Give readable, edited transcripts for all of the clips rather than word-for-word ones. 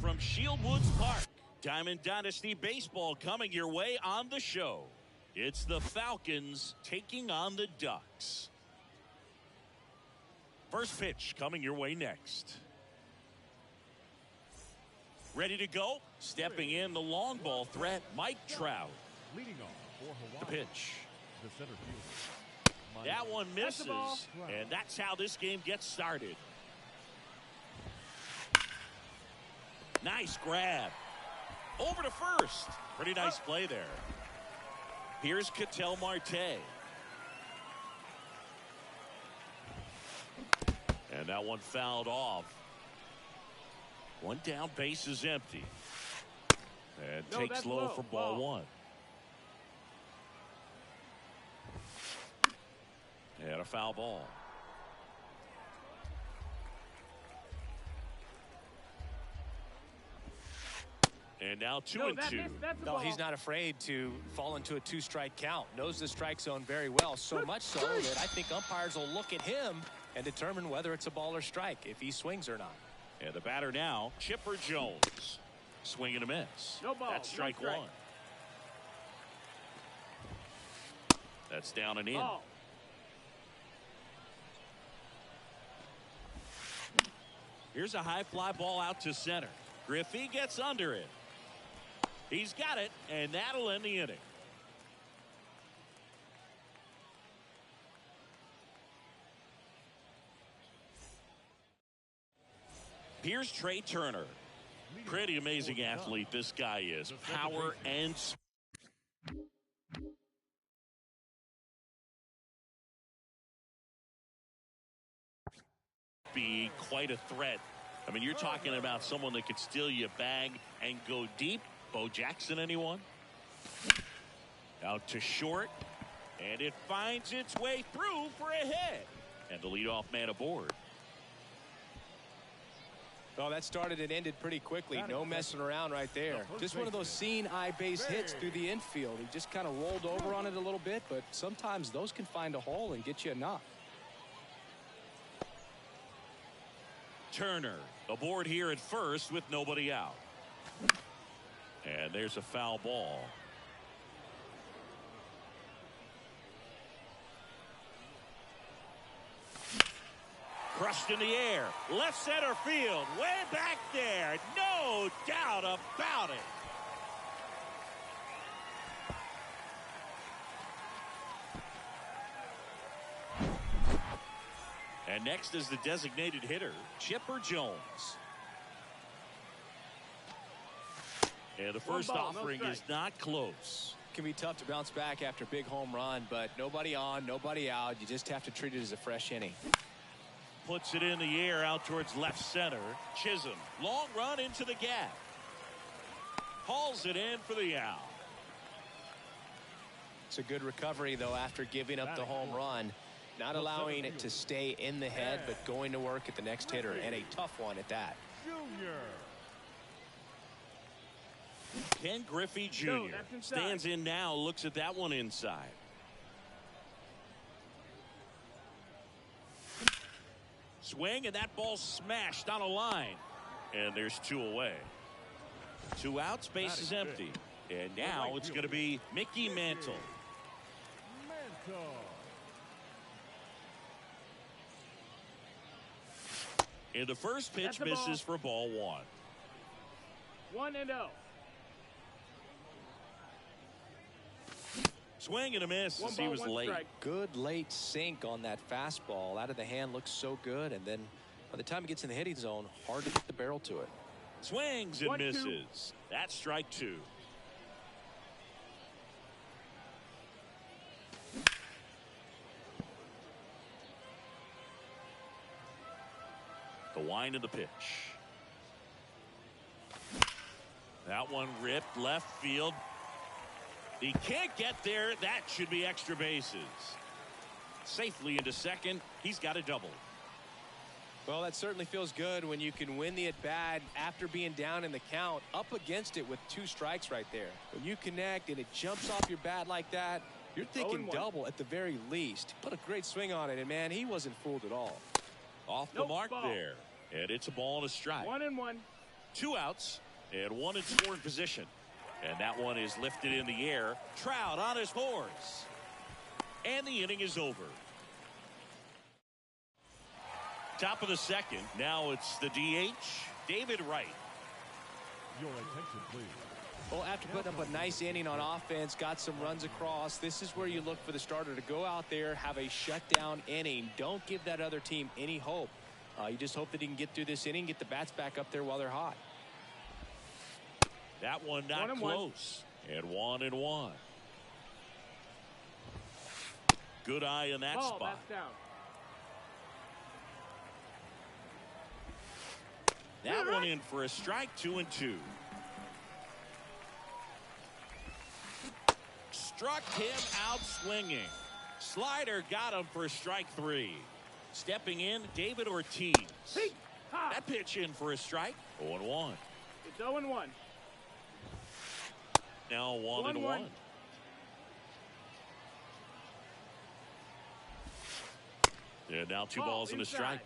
from Shieldwoods Park. Diamond Dynasty Baseball coming your way on the show. It's the Falcons taking on the Ducks. First pitch coming your way next. Ready to go? Stepping in the long ball threat, Mike Trout. Leading off for Hawaii. The pitch. The center fielder. That one misses, and that's how this game gets started. Nice grab. Over to first. Pretty nice play there. Here's Ketel Marte. And that one fouled off. One down, base is empty. And takes low for ball one. And a foul ball. And now 2-2. No, he's not afraid to fall into a two-strike count. Knows the strike zone very well, so much so that I think umpires will look at him and determine whether it's a ball or strike, if he swings or not. And the batter now, Chipper Jones. Swing and a miss. No ball. That's strike one. That's down and in. Ball. Here's a high fly ball out to center. Griffey gets under it. He's got it, and that'll end the inning. Here's Trey Turner. Pretty amazing athlete this guy is. Power and speed. Be quite a threat. I mean, you're talking about someone that could steal you a bag and go deep. Bo Jackson, anyone? Out to short, and it finds its way through for a hit. And the leadoff man aboard. Well, that started and ended pretty quickly. No messing around right there. Just one of those seen eye base hits through the infield. He just kind of rolled over on it a little bit, but sometimes those can find a hole and get you a knock. Turner aboard here at first with nobody out. And there's a foul ball. Crushed in the air. Left center field. Way back there. No doubt about it. And next is the designated hitter, Chipper Jones. And the first offering is not close. Can be tough to bounce back after a big home run, but nobody on, nobody out. You just have to treat it as a fresh inning. Puts it in the air out towards left center. Chisholm, long run into the gap. Hauls it in for the out. It's a good recovery, though, after giving up the home run. Not allowing it to stay in the head, but going to work at the next hitter, and a tough one at that. Ken Griffey Jr. stands in now, looks at that one inside. Swing, and that ball smashed on a line. And there's two away. Two outs, base is empty. And now it's going to be Mickey Mantle. And the first pitch misses for ball one. 1-0. Swing and a miss as he was late. Strike. Good late sink on that fastball. Out of the hand looks so good, and then by the time it gets in the hitting zone, hard to get the barrel to it. Swings and misses. That's strike two. The wind of the pitch. That one ripped left field. He can't get there. That should be extra bases. Safely into second. He's got a double. Well, that certainly feels good when you can win the at-bat after being down in the count, up against it with two strikes right there. When you connect and it jumps off your bat like that, you're thinking double at the very least. Put a great swing on it, and man, he wasn't fooled at all. Off the mark there. And it's a ball and a strike. 1-1. 2 outs and 1 in scoring position. And that one is lifted in the air. Trout on his horse. And the inning is over. Top of the second. Now it's the DH, David Wright. Your attention, please. Well, after putting up a nice inning on offense, got some runs across, this is where you look for the starter to go out there, have a shutdown inning. Don't give that other team any hope. You just hope that he can get through this inning, get the bats back up there while they're hot. That one not close. And 1-1. Good eye in that spot. That's down. That one in for a strike. 2-2. Struck him out swinging. Slider got him for strike 3. Stepping in, David Ortiz. That pitch in for a strike. 0-1. It's 0-1. Now 1-1. And now 2 balls and a strike.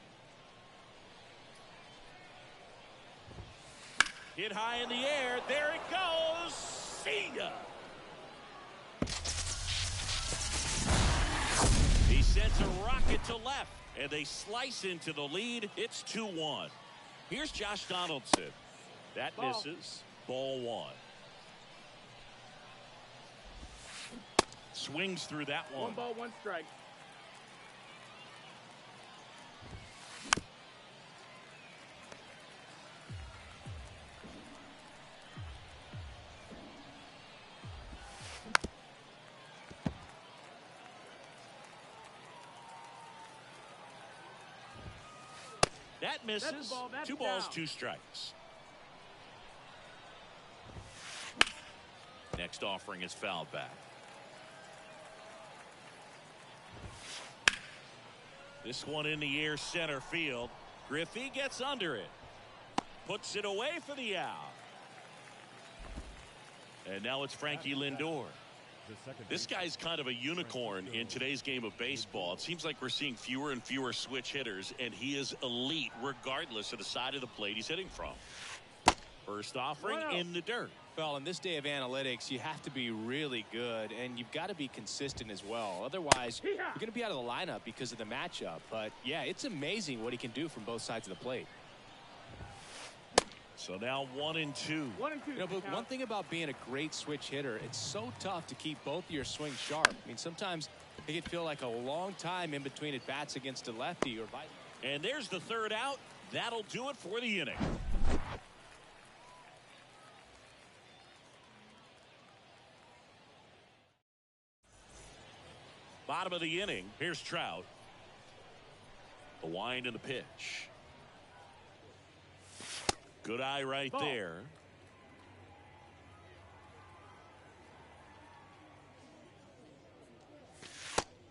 Hit high in the air. There it goes. See ya. He sends a rocket to left, and they slice into the lead. It's 2-1. Here's Josh Donaldson. That misses. Ball 1. Swings through that one. 1 ball, 1 strike. That misses. That's the ball. That's 2 balls, down. 2 strikes. Next offering is fouled back. This one in the air, center field. Griffey gets under it. Puts it away for the out. And now it's Frankie Lindor. This guy's kind of a unicorn in today's game of baseball. It seems like we're seeing fewer and fewer switch hitters, and he is elite regardless of the side of the plate he's hitting from. First offering in the dirt. Well, in this day of analytics, you have to be really good, and you've got to be consistent as well. Otherwise, you're going to be out of the lineup because of the matchup. But, yeah, it's amazing what he can do from both sides of the plate. So now 1-2. 1-2. You know, but one thing about being a great switch hitter, it's so tough to keep both of your swings sharp. I mean, sometimes it can feel like a long time in between at bats against a lefty or vice. And there's the 3rd out. That'll do it for the inning. Bottom of the inning. Here's Trout. The wind and the pitch. Good eye right there.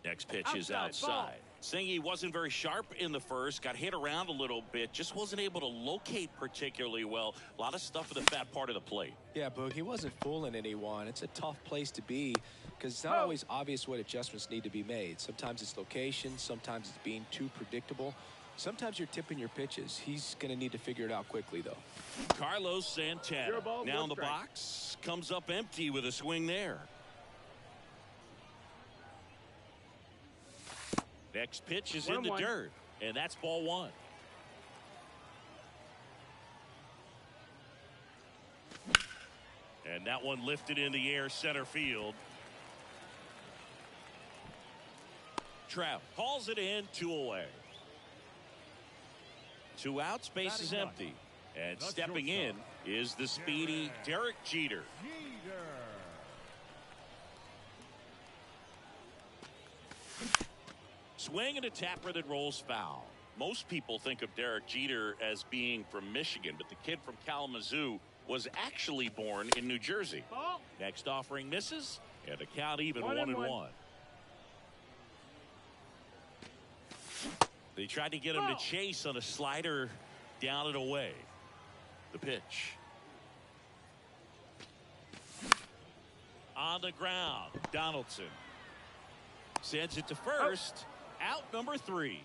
Next pitch is outside. Saying he wasn't very sharp in the first, got hit around a little bit, just wasn't able to locate particularly well. A lot of stuff in the fat part of the plate. Yeah, Boog, he wasn't fooling anyone. It's a tough place to be because it's not always obvious what adjustments need to be made. Sometimes it's location, sometimes it's being too predictable. Sometimes you're tipping your pitches. He's going to need to figure it out quickly, though. Carlos Santana 0 balls, now 1 in the strike. box. Comes up empty with a swing there. Next pitch is in the 1-1. dirt, and that's ball 1. And that one lifted in the air, center field. Trout hauls it in, 2 away. 2 outs, base is empty. And stepping in is the speedy Derek Jeter. Swing and a tapper that rolls foul. Most people think of Derek Jeter as being from Michigan, but the kid from Kalamazoo was actually born in New Jersey. Ball. Next offering misses, and the count even 1-1. They tried to get him to chase on a slider down and away. The pitch. On the ground, Donaldson sends it to first. Out number 3.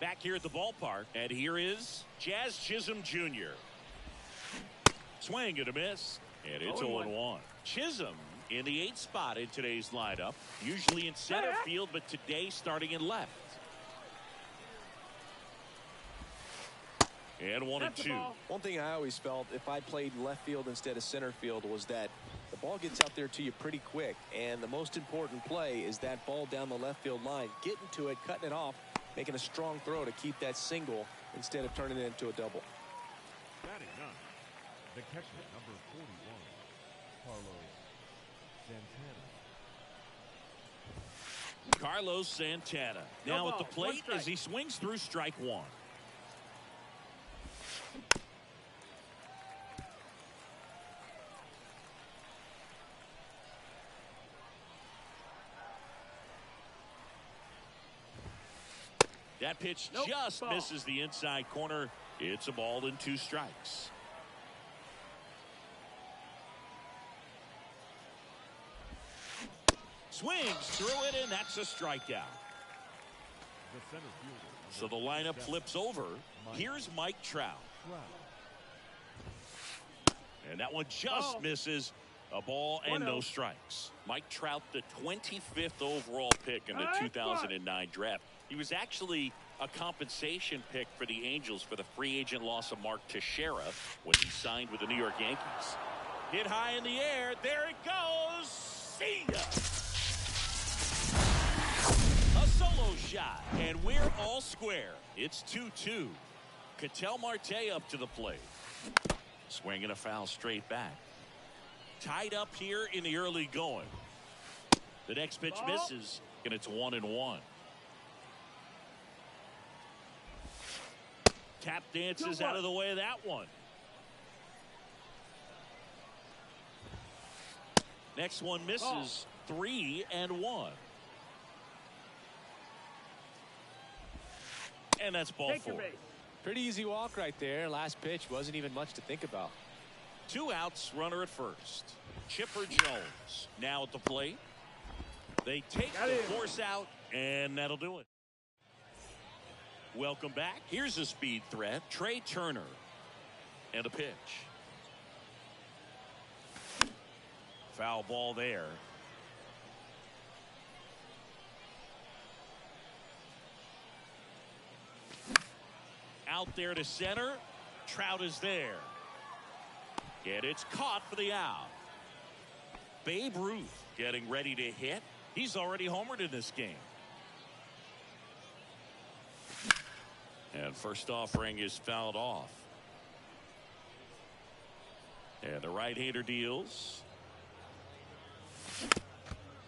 Back here at the ballpark, and here is Jazz Chisholm Jr. Swing and a miss, and it's 0-1. Chisholm in the 8th spot in today's lineup, usually in center field, but today starting in left. And 1-2. One thing I always felt if I played left field instead of center field was that the ball gets out there to you pretty quick, and the most important play is that ball down the left field line, getting to it, cutting it off, making a strong throw to keep that single instead of turning it into a double. Batting ninth, the catcher, number 41, Carlos Santana. Carlos Santana now at the plate as he swings through strike one. That pitch just misses the inside corner. It's a ball and 2 strikes. Swings through it, and that's a strikeout. The center fielder. So the lineup flips over. Here's Mike Trout. And that one just misses. A ball and no strikes. Mike Trout, the 25th overall pick in the 2009 draft. He was actually a compensation pick for the Angels for the free agent loss of Mark Teixeira when he signed with the New York Yankees. Hit high in the air. There it goes. See ya. A solo shot, and we're all square. It's 2-2. Ketel Marte up to the plate. Swinging a foul straight back. Tied up here in the early going. The next pitch misses, and it's 1-1. Tap dances out of the way of that one. Next one misses. 3-1. And that's ball 4. Pretty easy walk right there. Last pitch wasn't even much to think about. 2 outs, runner at first. Chipper Jones now at the plate. They take the force out, and that'll do it. Welcome back. Here's a speed threat. Trey Turner. And a pitch. Foul ball there. Out there to center. Trout is there. And it's caught for the out. Babe Ruth getting ready to hit. He's already homered in this game. And first offering is fouled off. And the right-hander deals.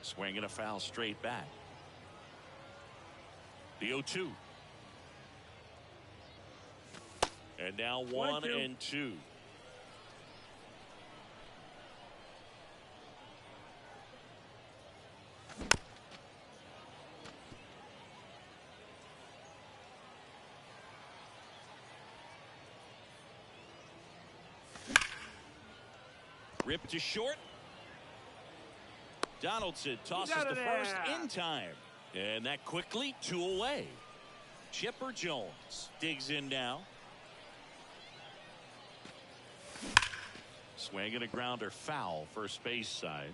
Swinging a foul straight back. The 0-2. And now 1-2. Ripped to short. Donaldson tosses to first in time. And that quickly 2 away. Chipper Jones digs in now. Swing and a grounder foul first base side.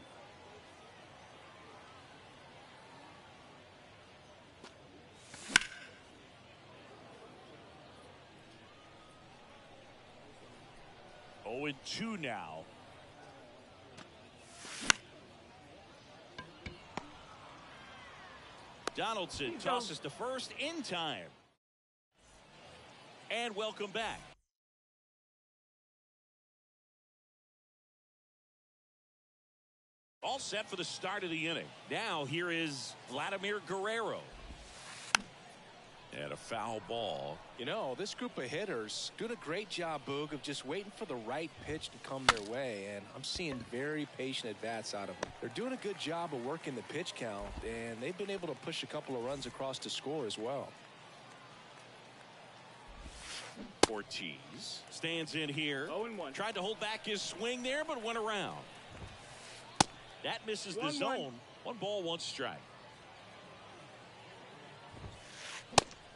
Oh, and 2 now. Donaldson tosses to first in time. And welcome back. All set for the start of the inning. Now here is Vladimir Guerrero. And a foul ball. You know, this group of hitters doing a great job, Boog, of just waiting for the right pitch to come their way. And I'm seeing very patient at-bats out of them. They're doing a good job of working the pitch count, and they've been able to push a couple of runs across to score as well. Ortiz stands in here. 0-1. Tried to hold back his swing there, but went around. That misses the zone. 1 ball, 1 strike.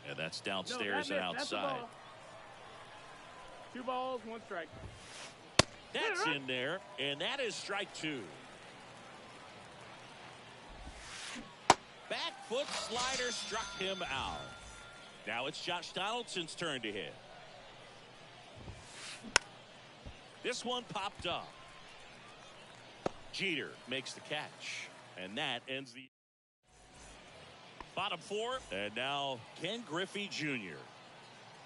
And That's downstairs and outside. 2 balls, 1 strike. That's in there, and that is strike 2. Back foot slider struck him out. Now it's Josh Donaldson's turn to hit. This one popped up. Jeter makes the catch, and that ends the bottom 4. And now Ken Griffey Jr.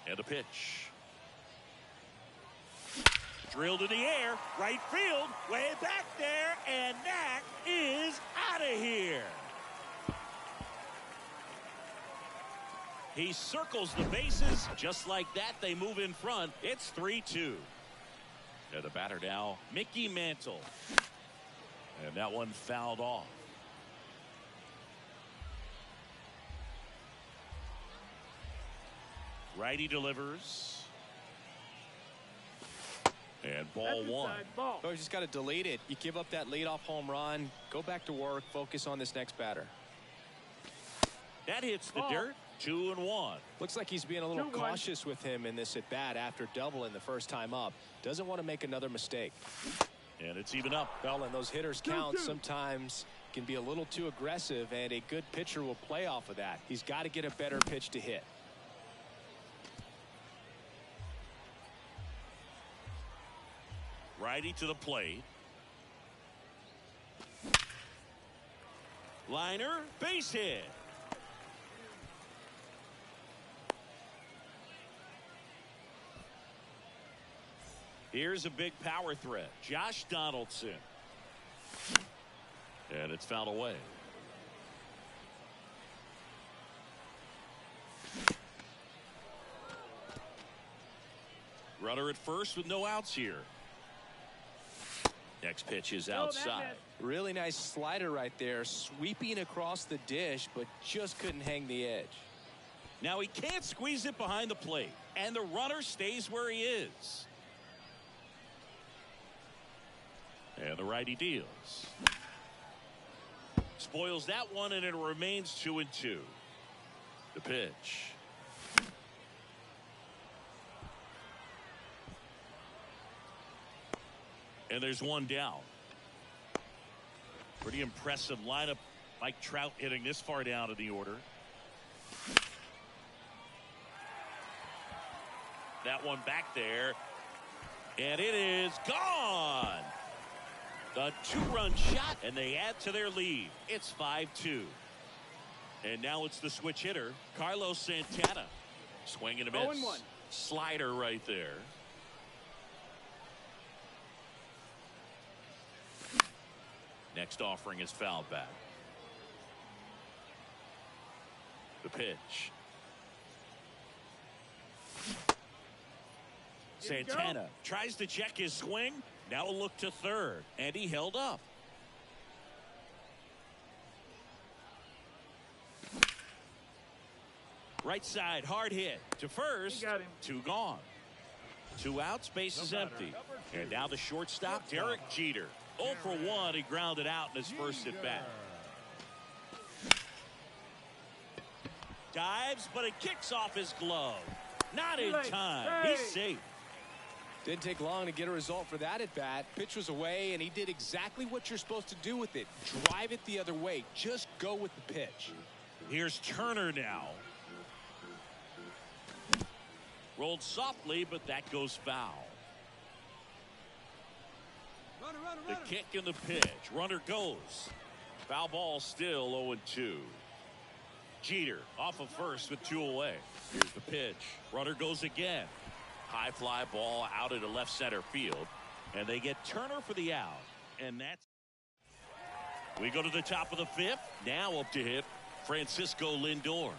and a pitch. Drilled in the air, right field, way back there, and that is out of here. He circles the bases. Just like that, they move in front. It's 3-2. And the batter now, Mickey Mantle. And that one fouled off. Righty delivers. And ball 1. Ball. Oh, you just got to delete it. You give up that leadoff home run. Go back to work. Focus on this next batter. That hits the dirt. 2-1. Looks like he's being a little cautious with him in this at bat after doubling the first time up. Doesn't want to make another mistake. And it's even up. Well, and those hitters count sometimes can be a little too aggressive, and a good pitcher will play off of that. He's got to get a better pitch to hit. Righty to the plate. Liner, base hit. Here's a big power threat. Josh Donaldson. And it's fouled away. Runner at first with no outs here. Next pitch is outside. Really nice slider right there, sweeping across the dish, but just couldn't hang the edge. Now he can't squeeze it behind the plate, and the runner stays where he is. And the righty deals. Spoils that one, and it remains 2-2. The pitch. And there's one down. Pretty impressive lineup. Mike Trout hitting this far down in the order. That one back there. And it is gone. The 2-run shot, and they add to their lead. It's 5-2. And now it's the switch hitter, Carlos Santana. Swing and a miss. 0-1. Slider right there. Next offering is fouled back. The pitch. Santana tries to check his swing. Now a look to third, and he held up. Right side, hard hit to first. Got him. 2 gone. 2 outs, base is empty. And now the shortstop, Derek Jeter. 0 for 1, he grounded out in his first at bat. Dives, but it kicks off his glove. Not in time. He's safe. Didn't take long to get a result for that at bat. Pitch was away, and he did exactly what you're supposed to do with it. Drive it the other way. Just go with the pitch. Here's Turner now. Rolled softly, but that goes foul. The kick and the pitch. Runner goes. Foul ball still 0-2. Jeter off of first with 2 away. Here's the pitch. Runner goes again. High fly ball out into left center field. And they get Turner for the out. And that's. We go to the top of the 5th. Now up to hit Francisco Lindor.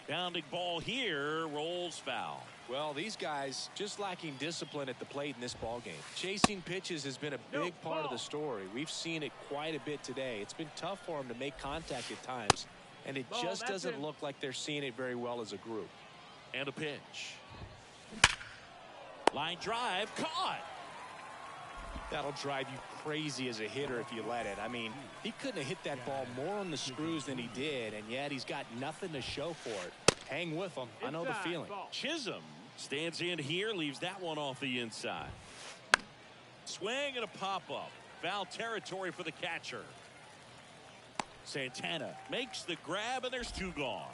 Bounding ball here. Rolls foul. Well, these guys just lacking discipline at the plate in this ball game. Chasing pitches has been a big part of the story. We've seen it quite a bit today. It's been tough for them to make contact at times, and it just doesn't look like they're seeing it very well as a group. And a pitch. Line drive caught. That'll drive you crazy as a hitter if you let it. I mean, he couldn't have hit that ball more on the screws than he did, and yet he's got nothing to show for it. hang with them. I know the Inside, feeling. ball. Chisholm stands in here, leaves that one off the inside. Swing and a pop-up. Foul territory for the catcher. Santana makes the grab, and there's two gone.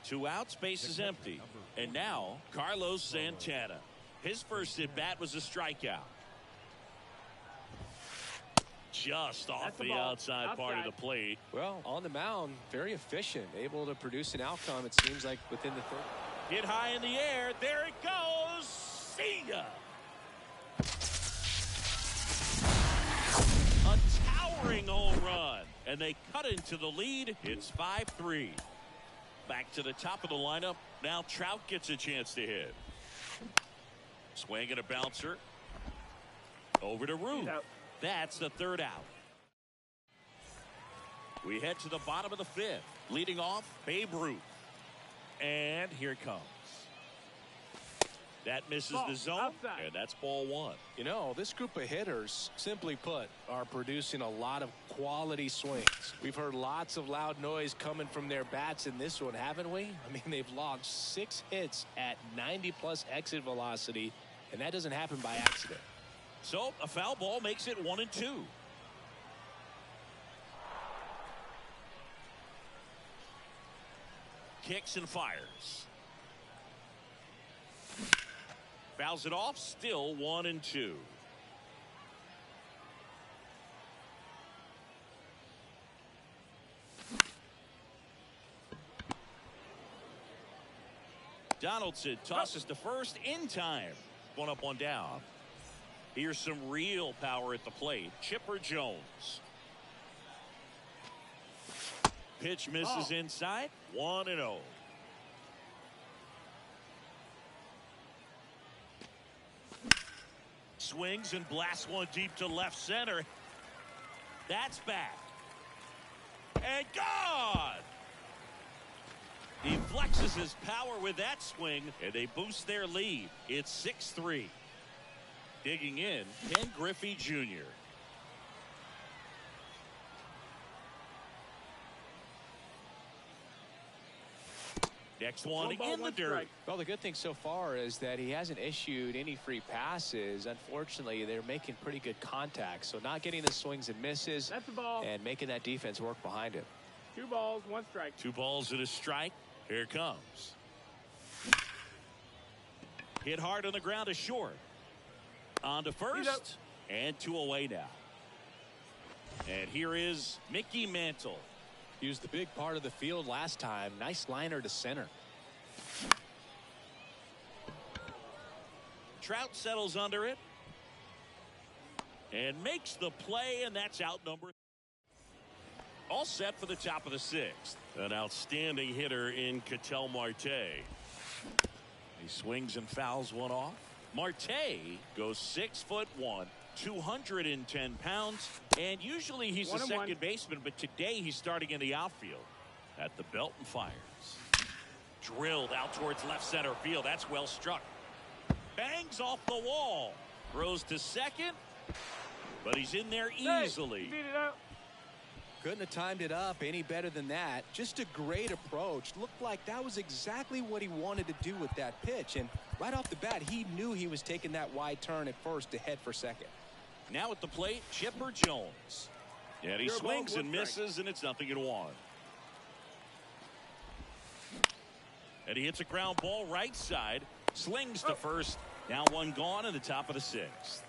Two outs, base is empty. And now, Carlos Santana. His first at-bat was a strikeout. Just off That's the the ball. outside part of the plate. Well, on the mound, very efficient, able to produce an outcome, it seems like, within the third. Hit high in the air. There it goes. See ya. A towering home run. And they cut into the lead. It's 5-3. Back to the top of the lineup. Now Trout gets a chance to hit. Swing and a bouncer. Over to Root. That's the third out. We head to the bottom of the fifth. Leading off, Babe Ruth. And here it comes. That misses the zone, outside. and that's ball one. You know, this group of hitters, simply put, are producing a lot of quality swings. We've heard lots of loud noise coming from their bats in this one, haven't we? I mean, they've logged 6 hits at 90-plus exit velocity, and that doesn't happen by accident. So a foul ball makes it 1-2. Kicks and fires. Fouls it off. Still 1-2. Donaldson tosses to first in time. One up, one down. Here's some real power at the plate. Chipper Jones. Pitch misses inside. 1-0. Swings and blasts one deep to left center. That's back. And gone! He flexes his power with that swing, and they boost their lead. It's 6-3. Digging in, Ken Griffey Jr. Next one in the dirt. Well, the good thing so far is that he hasn't issued any free passes. Unfortunately, they're making pretty good contact. So not getting the swings and misses. That's the ball. And making that defense work behind him. 2 balls, 1 strike. 2 balls and a strike. Here it comes. Hit hard on the ground to short. On to first. And 2 away now. And here is Mickey Mantle. Used the big part of the field last time. Nice liner to center. Trout settles under it. And makes the play, and that's out number. All set for the top of the 6th. An outstanding hitter in Ketel Marte. He swings and fouls one off. Marte goes 6'1", 210 pounds, and usually he's a second baseman, but today he's starting in the outfield. At the belt and fires. Drilled out towards left center field. That's well struck. Bangs off the wall. Throws to second, but he's in there easily. Beat it up. Couldn't have timed it up any better than that. Just a great approach. Looked like that was exactly what he wanted to do with that pitch. And right off the bat, he knew he was taking that wide turn at first to head for second. Now at the plate, Chipper Jones. And he swings and misses, and it's 0-1. And he hits a ground ball right side. Slings to first. Now 1 gone in the top of the 6th.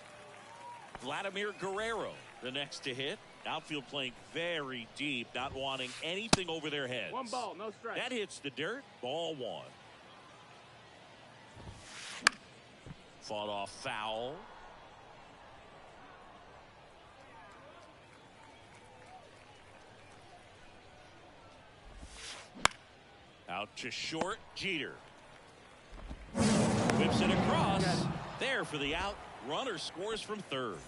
Vladimir Guerrero, the next to hit. Outfield playing very deep, not wanting anything over their heads. 1 ball, no strike. That hits the dirt. Ball 1. Fought off foul. Out to short, Jeter. Whips it across. There for the out. Runner scores from third.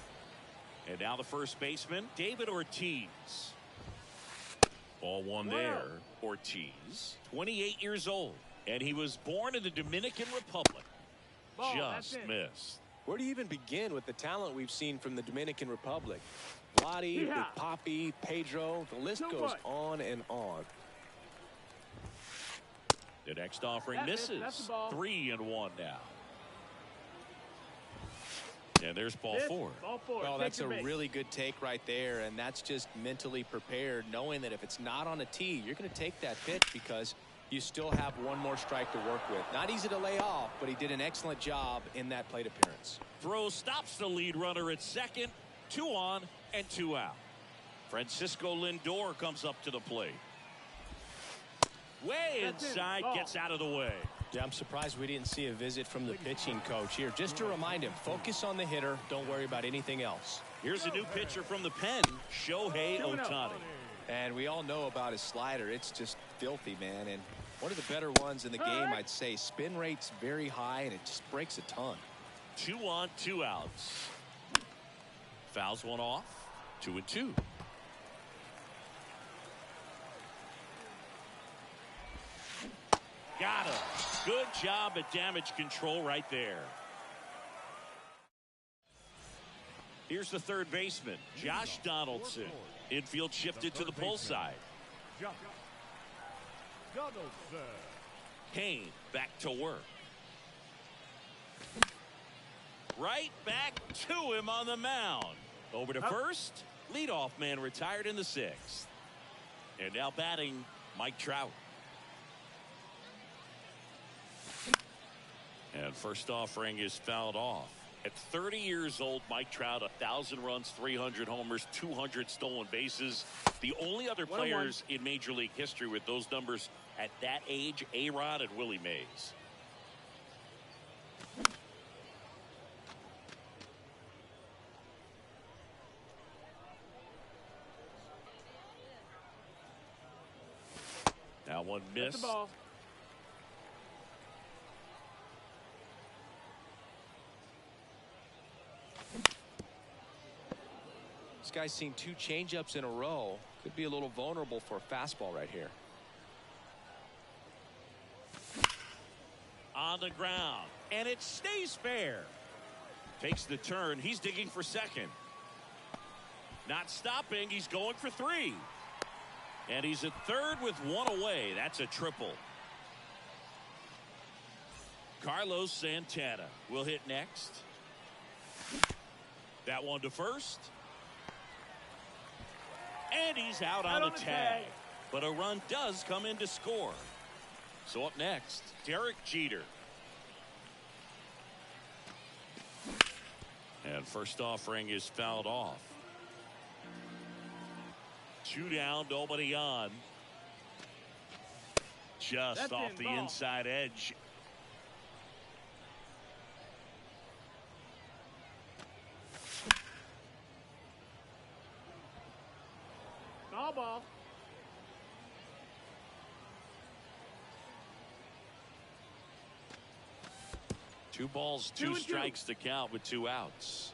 And now the first baseman, David Ortiz. Ball 1 there. Ortiz, 28 years old. And he was born in the Dominican Republic. Just missed. Where do you even begin with the talent we've seen from the Dominican Republic? Vladi, Papi, Pedro, the list goes on and on. The next offering That's the misses. ball. 3-1 now. And there's ball Fifth, 4. Ball 4. Well, Take that's your a base. really good take right there, and that's just mentally prepared, knowing that if it's not on a tee, you're going to take that pitch because you still have one more strike to work with. Not easy to lay off, but he did an excellent job in that plate appearance. Throw stops the lead runner at second. 2 on and 2 out. Francisco Lindor comes up to the plate. Way That's inside, it. gets out of the way. Yeah, I'm surprised we didn't see a visit from the pitching coach here. Just to remind him, focus on the hitter. Don't worry about anything else. Here's a new pitcher from the pen, Shohei 2-0. Ohtani. And we all know about his slider. It's just filthy, man. And one of the better ones in the game, I'd say. Spin rate's very high, and it just breaks a ton. 2 on, 2 outs. Fouls one off. 2-2. Got him. Good job at damage control right there. Here's the third baseman, Josh Donaldson. Infield shifted to the pull side. Josh Donaldson. Kane back to work. Right back to him on the mound. Over to first. Leadoff man retired in the 6th. And now batting, Mike Trout. And first offering is fouled off. At 30 years old, Mike Trout, 1,000 runs, 300 homers, 200 stolen bases. The only other players in Major League history with those numbers at that age, A-Rod and Willie Mays. Now one miss. That's the ball. This guy's seen 2 changeups in a row. Could be a little vulnerable for a fastball right here. On the ground, and it stays fair. Takes the turn. He's digging for second. Not stopping. He's going for 3. And he's at third with 1 away. That's a triple. Carlos Santana will hit next. That one to first. And he's out on the tag. But a run does come in to score. So up next, Derek Jeter. And first offering is fouled off. 2 down, nobody on. Just That's off in the ball. inside edge. Foul ball. Two balls, 2 2 and 2. strikes to count with 2 outs.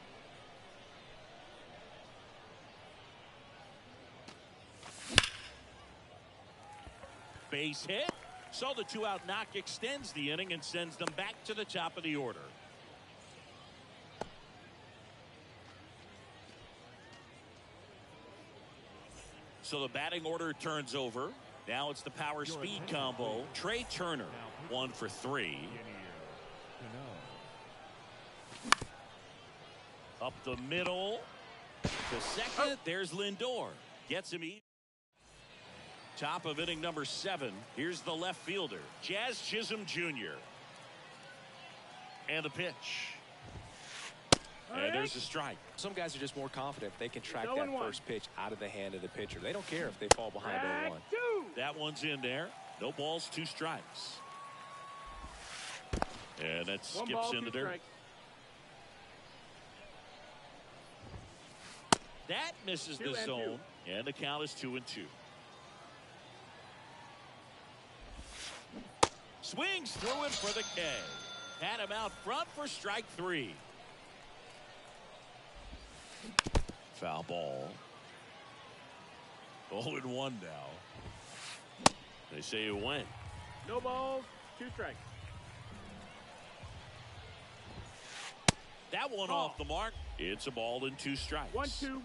Base hit. So the 2-out knock extends the inning and sends them back to the top of the order. So the batting order turns over. Now it's the power speed combo. Trey Turner, 1 for 3. Up the middle. To second. There's Lindor. Gets him easy. Top of inning number 7. Here's the left fielder, Jazz Chisholm Jr. And the pitch. And there's a strike. Some guys are just more confident if they can track It's that 0-1. first pitch out of the hand of the pitcher. They don't care if they fall behind Strike 0-1. 2. That one's in there. No balls, 2 strikes. And that 1 skips ball, in the 2 dirt. strikes. That misses 2 the and zone. And the count is 2-2. Swings through it for the K. Had him out front for strike 3. Foul ball. 0-1 now. They say it went. No balls, 2 strikes. That one Ball. off the mark. It's a ball and 2 strikes. 1-2.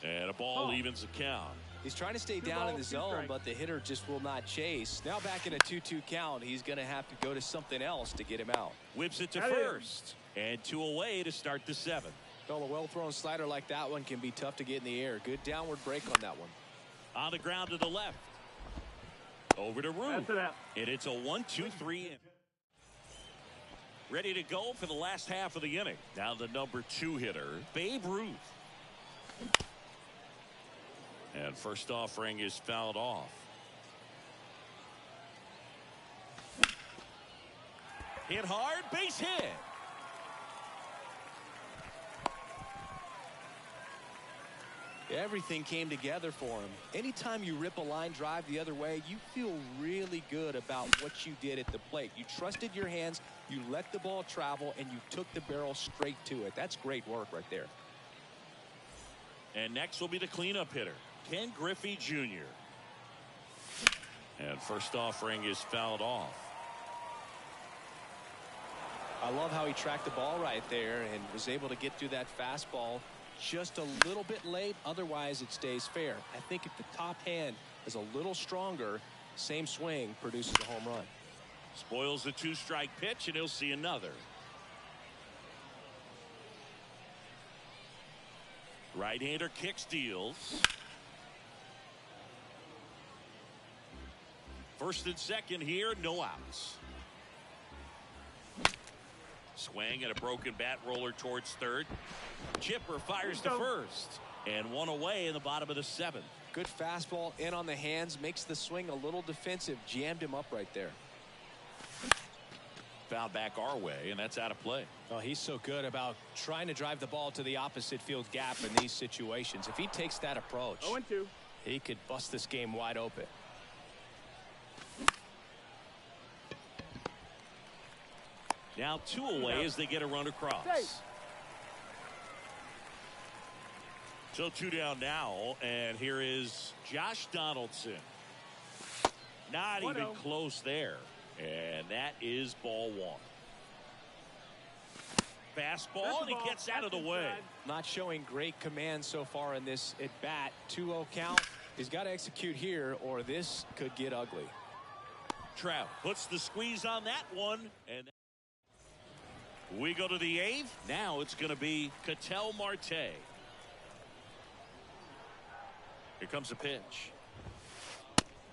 And a ball Ball. evens the count. He's trying to stay Two down in balls, the two zone, strikes. but the hitter just will not chase. Now back in a 2-2 count, he's going to have to go to something else to get him out. Whips it to That is. first. And 2 away to start the 7th. Well, a well-thrown slider like that one can be tough to get in the air. Good downward break on that one. On the ground to the left. Over to Root. That's it out. And it's a 1-2-3. Ready to go for the last half of the inning. Now the number 2 hitter, Babe Ruth. And first offering is fouled off. Hit hard, base hit. Everything came together for him. Anytime you rip a line drive the other way, you feel really good about what you did at the plate. You trusted your hands, you let the ball travel, and you took the barrel straight to it. That's great work right there. And next will be the cleanup hitter, Ken Griffey Jr. And first offering is fouled off. I love how he tracked the ball right there and was able to get through that fastball just a little bit late. Otherwise, it stays fair. I think if the top hand is a little stronger, same swing produces a home run. Spoils the 2-strike pitch, and he'll see another. Right-hander kick steals. First and second here, no outs. Swing and a broken bat roller towards third. Chipper fires to first. And 1 away in the bottom of the 7th. Good fastball in on the hands, makes the swing a little defensive. Jammed him up right there. Foul back our way, and that's out of play. Oh, he's so good about trying to drive the ball to the opposite field gap in these situations. If he takes that approach, 0-2. he could bust this game wide open. Now 2 away as they get a run across. Safe. So 2 down now, and here is Josh Donaldson. Not even 1-0. close there. And that is ball 1. Fastball, and he gets out of the way. Not showing great command so far in this at bat. 2-0 count. He's got to execute here, or this could get ugly. Trout puts the squeeze on that one, and we go to the 8th. Now it's going to be Ketel Marte. Here comes the pitch.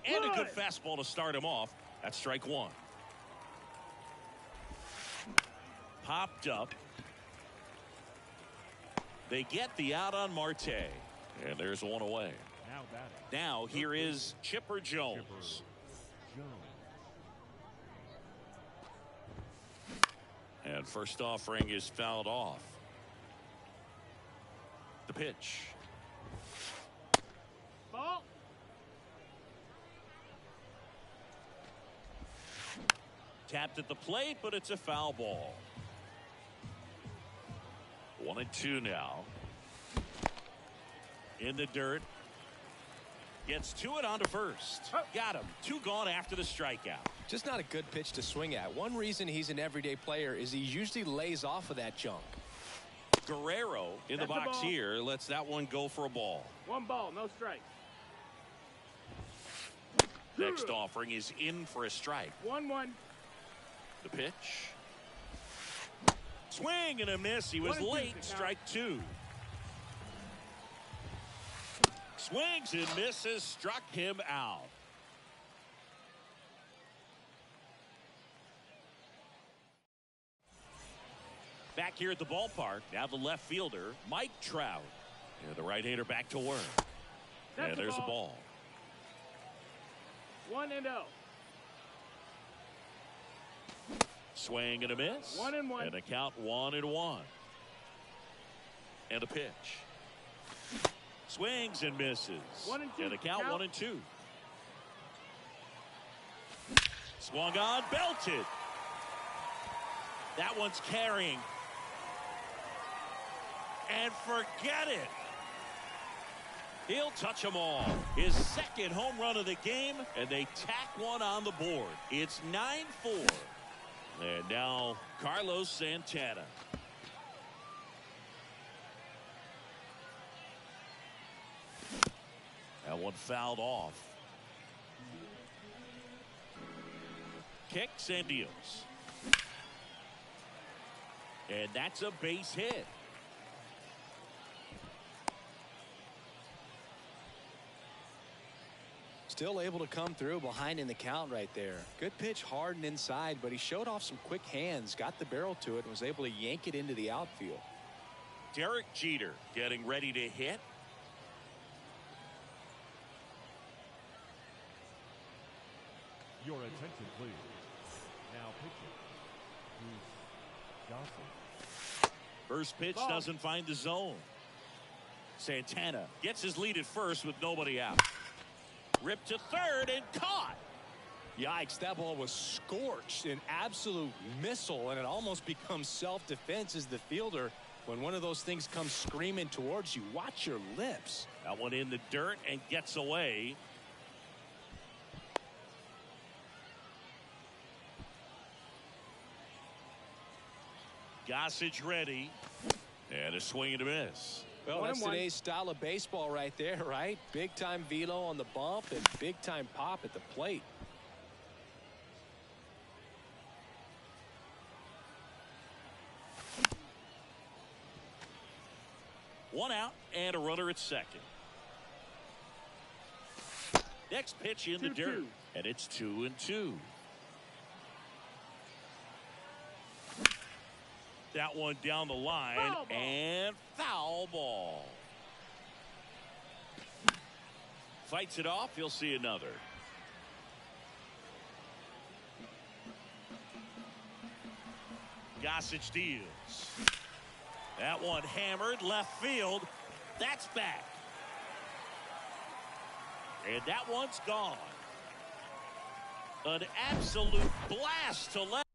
And a good fastball to start him off. That's strike 1. Popped up. They get the out on Marte. And there's 1 away. Now batting. Now here is Chipper Jones. Jones. And first offering is fouled off. The pitch. Ball. Tapped at the plate, but it's a foul ball. 1-2 now. In the dirt. Gets to it onto first. Got him. 2 gone after the strikeout. Just not a good pitch to swing at. One reason he's an everyday player is he usually lays off of that junk. Guerrero in the That's a box ball. here. Lets that one go for a ball. 1 ball, no strike. Next offering is in for a strike. 1-1. The pitch. Swing and a miss. He was 1-2 late. to count. Strike 2. Swings and misses. Struck him out. Back here at the ballpark. Now the left fielder, Mike Trout. And the right-hander back to work. That's And a there's a ball. ball. 1-0. Swing and a miss. 1-1. And a count 1-1. And a pitch. Swings and misses. 1-2. And a count Count. 1-2. Swung on, belted. That one's carrying. And forget it. He'll touch them all. His second home run of the game, and they tack one on the board. It's 9-4. And now Carlos Santana. That one fouled off. Kicks and deals. And that's a base hit. Still able to come through behind in the count right there. Good pitch, hard and inside, but he showed off some quick hands, got the barrel to it, and was able to yank it into the outfield. Derek Jeter getting ready to hit. Your attention, please. Now pitching. Bruce Johnson. First pitch doesn't find the zone. Santana gets his lead at first with nobody out. Ripped to third and caught. Yikes, that ball was scorched, an absolute missile, and it almost becomes self-defense as the fielder. When one of those things comes screaming towards you, watch your lips. That one in the dirt and gets away. Gossage ready. And a swing and a miss. Well, that's 1-1. today's style of baseball right there, right? Big-time velo on the bump and big-time pop at the plate. One out and a runner at second. Next pitch in the 2-2. dirt. And it's 2-2. That one down the line. Foul ball. And foul ball. Fights it off. He'll see another. Gossage deals. That one hammered left field. That's back. And that one's gone. An absolute blast to left.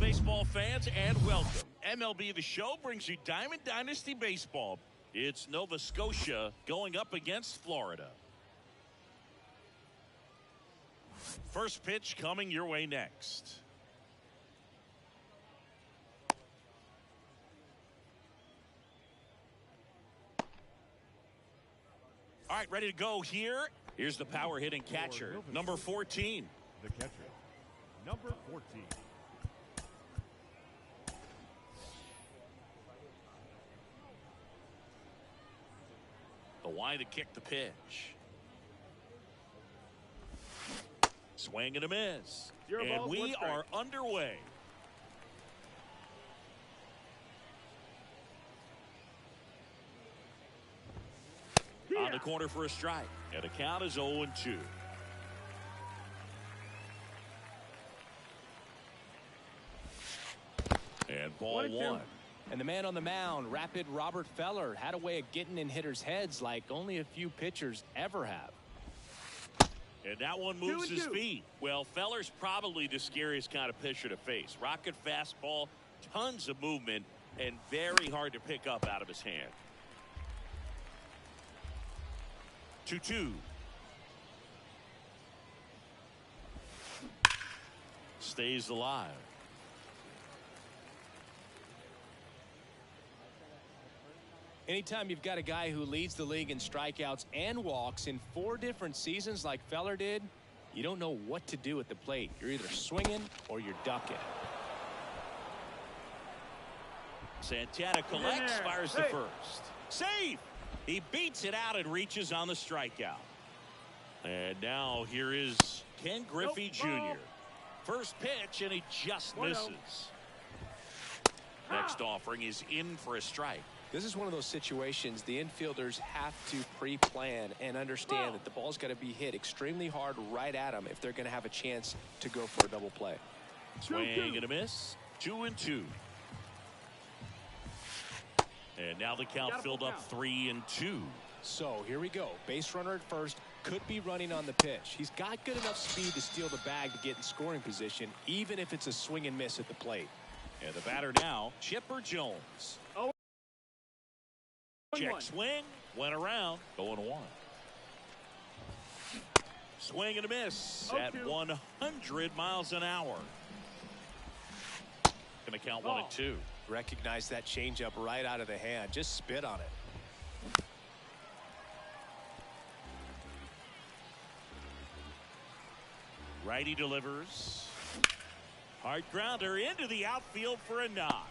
baseball fans, and welcome. MLB The Show brings you Diamond Dynasty Baseball. It's Nova Scotia going up against Florida. First pitch coming your way next. All right, ready to go here. Here's the power hitting catcher, number 14. The catcher, number 14. The wide to kick the pitch. Swing and a miss. And we are underway. On the corner for a strike. And the count is 0-2. And ball one. And the man on the mound, rapid Robert Feller, had a way of getting in hitters' heads like only a few pitchers ever have. And that one moves his feet. Well, Feller's probably the scariest kind of pitcher to face. Rocket fastball, tons of movement, and very hard to pick up out of his hand. 2-2. Stays alive. Anytime you've got a guy who leads the league in strikeouts and walks in 4 different seasons like Feller did, you don't know what to do at the plate. You're either swinging or you're ducking. Santana collects, fires the first. Save! He beats it out and reaches on the strikeout. And now here is Ken Griffey Jr. First pitch, and he just misses. Next offering is in for a strike. This is one of those situations the infielders have to pre-plan and understand that the ball's got to be hit extremely hard right at them if they're going to have a chance to go for a double play. Swing and a miss. 2-2. And now the count filled up 3-2. So here we go. Base runner at first, could be running on the pitch. He's got good enough speed to steal the bag to get in scoring position, even if it's a swing and miss at the plate. And the batter now, Chipper Jones. Check swing, went around, 0-1. Swing and a miss at 100 miles an hour. Going to count 1-2. Recognize that changeup right out of the hand. Just spit on it. Righty delivers. Hard grounder into the outfield for a knock.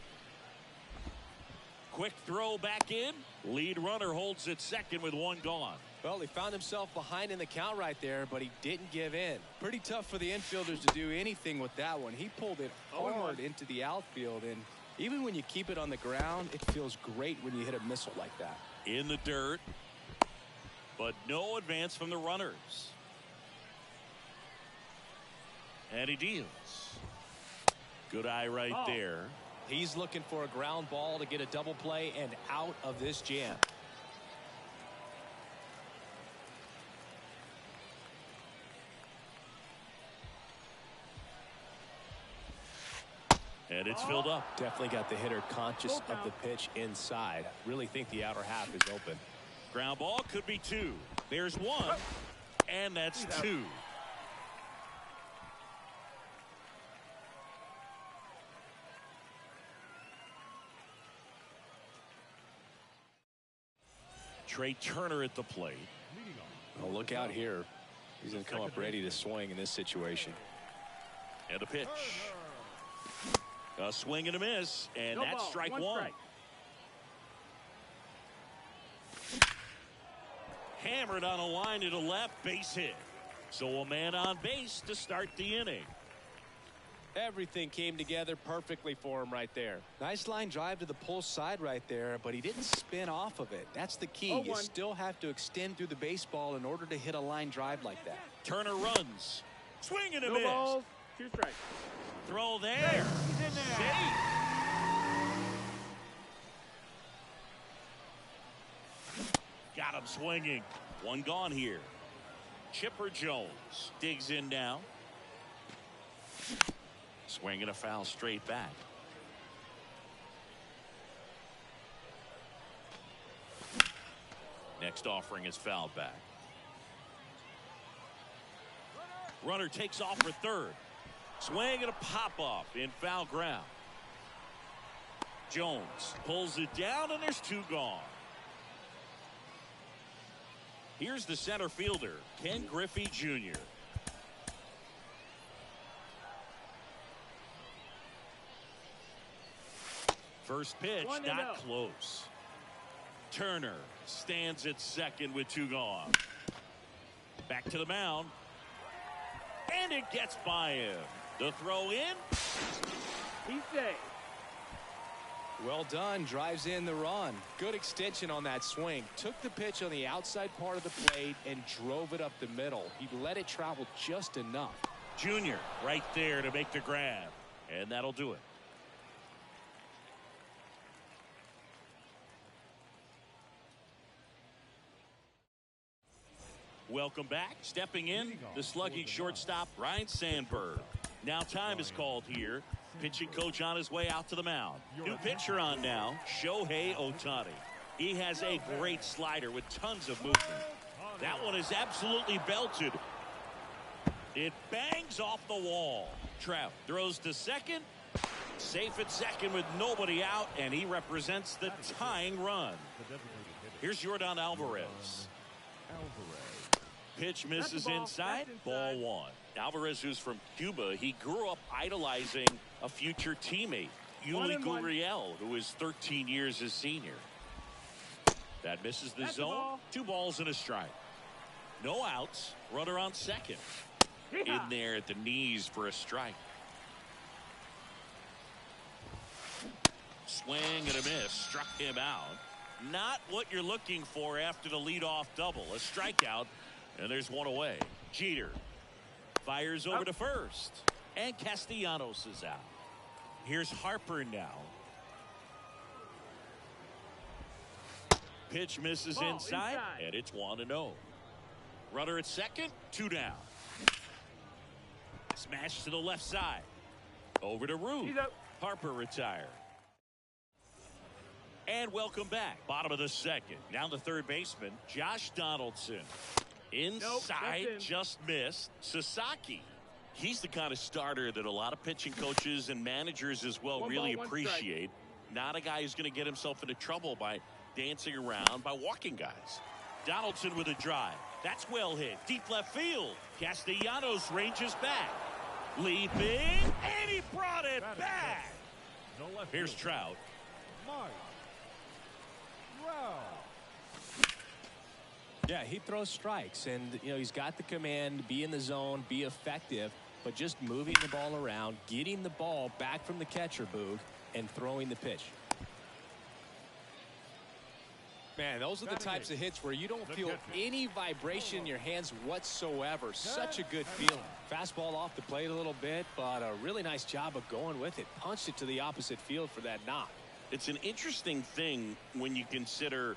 Quick throw back in. Lead runner holds it second with 1 gone. Well, he found himself behind in the count right there, but he didn't give in. Pretty tough for the infielders to do anything with that one. He pulled it hard into the outfield, and even when you keep it on the ground, it feels great when you hit a missile like that. In the dirt, but no advance from the runners. And he deals. Good eye right there. He's looking for a ground ball to get a double play and out of this jam. And it's filled up. Definitely got the hitter conscious of the pitch inside. Really think the outer half is open. Ground ball could be 2. There's 1. And that's 2. Trey Turner at the plate. Oh, look out here. He's going to come up ready to swing in this situation. And a pitch. A swing and a miss. And that's strike 1. Hammered on a line to the left, base hit. So a man on base to start the inning. Everything came together perfectly for him right there. Nice line drive to the pull side right there, but he didn't spin off of it. That's the key. You still have to extend through the baseball in order to hit a line drive like that. Turner runs. Swing and a miss. Balls, 2 strikes. Throw there. He's in there. Safe. Got him swinging. 1 gone here. Chipper Jones digs in now. Swinging a foul straight back. Next offering is fouled back. Runner takes off for third. Swing and a pop-off in foul ground. Jones pulls it down, and there's two gone. Here's the center fielder, Ken Griffey Jr. First pitch, not close. Turner stands at second with two gone. Back to the mound. And it gets by him. The throw in. He's safe. Well done. Drives in the run. Good extension on that swing. Took the pitch on the outside part of the plate and drove it up the middle. He let it travel just enough. Junior right there to make the grab. And that'll do it. Welcome back. Stepping in, the slugging shortstop, Ryne Sandberg. Now time is called here. Pitching coach on his way out to the mound. New pitcher on now, Shohei Ohtani. He has a great slider with tons of movement. That one is absolutely belted. It bangs off the wall. Trout throws to second. Safe at second with nobody out, and he represents the tying run. Here's Yordan Alvarez. Pitch misses inside. Ball one. Alvarez, who's from Cuba, he grew up idolizing a future teammate, Yuli Gurriel, who is 13 years his senior. That misses the zone. 2 balls and a strike. No outs. Runner on second. In there at the knees for a strike. Swing and a miss. Struck him out. Not what you're looking for after the leadoff double. A strikeout. And there's one away. Jeter fires over to first. And Castellanos is out. Here's Harper now. Pitch misses inside. And it's 1-0. Runner at second. 2 down. Smash to the left side. Over to Root. Harper retired. And welcome back. Bottom of the second. Now the third baseman, Josh Donaldson. Inside, just missed. Sasaki. He's the kind of starter that a lot of pitching coaches and managers as well really appreciate. Not a guy who's going to get himself into trouble by dancing around, by walking guys. Donaldson with a drive. That's well hit. Deep left field. Castellanos ranges back. Leaping, and he brought it back. Here's Trout. Yeah, he throws strikes, and he's got the command, be in the zone, be effective, but just moving the ball around, getting the ball back from the catcher, Boog, and throwing the pitch. Man, those are the types of hits where you don't feel any vibration in your hands whatsoever. Such a good feeling. Fastball off the plate a little bit, but a really nice job of going with it. Punched it to the opposite field for that knock. It's an interesting thing when you consider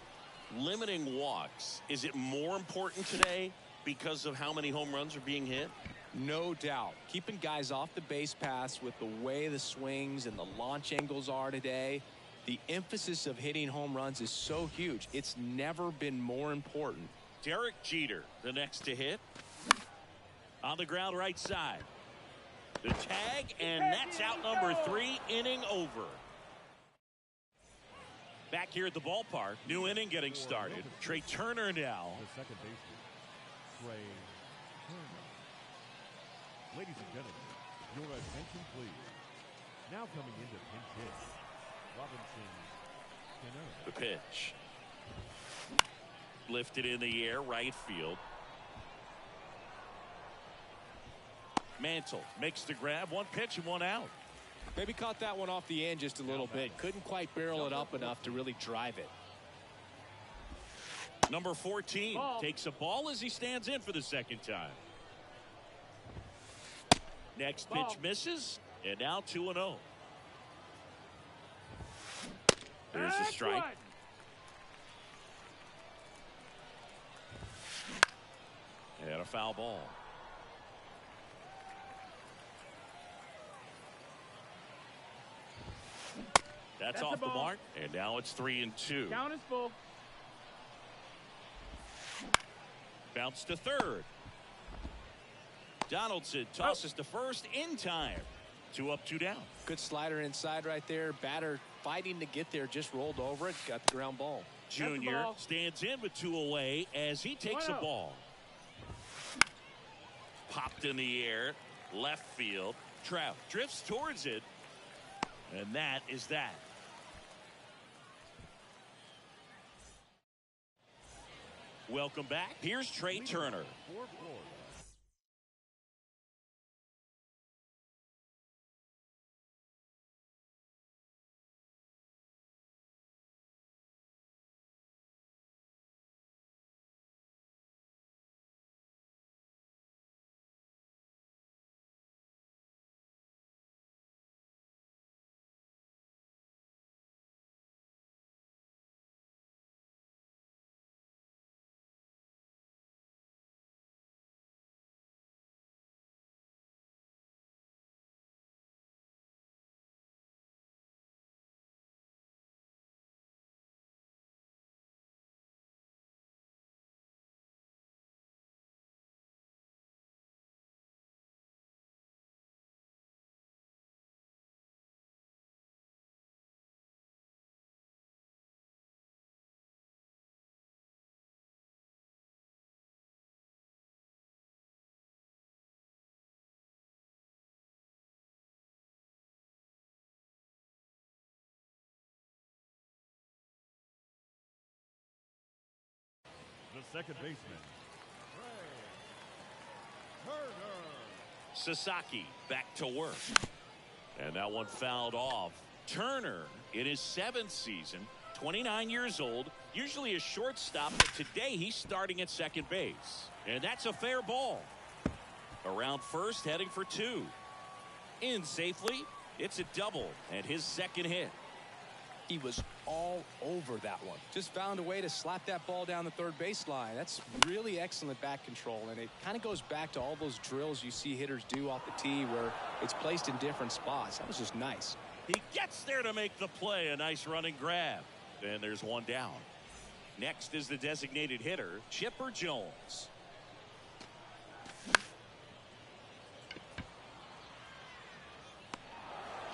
limiting walks. Is it more important today because of how many home runs are being hit? No doubt. Keeping guys off the base paths with the way the swings and the launch angles are today, the emphasis of hitting home runs is so huge. It's never been more important. Derek Jeter, the next to hit. On the ground right side. The tag, and that's out number 3, inning over. Back here at the ballpark, new inning getting started. Trey Turner now. The second baseman, Trey Turner. Ladies and gentlemen, your attention please. Now coming into pinch hit, Robinson Cano. The pitch. Lifted in the air, right field. Mantle makes the grab. 1 pitch and 1 out. Maybe caught that one off the end just a little bit. Couldn't quite barrel it up enough to really drive it. Number 14 takes a ball as he stands in for the second time. Next pitch misses, and now 2-0. There's a strike. And a foul ball. That's That's off the the ball. mark. And now it's 3-2. Count is full. Bounce to third. Donaldson tosses to first in time. 2 up, 2 down. Good slider inside right there. Batter fighting to get there, just rolled over it, got the ground ball. Junior ball. stands in with 2 away as he takes a 1-0. ball. Popped in the air, left field. Trout drifts towards it, and that is that. Welcome back. Here's Trey Turner. For Florida. The second baseman, Trey Turner. Sasaki back to work. And that one fouled off. Turner in his 7th season, 29 years old, usually a shortstop, but today he's starting at second base. And that's a fair ball. Around first, heading for 2. In safely, it's a double and his second hit. He was all over that one. Just found a way to slap that ball down the third baseline. That's really excellent bat control, and it kind of goes back to all those drills you see hitters do off the tee where it's placed in different spots. That was just nice. He gets there to make the play. A nice running grab. And there's one down. Next is the designated hitter, Chipper Jones.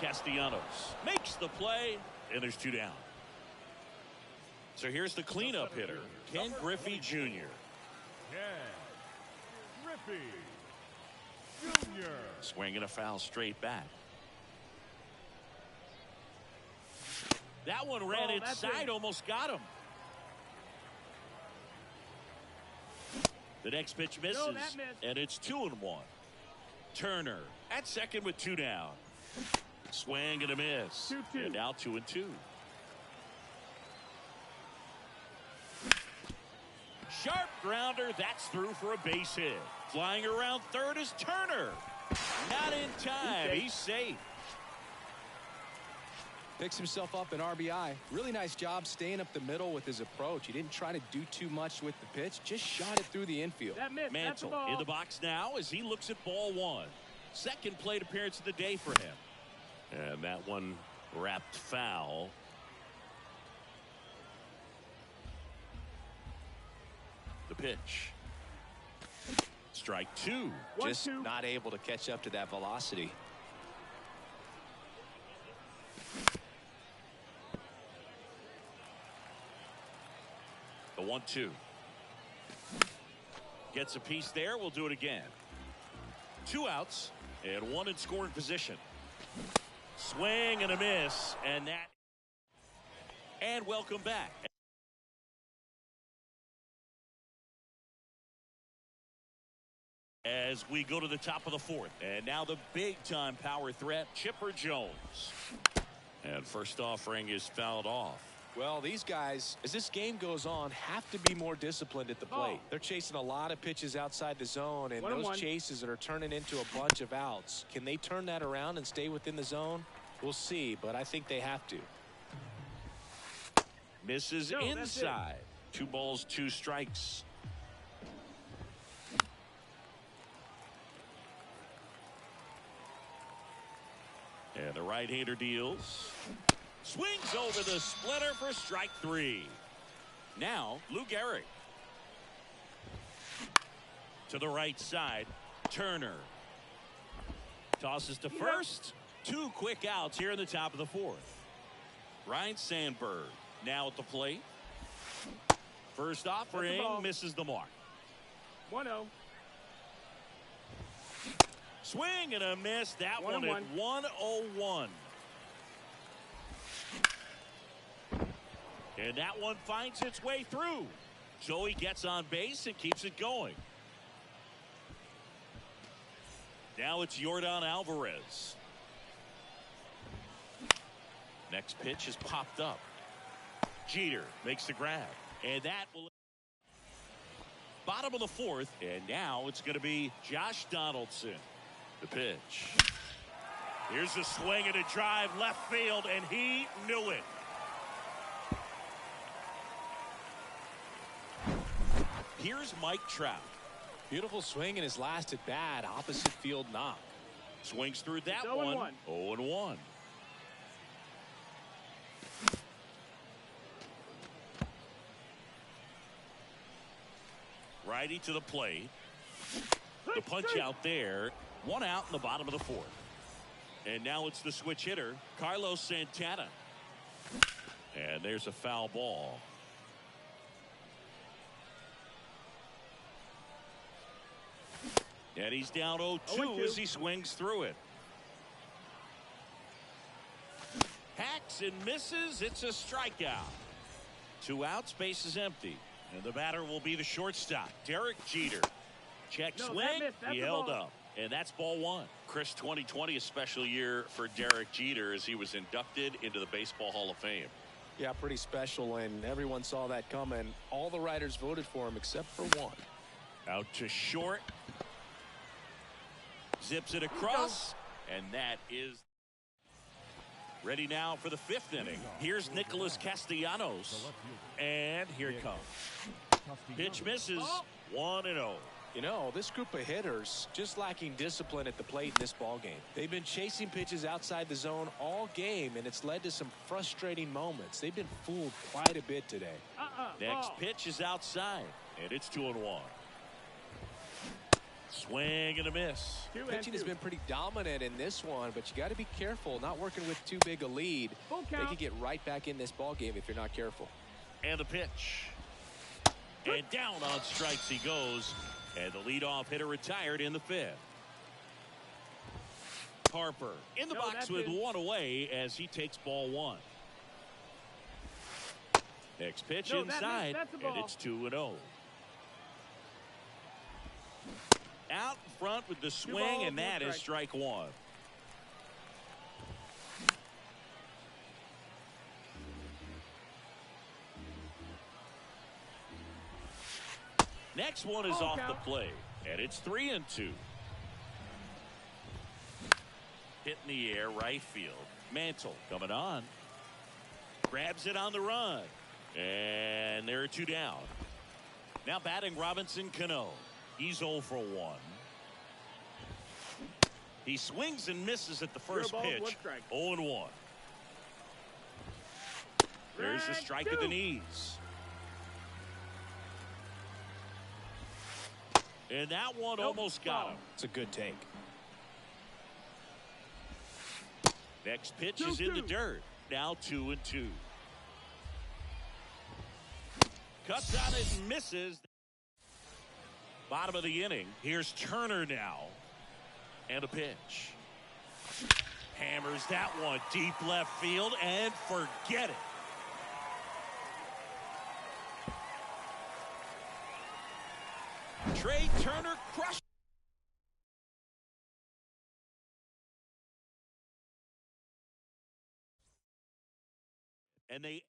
Castellanos makes the play, and there's 2 down. So here's the cleanup hitter, Ken Griffey Jr. Ken Griffey Jr. Swinging a foul straight back. That one ran Oh, that's inside, it. almost got him. The next pitch misses, No, that missed. and it's 2-1. Turner at second with 2 down. Swing and a miss. 2-2. And now 2-2. Sharp grounder. That's through for a base hit. Flying around third is Turner. Not in time. He's safe. Picks himself up an RBI. Really nice job staying up the middle with his approach. He didn't try to do too much with the pitch. Just shot it through the infield. That missed. That's the Mantle ball. in the box now as he looks at ball 1. Second plate appearance of the day for him. And that one wrapped foul. The pitch. Strike 2. Just 1-2. not able to catch up to that velocity. The 1-2. Gets a piece there. We'll do it again. 2 outs and 1 in scoring position. Swing and a miss, and that. And welcome back. As we go to the top of the 4th, and now the big-time power threat, Chipper Jones. And first offering is fouled off. Well, these guys, as this game goes on, have to be more disciplined at the plate. They're chasing a lot of pitches outside the zone, and 1-1. those chases that are turning into a bunch of outs. Can they turn that around and stay within the zone? We'll see, but I think they have to. Misses No, that's it. inside. 2 balls, 2 strikes. And the right-hander deals. Swings over the splitter for strike 3. Now, Lou Gehrig. To the right side, Turner. Tosses to first. 2 quick outs here in the top of the 4th. Ryan Sandberg now at the plate. First offering misses the mark. 1-0. Swing and a miss. That one at 1-0-1. And that one finds its way through. So he gets on base and keeps it going. Now it's Yordan Alvarez. Next pitch is popped up. Jeter makes the grab. And that will... Bottom of the 4th. And now it's going to be Josh Donaldson. The pitch. Here's a swing and a drive left field, and he knew it. Here's Mike Trout. Beautiful swing in his last at bat. Opposite field knock. Swings through that 0-1. one. 0-1. Righty to the plate. The punch out there. 1 out in the bottom of the 4th. And now it's the switch hitter, Carlos Santana. And there's a foul ball. And he's down 0-2 as he swings through it. Hacks and misses. It's a strikeout. 2 outs, base is empty. And the batter will be the shortstop, Derek Jeter. Check swing. He held up. And that's ball 1. Chris, 2020 a special year for Derek Jeter as he was inducted into the Baseball Hall of Fame. Yeah, pretty special, and everyone saw that coming. All the writers voted for him except for one. Out to short. Zips it across. And that is ready now for the 5th inning. Here's Nicholas Castellanos. And here it comes. Pitch misses. 1-0. You know, this group of hitters just lacking discipline at the plate in this ball game. They've been chasing pitches outside the zone all game, and it's led to some frustrating moments. They've been fooled quite a bit today. Next pitch is outside, and it's 2-1. Swing and a miss. Pitching has been pretty dominant in this one, but you got to be careful. Not working with too big a lead. They could get right back in this ball game if you're not careful. And the pitch. And down on strikes he goes. And the leadoff hitter retired in the 5th. Harper in the box with 1 away as he takes ball 1. Next pitch inside, and it's 2-0. Out in front with the swing, and that is strike 1. Next one is off the plate, and it's 3-2. Hit in the air, right field. Mantle coming on. Grabs it on the run. And there are 2 down. Now batting Robinson Cano. He's 0 for 1. He swings and misses at the first pitch. 0-1. There's a strike at the knees. And that one almost got him. It's a good take. Next pitch is in the dirt. Now 2-2. Cuts on it and misses. Bottom of the inning. Here's Turner now. And a pitch. Hammers that one deep left field and forget it. Trey Turner crushed. And they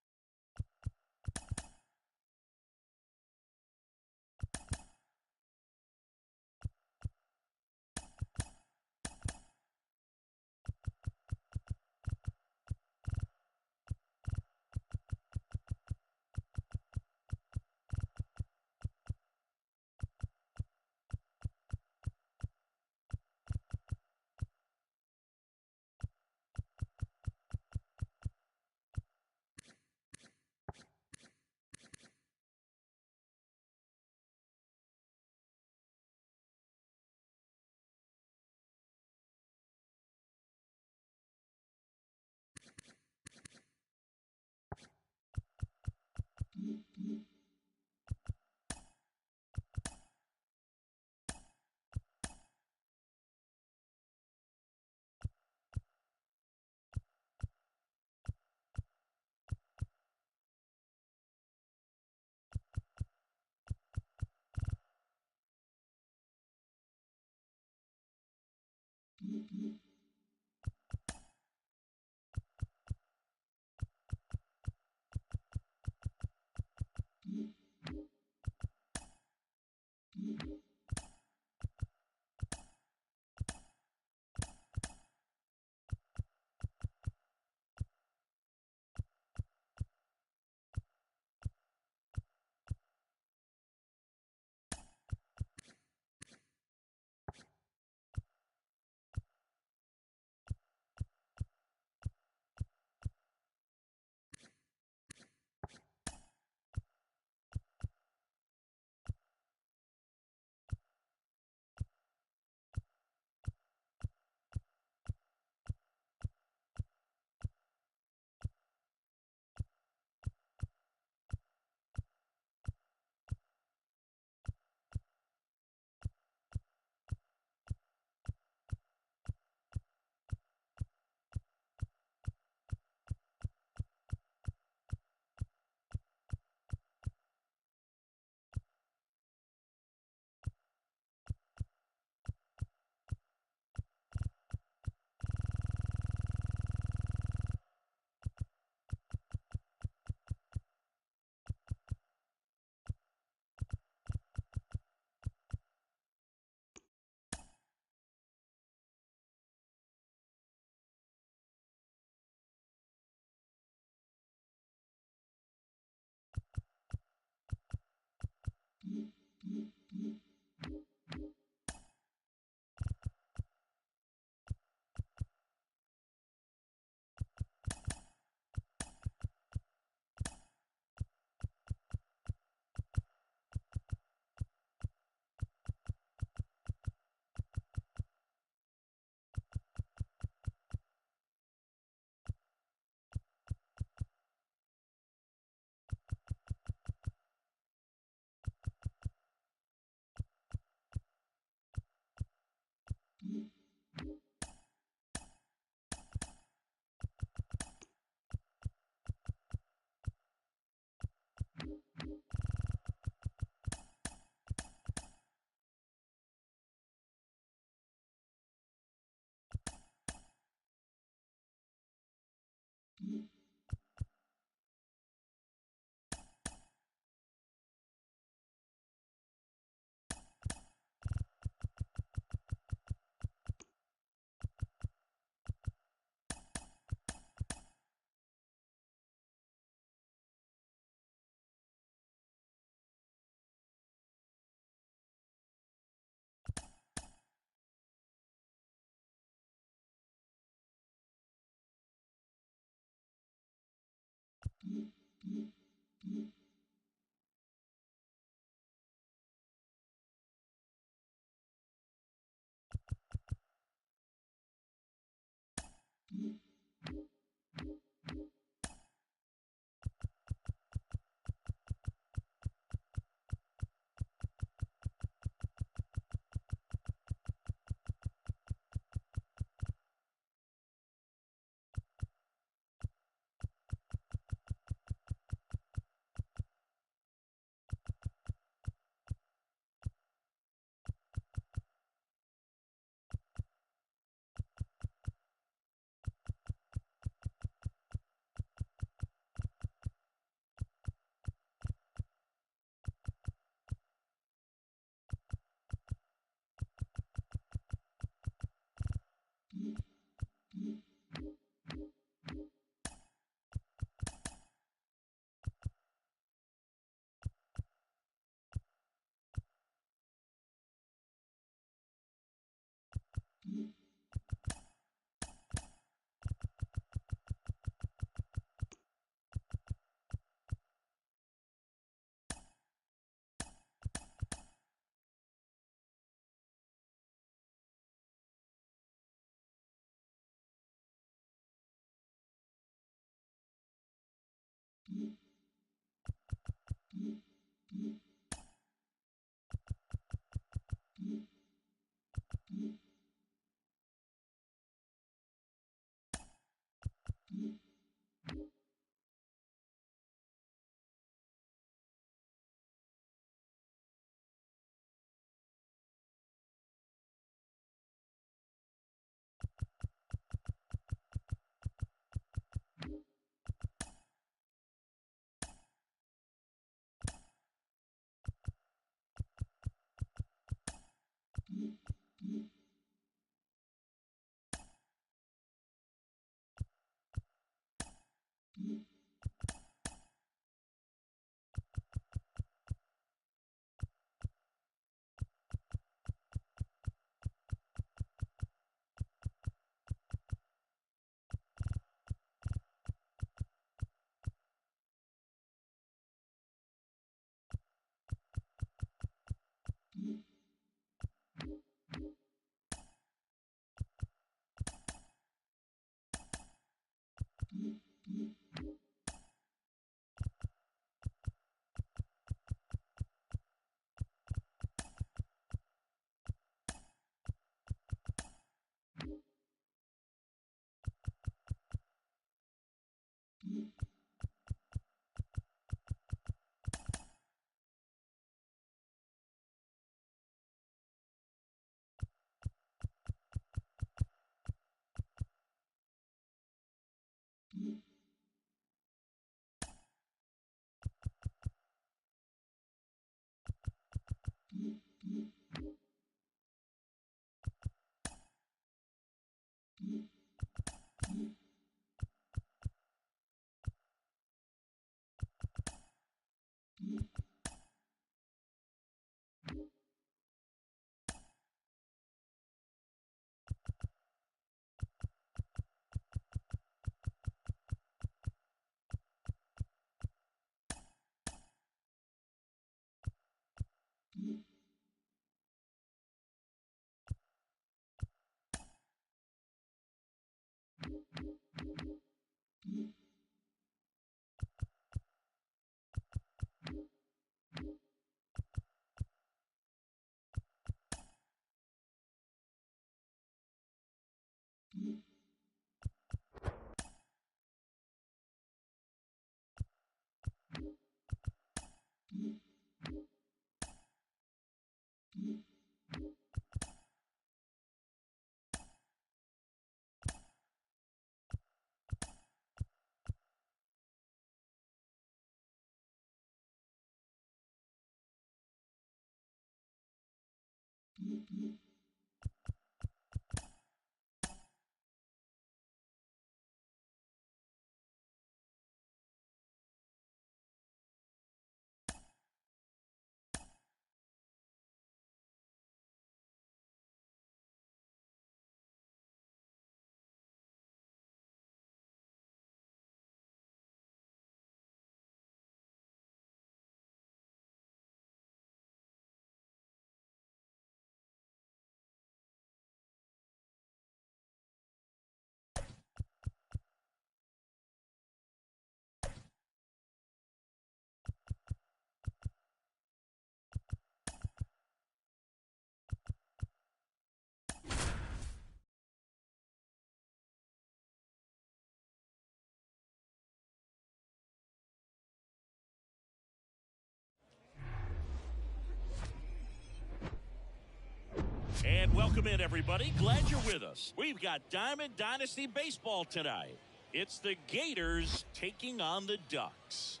And welcome in, everybody. Glad you're with us. We've got Diamond Dynasty Baseball tonight. It's the Gators taking on the Ducks.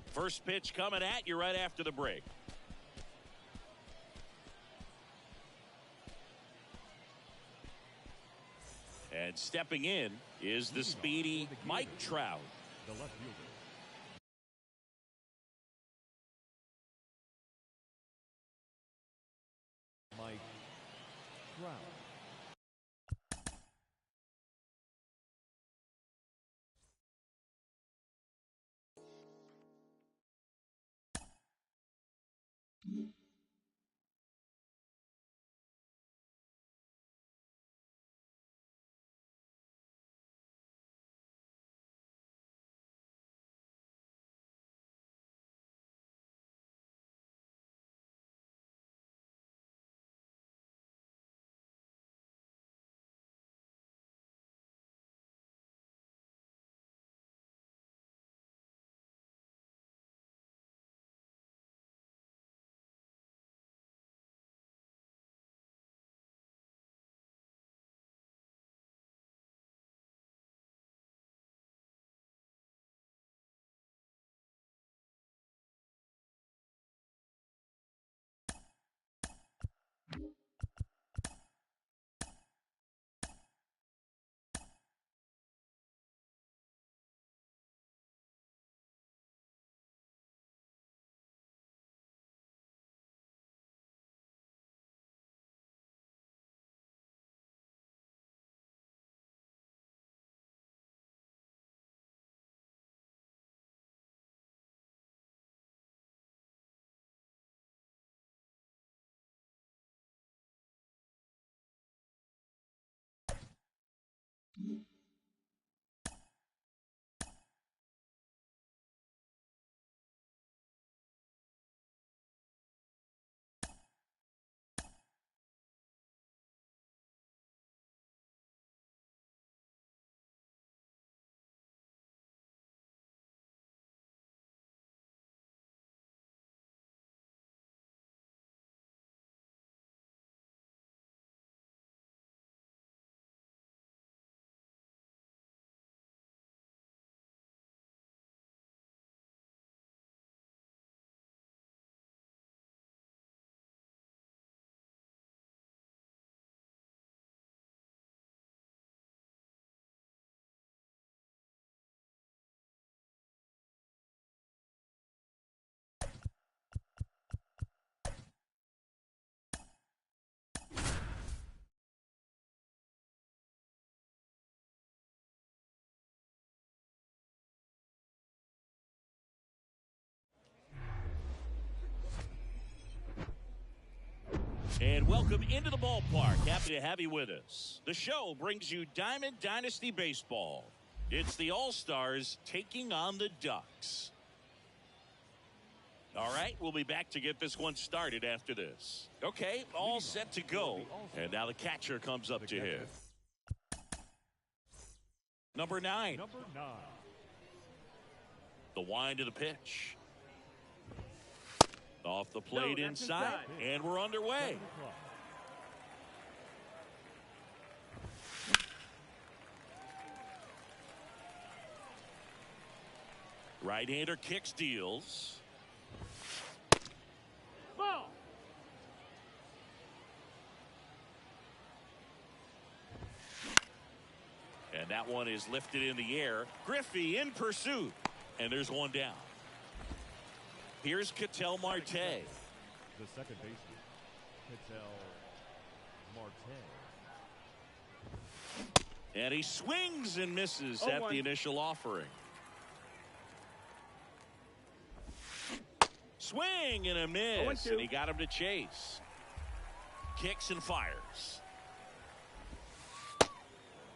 First pitch coming at you right after the break. And stepping in is the speedy Mike Trout. The left fielder. Mike Trout. And welcome into the ballpark. Happy to have you with us. The show brings you Diamond Dynasty Baseball. It's the All-Stars taking on the Ducks. All right, we'll be back to get this one started after this. Okay, all set to go. And now the catcher comes up to hit. Number 9. Number 9. The wind of the pitch. Off the plate inside, and we're underway. Right-hander kicks, deals. Ball. And that one is lifted in the air. Griffey in pursuit. And there's one down. Here's Ketel Marte. The second baseman, Ketel Marte. And he swings and misses at the initial offering. Swing and a miss, and he got him to chase. Kicks and fires.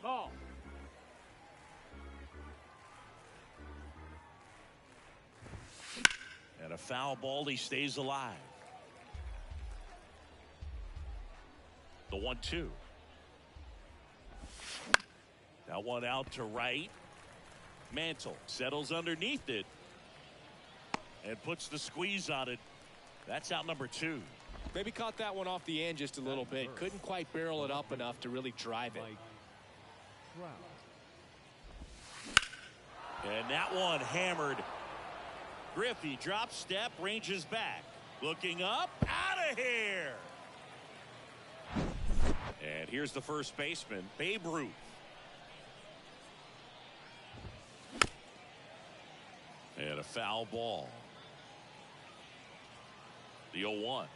Ball. And a foul ball, he stays alive. The 1-2. That one out to right. Mantle settles underneath it and puts the squeeze on it. That's out number 2. Maybe caught that one off the end just a little bit. Couldn't quite barrel it up enough to really drive it. And that one hammered. Griffey drop step, ranges back. Looking up, out of here. And here's the first baseman, Babe Ruth. And a foul ball. The 0-1.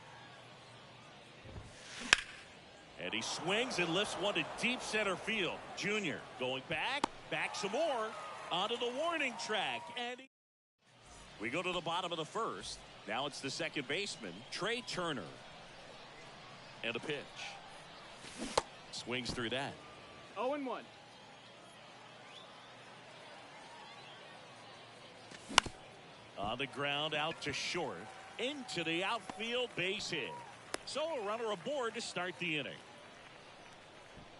And he swings and lifts one to deep center field. Junior going back some more, onto the warning track. And we go to the bottom of the first. Now it's the second baseman, Trey Turner. And a pitch. Swings through that. 0-1. On the ground, out to short. Into the outfield, base hit. So a runner aboard to start the inning.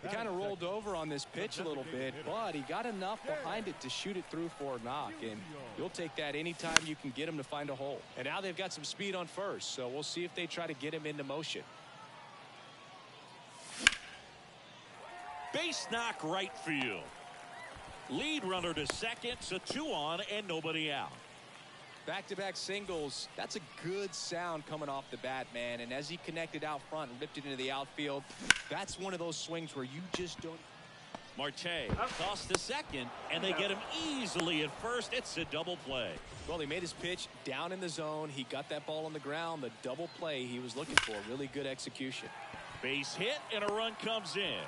He kind of rolled over on this pitch a little bit, but he got enough behind it to shoot it through for a knock, and you'll take that anytime you can get him to find a hole. And now they've got some speed on first, so we'll see if they try to get him into motion. Base knock, right field. Lead runner to second, so 2 on and nobody out. Back-to-back singles. That's a good sound coming off the bat, man. And as he connected out front and ripped it into the outfield, that's one of those swings where you just don't. Marte tossed to second, and they get him easily at first. It's a double play. Well, he made his pitch down in the zone. He got that ball on the ground. The double play he was looking for. Really good execution. Base hit, and a run comes in.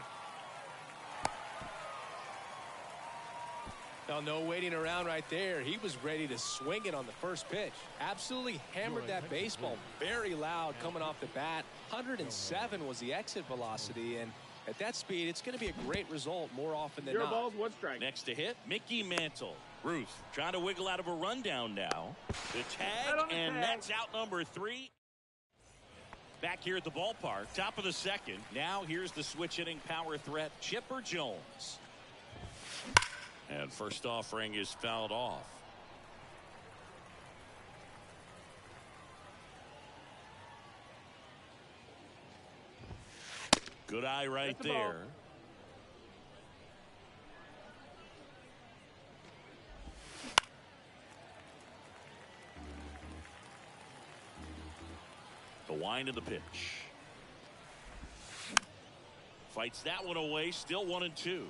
Now, no waiting around right there. He was ready to swing it on the first pitch. Absolutely hammered that baseball very loud coming off the bat. 107 was the exit velocity, and at that speed, it's going to be a great result more often than not. 0 balls, 1 strike. Next to hit, Mickey Mantle. Ruth trying to wiggle out of a rundown now. The tag, and that's out number 3. Back here at the ballpark, top of the second. Now here's the switch hitting power threat, Chipper Jones. And first offering is fouled off. Good eye right there. The wind of the pitch. Fights that one away, still 1-2.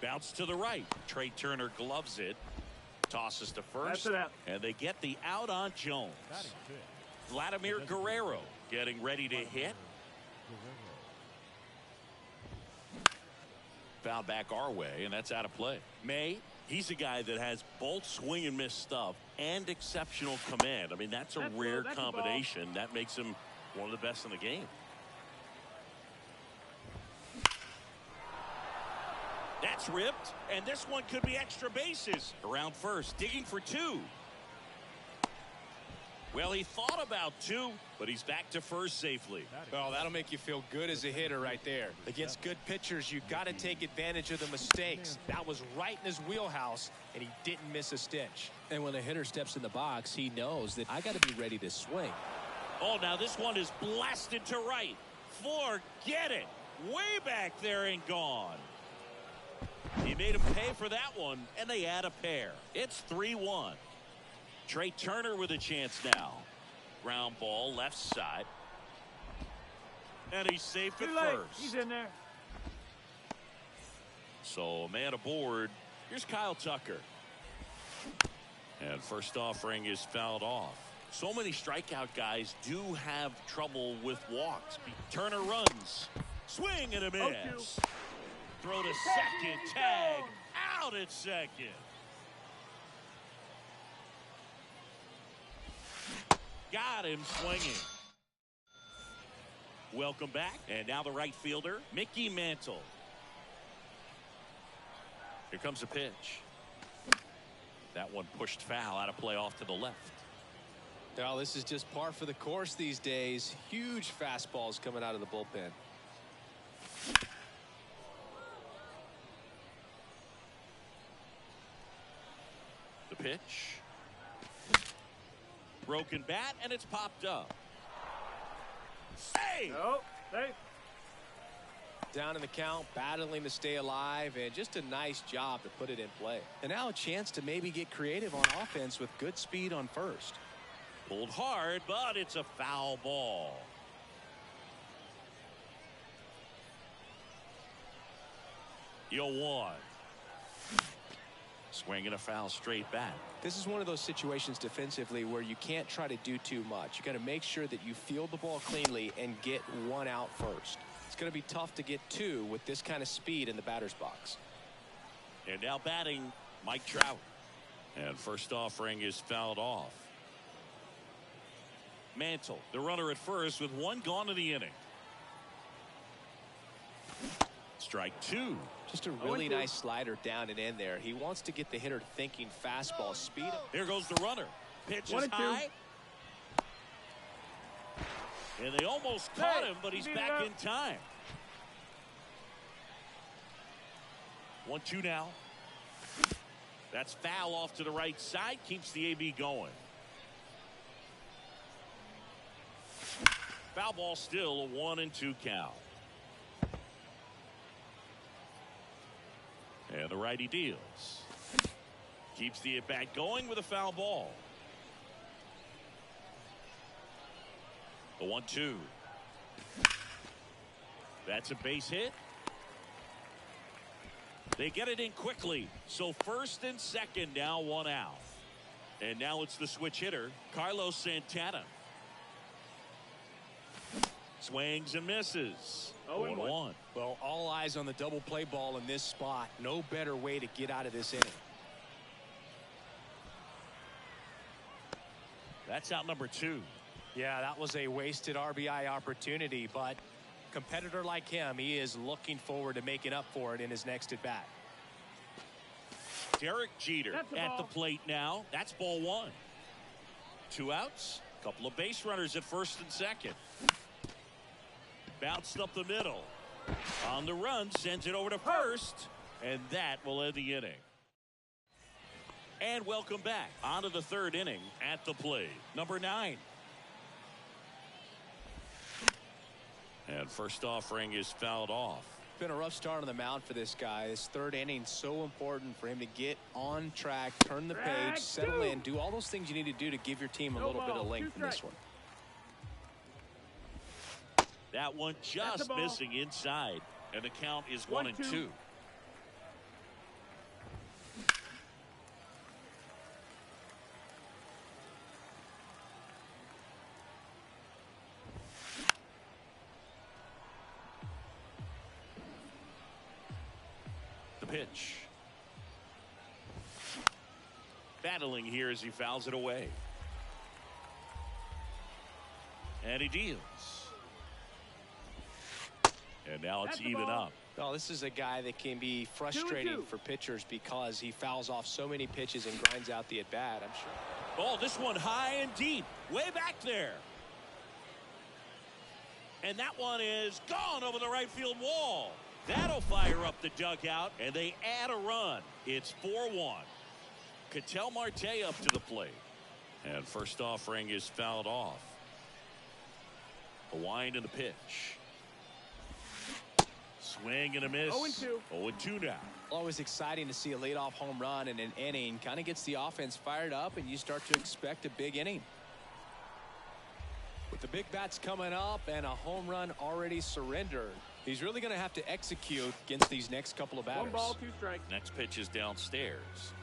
Bounce to the right. Trey Turner gloves it. Tosses to first. And they get the out on Jones. Vladimir Guerrero getting ready to hit. Foul back our way, and that's out of play. May, he's a guy that has both swing and miss stuff and exceptional command. I mean, that's a rare combination. That makes him one of the best in the game. That's ripped, and this one could be extra bases. Around first, digging for 2. Well, he thought about 2, but he's back to first safely. Oh, that'll make you feel good as a hitter right there. Against good pitchers, you got to take advantage of the mistakes. That was right in his wheelhouse, and he didn't miss a stitch. And when a hitter steps in the box, he knows that I got to be ready to swing. Oh, now this one is blasted to right. Forget it. way back there and gone. He made him pay for that one, and they add a pair. It's 3-1. Trey Turner with a chance now. Ground ball left side. And he's safe at first. He's in there. So a man aboard. Here's Kyle Tucker. And first offering is fouled off. So many strikeout guys do have trouble with walks. Turner runs. Swing and a miss. Throw to second. Tag. Out at second. Got him swinging. Welcome back. And now the right fielder, Mickey Mantle. Here comes a pitch. That one pushed foul, out of play off to the left. Now this is just par for the course these days. Huge fastballs coming out of the bullpen. The pitch. Broken bat, and it's popped up. Hey! No, safe. Down in the count, battling to stay alive, and just a nice job to put it in play. And now a chance to maybe get creative on offense with good speed on first. Pulled hard, but it's a foul ball. You'll one. Swinging a foul straight back. This is one of those situations defensively where you can't try to do too much. You got to make sure that you field the ball cleanly and get one out first. It's going to be tough to get two with this kind of speed in the batter's box. And now batting, Mike Trout. And first offering is fouled off. Mantle, the runner at first with one gone in the inning. Strike two. Just a really nice slider down and in there. He wants to get the hitter thinking fastball speed. Here goes the runner. Pitch is high. And they almost caught him, but he's back in time. 1-2 now. That's foul off to the right side. Keeps the AB going. Foul ball still a 1-2 count. And the righty deals. Keeps the at-bat going with a foul ball. The 1-2. That's a base hit. They get it in quickly. So first and second now, one out. And now it's the switch hitter, Carlos Santana. Swings and misses. 0-1. Well, all eyes on the double play ball in this spot. No better way to get out of this inning. That's out number 2. Yeah, that was a wasted RBI opportunity, but competitor like him, he is looking forward to making up for it in his next at bat. Derek Jeter at the plate now. That's ball 1. 2 outs. Couple of base runners at first and second. Bounced up the middle. On the run, sends it over to first, and that will end the inning. And welcome back. On to the third inning at the plate. Number 9. And first offering is fouled off. Been a rough start on the mound for this guy. This third inning so important for him to get on track, turn the page, settle in, do all those things you need to do to give your team a little bit of length in this one. That one just missing inside, and the count is 1-2. The pitch. Battling here as he fouls it away. And he deals. And now it's even up. Well, this is a guy that can be frustrating for pitchers because he fouls off so many pitches and grinds out the at-bat, I'm sure. Oh, this one high and deep. Way back there. And that one is gone over the right field wall. That'll fire up the dugout, and they add a run. It's 4-1. Ketel Marte up to the plate. And first offering is fouled off. A wind in the pitch. Swing and a miss. 0-2. 0-2 now. Always exciting to see a leadoff home run in an inning. Kind of gets the offense fired up, and you start to expect a big inning. With the big bats coming up and a home run already surrendered, he's really going to have to execute against these next couple of batters. 1 ball, 2 strikes. Next pitch is downstairs.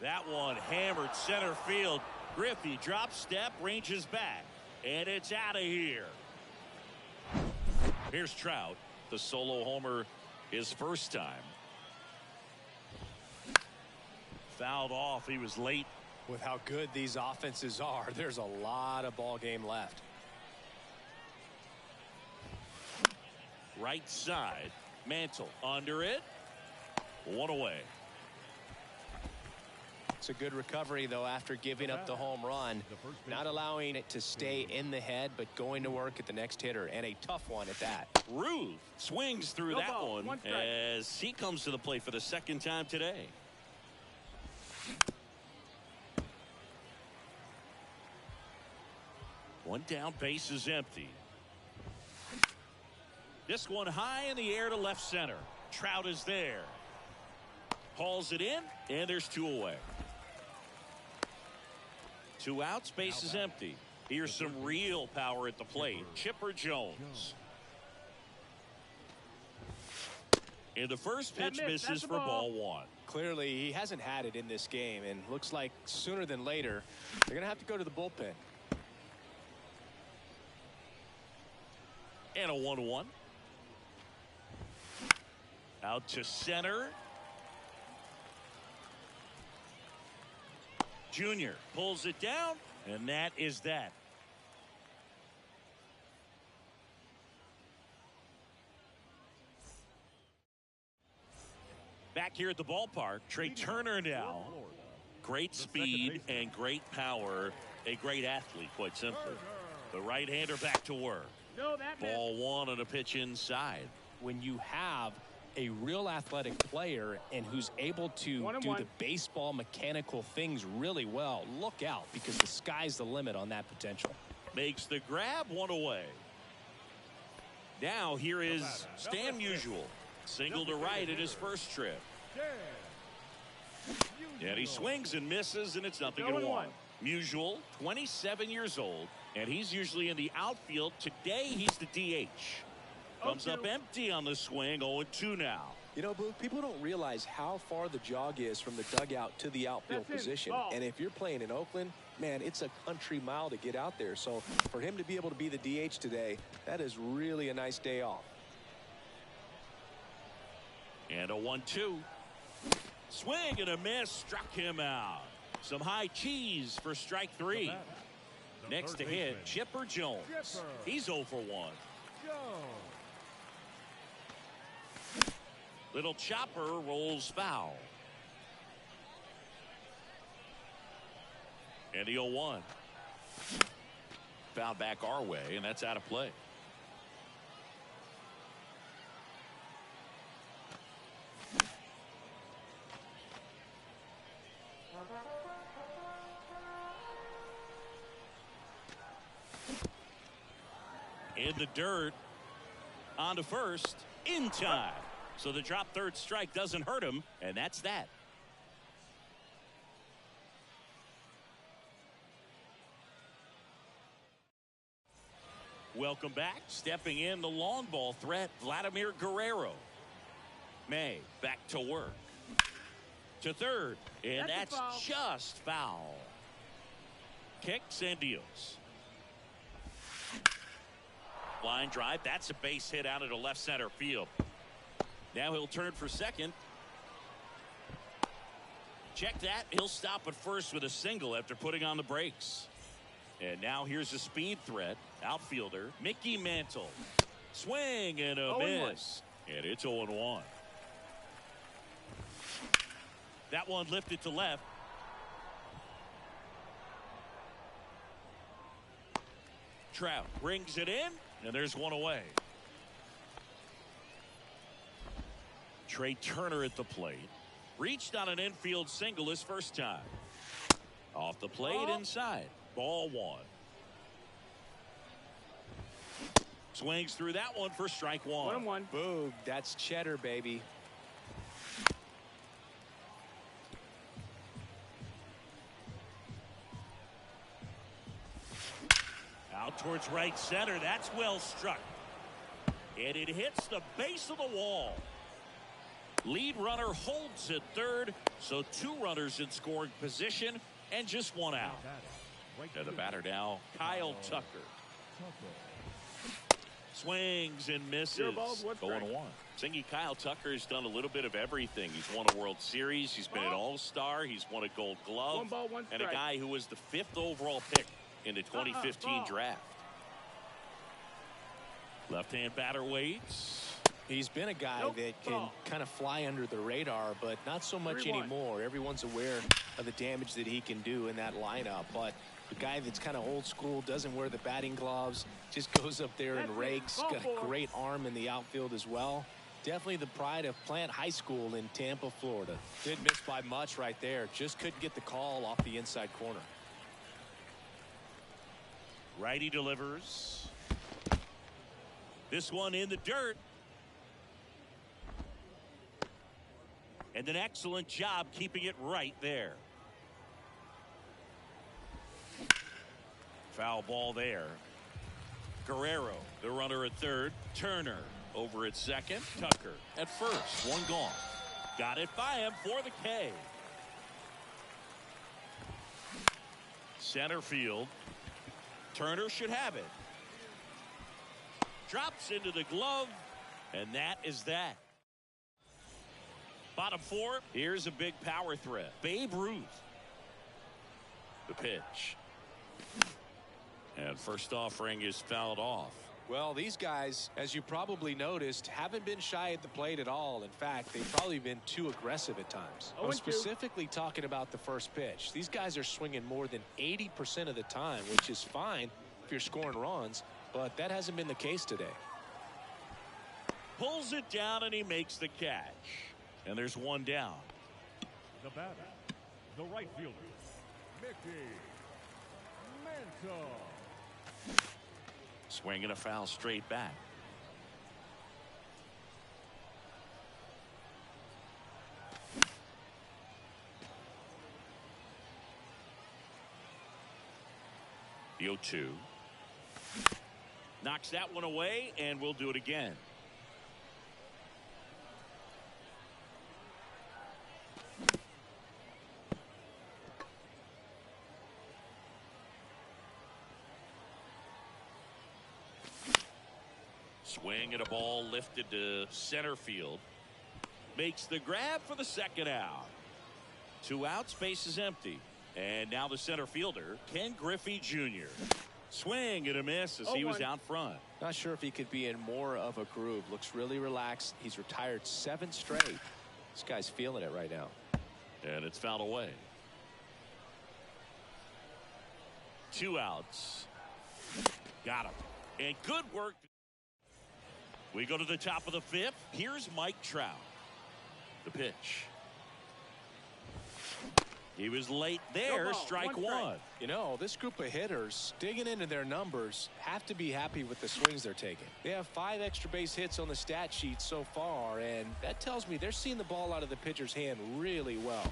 That one hammered center field. Griffey drops step, ranges back, and it's out of here. Here's Trout, the solo homer his first time. Fouled off. He was late. With how good these offenses are, there's a lot of ball game left. Right side. Mantle under it. 1 away. It's a good recovery, though, after giving up the home run. Not allowing it to stay in the head, but going to work at the next hitter, and a tough one at that. Ruth swings through No that ball, 1 strike. as he comes to the plate for the second time today. One down, base is empty. This one high in the air to left center. Trout is there. Hauls it in, and there's 2 away. 2 outs, base is empty. Here's some real power at the plate. Chipper Jones. And the first pitch misses for ball 1. Clearly, he hasn't had it in this game, and looks like sooner than later, they're going to have to go to the bullpen. And a 1-1. Out to center. Junior pulls it down, and that is that. Back here at the ballpark, Trey Turner now. Great speed and great power. A great athlete, quite simply. The right-hander back to work. No, that missed. Ball 1 on a pitch inside. When you have a real athletic player and who's able to 1-1. do the baseball mechanical things really well, look out, because the sky's the limit on that potential. Makes the grab, 1 away. Now here is Stan Musial. Single to right at his first trip. And he swings and misses, and it's 0-1. Musial, 27 years old, and he's usually in the outfield. Today he's the DH. Comes up empty on the swing. 0-2 now. You know, Booth, people don't realize how far the jog is from the dugout to the outfield position. And if you're playing in Oakland, man, it's a country mile to get out there. So for him to be able to be the DH today, that is really a nice day off. And a 1-2. Swing and a miss. Struck him out. Some high cheese for strike 3. Next to hit, Chipper Jones. He's 0 for 1. Little chopper rolls foul. And the 0-1. Foul back our way, and that's out of play. In the dirt. On to first. In time. So the drop third strike doesn't hurt him, and that's that. Welcome back. Stepping in the long ball threat, Vladimir Guerrero. May back to work. To third, and that's just foul. Kicks and deals. Line drive. That's a base hit out into left center field. Now he'll turn for second. Check that. He'll stop at first with a single after putting on the brakes. And now here's a speed threat. Outfielder Mickey Mantle. Swing and a miss. And it's 0-1. That one lifted to left. Trout brings it in, and there's 1 away. Trey Turner at the plate. Reached on an infield single his first time. Off the plate inside. Ball 1. Swings through that one for strike 1. 1-1. Boom. That's cheddar, baby. Out towards right center. That's well struck. And it hits the base of the wall. Lead runner holds at third. So 2 runners in scoring position and just 1 out. And the batter now, Kyle Tucker. Swings and misses. 0-1. Singy Kyle Tucker has done a little bit of everything. He's won a World Series. He's been an All-Star. He's won a Gold Glove. 1 ball, 1 strike. And a guy who was the 5th overall pick in the 2015 draft. Left-hand batter waits. He's been a guy that can kind of fly under the radar, but not so much 3-1. anymore. Everyone's aware of the damage that he can do in that lineup. But the guy that's kind of old school, doesn't wear the batting gloves, just goes up there and rakes. Got a great arm in the outfield as well. Definitely the pride of Plant High School in Tampa, Florida. Didn't miss by much right there. Just couldn't get the call off the inside corner. Righty delivers. This one in the dirt. And an excellent job keeping it right there. Foul ball there. Guerrero, the runner at third. Turner over at second. Tucker at first. 1 gone. Got it by him for the K. Center field. Turner should have it. Drops into the glove. And that is that. Bottom 4. Here's a big power threat. Babe Ruth. The pitch. And first offering is fouled off. Well, these guys, as you probably noticed, haven't been shy at the plate at all. In fact, they've probably been too aggressive at times. I'm specifically talking about the first pitch. These guys are swinging more than 80% of the time, which is fine if you're scoring runs, but that hasn't been the case today. Pulls it down and he makes the catch. And there's 1 down. The batter, the right fielder, Mickey Mantle. Swinging a foul straight back. The 0-2. Knocks that one away, and we'll do it again. Swing and a ball lifted to center field. Makes the grab for the second out. 2 outs, base is empty. And now the center fielder, Ken Griffey Jr. Swing and a miss as he was out front. Not sure if he could be in more of a groove. Looks really relaxed. He's retired 7 straight. This guy's feeling it right now. And it's fouled away. 2 outs. Got him. And good work. We go to the top of the 5th. Here's Mike Trout. The pitch. He was late there. Strike 1. You know, this group of hitters, digging into their numbers, have to be happy with the swings they're taking. They have 5 extra base hits on the stat sheet so far, and that tells me they're seeing the ball out of the pitcher's hand really well.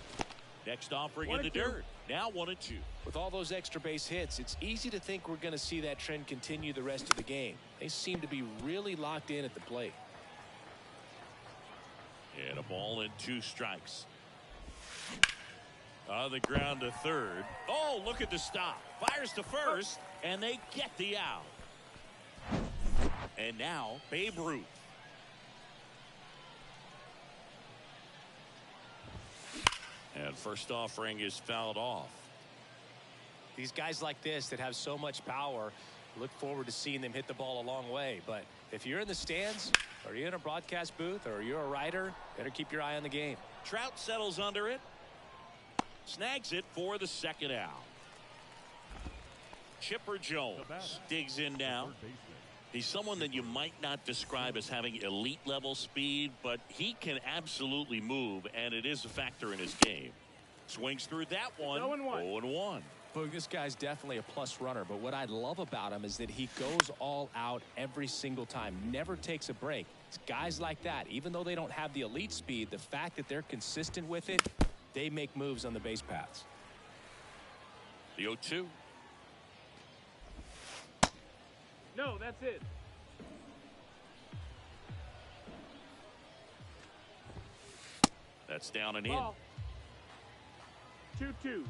Next offering in the dirt. Now 1-2. With all those extra base hits, it's easy to think we're going to see that trend continue the rest of the game. They seem to be really locked in at the plate. And a ball and 2 strikes. On the ground to third. Oh, look at the stop. Fires to first, and they get the out. And now Babe Ruth. And first offering is fouled off. These guys like this that have so much power, look forward to seeing them hit the ball a long way. But if you're in the stands, or you're in a broadcast booth, or you're a writer, better keep your eye on the game. Trout settles under it. Snags it for the second out. Chipper Jones digs in now. He's someone that you might not describe as having elite level speed, but he can absolutely move, and it is a factor in his game. Swings through that one. 0-1. Well, this guy's definitely a plus runner, but what I love about him is that he goes all out every single time, never takes a break. It's guys like that, even though they don't have the elite speed, the fact that they're consistent with it, they make moves on the base paths. The 0-2. No, that's it. That's down and Ball. 2-2.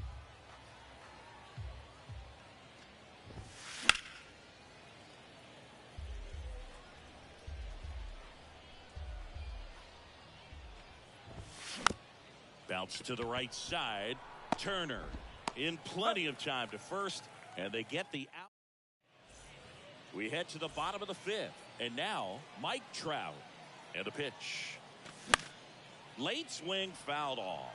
Bounce to the right side. Turner in plenty of time to first, and they get the out. We head to the bottom of the fifth, and now Mike Trout. And the pitch. Late swing fouled off.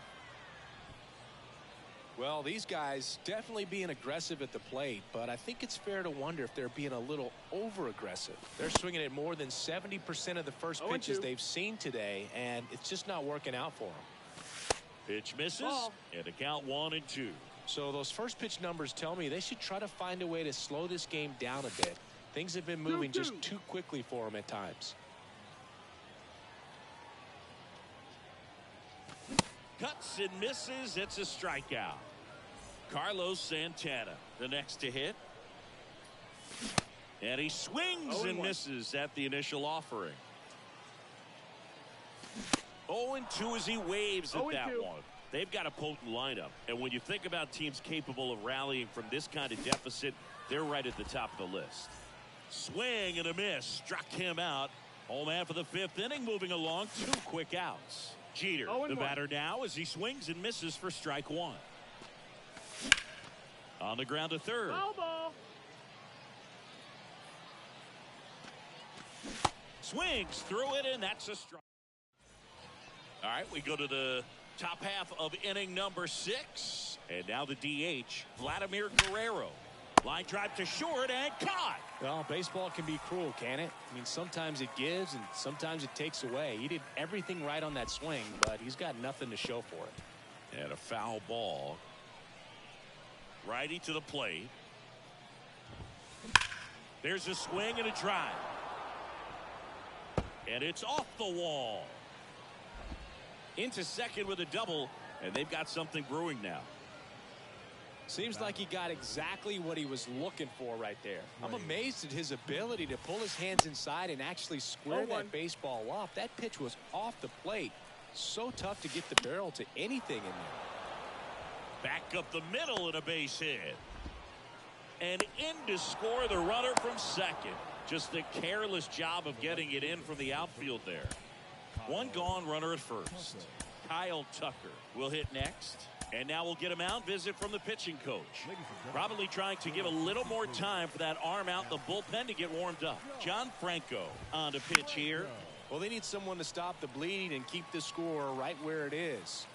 Well, these guys definitely being aggressive at the plate, but I think it's fair to wonder if they're being a little over-aggressive. They're swinging at more than 70% of the first pitches they've seen today, and it's just not working out for them. Pitch misses, and a count 1-2. So those first pitch numbers tell me they should try to find a way to slow this game down a bit. Things have been moving just too quickly for them at times. Cuts and misses. It's a strikeout. Carlos Santana, the next to hit. And he swings and misses at the initial offering. 0-2 as he waves at that one. They've got a potent lineup. And when you think about teams capable of rallying from this kind of deficit, they're right at the top of the list. Swing and a miss. Struck him out. Home man for the fifth inning, moving along. 2 quick outs. Jeter, the batter now, as he swings and misses for strike 1. On the ground to third. Foul ball. Swings through it, and that's a strike. All right, we go to the top half of inning number 6. And now the DH, Vladimir Guerrero. Line drive to short and caught. Well, baseball can be cruel, can it? I mean, sometimes it gives and sometimes it takes away. He did everything right on that swing, but he's got nothing to show for it. And a foul ball. Righty to the plate. There's a swing and a drive. And it's off the wall. Into second with a double, and they've got something brewing now. Seems like he got exactly what he was looking for right there. I'm amazed at his ability to pull his hands inside and actually square that baseball up. That pitch was off the plate. So tough to get the barrel to anything in there. Back up the middle and a base hit. And in to score the runner from second. Just a careless job of getting it in from the outfield there. One gone, runner at first. Kyle Tucker will hit next. And now we'll get a mound visit from the pitching coach. Probably trying to give a little more time for that arm out in the bullpen to get warmed up. John Franco on to pitch here. Well, they need someone to stop the bleeding and keep the score right where it is.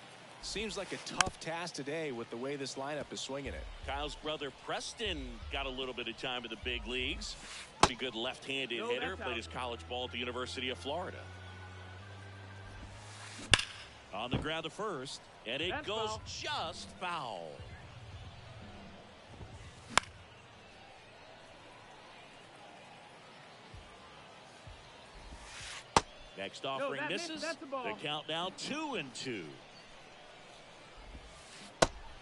Seems like a tough task today with the way this lineup is swinging it. Kyle's brother Preston got a little bit of time in the big leagues. Pretty good left-handed hitter. Played his college ball at the University of Florida. On the ground to first. And it goes foul. Just foul. Next offering misses. The count now 2-2.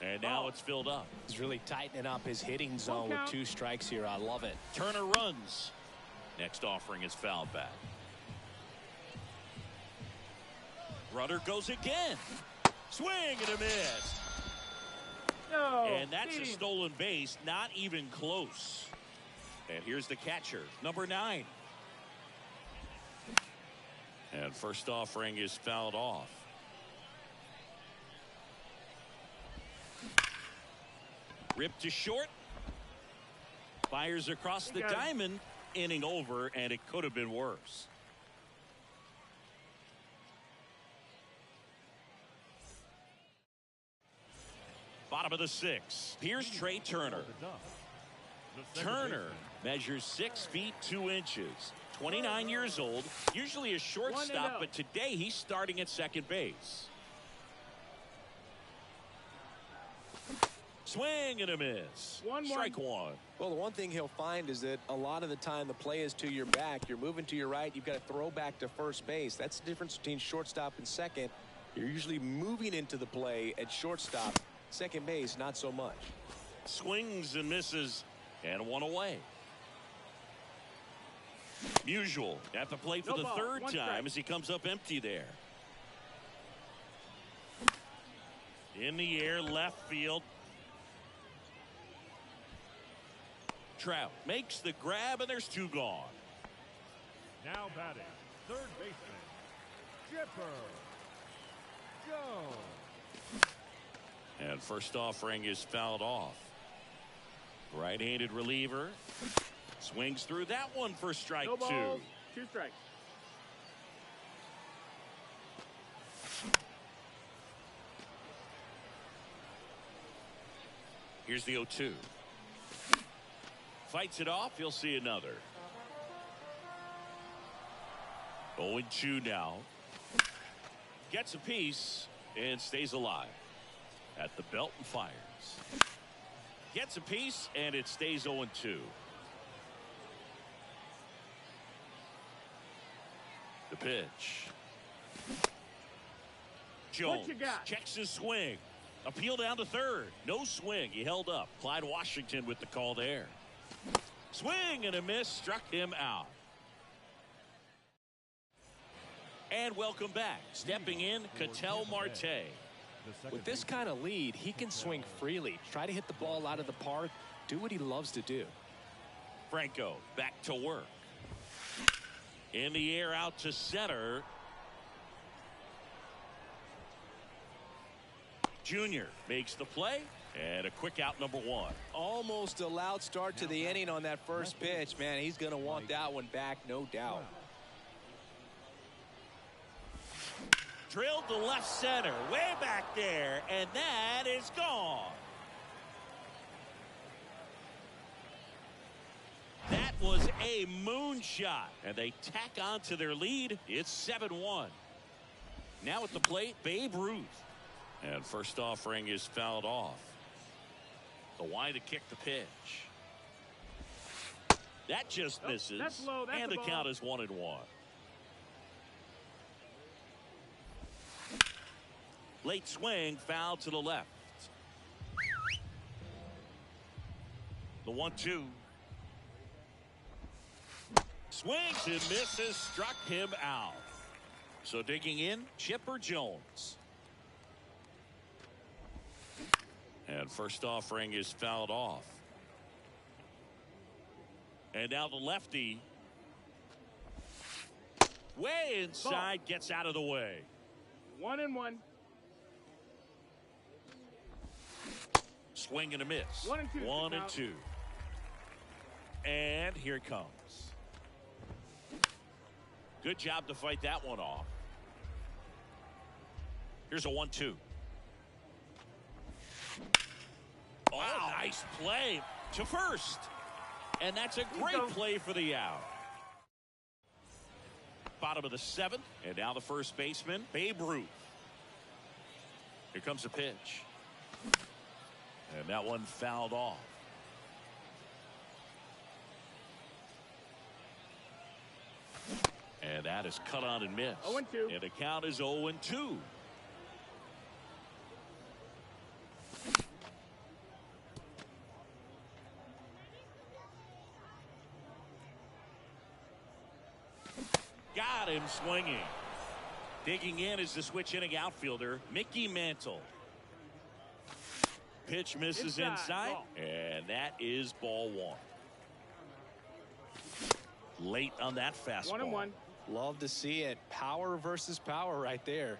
And now it's filled up. He's really tightening up his hitting zone with 2 strikes here. I love it. Turner runs. Next offering is fouled back. Runner goes again. Swing and a miss. No, and that's a stolen base, not even close. And here's the catcher, number 9. And first offering is fouled off. Ripped to short. Fires across the diamond. Inning over, and it could have been worse. Bottom of the 6th. Here's Trey Turner. Turner Measures 6 feet 2 inches. 29 years old. Usually a shortstop, but today he's starting at second base. Swing and a miss. Strike one. Well, the one thing he'll find is that a lot of the time the play is to your back. You're moving to your right. You've got to throw back to first base. That's the difference between shortstop and second. You're usually moving into the play at shortstop. Second base, not so much. Swings and misses, and one away. Musial at the plate for the third time as he comes up empty there. In the air, left field. Trout makes the grab, and there's two gone. Now batting, third baseman, Chipper Jones. And first offering is fouled off. Right-handed reliever. Swings through that one for strike No two. balls, 2 strikes. Here's the 0-2. Fights it off. He'll see another. 0-2 now. Gets a piece and stays alive. At the belt and fires. Gets a piece and it stays 0-2. The pitch. Jones checks his swing. Appeal down to third. No swing. He held up. Clyde Washington with the call there. Swing and a miss. Struck him out. And welcome back. Stepping in, Ketel Marte. With this kind of lead, he can swing freely. Try to hit the ball out of the park. Do what he loves to do. Franco back to work. In the air out to center. Junior makes the play. And a quick out, number one. Almost a loud start to the inning on that first pitch. Man, he's going to want that one back, no doubt. Drilled to left center, way back there, and that is gone. That was a moonshot, and they tack on to their lead. It's 7-1. Now at the plate, Babe Ruth. And first offering is fouled off. The wide to kick the pitch. That just misses. That's low. That's and the ball. count is 1-1. Late swing, foul to the left. The 1-2. Swings and misses, struck him out. So digging in, Chipper Jones. And first offering is fouled off. And now the lefty. Way inside, gets out of the way. 1-1. Swing and a miss. 1-2. 1-2. And here it comes. Good job to fight that one off. Here's a 1-2. Oh, nice play to first. And that's a great play for the out. Bottom of the 7th. And now the first baseman, Babe Ruth. Here comes the pitch. And that one fouled off. And that is cut on and missed. 0-2. And the count is 0-2. Got him swinging. Digging in is the switch inning outfielder, Mickey Mantle. Pitch misses inside, and that is ball one. Late on that fastball. 1-1. Love to see it. Power versus power right there.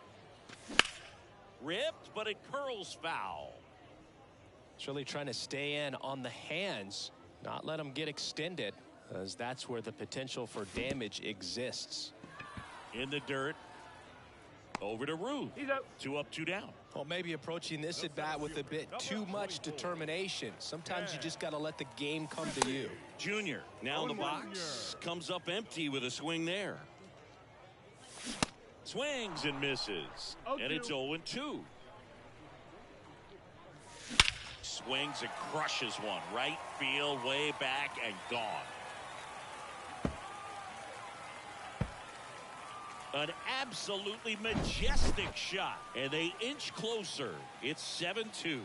Ripped, but it curls foul. It's really trying to stay in on the hands, not let them get extended, as that's where the potential for damage exists. In the dirt. Over to Ruth. He's up. 2 up, 2 down. Well, maybe approaching this at bat with a bit too much determination. Sometimes you just got to let the game come to you. Junior now in the box. Comes up empty with a swing there. Swings and misses. And it's 0-2. Swings and crushes one. Right field, way back, and gone. An absolutely majestic shot. And they inch closer. It's 7-2.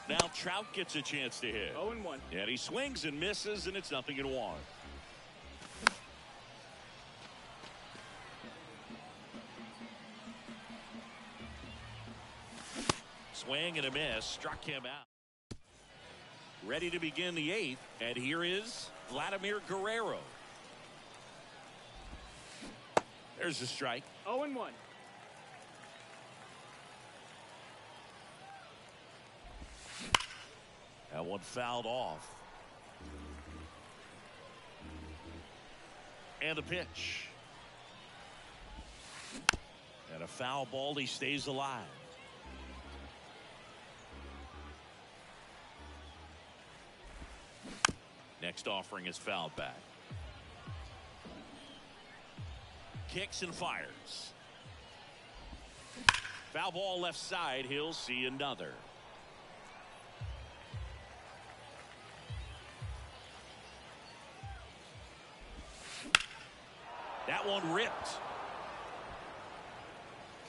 Now Trout gets a chance to hit. 0-1. And he swings and misses, and it's 0-1. Swing and a miss. Struck him out. Ready to begin the 8th. And here is Vladimir Guerrero. There's a strike. 0-1. That one fouled off. And a pitch. And a foul ball. He stays alive. Next offering is fouled back. Kicks and fires. Foul ball left side. He'll see another. That one ripped.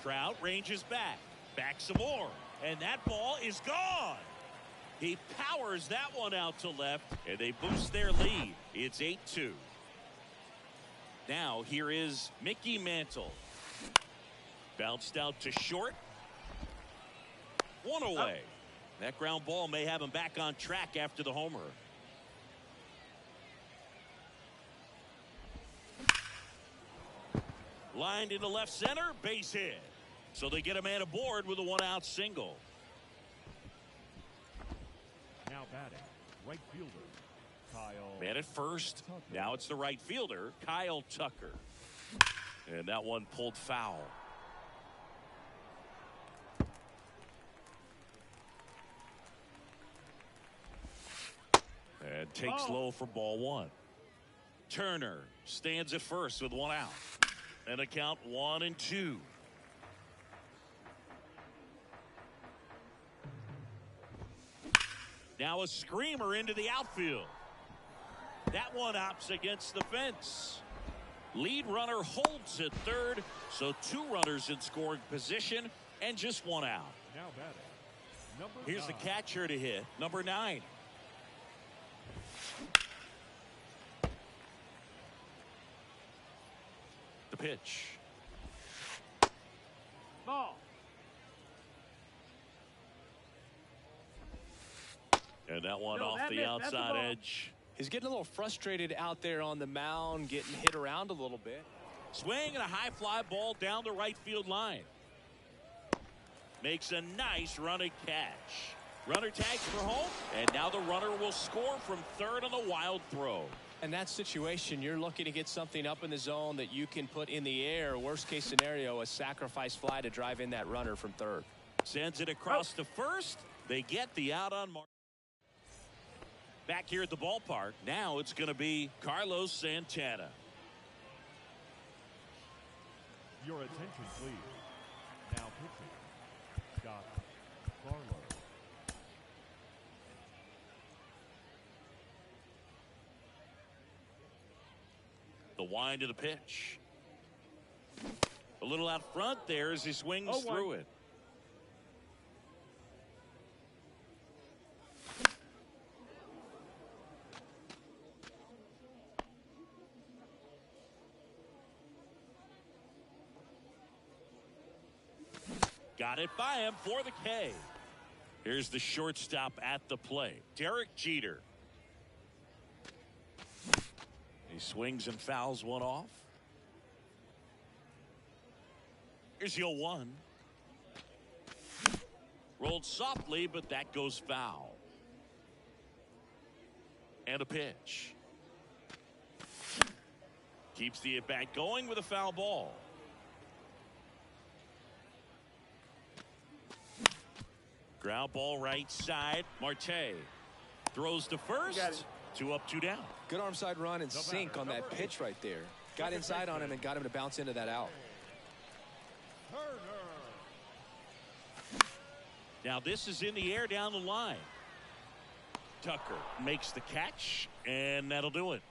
Trout ranges back. Back some more. And that ball is gone. He powers that one out to left, and they boost their lead. It's 8-2. Now here is Mickey Mantle. Bounced out to short. One away. That ground ball may have him back on track after the homer. Lined into left center, base hit. So they get a man aboard with a one-out single. Now batting, right fielder, Kyle. Man at first. Tucker. Now it's the right fielder, Kyle Tucker. And that one pulled foul. And takes low for ball one. Turner stands at first with one out. And a count 1-2. Now a screamer into the outfield. That one opts against the fence. Lead runner holds at third, so 2 runners in scoring position and just one out. Now batting, number Here's 9. the catcher to hit, number 9. The pitch. Ball. And that one No, off that the missed. That's the outside ball. edge. He's getting a little frustrated out there on the mound, getting hit around a little bit. Swing and a high fly ball down the right field line. Makes a nice running catch. Runner tags for home, and now the runner will score from third on the wild throw. In that situation, you're looking to get something up in the zone that you can put in the air. Worst case scenario, a sacrifice fly to drive in that runner from third. Sends it across to first. They get the out on mark. Back here at the ballpark, now it's going to be Carlos Santana. Your attention, please. Now pitching, Scott Barlow. The wind of the pitch. A little out front there as he swings 0-1. through it. Got it by him for the K. Here's the shortstop at the plate, Derek Jeter. He swings and fouls one off. Here's the 0-1. Rolled softly, but that goes foul. And a pitch. Keeps the at-bat going with a foul ball. Ground ball right side. Marte throws to got it. first. 2 up, 2 down. Good arm side run and sink on that pitch right there. Got inside on him and got him to bounce into that out. Now this is in the air down the line. Tucker makes the catch, and that'll do it.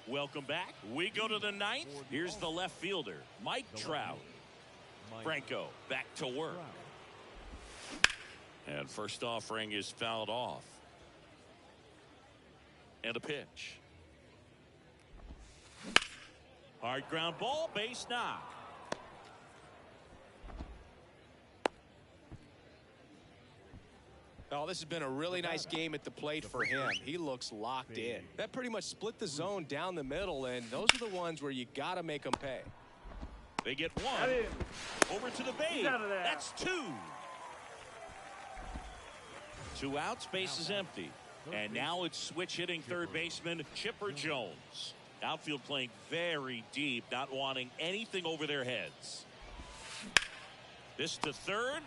Welcome back. We go to the ninth. Here's the left fielder, Mike Trout. Franco back to work. And first offering is fouled off. And a pitch. Hard ground ball, base knock. Oh, this has been a really nice game at the plate for him. He looks locked in. That pretty much split the zone down the middle, and those are the ones where you got to make them pay. They get one. Over to the base. That's 2. 2 outs, base is empty. And now it's switch hitting third baseman Chipper Jones. Outfield playing very deep, not wanting anything over their heads. This to third.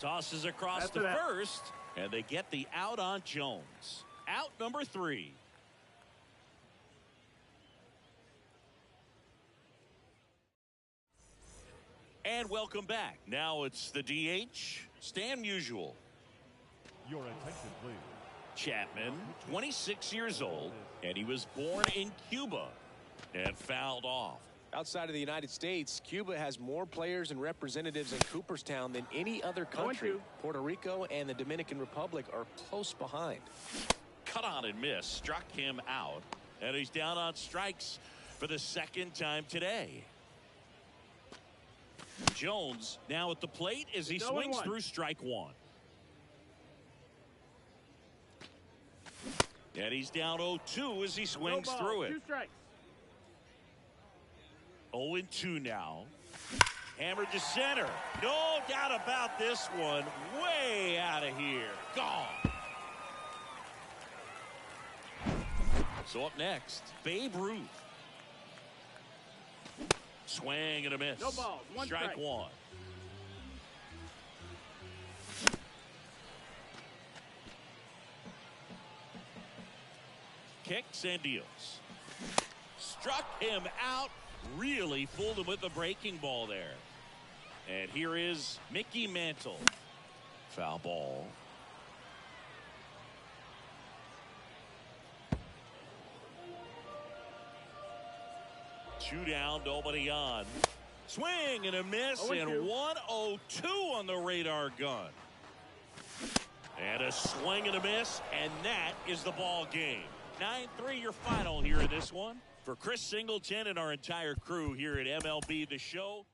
Tosses across to first, and they get the out on Jones. Out number 3. And welcome back. Now it's the DH, Stan Musial. Your attention, please. Chapman, 26 years old, and he was born in Cuba and fouled off. Outside of the United States, Cuba has more players and representatives in Cooperstown than any other country. Puerto Rico and the Dominican Republic are close behind. Cut on and miss, struck him out, and he's down on strikes for the second time today. Jones now at the plate as he swings through strike 1. And he's down 0-2 as he swings through it. 2 strikes. 0-2 now. Hammered to center. No doubt about this one. Way out of here. Gone. So up next, Babe Ruth. Swing and a miss. No balls. 1 strike 1. Kicks and deals. Struck him out. Really fooled him with the breaking ball there. And here is Mickey Mantle. Foul ball. Two down, nobody on. Swing and a miss, and 1-0-2 on the radar gun. And a swing and a miss, and that is the ball game. 9-3 your final here in this one. For Chris Singleton and our entire crew here at MLB The Show.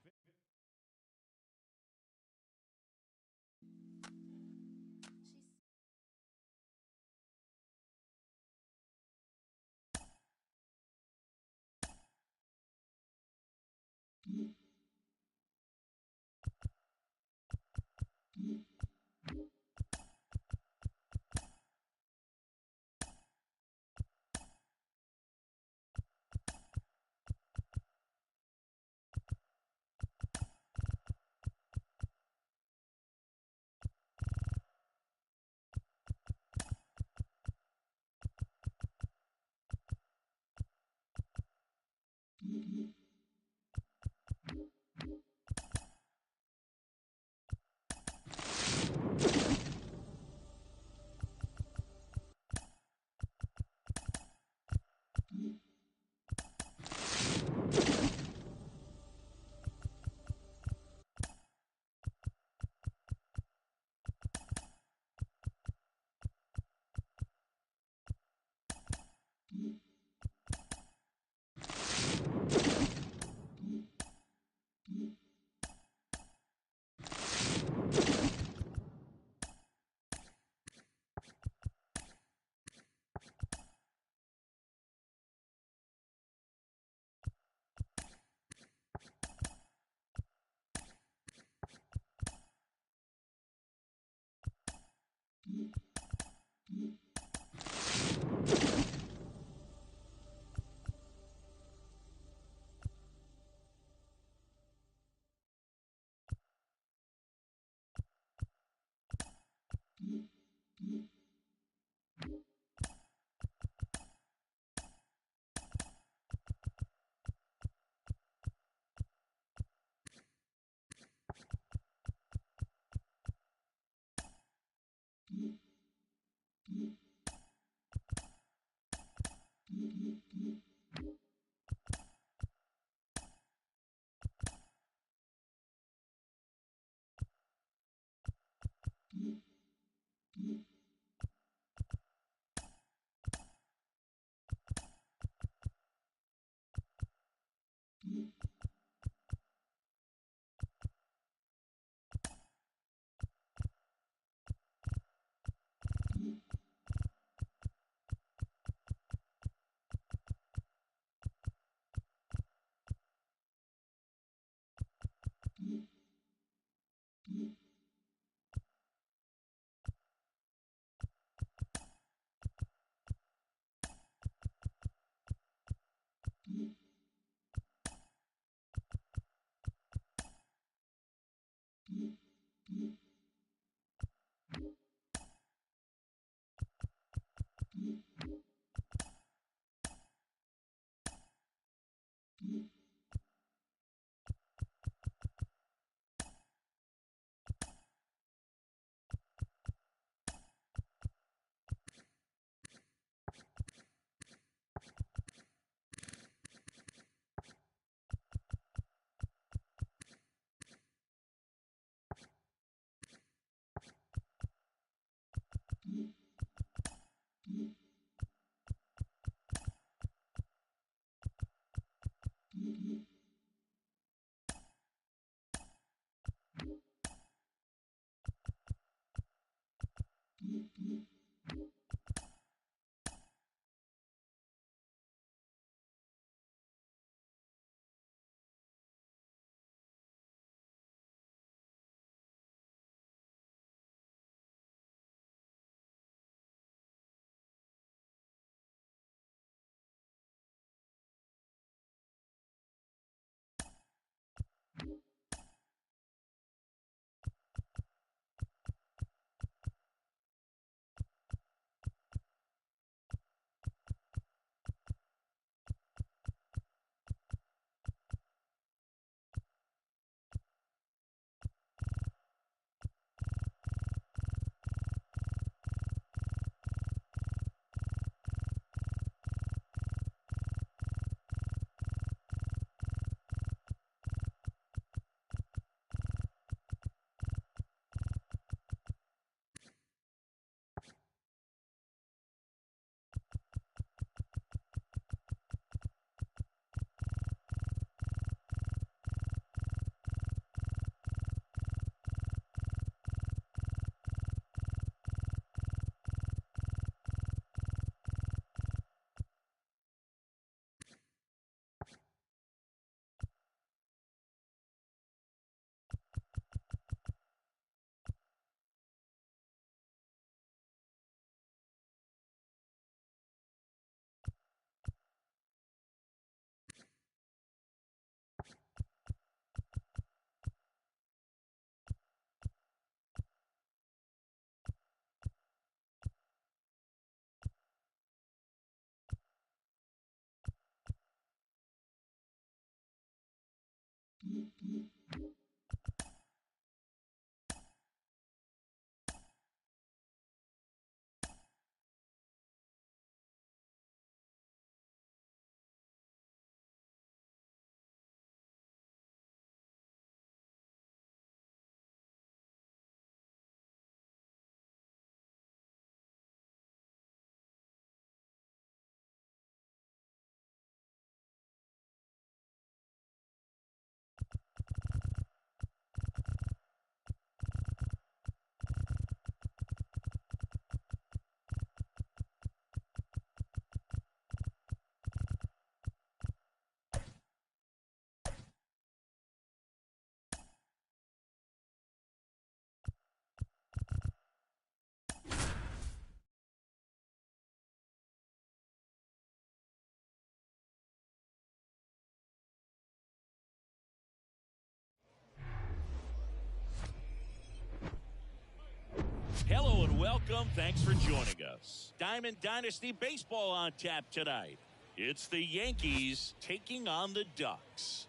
Hello and welcome. Thanks for joining us. Diamond Dynasty Baseball on tap tonight. It's the Yankees taking on the Ducks.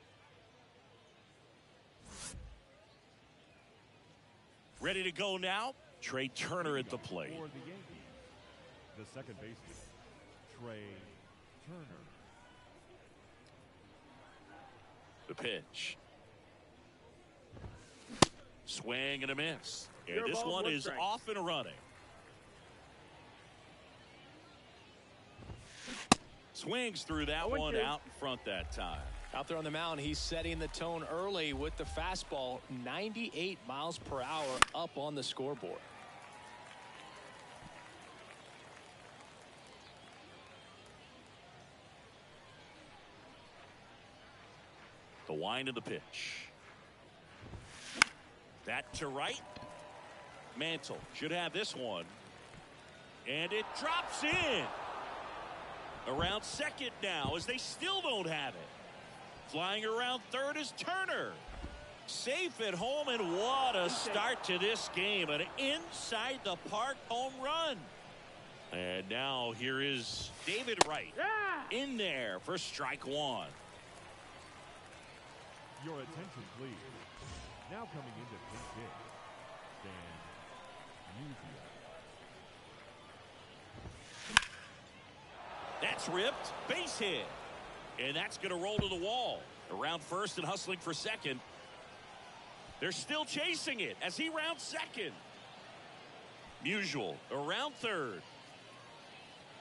Ready to go now? Trey Turner at the plate. For the Yankees, the second baseman, Trey Turner. The pitch. Swing and a miss. And this one is off and running. Swings through that one out in front that time. Out there on the mound, he's setting the tone early with the fastball, 98 miles per hour up on the scoreboard. The wind of the pitch. That to right. Mantle should have this one. And it drops in. Around second now as they still don't have it. Flying around third is Turner. Safe at home, and what a start to this game. An inside the park home run. And now here is David Wright in there for strike one. Your attention, please. Now coming into pinch hit, Dan Musial. That's ripped. Base hit. And that's going to roll to the wall. Around first and hustling for second. They're still chasing it as he rounds second. Musial around third.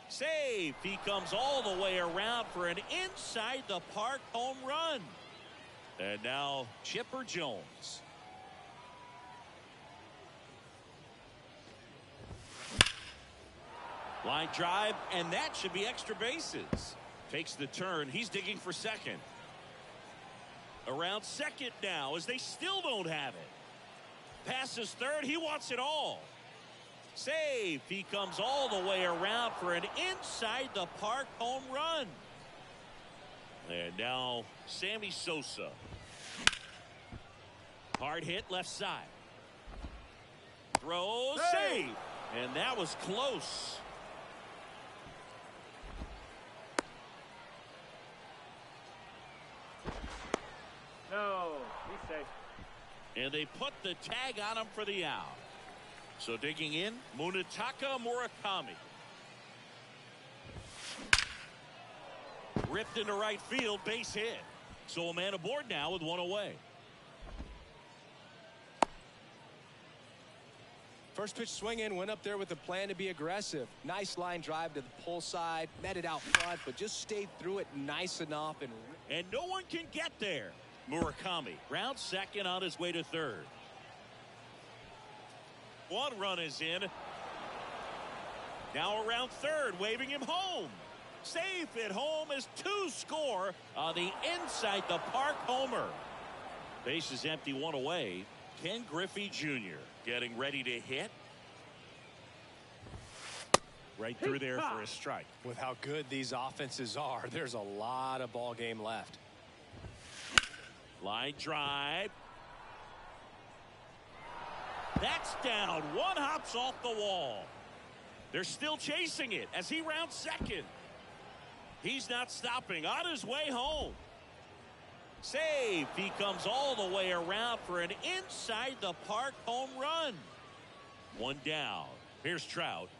Safe. He comes all the way around for an inside the park home run. And now Chipper Jones. Line drive, and that should be extra bases. Takes the turn. He's digging for second. Around second now as they still don't have it. Passes third. He wants it all. Safe. He comes all the way around for an inside the park home run. And now Sammy Sosa. Hard hit left side. Throw save. And that was close. No, he's safe. And they put the tag on him for the out. So digging in, Munetaka Murakami. Ripped into right field, base hit. So a man aboard now with one away. First pitch swing in, went up there with a plan to be aggressive. Nice line drive to the pull side, met it out front, but just stayed through it nice enough. And no one can get there. Murakami rounds second on his way to third. One run is in. Now around third, waving him home. Safe at home as two score on the inside the park homer. Base is empty, one away. Ken Griffey Jr. getting ready to hit. Right through there for a strike. With how good these offenses are, there's a lot of ball game left. Line drive. That's down. One hops off the wall. They're still chasing it as he rounds second. He's not stopping. On his way home. Safe. He comes all the way around for an inside the park home run. One down. Here's Trout.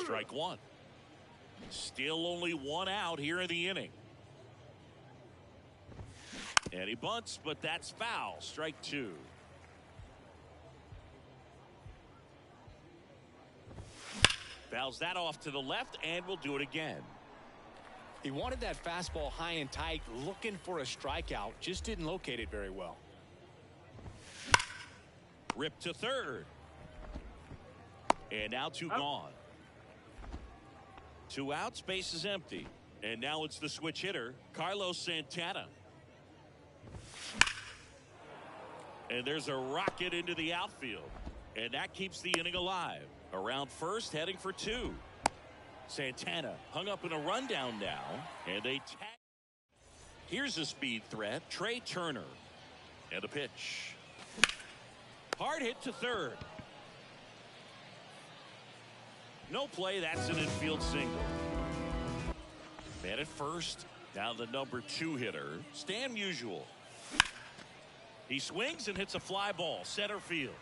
Strike one. Still only one out here in the inning. And he bunts, but that's foul. Strike two. Fouls that off to the left, and will do it again. He wanted that fastball high and tight, looking for a strikeout. Just didn't locate it very well. Ripped to third. And now two gone. Two outs, base is empty. And now it's the switch hitter, Carlos Santana. And there's a rocket into the outfield. And that keeps the inning alive. Around first, heading for two. Santana hung up in a rundown now. And they tag. Here's a speed threat, Trey Turner. And a pitch. Hard hit to third. No play, that's an infield single. Man at first. Now the number 2 hitter, Stan Musial. He swings and hits a fly ball, center field.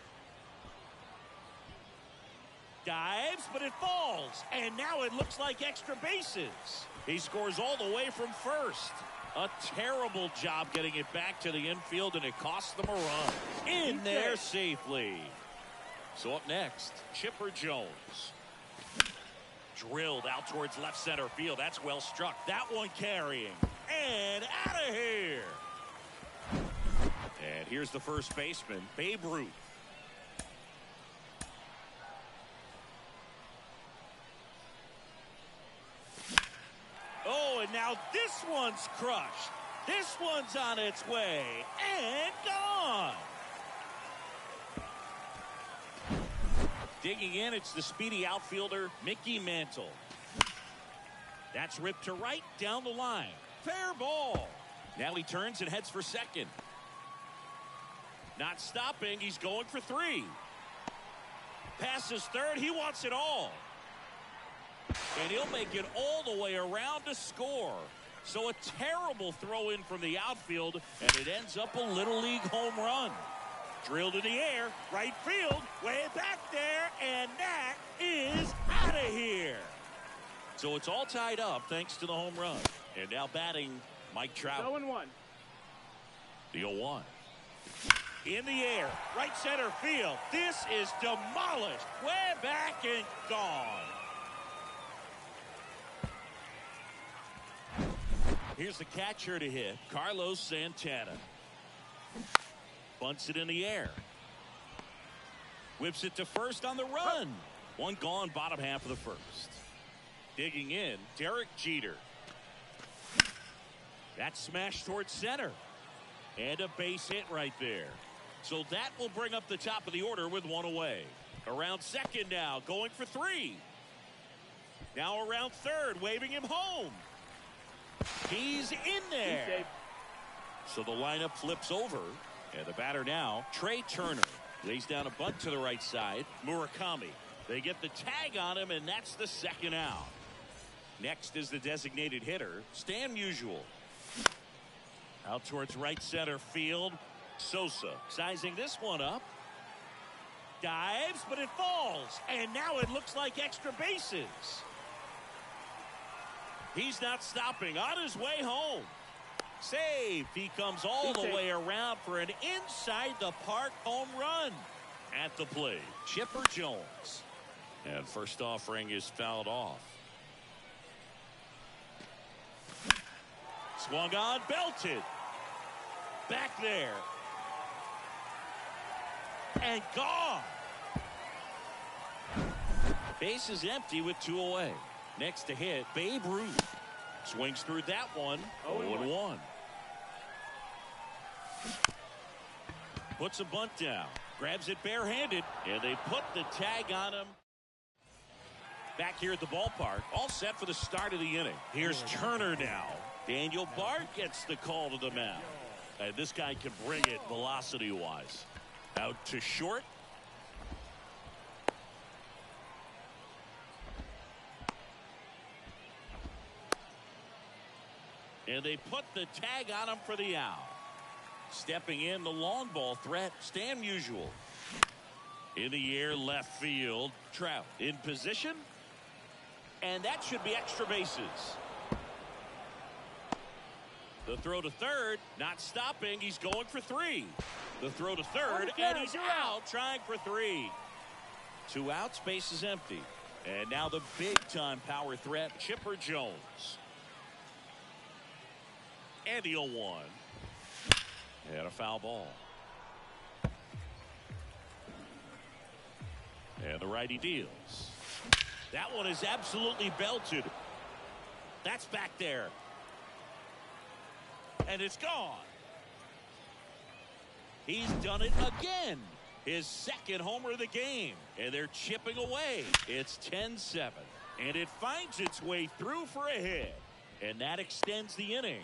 Dives, but it falls. And now it looks like extra bases. He scores all the way from first. A terrible job getting it back to the infield, and it costs them a run. In there safely. So up next, Chipper Jones. Drilled out towards left center field. That's well struck. That one carrying. And out of here. And here's the first baseman, Babe Ruth. Oh, and now this one's crushed. This one's on its way. And gone. Digging in, it's the speedy outfielder, Mickey Mantle. That's ripped to right down the line. Fair ball. Now he turns and heads for second. Not stopping. He's going for 3. Passes third. He wants it all. And he'll make it all the way around to score. So a terrible throw in from the outfield, and it ends up a Little League home run. Drilled in the air, right field, way back there, and that is out of here. So it's all tied up thanks to the home run. And now batting Mike Trout. 0-1. The 0-1. In the air, right center field. This is demolished. Way back and gone. Here's the catcher to hit, Carlos Santana. Bunts it in the air. Whips it to first on the run. One gone, bottom half of the first. Digging in, Derek Jeter. That smash towards center. And a base hit right there. So that will bring up the top of the order with 1 away. Around second now, going for 3. Now around third, waving him home. He's in there. So the lineup flips over. And the batter now, Trey Turner. Lays down a bunt to the right side. Murakami. They get the tag on him, and that's the second out. Next is the designated hitter, Stan Musial. Out towards right center field. Sosa sizing this one up. Dives, but it falls. And now it looks like extra bases. He's not stopping. On his way home. Saved. He comes all the way around for an inside the park home run. At the plate, Chipper Jones. And first offering is fouled off. Swung on, belted. Back there. And gone. Base is empty with 2 away. Next to hit, Babe Ruth. Swings through that one. 0-1. Puts a bunt down. Grabs it barehanded. And they put the tag on him. Back here at the ballpark. All set for the start of the inning. Here's Turner now. Daniel Bard gets the call to the mound. And this guy can bring it velocity-wise. Out to short. And they put the tag on him for the out. Stepping in, the long ball threat, Stan Musial. In the air, left field, Trout in position. And that should be extra bases. The throw to third, not stopping. He's going for 3. The throw to third, and he's out trying for 3. 2 outs, base is empty. And now the big-time power threat, Chipper Jones. And the 0-1. And a foul ball. And the righty deals. That one is absolutely belted. That's back there. And it's gone. He's done it again. His second homer of the game. And they're chipping away. It's 10-7. And it finds its way through for a hit. And that extends the inning.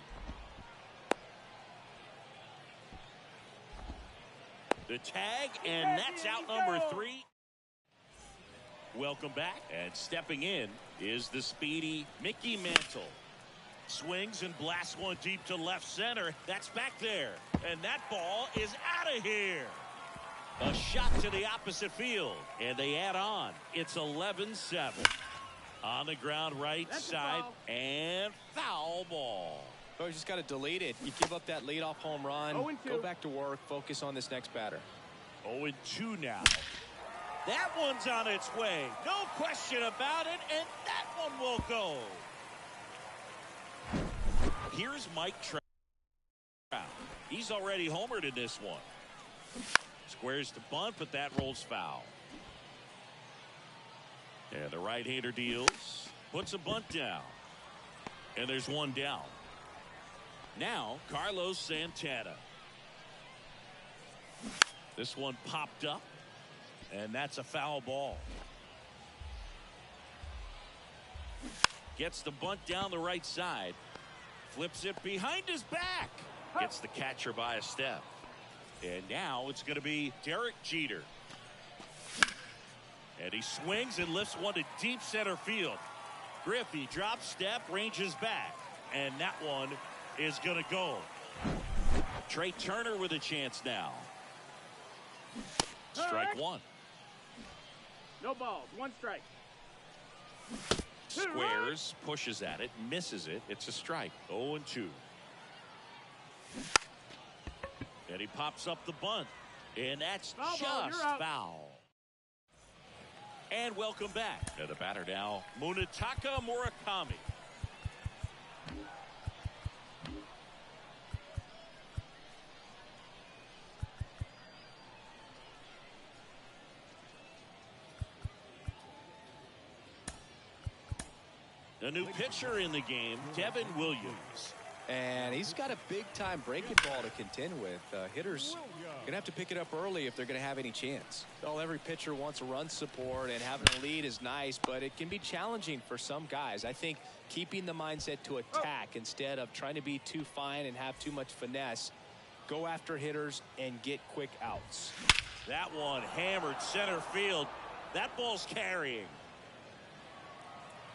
The tag, and that's out number 3. Welcome back. And stepping in is the speedy Mickey Mantle. Swings and blasts one deep to left center. That's back there. And that ball is out of here. A shot to the opposite field. And they add on. It's 11-7. On the ground right side. And foul ball. Oh, you just got to delete it. You give up that leadoff home run. 0-2. Go back to work. Focus on this next batter. 0-2 now. That one's on its way. No question about it. And that one will go. Here's Mike Trout. He's already homered in this one. Squares to bunt, but that rolls foul. And the right-hander deals. Puts a bunt down. And there's one down. Now, Carlos Santana. This one popped up. And that's a foul ball. Gets the bunt down the right side. Flips it behind his back. Gets the catcher by a step. And now it's going to be Derek Jeter. And he swings and lifts one to deep center field. Griffey drops step, ranges back. And that one is going to go. Trey Turner with a chance now. Strike one. No balls. One strike. Squares, pushes at it, misses it. It's a strike. 0-2. And he pops up the bunt. And that's just foul. And welcome back. To the batter now, Munetaka Murakami. A new pitcher in the game, Devin Williams. And he's got a big-time breaking ball to contend with. Hitters going to have to pick it up early if they're going to have any chance. Well, every pitcher wants a run support, and having a lead is nice, but it can be challenging for some guys. I think keeping the mindset to attack instead of trying to be too fine and have too much finesse, go after hitters and get quick outs. That one hammered center field. That ball's carrying.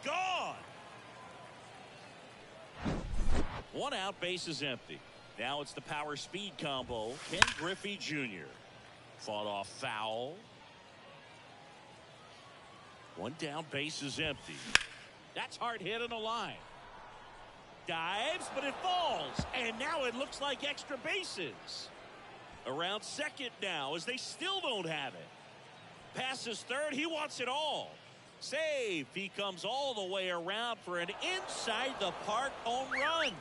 Gone. One out, base is empty. Now it's the power speed combo. Ken Griffey Jr. Fought off foul. One down, base is empty. That's hard hit on the line. Dives, but it falls. And now it looks like extra bases. Around second now as they still don't have it. Passes third, he wants it all. Save. He comes all the way around for an inside the park home run.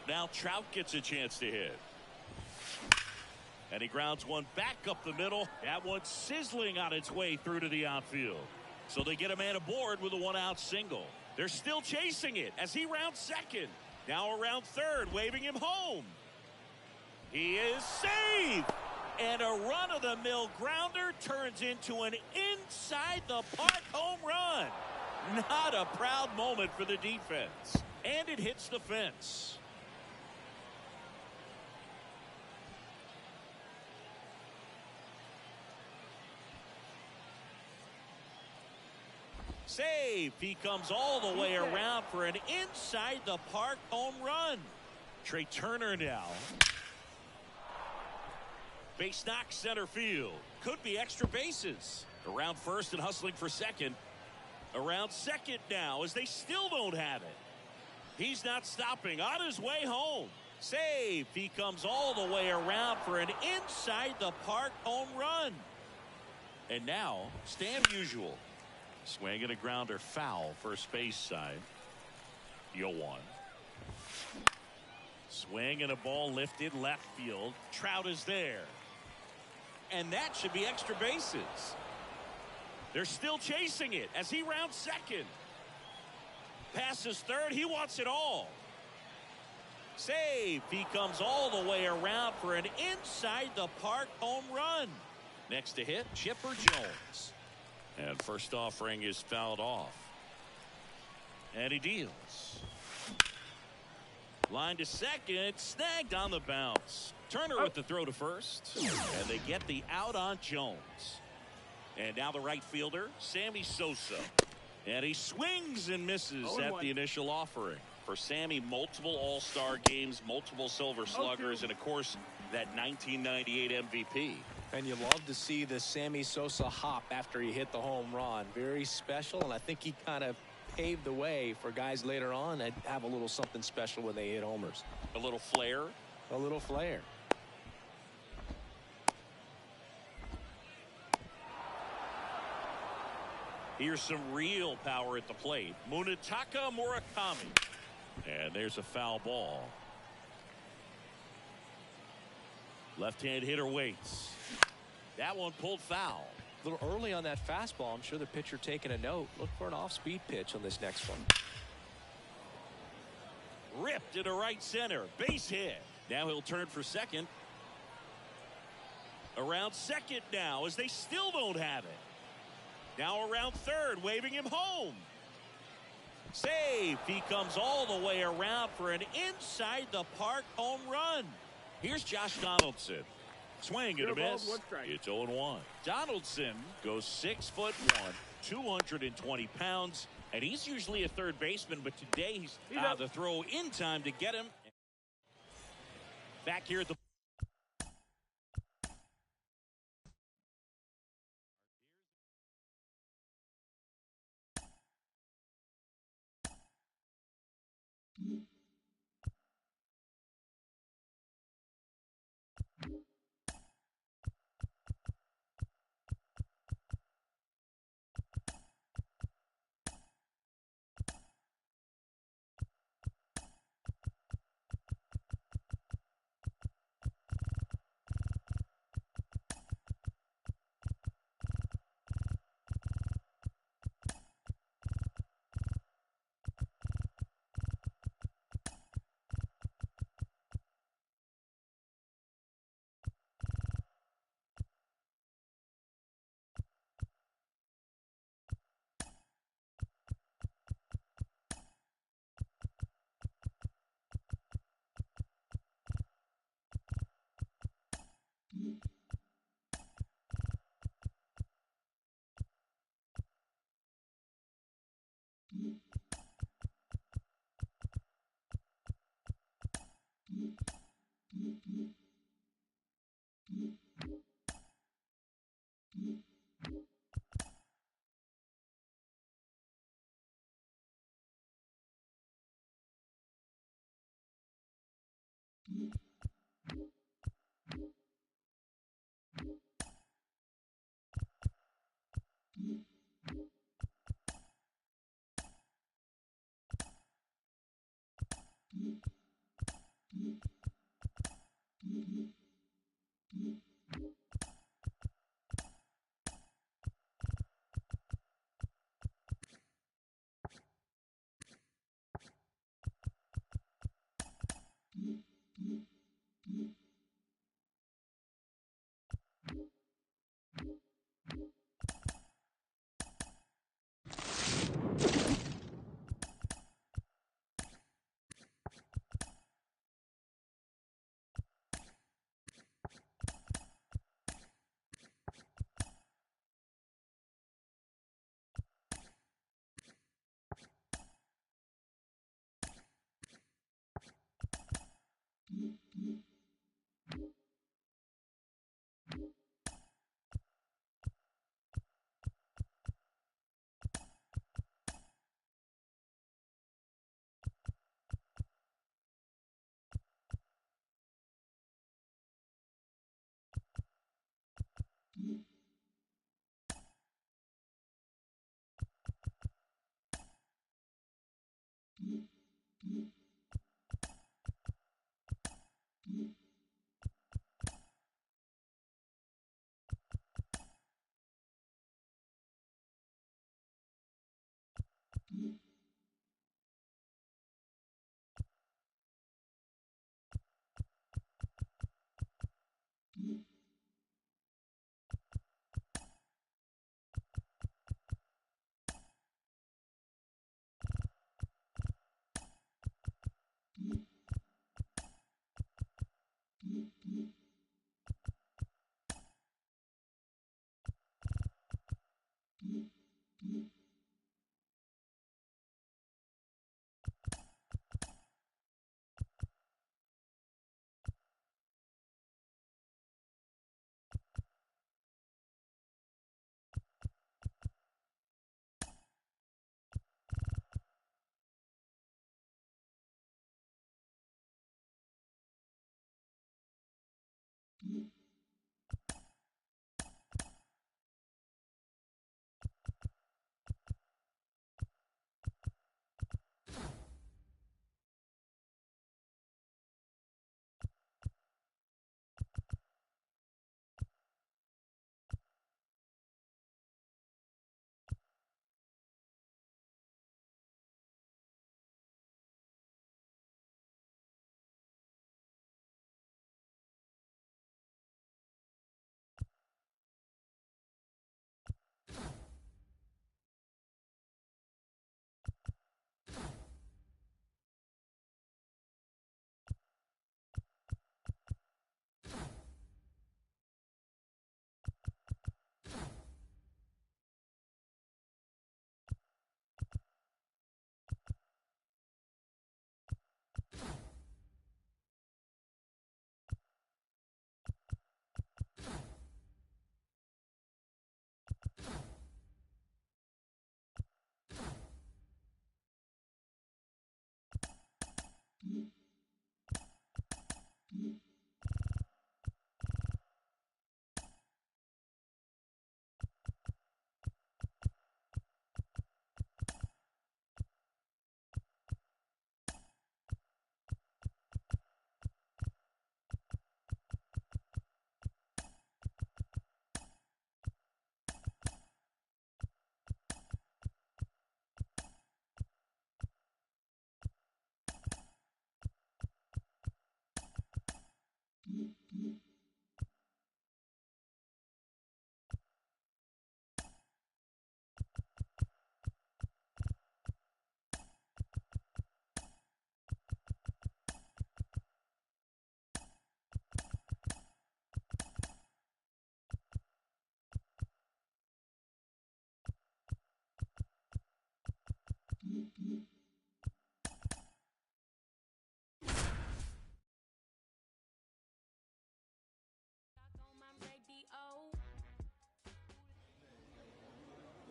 Now Trout gets a chance to hit. And he grounds one back up the middle. That one sizzling on its way through to the outfield. So they get a man aboard with a one-out single. They're still chasing it as he rounds second. Now around third, waving him home. He is saved. And a run-of-the-mill grounder turns into an inside-the-park home run. Not a proud moment for the defense. And it hits the fence. Save. He comes all the way around for an inside-the-park home run. Trey Turner now. Base knock center field. Could be extra bases. Around first and hustling for second. Around second now as they still don't have it. He's not stopping. On his way home. Save. He comes all the way around for an inside-the-park home run. And now, Stan Musial. Swing and a grounder foul first base side. 0-1. Swing and a ball lifted left field. Trout is there. And that should be extra bases. They're still chasing it as he rounds second. Passes third. He wants it all. Save. He comes all the way around for an inside-the-park home run. Next to hit, Chipper Jones. And first offering is fouled off. And he deals. Line to second, snagged on the bounce. Turner with the throw to first. And they get the out on Jones. And now the right fielder, Sammy Sosa. And he swings and misses at the initial offering. For Sammy, multiple All-Star games, multiple Silver Sluggers, and of course, that 1998 MVP. And you love to see the Sammy Sosa hop after he hit the home run. Very special, and I think he kind of paved the way for guys later on that have a little something special when they hit homers. A little flair. A little flair. Here's some real power at the plate. Munetaka Murakami. And there's a foul ball. Left-hand hitter waits. That one pulled foul. A little early on that fastball. I'm sure the pitcher taking a note. Look for an off-speed pitch on this next one. Ripped into right center. Base hit. Now he'll turn for second. Around second now as they still don't have it. Now around third, waving him home. Save. He comes all the way around for an inside the park home run. Here's Josh Donaldson. Swing and a miss. It's 0-1. Donaldson goes 6'1", 220 pounds, and he's usually a third baseman, but today he's the throw in time to get him. Back here at the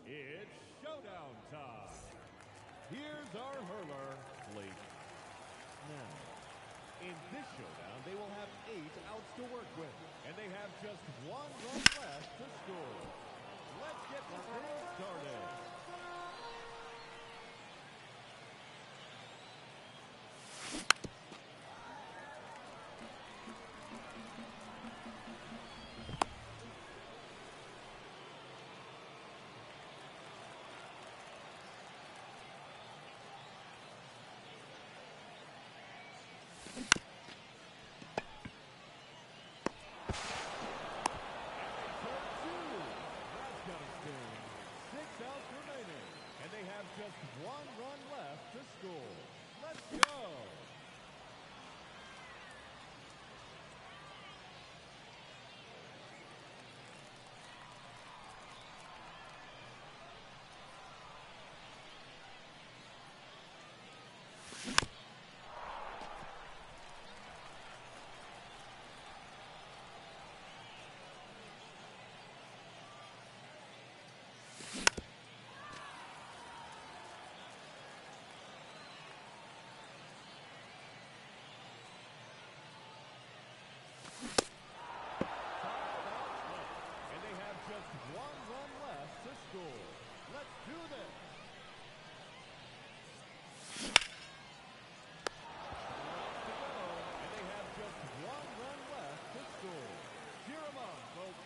It's showdown time. Here's our hurler, Blake. Now, in this showdown, they will have 8 outs to work with, and they have just 1 run left to score. Let's get this thing started. Just 1 run left to score. Let's go. Let's do this. And they have just 1 run left to score. Cheer 'em on, folks.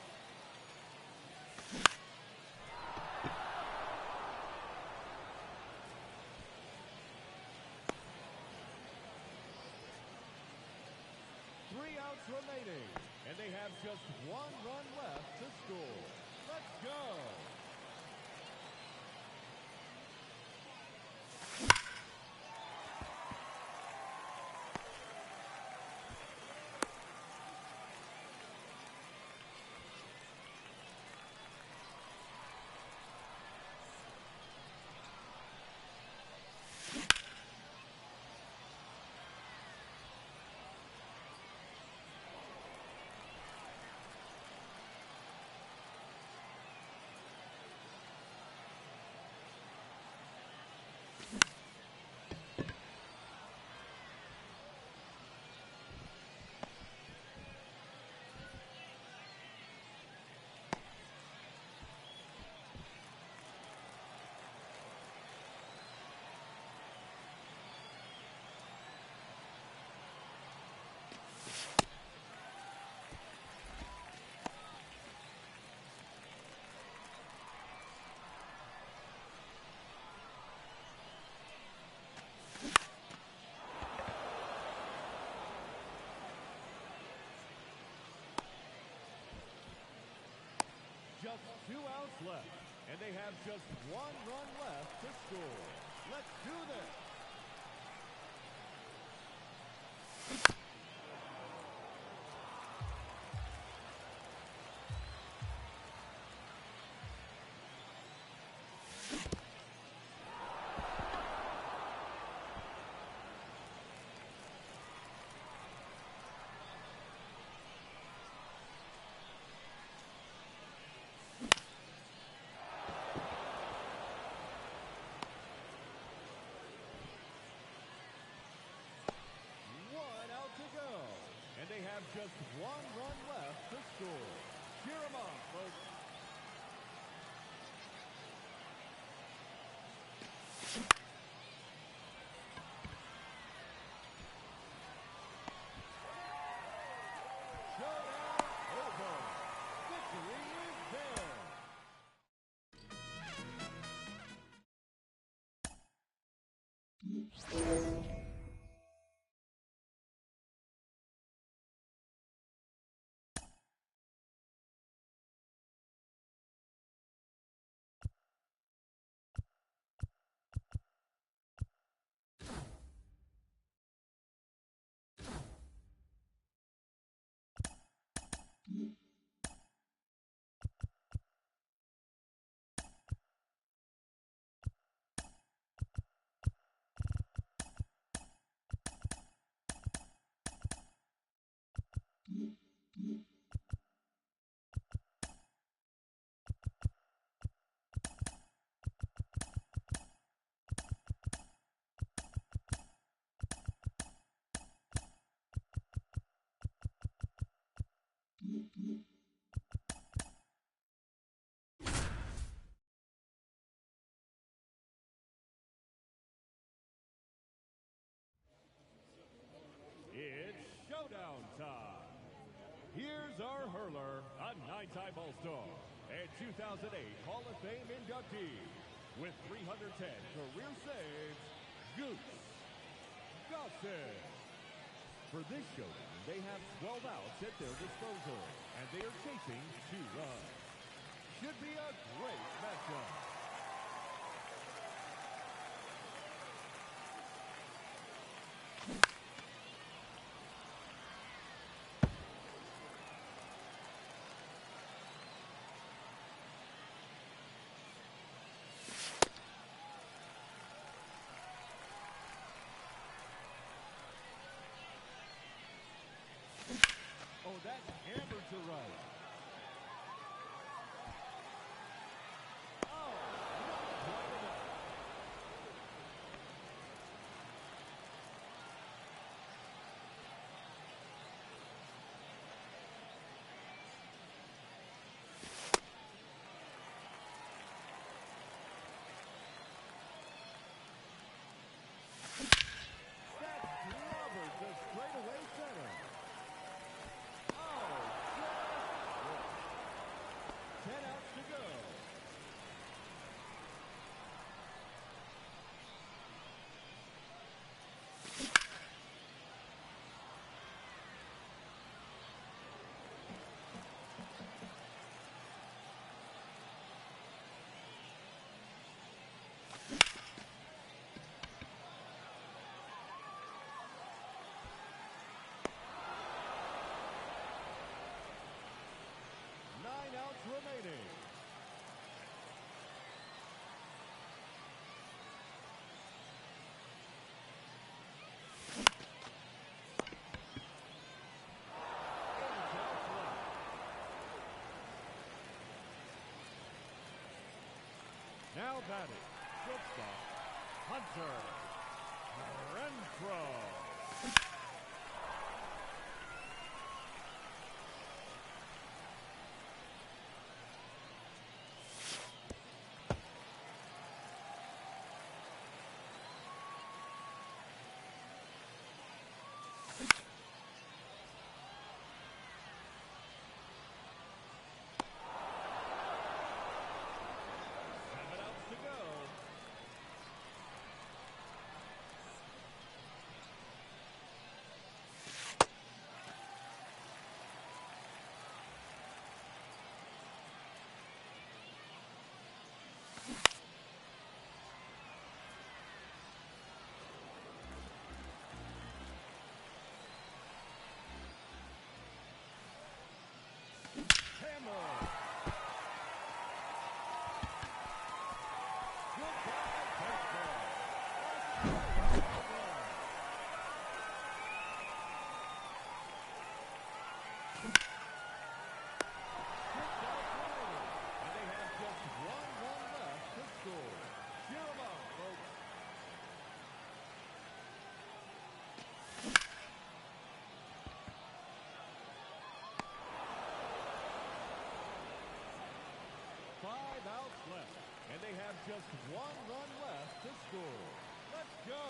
Three outs remaining, and they have just 1 run left to score. Let's go. Just 2 outs left, and they have just 1 run left to score. Let's do this. just one run left to score. Cheer 'em on, folks. Showdown over. Victory is there. It's showdown time. Here's our hurler, a nine-time All-Star and 2008 Hall of Fame inductee with 310 career saves, Goose Gossett. For this showdown, they have 12 outs at their disposal, and they are chasing 2 runs. Should be a great matchup. Oh, that's hammered to right. Oh, not quite enough. That's clobbered to straightaway center. Oh, just 10 outs to go. Nine outs remaining. Now batting, shortstop, Hunter Renfroe. Seven outs to go. outs left, and they have just 1 run left to score. Let's go.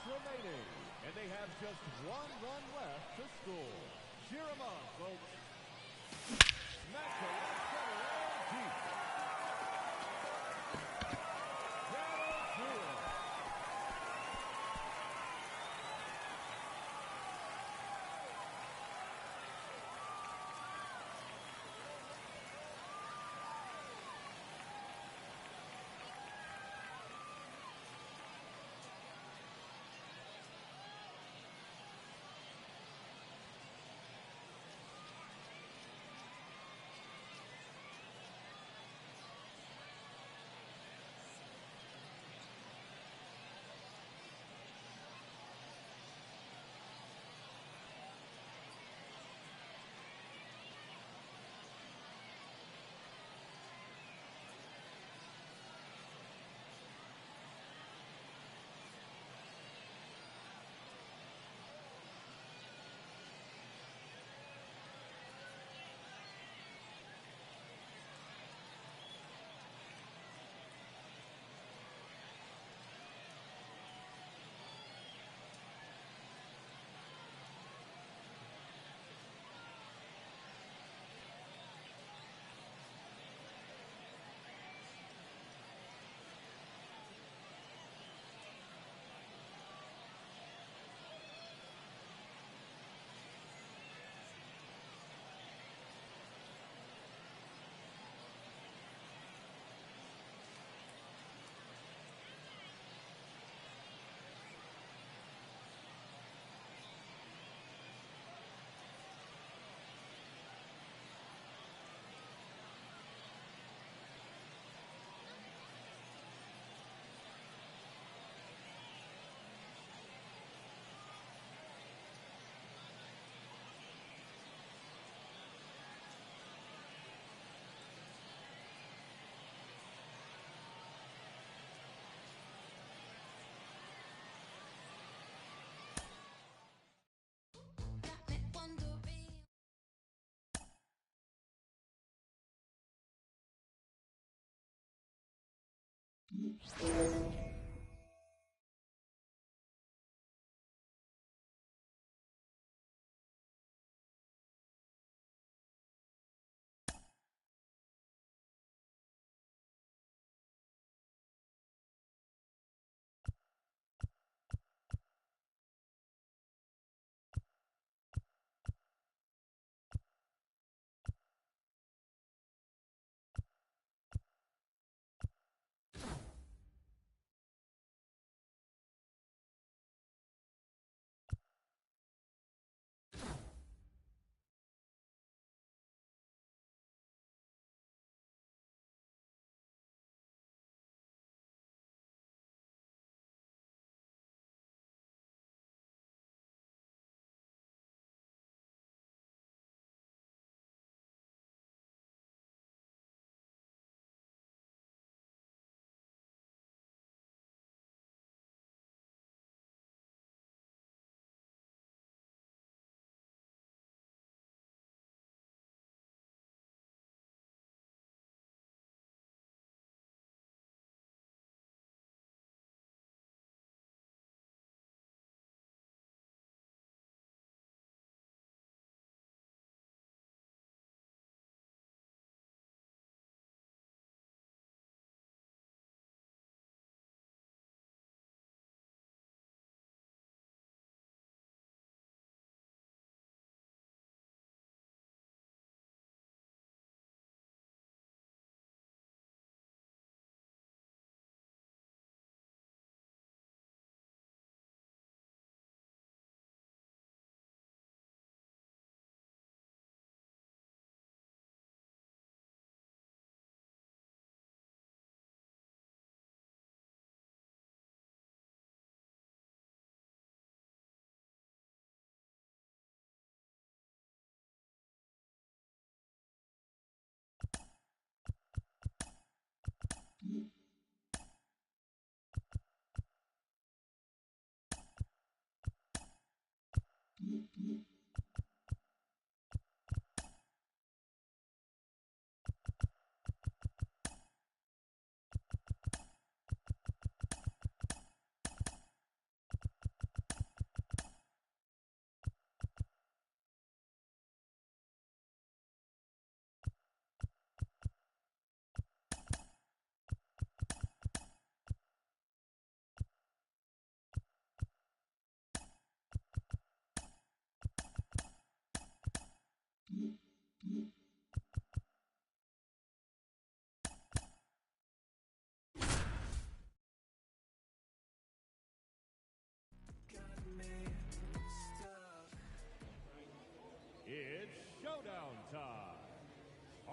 Remaining, and they have just 1 run left to score. Cheer 'em on, folks. Smack to left center and deep. That'll do it.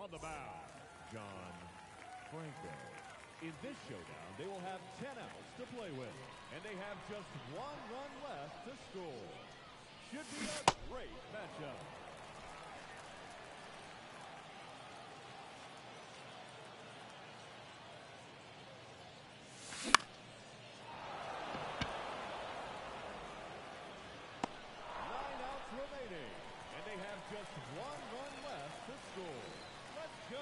On the mound, John Franco. In this showdown, they will have 10 outs to play with, and they have just 1 run left to score. Should be a great matchup. Just 1 run left to score. Let's go.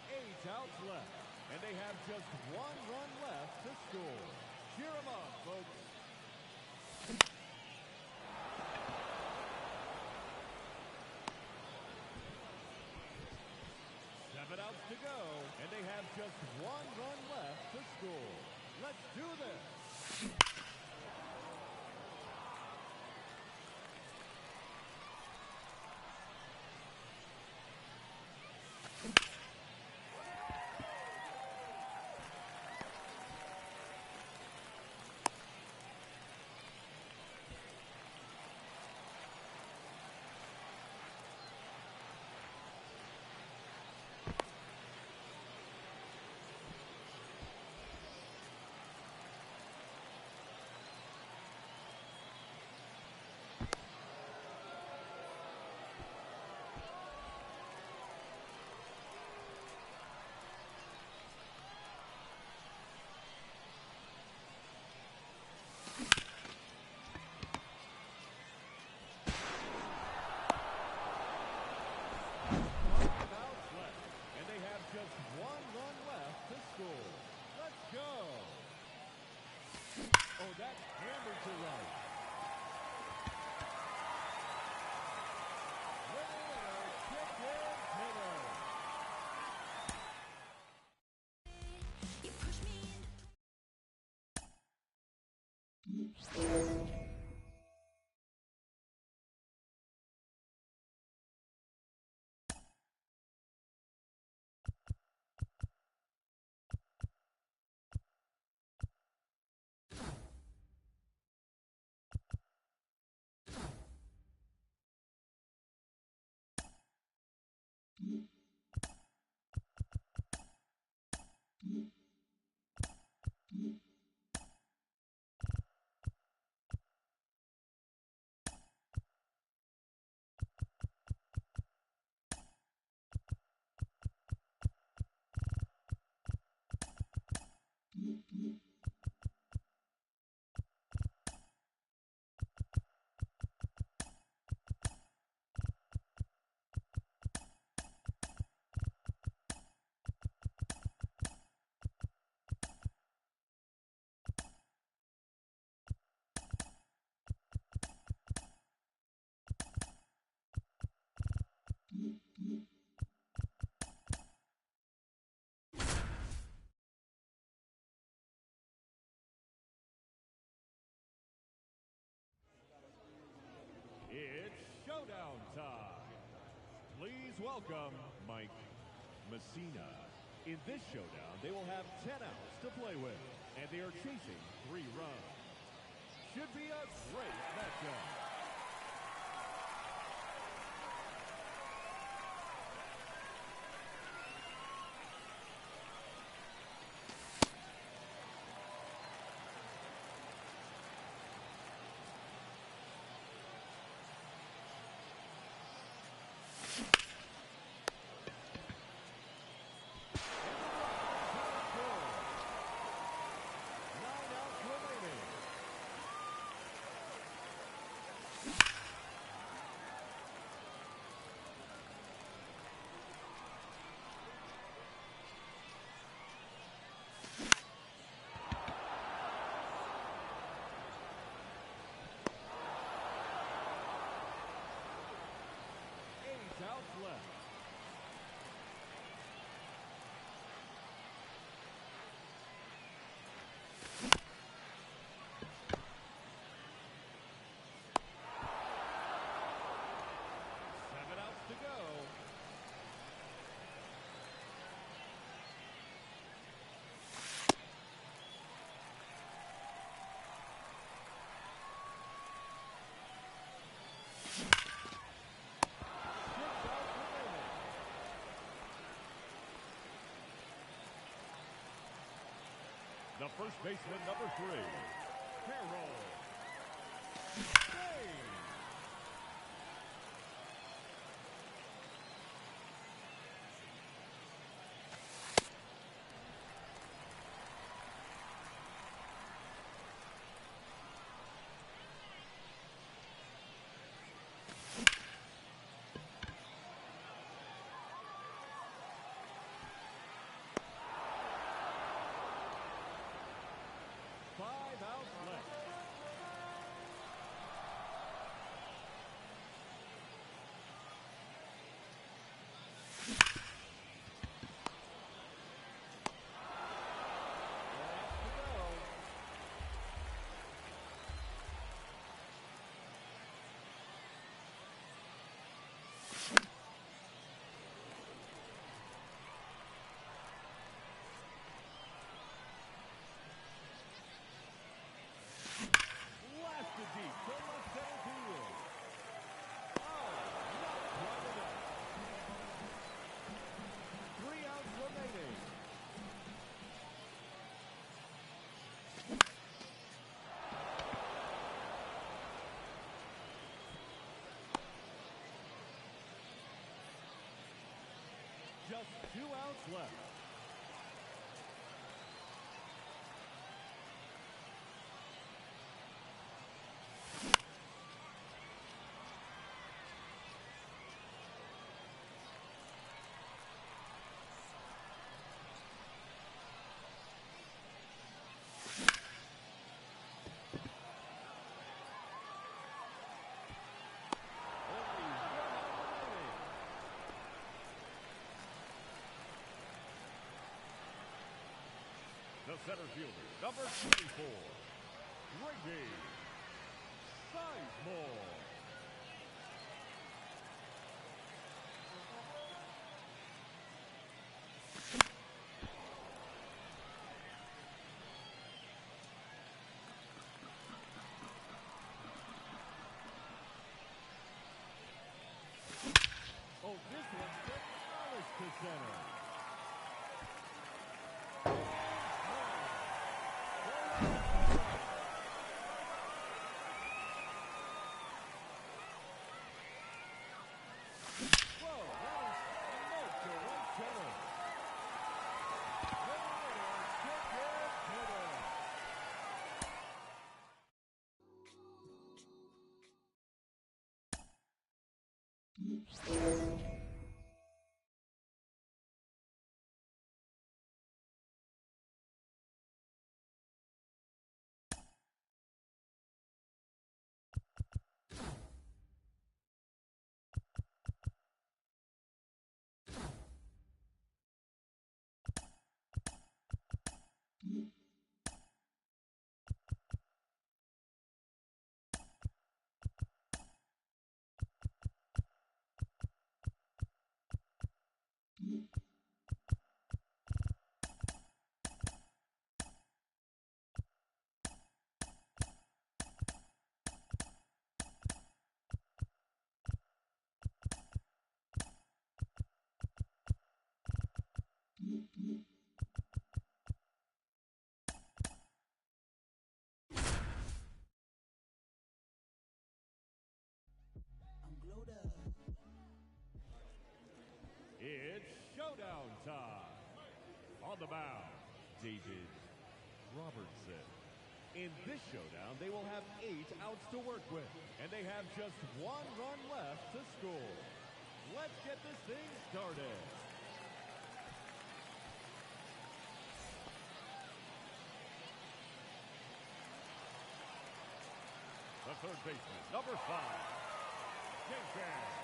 Eight outs left, and they have just 1 run left to score. Cheer them up, folks. 7 outs to go, and they have just 1 run left to score. Let's do this. That's hammered to right. Winner, chicken dinner. You push me It's showdown time. Please welcome Mike Messina. In this showdown, they will have 10 outs to play with, and they are chasing 3 runs. Should be a great matchup. The first baseman, number 3, Carroll. Just 2 outs left. The center fielder, number 24, Ricky Sizemore. Oh, this one's demolished to center. It's showdown time. On the mound, David Robertson. In this showdown, they will have 8 outs to work with, and they have just 1 run left to score. Let's get this thing started. The third baseman, number 5, Jason Wright.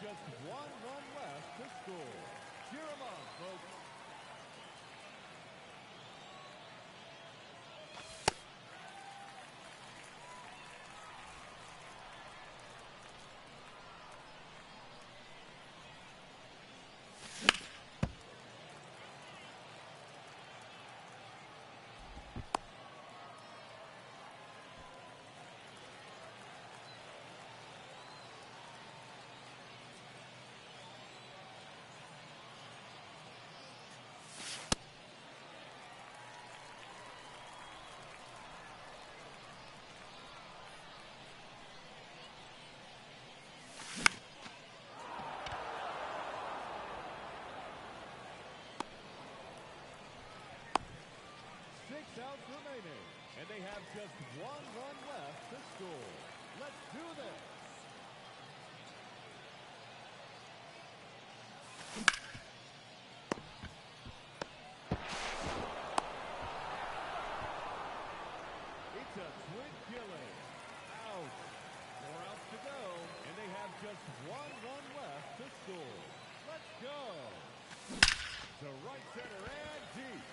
just one run left to score. Cheer 'em on, folks. Outs remaining, and they have just one run left to score. Let's do this. It's a twin killing. Out. 4 outs to go, and they have just one run left to score. Let's go. To right center and deep.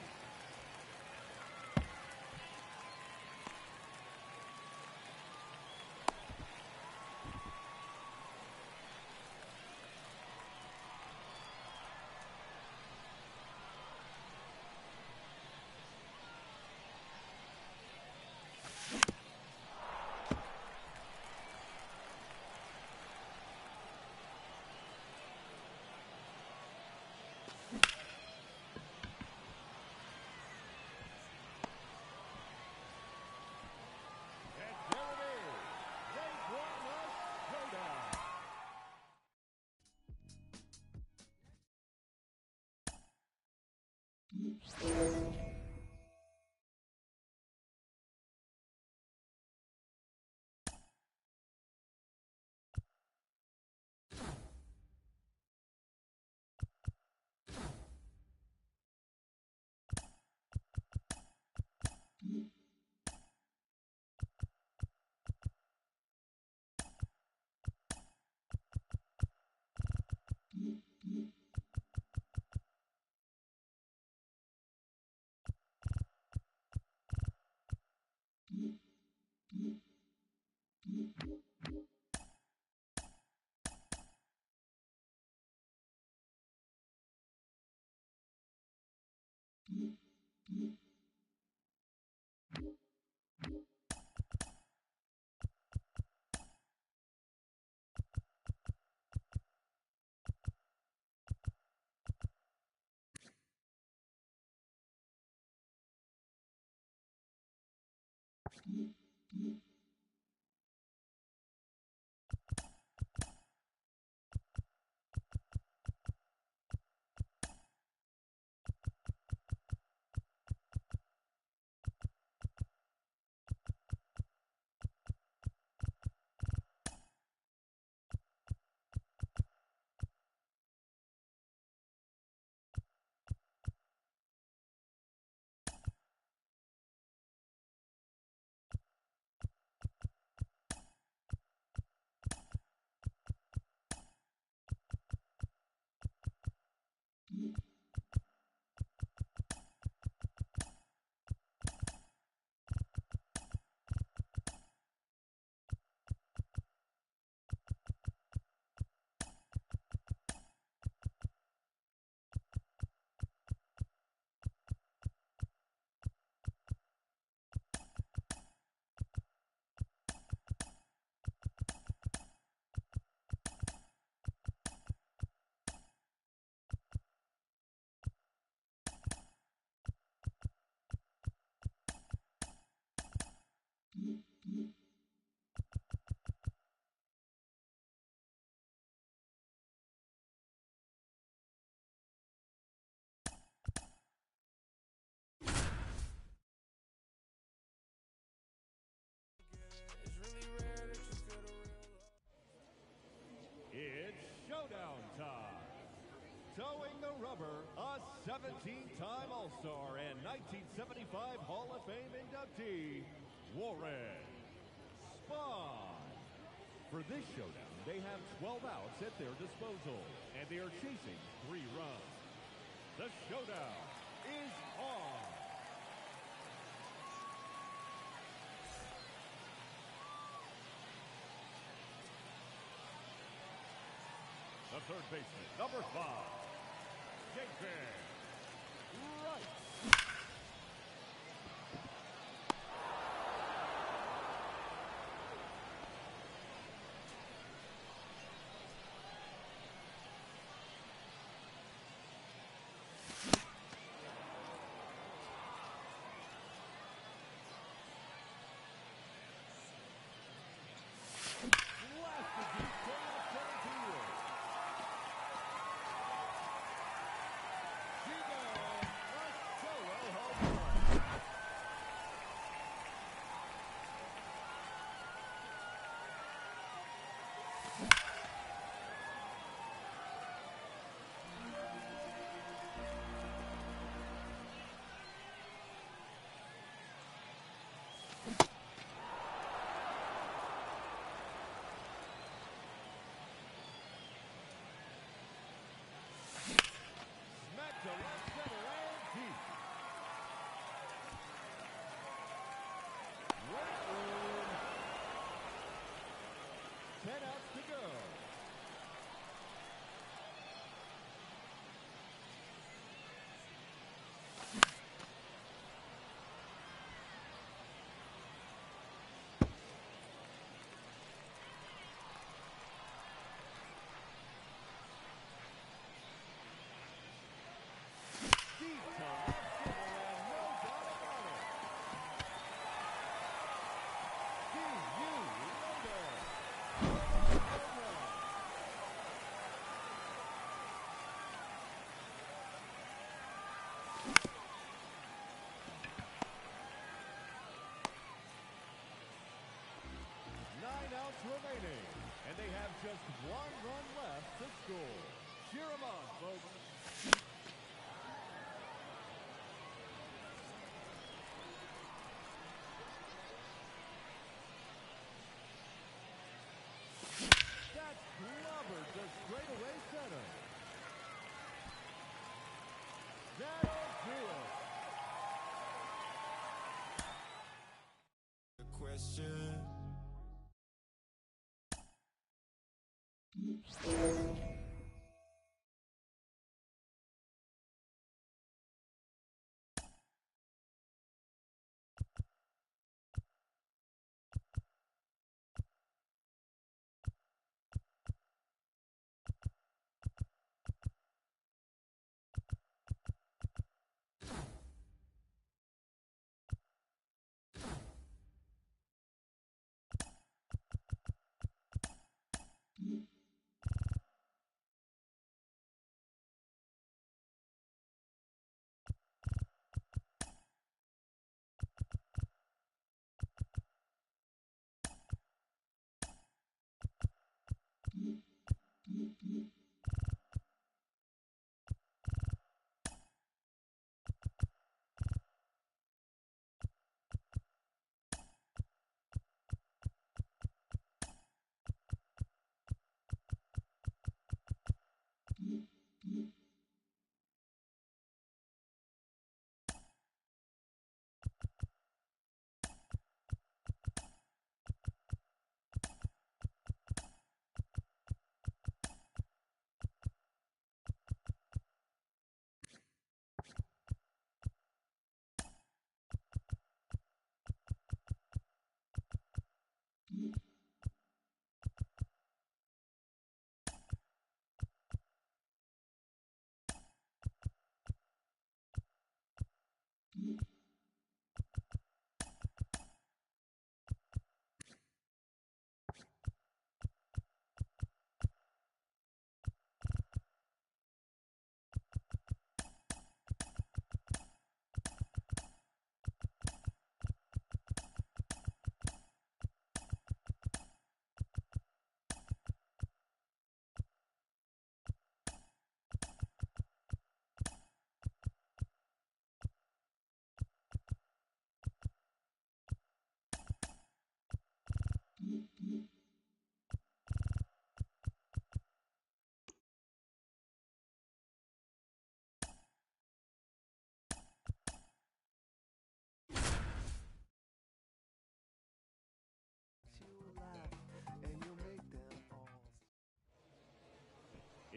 Rubber, a 17-time All-Star and 1975 Hall of Fame inductee, Warren Spahn. For this showdown, they have 12 outs at their disposal, and they are chasing 3 runs. The showdown is on. The third baseman, number 5, Jason Wright. To left center and deep. Great room. 10 outs to go. Remaining, and they have just 1 run left to score. Cheer them on, folks. That's clobbered to straightaway center. That'll do it. The question.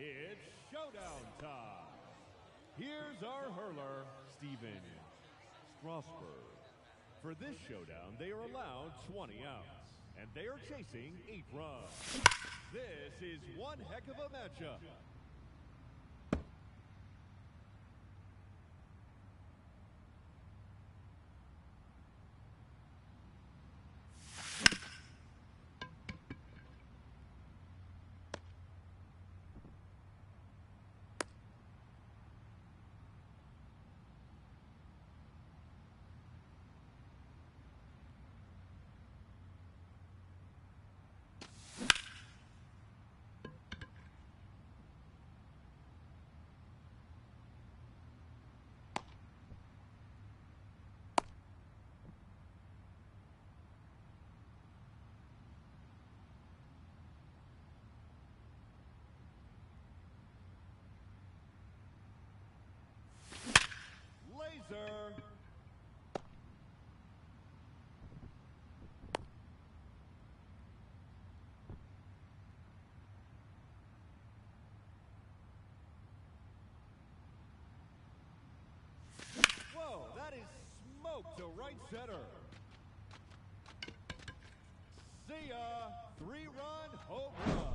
It's showdown time. Here's our hurler, Steven Strasburg. For this showdown, they are allowed 20 outs, and they are chasing 8 runs. This is one heck of a matchup. Laser. Whoa, that is smoke to right center. See ya. 3-run home run.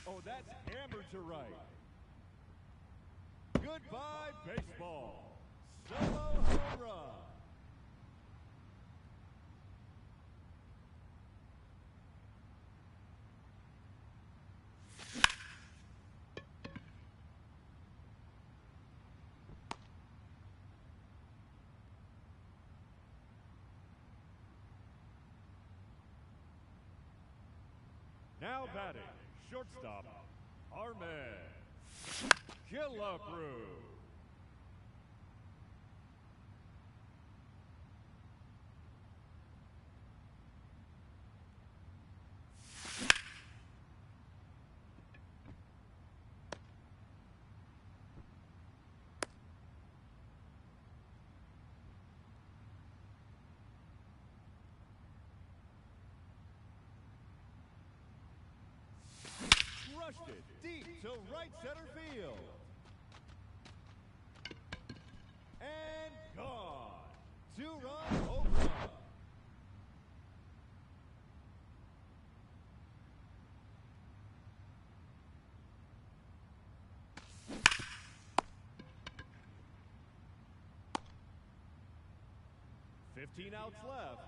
Oh, that's hammered to right. Goodbye, baseball. Solo home run. Now batting, shortstop, Armed Killapru. Crushed it deep to right center field. And gone. 2-run home run. Fifteen outs left.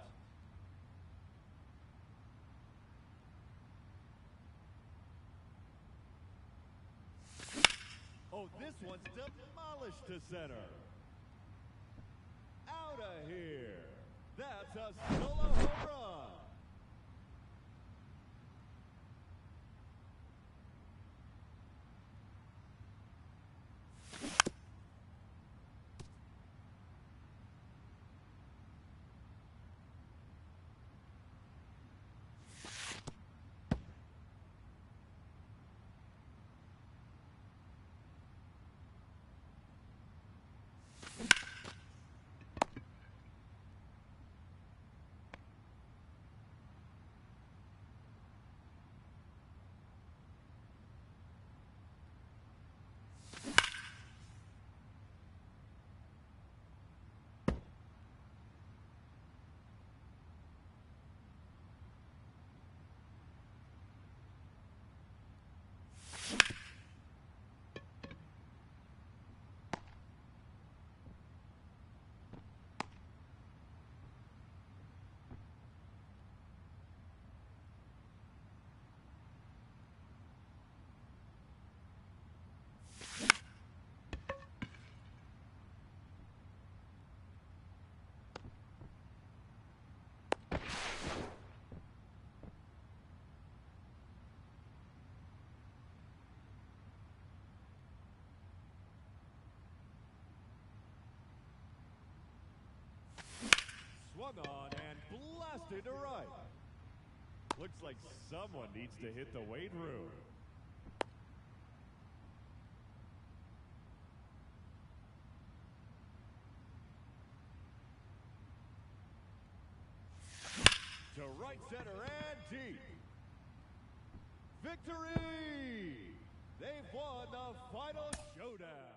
Oh, this one's demolished to center. Out of here. That's a solo home run. swung on and blasted to right. Looks like someone needs to hit the weight room. To right center and deep. Victory! They've won the final showdown.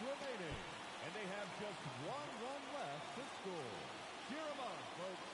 remaining, and they have just one run left to score. Cheer 'em on, folks.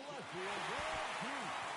left field. Well, deep.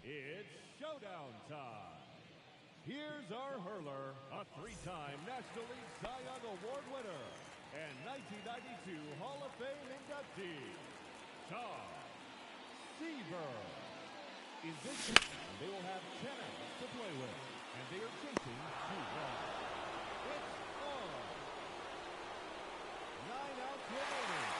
It's showdown time. Here's our hurler, a three-time National League Cy Young Award winner and 1992 Hall of Fame inductee, Tom Seaver. In this game, they will have 10 outs to play with, and they are chasing 2 runs. It's on. 9 outs remaining.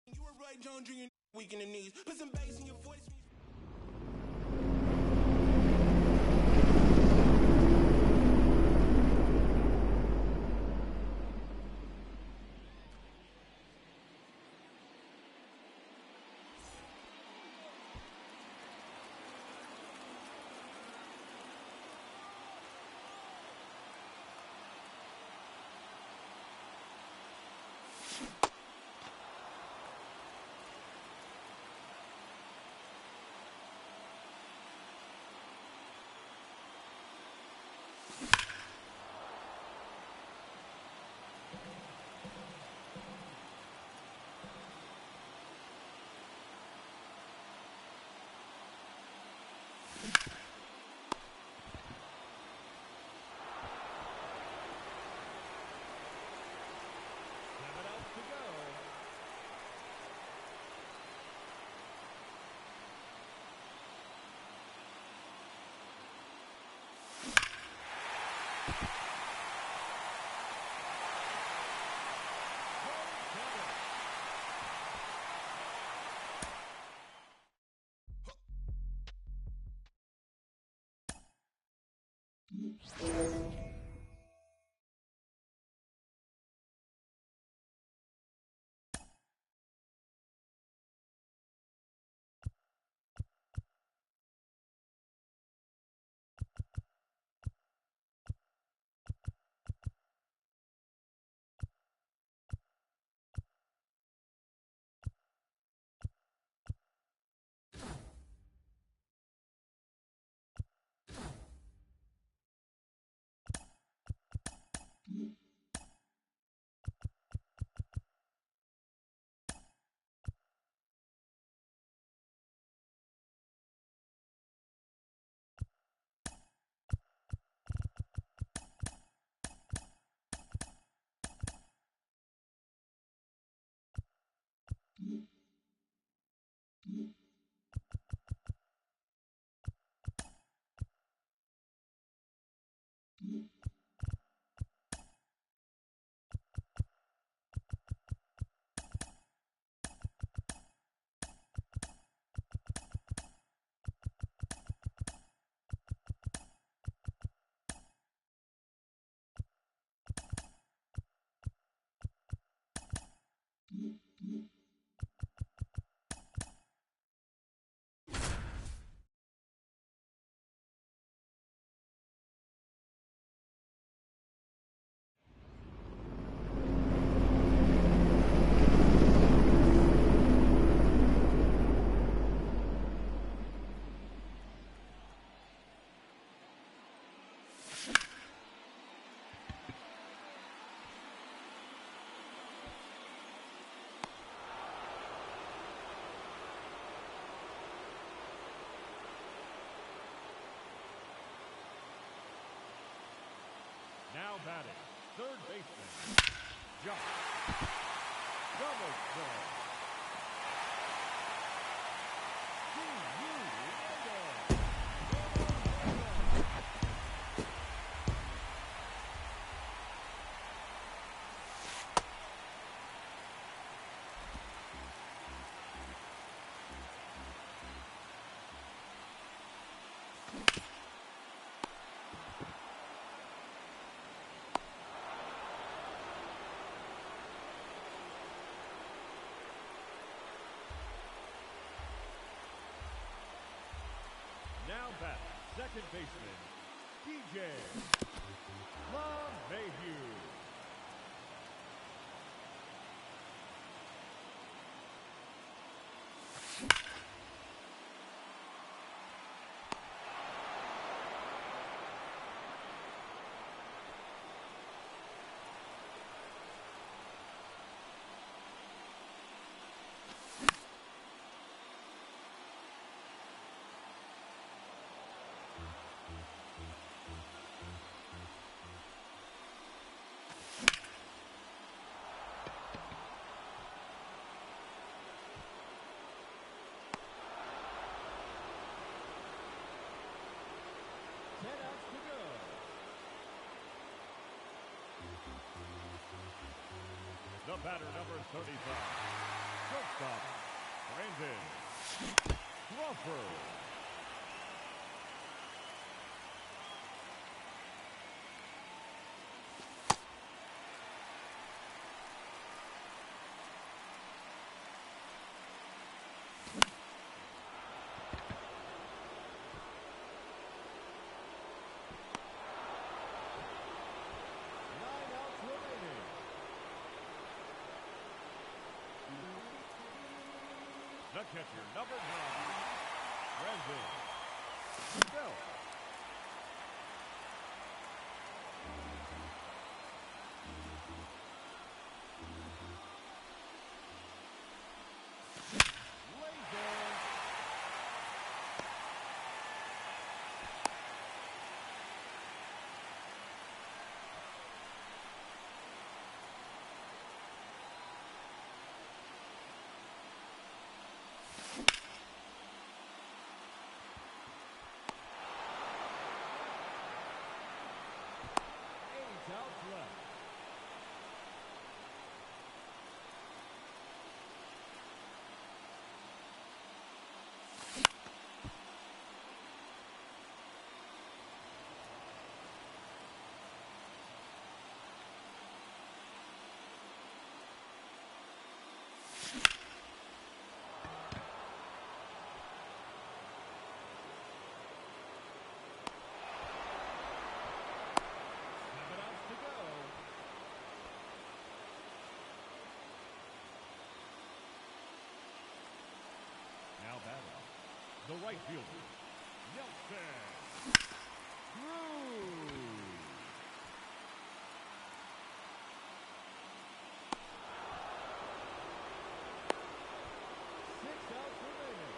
You were right, John Jr. Weak in the knees. Put some bass in your voice. third baseman. Jump. Double play. Now back, second baseman, DJ LeMahieu. The batter, number 35. Shortstop, Brandon Crawford. The catcher, number 9, Brandon Bell. The right fielder, Nelson Cruz. Six outs remaining.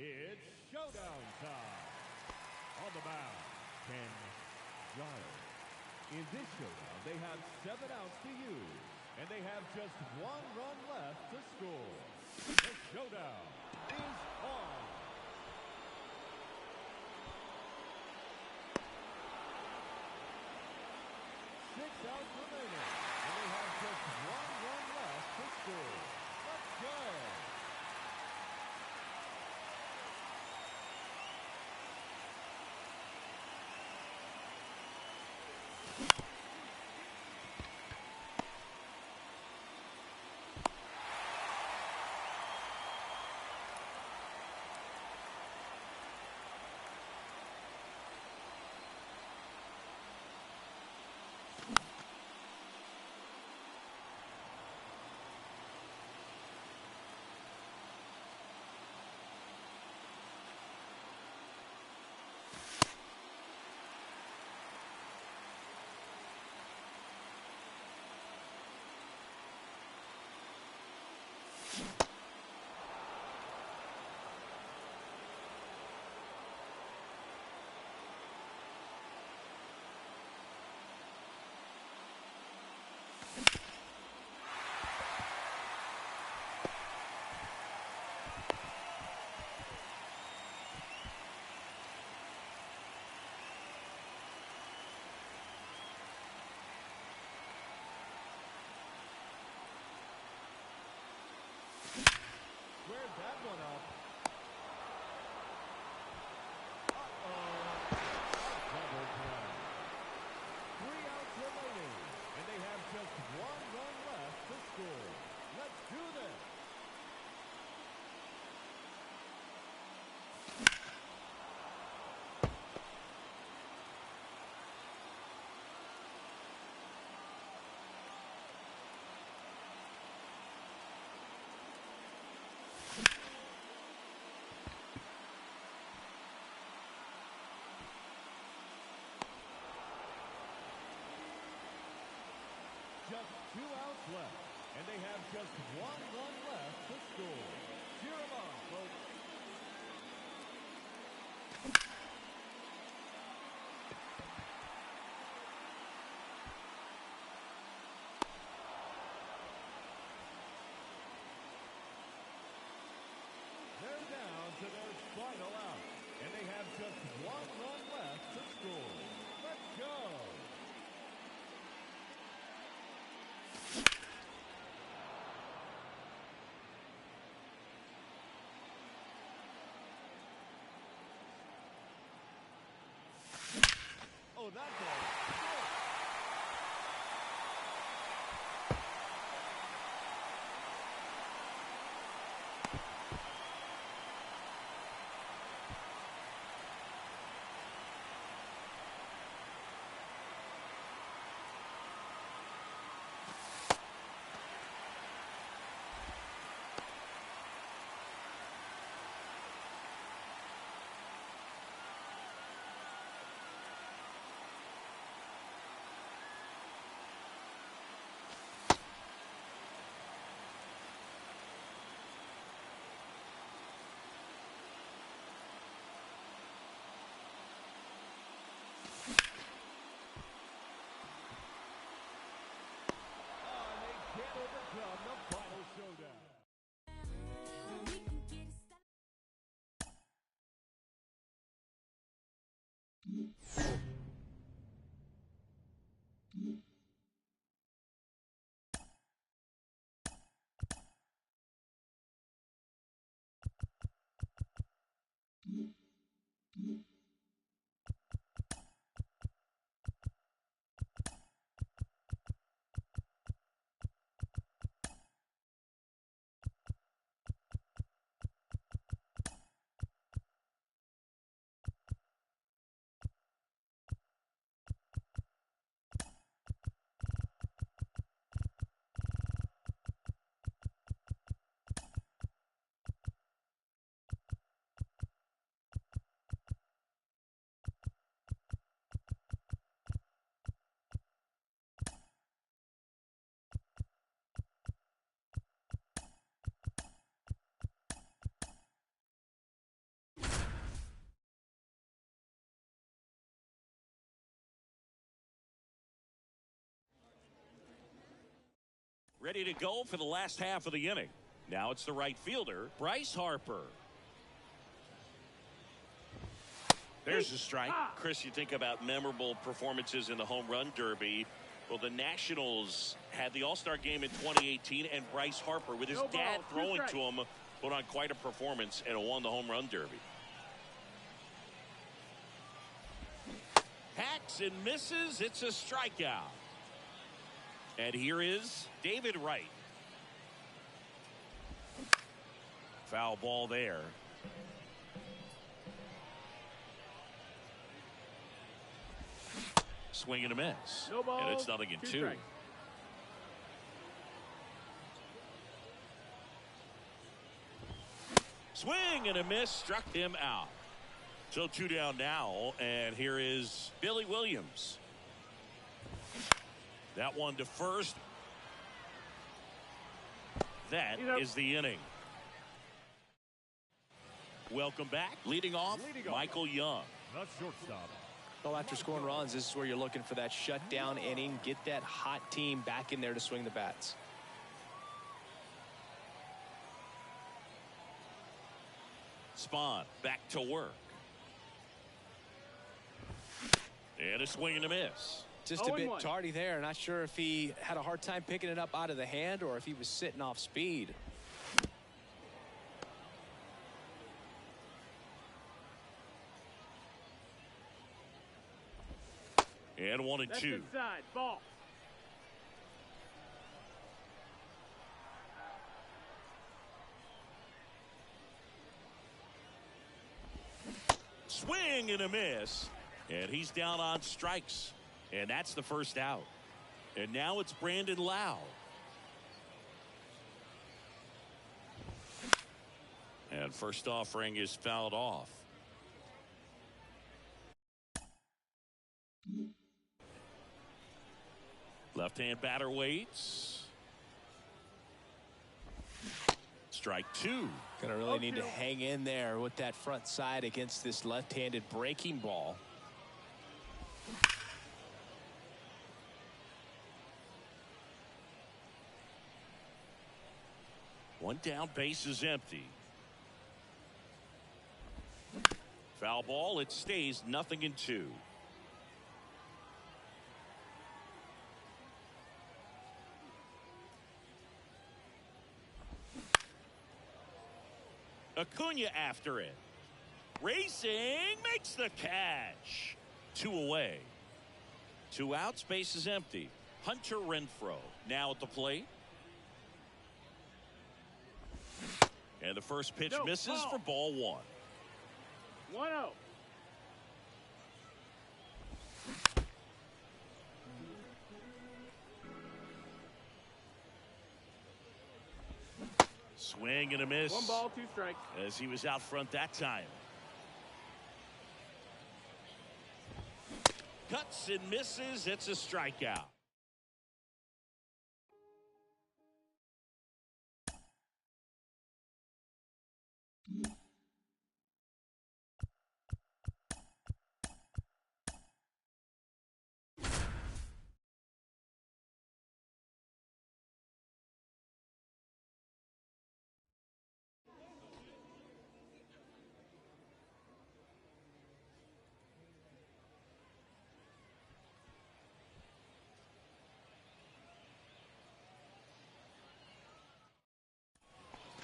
It's showdown time. On the mound, Ken Giles. In this showdown, they have 7 outs to use, and they have just 1 run left to score. The showdown is on. Six outs remaining, and they have just 1 run left to score. Let's go. Squared that one up. Double play. 3 outs remaining, and they have just 1 run left to score. Let's do this. Just 2 outs left, and they have just 1 run left to score. Cheer 'em on, folks. They're down to their final out, and they have just 1 run left to score. Let's go. Oh, that ball. Can't overcome the final showdown. We can get it started. Ready to go for the last half of the inning. Now it's the right fielder, Bryce Harper. There's a strike. Chris, you think about memorable performances in the home run derby. Well, the Nationals had the All-Star game in 2018, and Bryce Harper, with his dad throwing to him, put on quite a performance and won the home run derby. Hacks and misses. It's a strikeout. And here is David Wright. Foul ball there. Swing and a miss. No ball, and it's 0-2. Strikes. Swing and a miss, struck him out. So 2 down now, and here is Billy Williams. That one to first. That is the inning. Welcome back. Leading off, Michael Young. The shortstop. Well, after scoring runs, this is where you're looking for that shutdown inning. Get that hot team back in there to swing the bats. Spahn back to work. And a swing and a miss. Just a bit tardy there. Not sure if he had a hard time picking it up out of the hand or if he was sitting off speed. And 1 and 2. Inside, ball. Swing and a miss. And he's down on strikes. And that's the first out. And now it's Brandon Lau. And first offering is fouled off. Left-hand batter waits. Strike 2. Gonna really need to hang in there with that front side against this left-handed breaking ball. One down, base is empty. Foul ball, it stays 0-2. Acuna after it. Racing, makes the catch. 2 away. 2 outs, base is empty. Hunter Renfroe now at the plate. And the first pitch misses for ball 1. 1-0. Swing and a miss. 1 ball, 2 strikes. As he was out front that time. Cuts and misses. It's a strikeout.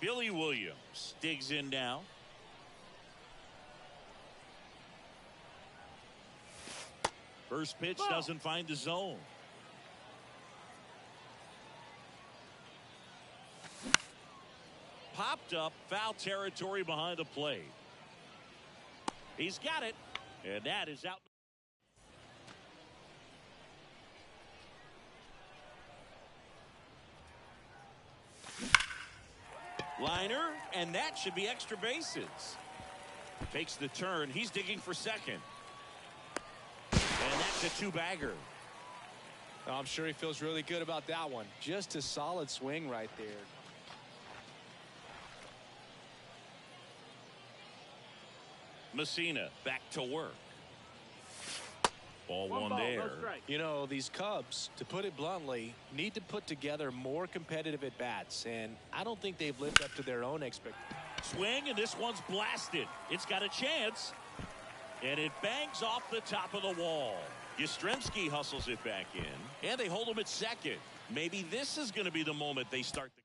Billy Williams digs in now. First pitch doesn't find the zone. Popped up, foul territory behind the plate. He's got it, and that is out. Liner, and that should be extra bases. Takes the turn. He's digging for second. And that's a 2-bagger. I'm sure he feels really good about that one. Just a solid swing right there. Messina back to work. Ball One one ball, there. no strike. You know, these Cubs, to put it bluntly, need to put together more competitive at-bats, and I don't think they've lived up to their own expectations. Swing, and this one's blasted. It's got a chance, and it bangs off the top of the wall. Yastrzemski hustles it back in, and they hold him at second. Maybe this is going to be the moment they start the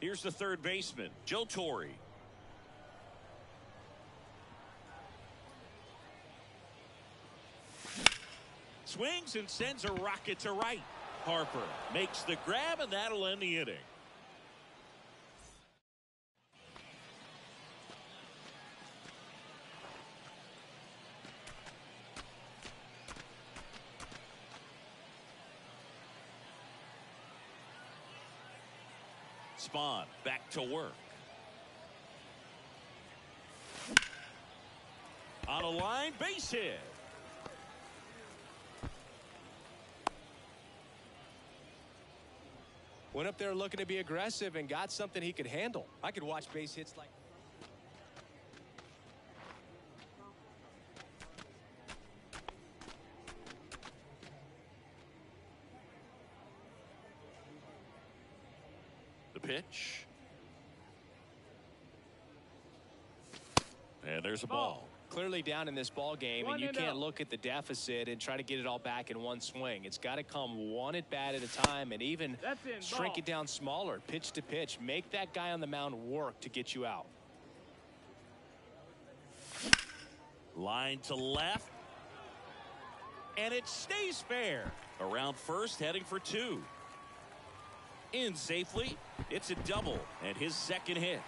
Here's the third baseman, Joe Torre. Swings and sends a rocket to right. Harper makes the grab, and that'll end the inning. Spahn back to work. On a line, base hit. Went up there looking to be aggressive and got something he could handle. I could watch base hits like... The pitch. And there's a ball. Clearly down in this ball game, and you can't look at the deficit and try to get it all back in one swing. It's got to come one at bat at a time, and even shrink it down smaller, pitch to pitch. Make that guy on the mound work to get you out. Line to left. And it stays fair. Around first, heading for two. In safely. It's a double, and his second hit.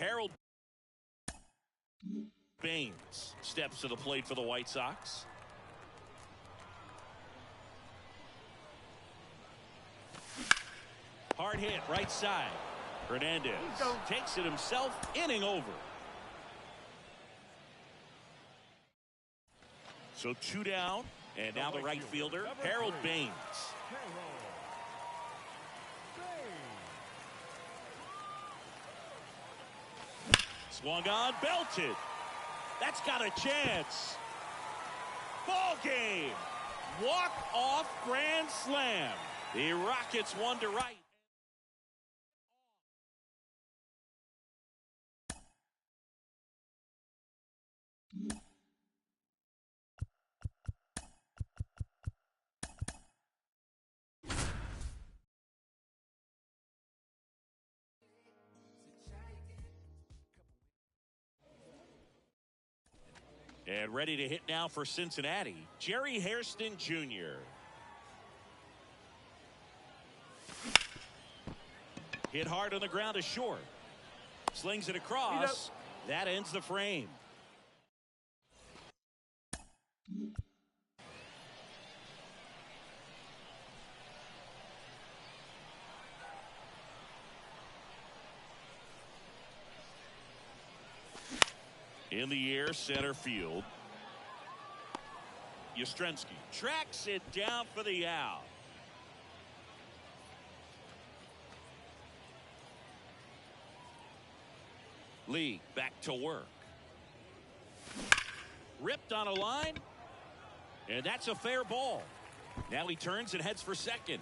Harold Baines steps to the plate for the White Sox. Hard hit right side. Hernandez takes it himself, inning over. So two down, and now the right fielder, Harold Baines. Swung on, belted. That's got a chance. Ball game. Walk off grand slam. The Rockets one to right. And ready to hit now for Cincinnati, Jerry Hairston Jr. Hit hard on the ground to short. Slings it across. That ends the frame. In the air, center field. Yastrzemski tracks it down for the out. Lee back to work. Ripped on a line. And that's a fair ball. Now he turns and heads for second.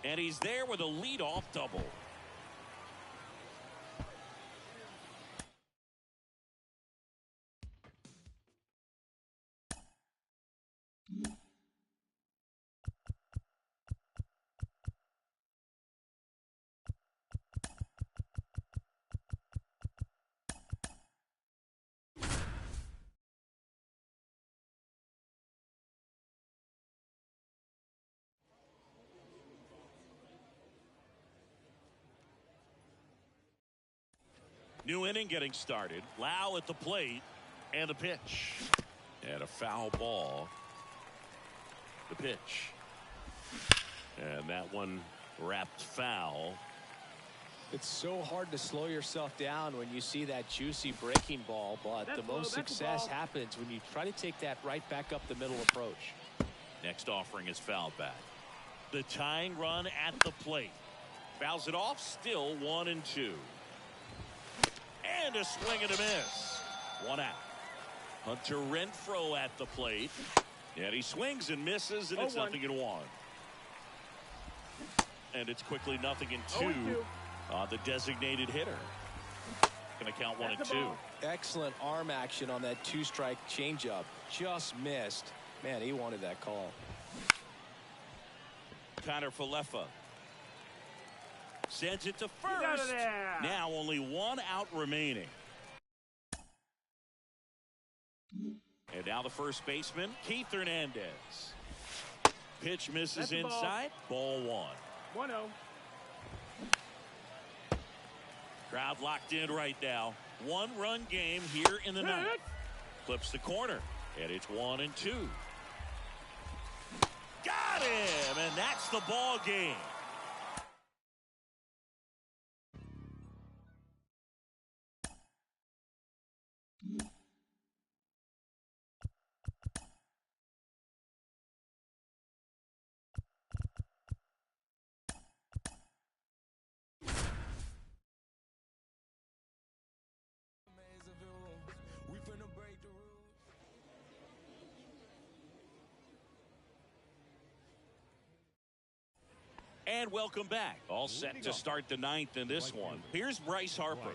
And he's there with a leadoff double. New inning getting started. Lau at the plate. And the pitch. And a foul ball. The pitch. And that one wrapped foul. It's so hard to slow yourself down when you see that juicy breaking ball, but the most success happens when you try to take that right back up the middle approach. Next offering is foul back. The tying run at the plate. Fouls it off. Still 1-2. And a swing and a miss. One out. Hunter Renfroe at the plate. And he swings and misses, and it's 0-1. And it's quickly 0-2 on the designated hitter. Going to count 1-2. Excellent arm action on that two-strike changeup. Just missed. Man, he wanted that call. Connor Falefa sends it to first. Now only one out remaining. And now the first baseman, Keith Hernandez. Pitch misses inside. Ball 1. 1-0. Crowd locked in right now. One-run game here in the ninth. Clips the corner. And it's 1-2. Got him! And that's the ball game. And welcome back. All set to start the ninth in this one. Here's Bryce Harper.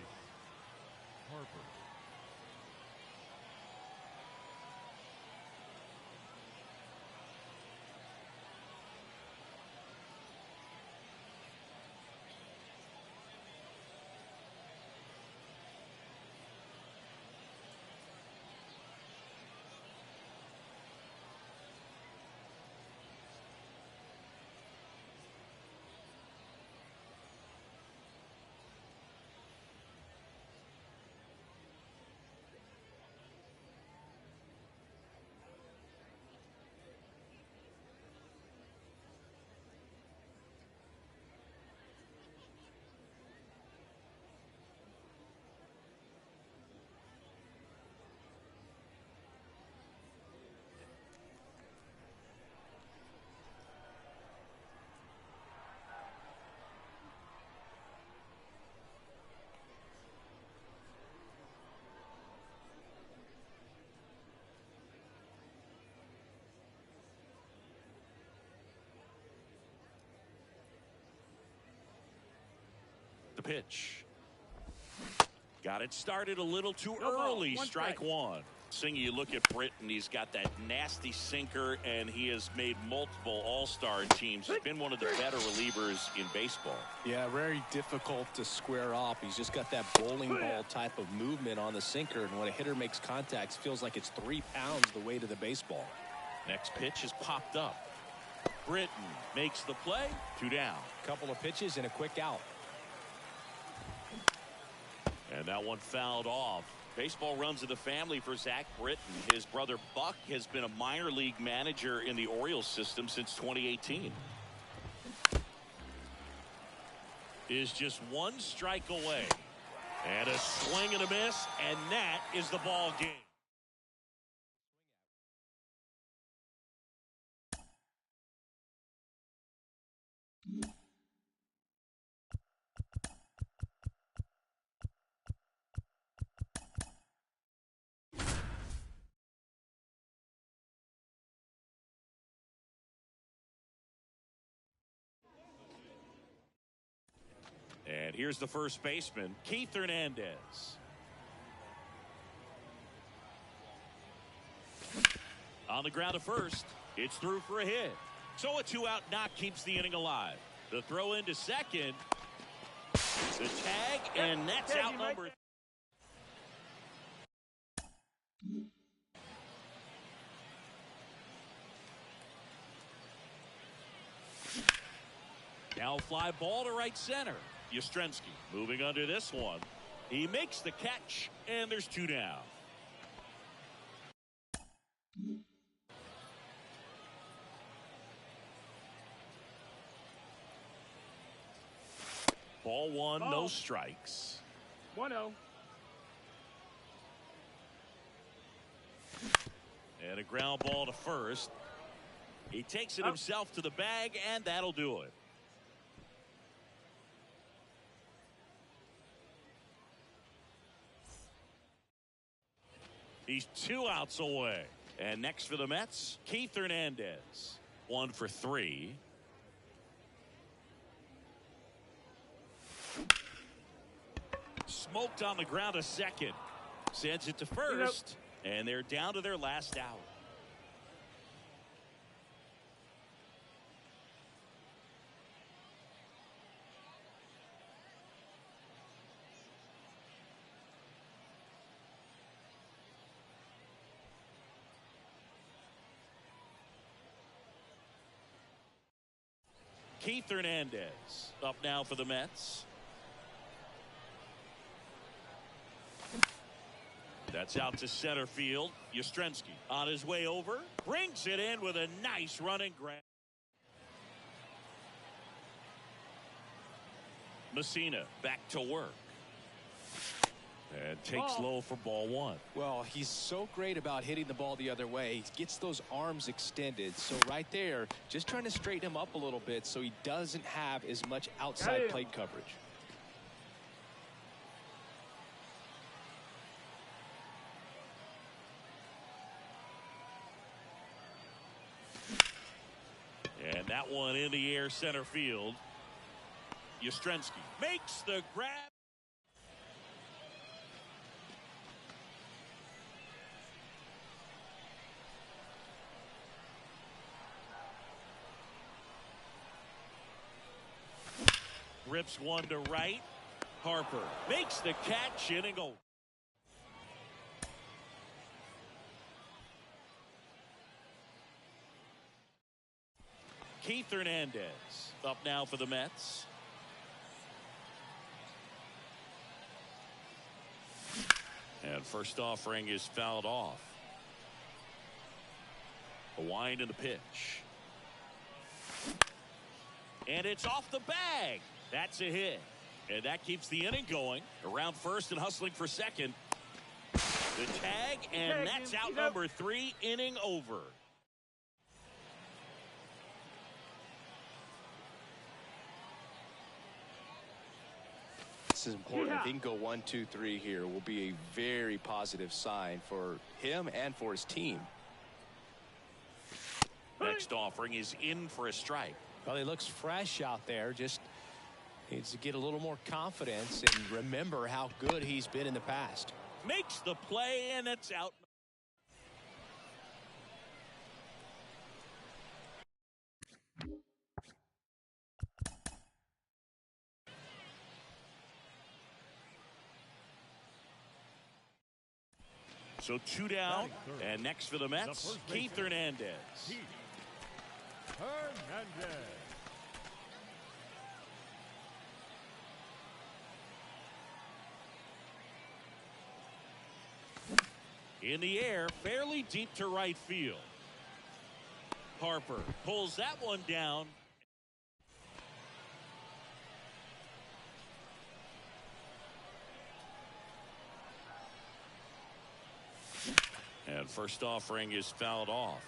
The pitch. Got it started a little too early. Strike one. Singy, you look at Britton, he's got that nasty sinker, and he has made multiple all-star teams. He's been one of the better relievers in baseball. Yeah, very difficult to square off. He's just got that bowling ball type of movement on the sinker, and when a hitter makes contact, it feels like it's 3 pounds the weight of the baseball. Next pitch is popped up. Britton makes the play. 2 down. Couple of pitches and a quick out. And that one fouled off. Baseball runs in the family for Zach Britton. His brother Buck has been a minor league manager in the Orioles system since 2018. Is just one strike away. And a swing and a miss, and that is the ball game. And here's the first baseman, Keith Hernandez. On the ground to first. It's through for a hit. So a 2-out knock keeps the inning alive. The throw into second. The tag, and that's out number. Now fly ball to right center. Yastrzemski moving under this one. He makes the catch, and there's 2 down. Ball 1, no strikes. 1-0. And a ground ball to first. He takes it himself to the bag, and that'll do it. He's 2 outs away. And next for the Mets, Keith Hernandez. 1 for 3. Smoked on the ground to second. Sends it to first. And they're down to their last out. Keith Hernandez up now for the Mets. That's out to center field. Yastrzemski on his way over. Brings it in with a nice running grab. Messina back to work. And takes low for ball 1. Well, he's so great about hitting the ball the other way. He gets those arms extended. So right there, just trying to straighten him up a little bit so he doesn't have as much outside plate coverage. And that one in the air center field. Yastrzemski makes the grab. Rips one to right. Harper makes the catch, inning over. Keith Hernandez up now for the Mets. And first offering is fouled off. A wind in the pitch. And it's off the bag. That's a hit. And that keeps the inning going. Around first and hustling for second. The tag, and that's out number 3, inning over. This is important. If he can go 1, 2, 3 here, will be a very positive sign for him and for his team. Next offering is in for a strike. Well, he looks fresh out there. Just needs to get a little more confidence and remember how good he's been in the past. Makes the play, and it's out. So 2 down, and next for the Mets, Keith Hernandez. Keith Hernandez. In the air, fairly deep to right field. Harper pulls that one down. And first offering is fouled off.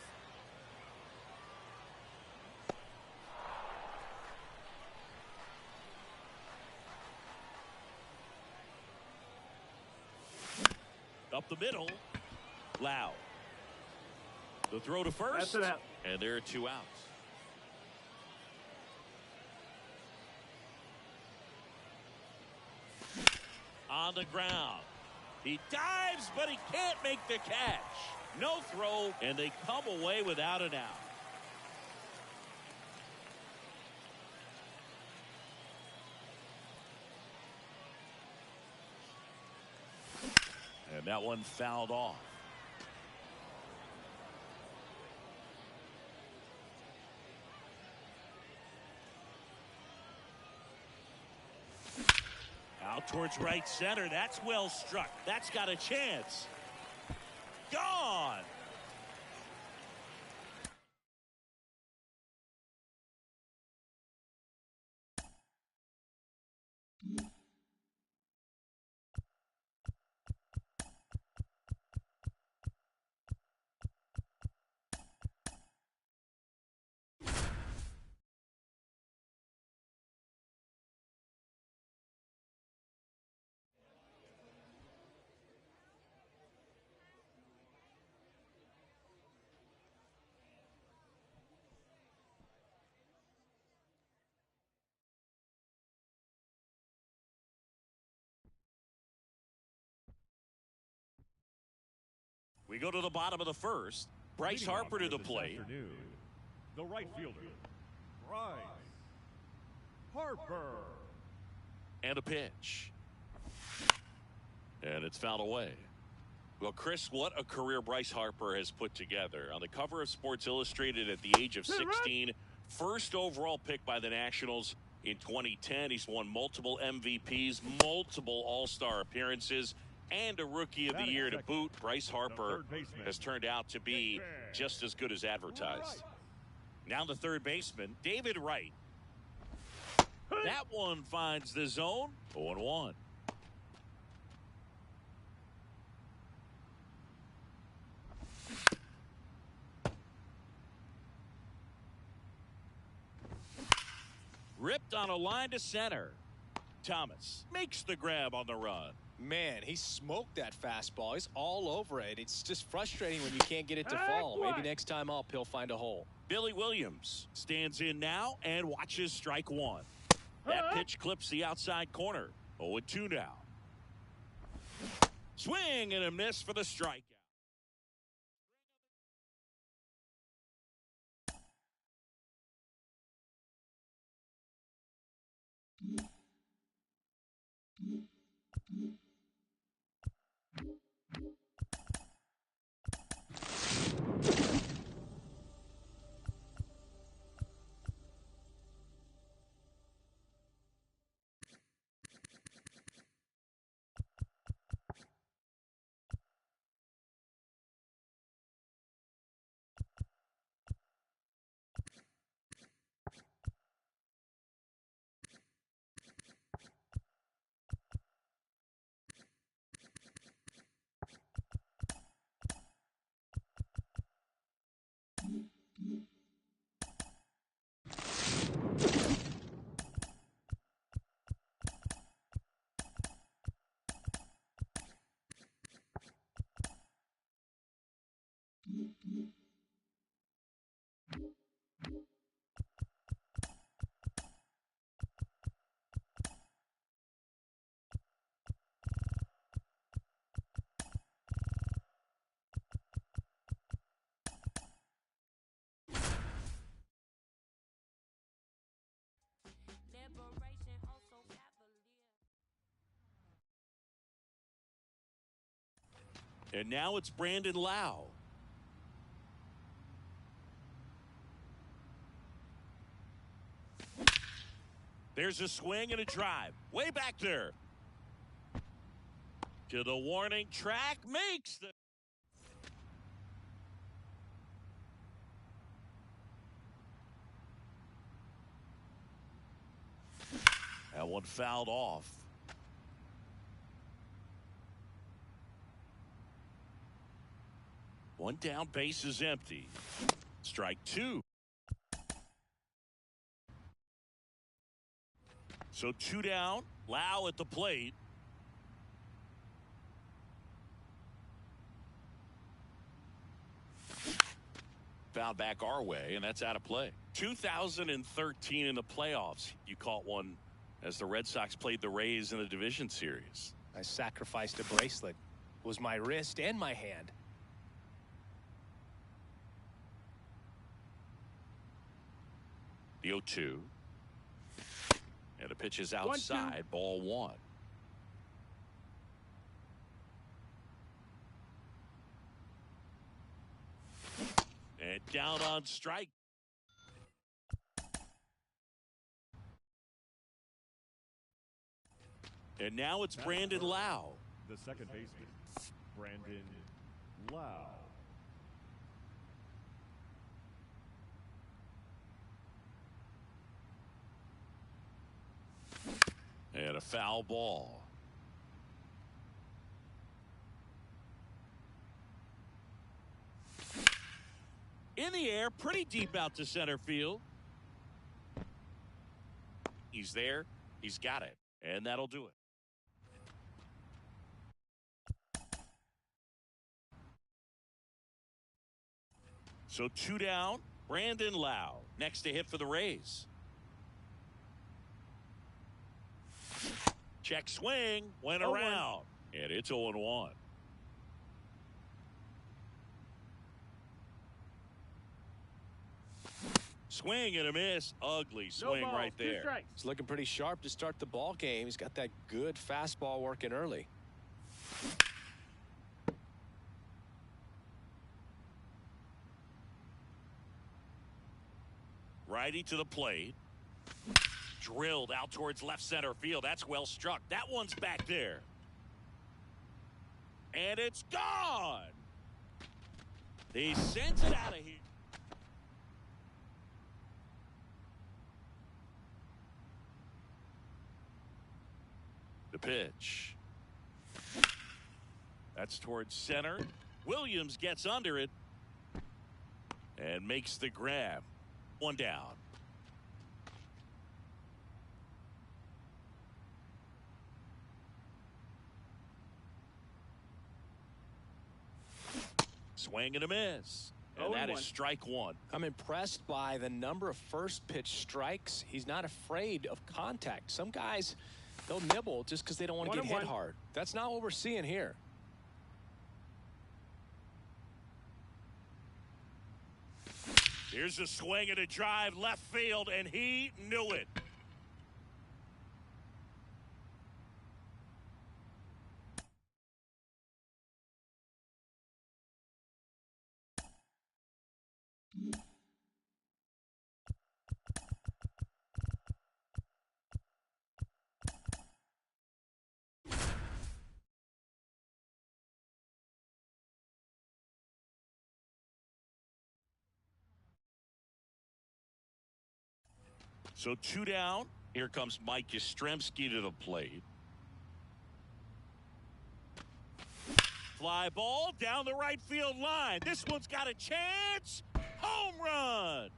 Up the middle. Lau. The throw to first. That's it out. And there are 2 outs. On the ground. He dives, but he can't make the catch. No throw, and they come away without an out. And that one fouled off. Out towards right center. That's well struck. That's got a chance. Gone. We go to the bottom of the first. Bryce Leading off Harper to for the this plate. afternoon, the right fielder, Bryce Harper. And a pitch. And it's fouled away. Well, Chris, what a career Bryce Harper has put together. On the cover of Sports Illustrated at the age of 16, first overall pick by the Nationals in 2010. He's won multiple MVPs, multiple All-Star appearances, and a Rookie of the Year to boot. Bryce Harper has turned out to be just as good as advertised. Now the third baseman, David Wright. That one finds the zone. 0-1. Ripped on a line to center. Thomas makes the grab on the run. Man, he smoked that fastball. He's all over it. It's just frustrating when you can't get it to fall. Maybe next time up, he'll find a hole. Billy Williams stands in now and watches strike one. That pitch clips the outside corner. 0-2 now. Swing and a miss for the strikeout. Liberation also cavalier. And now it's Brandon Lau. There's a swing and a drive. Way back there. To the warning track. Makes the... That one fouled off. One down, base is empty. Strike two. So two down. Lau at the plate. Foul back our way, and that's out of play. 2013 in the playoffs, you caught one as the Red Sox played the Rays in the division series. I sacrificed a bracelet. It was my wrist and my hand. The 0-2. And the pitch is outside. 1-2. Ball one. And down on strike. And now it's Brandon Lau. The second baseman, Brandon Lau. And a foul ball. In the air, pretty deep out to center field. He's there. He's got it. And that'll do it. So two down. Brandon Lau next to hit for the Rays. Check swing. Went 0-1. around. And it's 0-1. Swing and a miss. Ugly swing No balls, right 2 there. strikes. He's looking pretty sharp to start the ball game. He's got that good fastball working early. Righty to the plate. Drilled out towards left center field. That's well struck. That one's back there. And it's gone. He sends it out of here. The pitch. That's towards center. Williams gets under it and makes the grab. One down. Swing and a miss. And that is 0-1. strike one. I'm impressed by the number of first pitch strikes. He's not afraid of contact. Some guys, they'll nibble just because they don't want to get hit 1-1. hard. That's not what we're seeing here. Here's a swing and a drive left field, and he knew it. So two down. Here comes Mike Yastrzemski to the plate. Fly ball down the right field line. This one's got a chance. Home run.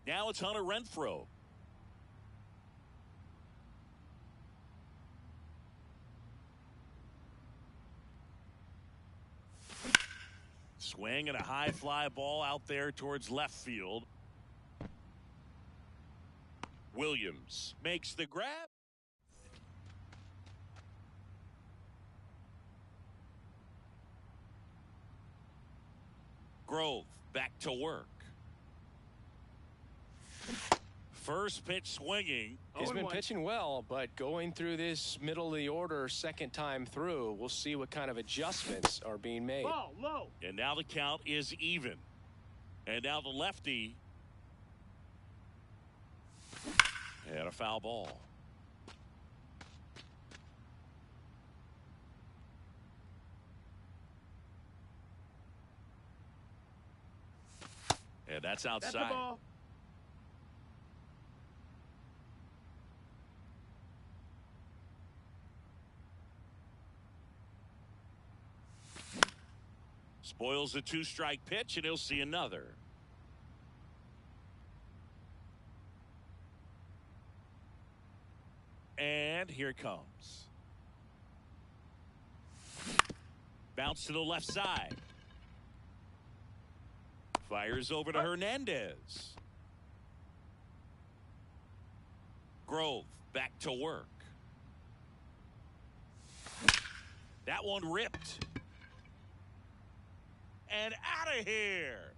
Now it's Hunter Renfroe. Swing and a high fly ball out there towards left field. Williams makes the grab. Grove back to work. First pitch swinging. He's been 0-1. pitching well, but going through this middle of the order second time through, we'll see what kind of adjustments are being made. Ball low. And now the count is even. And now the lefty. And a foul ball. And that's That's the outside. ball. Spoils the 2-strike pitch, and he'll see another. And here it comes. Bounce to the left side. Fires over to Hernandez. Grove back to work. That one ripped. And out of here.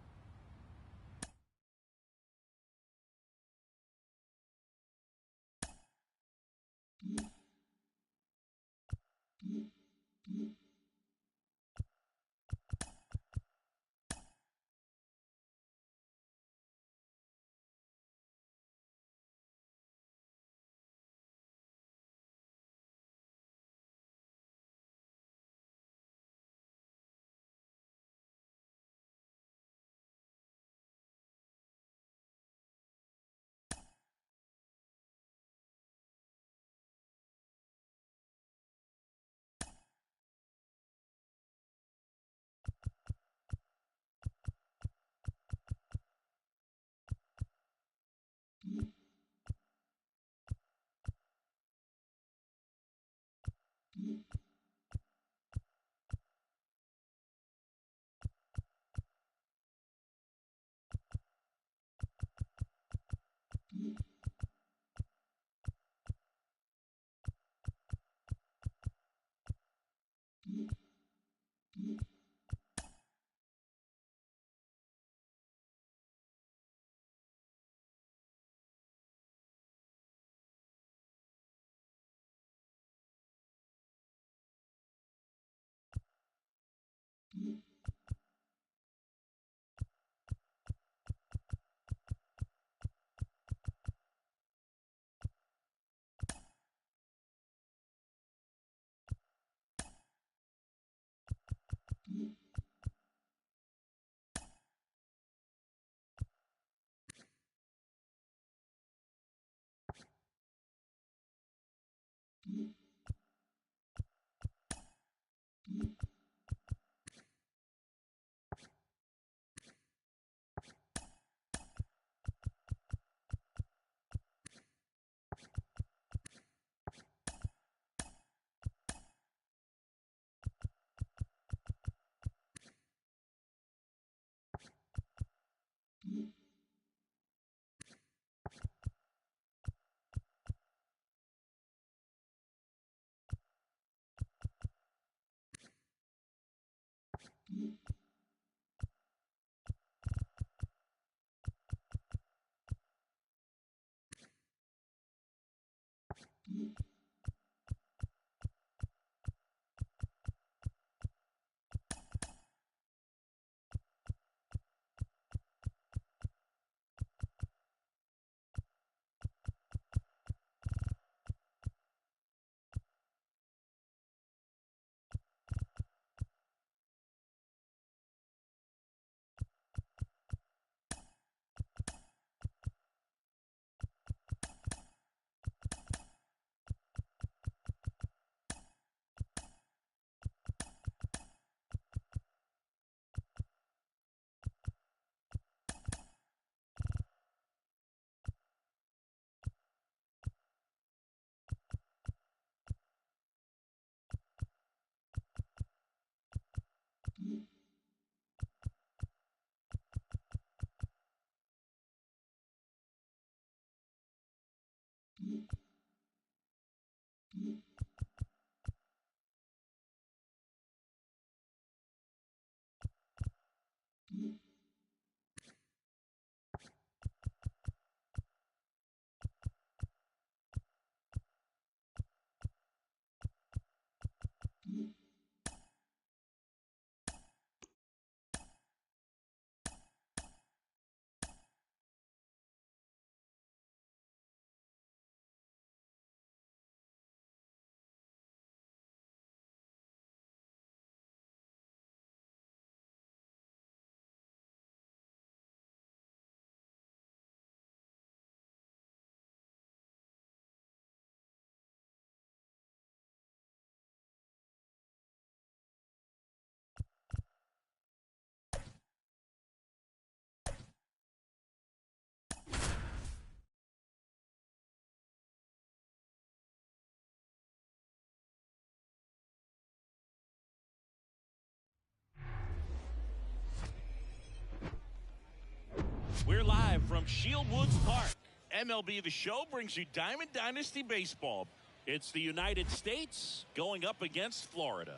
live from Shield Woods Park. MLB The Show brings you Diamond Dynasty Baseball. It's the United States going up against Florida.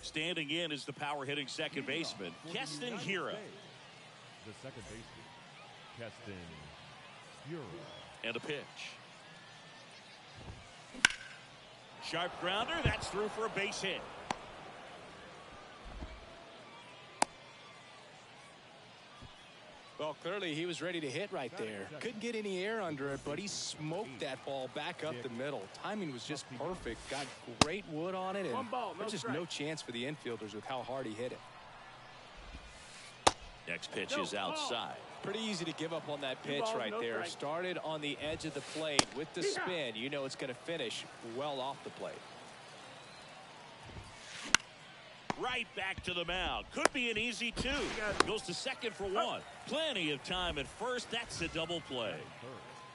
Standing in is the power-hitting second baseman, Keston Hiura. The second baseman, Keston Hiura. And a pitch. Sharp grounder, that's through for a base hit. Well, clearly he was ready to hit right there. Couldn't get any air under it, but he smoked that ball back up the middle. Timing was just perfect. Got great wood on it, and One ball, no there's just strike. no chance for the infielders with how hard he hit it. Next pitch is outside. Pretty easy to give up on that pitch balls, right no there. strike. Started on the edge of the plate with the spin. You know it's going to finish well off the plate. Right back to the mound. Could be an easy two. Goes to second for one. Plenty of time at first. That's a double play.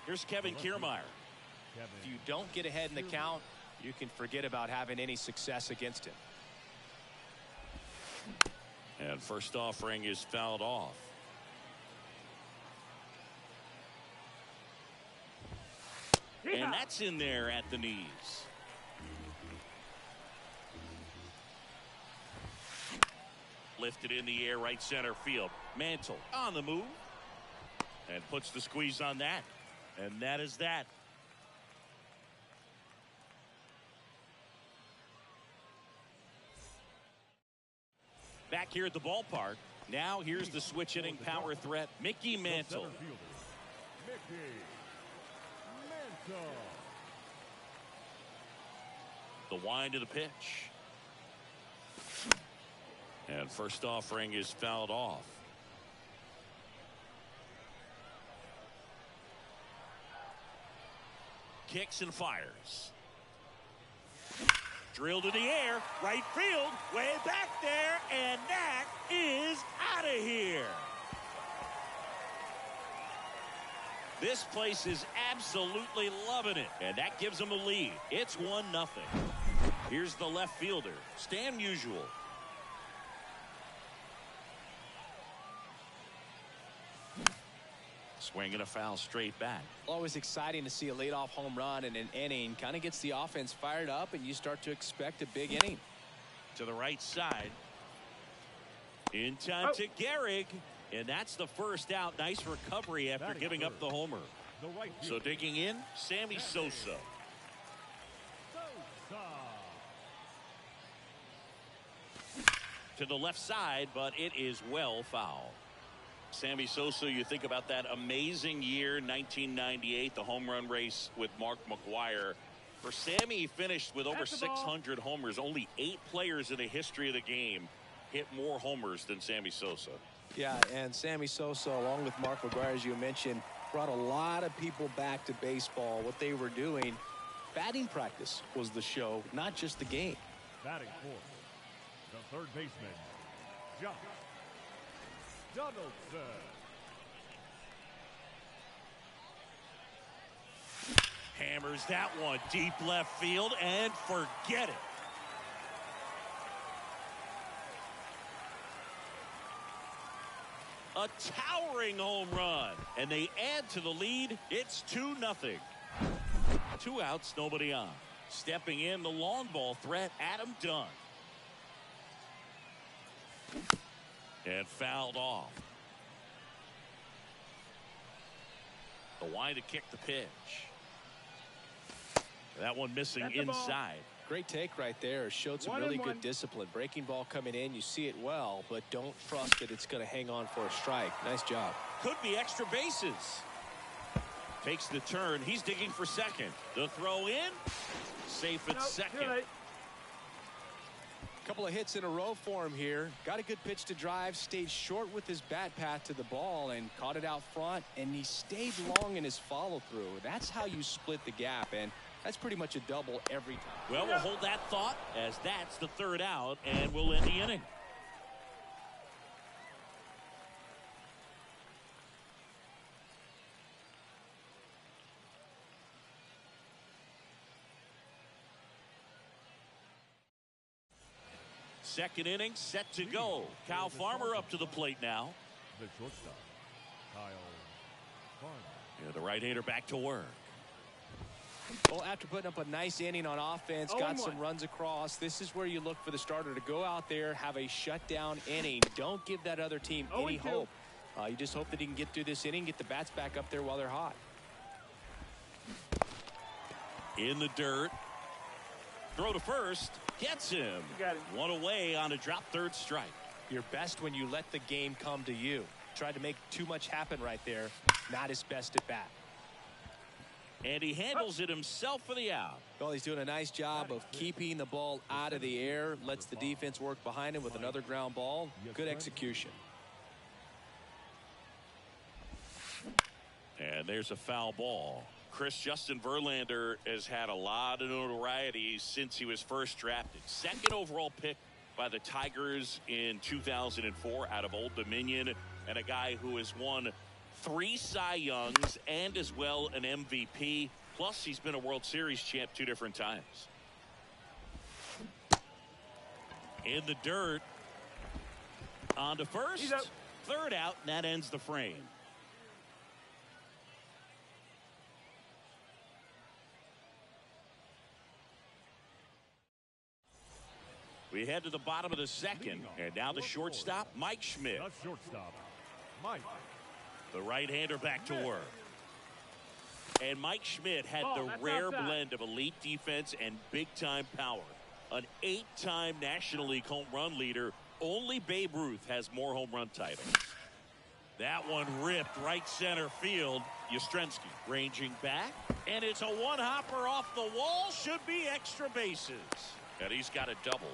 Here's Kevin Kiermaier. If you don't get ahead in the count, you can forget about having any success against him. And first offering is fouled off. And that's in there at the knees. Lifted in the air, right center field. Mantle on the move. And puts the squeeze on that. And that is that. Back here at the ballpark. Now here's the switch hitting power threat, Mickey Mantle. Center fielder, Mickey Mantle. The wind of the pitch. And first offering is fouled off. Kicks and fires. Drilled to the air, right field, way back there, and that is out of here. This place is absolutely loving it, and that gives them a lead. It's 1-0. Here's the left fielder, Stan Musial. Swinging a foul straight back. Always exciting to see a leadoff home run in an inning. Kind of gets the offense fired up, and you start to expect a big inning. To the right side. In time to Gehrig. And that's the first out. Nice recovery after Batting giving up third, the homer. The right So fielder, digging in, Sammy Sosa. Sosa. To the left side, but it is well foul. Sammy Sosa, you think about that amazing year, 1998, the home run race with Mark McGwire. For Sammy, he finished with over That's the ball. 600 homers. Only 8 players in the history of the game hit more homers than Sammy Sosa. Yeah, and Sammy Sosa, along with Mark McGwire, as you mentioned, brought a lot of people back to baseball. What they were doing, batting practice was the show, not just the game. Batting fourth, the third baseman, Josh Donaldson. Hammers that one deep left field and forget it. A towering home run, and they add to the lead. It's 2-0. 2 outs, nobody on. Stepping in, the long ball threat, Adam Dunn. And fouled off. The wind to kick the pitch. That one missing That's the ball. inside. Great take right there. Showed some 1-1. really good discipline. Breaking ball coming in, you see it well, but don't trust that it's going to hang on for a strike. Nice job. Could be extra bases. Takes the turn. He's digging for second. The throw in. Safe at Nope, too second. late. Couple of hits in a row for him here. Got a good pitch to drive. Stayed short with his bat path to the ball and caught it out front. And he stayed long in his follow through. That's how you split the gap. And that's pretty much a double every time. Well, we'll hold that thought as that's the third out, and we'll end the inning. second inning set to go. Kyle Farmer up to the plate now. The shortstop, Kyle Farmer. Yeah, the right-hander back to work. Well, after putting up a nice inning on offense, got some runs across, this is where you look for the starter to go out there, have a shutdown inning. Don't give that other team any hope. You just hope that he can get through this inning, get the bats back up there while they're hot. In the dirt. Throw to first. Gets him. Got it. One away on a drop third strike. You're best when you let the game come to you. Tried to make too much happen right there. Not his best at bat. And he handles it himself for the out. Well, he's doing a nice job of keeping the ball out of the air. Lets the defense work behind him with another ground ball. Good execution. And there's a foul ball. Justin Verlander has had a lot of notoriety since he was first drafted. Second overall pick by the Tigers in 2004 out of Old Dominion, and a guy who has won 3 Cy Youngs and as well an MVP. Plus, he's been a World Series champ 2 different times. In the dirt. On to first. Third out, and that ends the frame. We head to the bottom of the second, and now the shortstop, Mike Schmidt. The shortstop, Mike. The right-hander back to work. And Mike Schmidt had the that's rare outside. blend of elite defense and big-time power. An 8-time National League home run leader. Only Babe Ruth has more home run titles. That one ripped right center field. Yastrzemski ranging back, and it's a one-hopper off the wall. Should be extra bases. And he's got a double.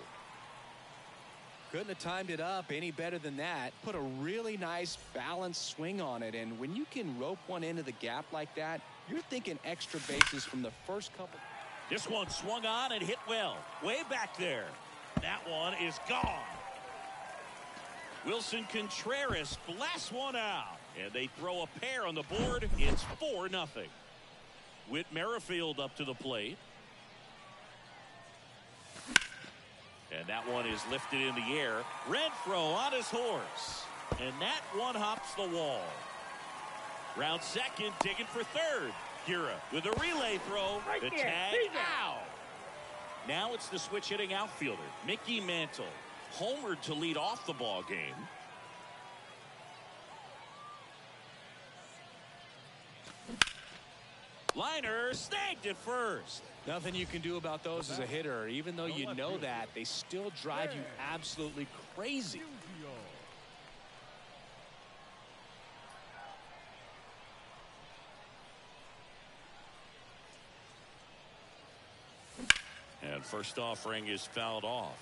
Couldn't have timed it up any better than that. Put a really nice balanced swing on it. And when you can rope one into the gap like that, you're thinking extra bases from the first couple. This one swung on and hit well. Way back there. That one is gone. Wilson Contreras blasts one out. And they throw a pair on the board. It's 4-0. Whit Merrifield up to the plate. And that one is lifted in the air. Renfroe on his horse. And that one hops the wall. Round second, digging for third. Gura with a relay throw. Right The there. tag See that? out. Now it's the switch hitting outfielder, Mickey Mantle. Homered to lead off the ball game. Liner snagged it first. Nothing you can do about those as a hitter. Even though you know that, they still drive you absolutely crazy. And first offering is fouled off.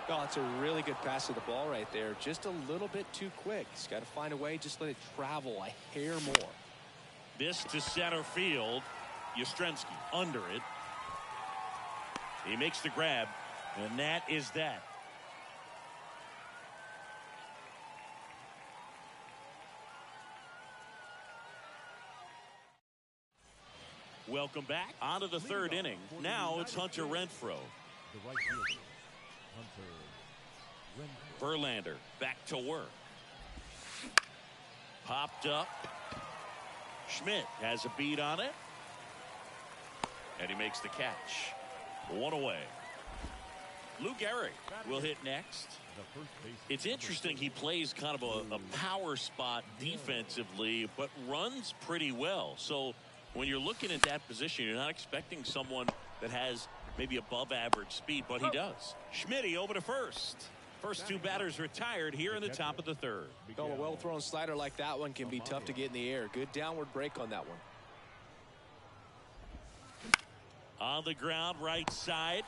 Oh, it's a really good pass of the ball right there. Just a little bit too quick. He's got to find a way. Just let it travel a hair more. This to center field. Yastrzemski under it. He makes the grab, and that is that. Welcome back. On to the third inning. Now it's Hunter Renfroe. The right fielder, Hunter Renfroe. Verlander back to work. Popped up. Schmidt has a beat on it. And he makes the catch. One away. Lou Gehrig will hit next. It's interesting he plays kind of a power spot defensively, but runs pretty well. So when you're looking at that position, you're not expecting someone that has maybe above average speed, but he does. Schmitty over to first. First 2 batters retired here in the top of the third. Oh, a well-thrown slider like that one can be tough to get in the air. Good downward break on that one. On the ground, right side.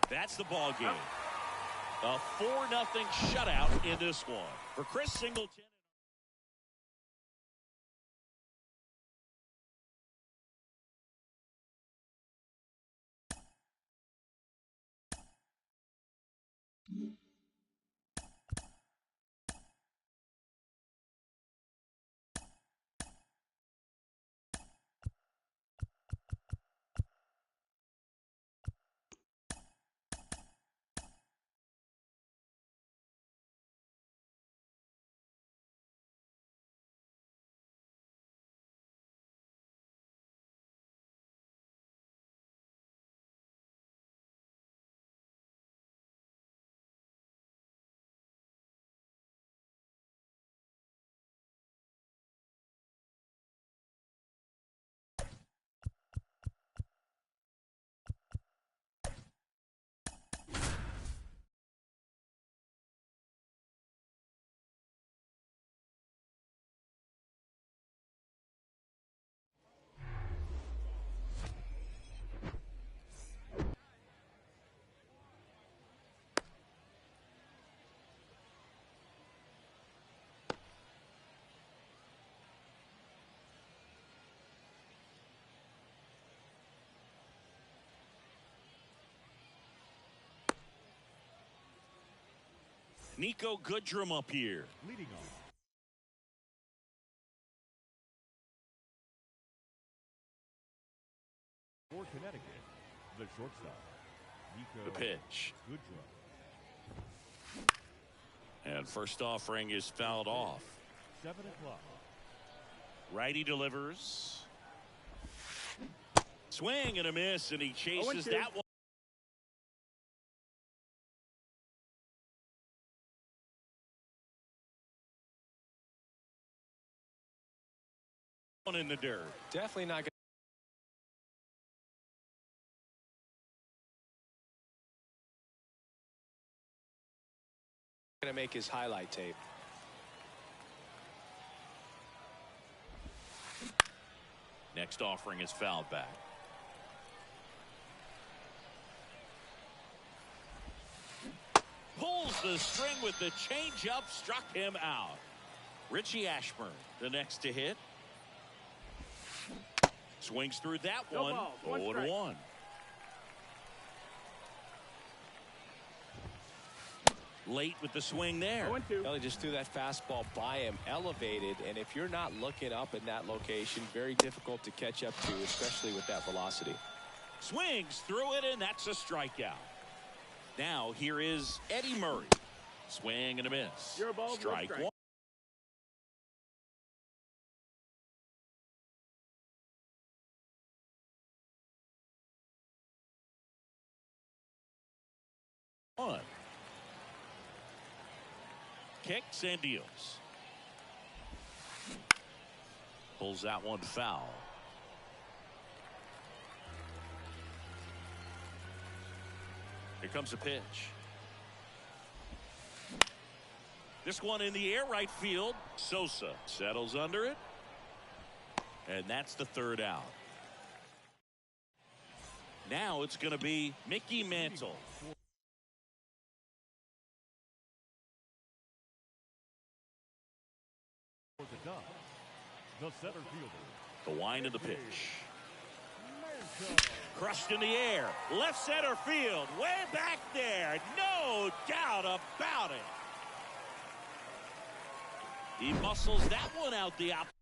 That's the ball game. A 4-0 shutout in this one. For Chris Singleton. Nico Goodrum up here. Leading off. For Connecticut, the shortstop, Nico The pitch. Goodrum. And first offering is fouled off. 7 o'clock. Righty delivers. Swing and a miss, and he chases 0-2. that one in the dirt. Definitely not going to make his highlight tape. Next offering is fouled back. Pulls the string with the changeup, struck him out. Richie Ashburn, the next to hit. Swings through that No one. balls, one 0-1. Late with the swing there. 0-2. Kelly just threw that fastball by him, elevated, and if you're not looking up in that location, very difficult to catch up to, especially with that velocity. Swings through it, and that's a strikeout. Now here is Eddie Murray. Swing and a miss. You're a ball, Strike strike. one. One. Kicks and deals. Pulls that one foul. Here comes a pitch. This one in the air, right field. Sosa settles under it. And that's the third out. Now it's going to be Mickey Mantle. For the Dodgers, the center fielder, The wind of the pitch. Mantle. Crushed in the air. Left center field. Way back there. No doubt about it. He muscles that one out the opposite.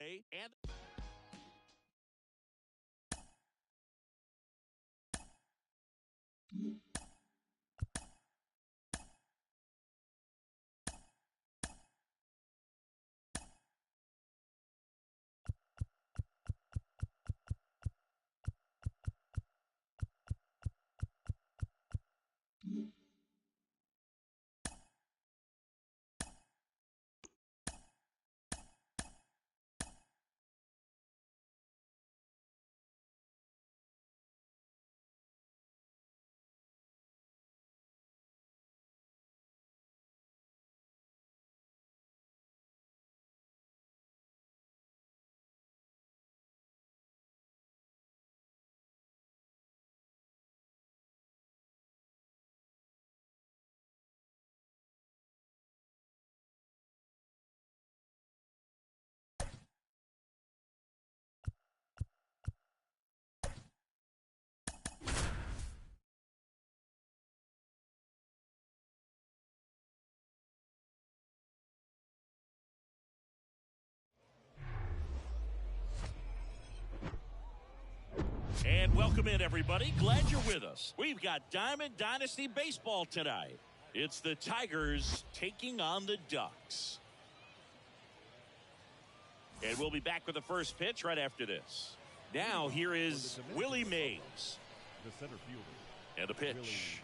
And And welcome in, everybody. Glad you're with us. We've got Diamond Dynasty Baseball tonight. It's the Tigers taking on the Ducks. And we'll be back with the first pitch right after this. Now, here is Willie Mays. The center fielder, And a pitch.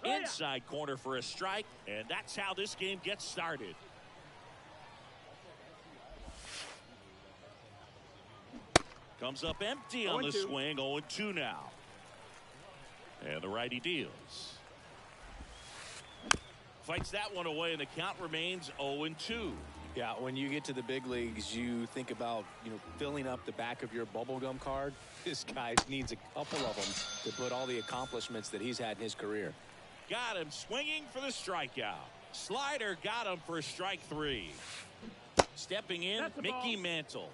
Mays. Inside corner for a strike. And that's how this game gets started. Comes up empty on the 0-2. swing. 0-2 now. And the righty deals. Fights that one away, and the count remains 0-2. Yeah, when you get to the big leagues, you think about, filling up the back of your bubblegum card. This guy needs a couple of them to put all the accomplishments that he's had in his career. Got him swinging for the strikeout. Slider got him for strike 3. Stepping in, That's a Mickey ball. Mantle.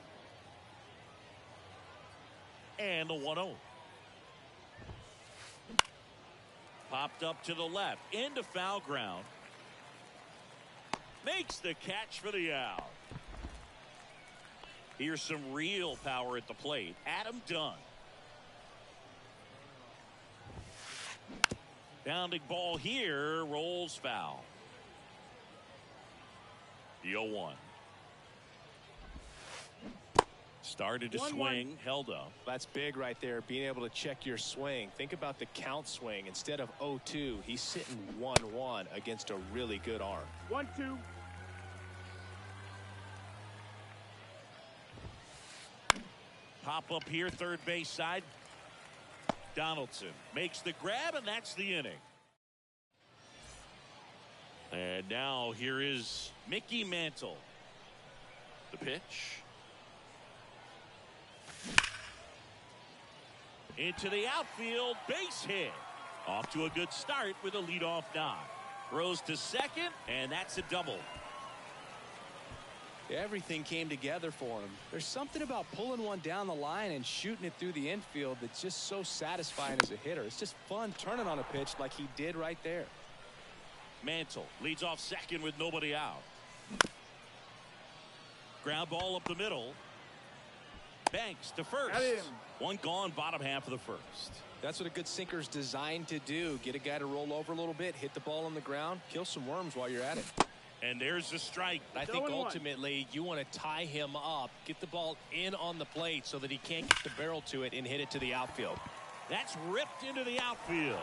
And the 1-0. Popped up to the left, into foul ground. Makes the catch for the out. Here's some real power at the plate. Adam Dunn. Bounding ball here, rolls foul. The 0-1. Started to 1-1. swing, held up. That's big right there, being able to check your swing. Think about the count swing. Instead of 0-2, he's sitting 1-1 against a really good arm. 1-2. Pop up here, third base side. Donaldson makes the grab, and that's the inning. And now here is Mickey Mantle. The pitch. Into the outfield, base hit. Off to a good start with a leadoff knock. Throws to second, and that's a double. Everything came together for him. There's something about pulling one down the line and shooting it through the infield that's just so satisfying as a hitter. It's just fun turning on a pitch like he did right there. Mantle leads off second with nobody out. Ground ball up the middle. Banks to first. Got him. One gone, bottom half of the first. That's what a good sinker's designed to do. Get a guy to roll over a little bit, hit the ball on the ground, kill some worms while you're at it. And there's the strike. I think 0-1. ultimately you want to tie him up, get the ball in on the plate so that he can't get the barrel to it and hit it to the outfield. That's ripped into the outfield.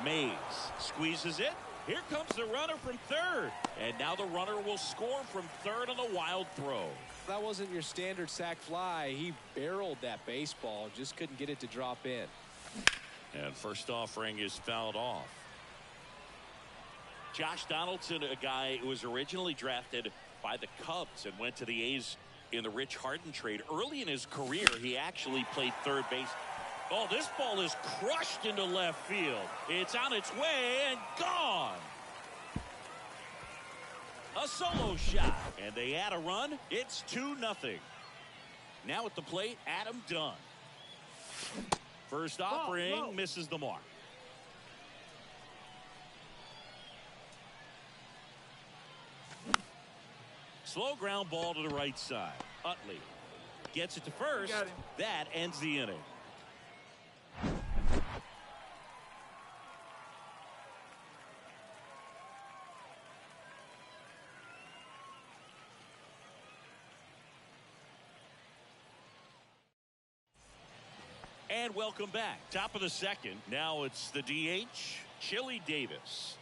Mays squeezes it. Here comes the runner from third. And now the runner will score from third on the wild throw. That wasn't your standard sac fly. He barreled that baseball, just couldn't get it to drop in. And first offering is fouled off. Josh Donaldson, a guy who was originally drafted by the Cubs and went to the A's in the Rich Harden trade. Early in his career, he actually played third base. Oh, this ball is crushed into left field. It's on its way and gone. A solo shot, and they add a run. It's 2-0. Now at the plate, Adam Dunn. First offering misses the mark. Slow ground ball to the right side. Utley gets it to first. Got him. That ends the inning. And welcome back. Top of the second. Now it's the DH, Chili Davis.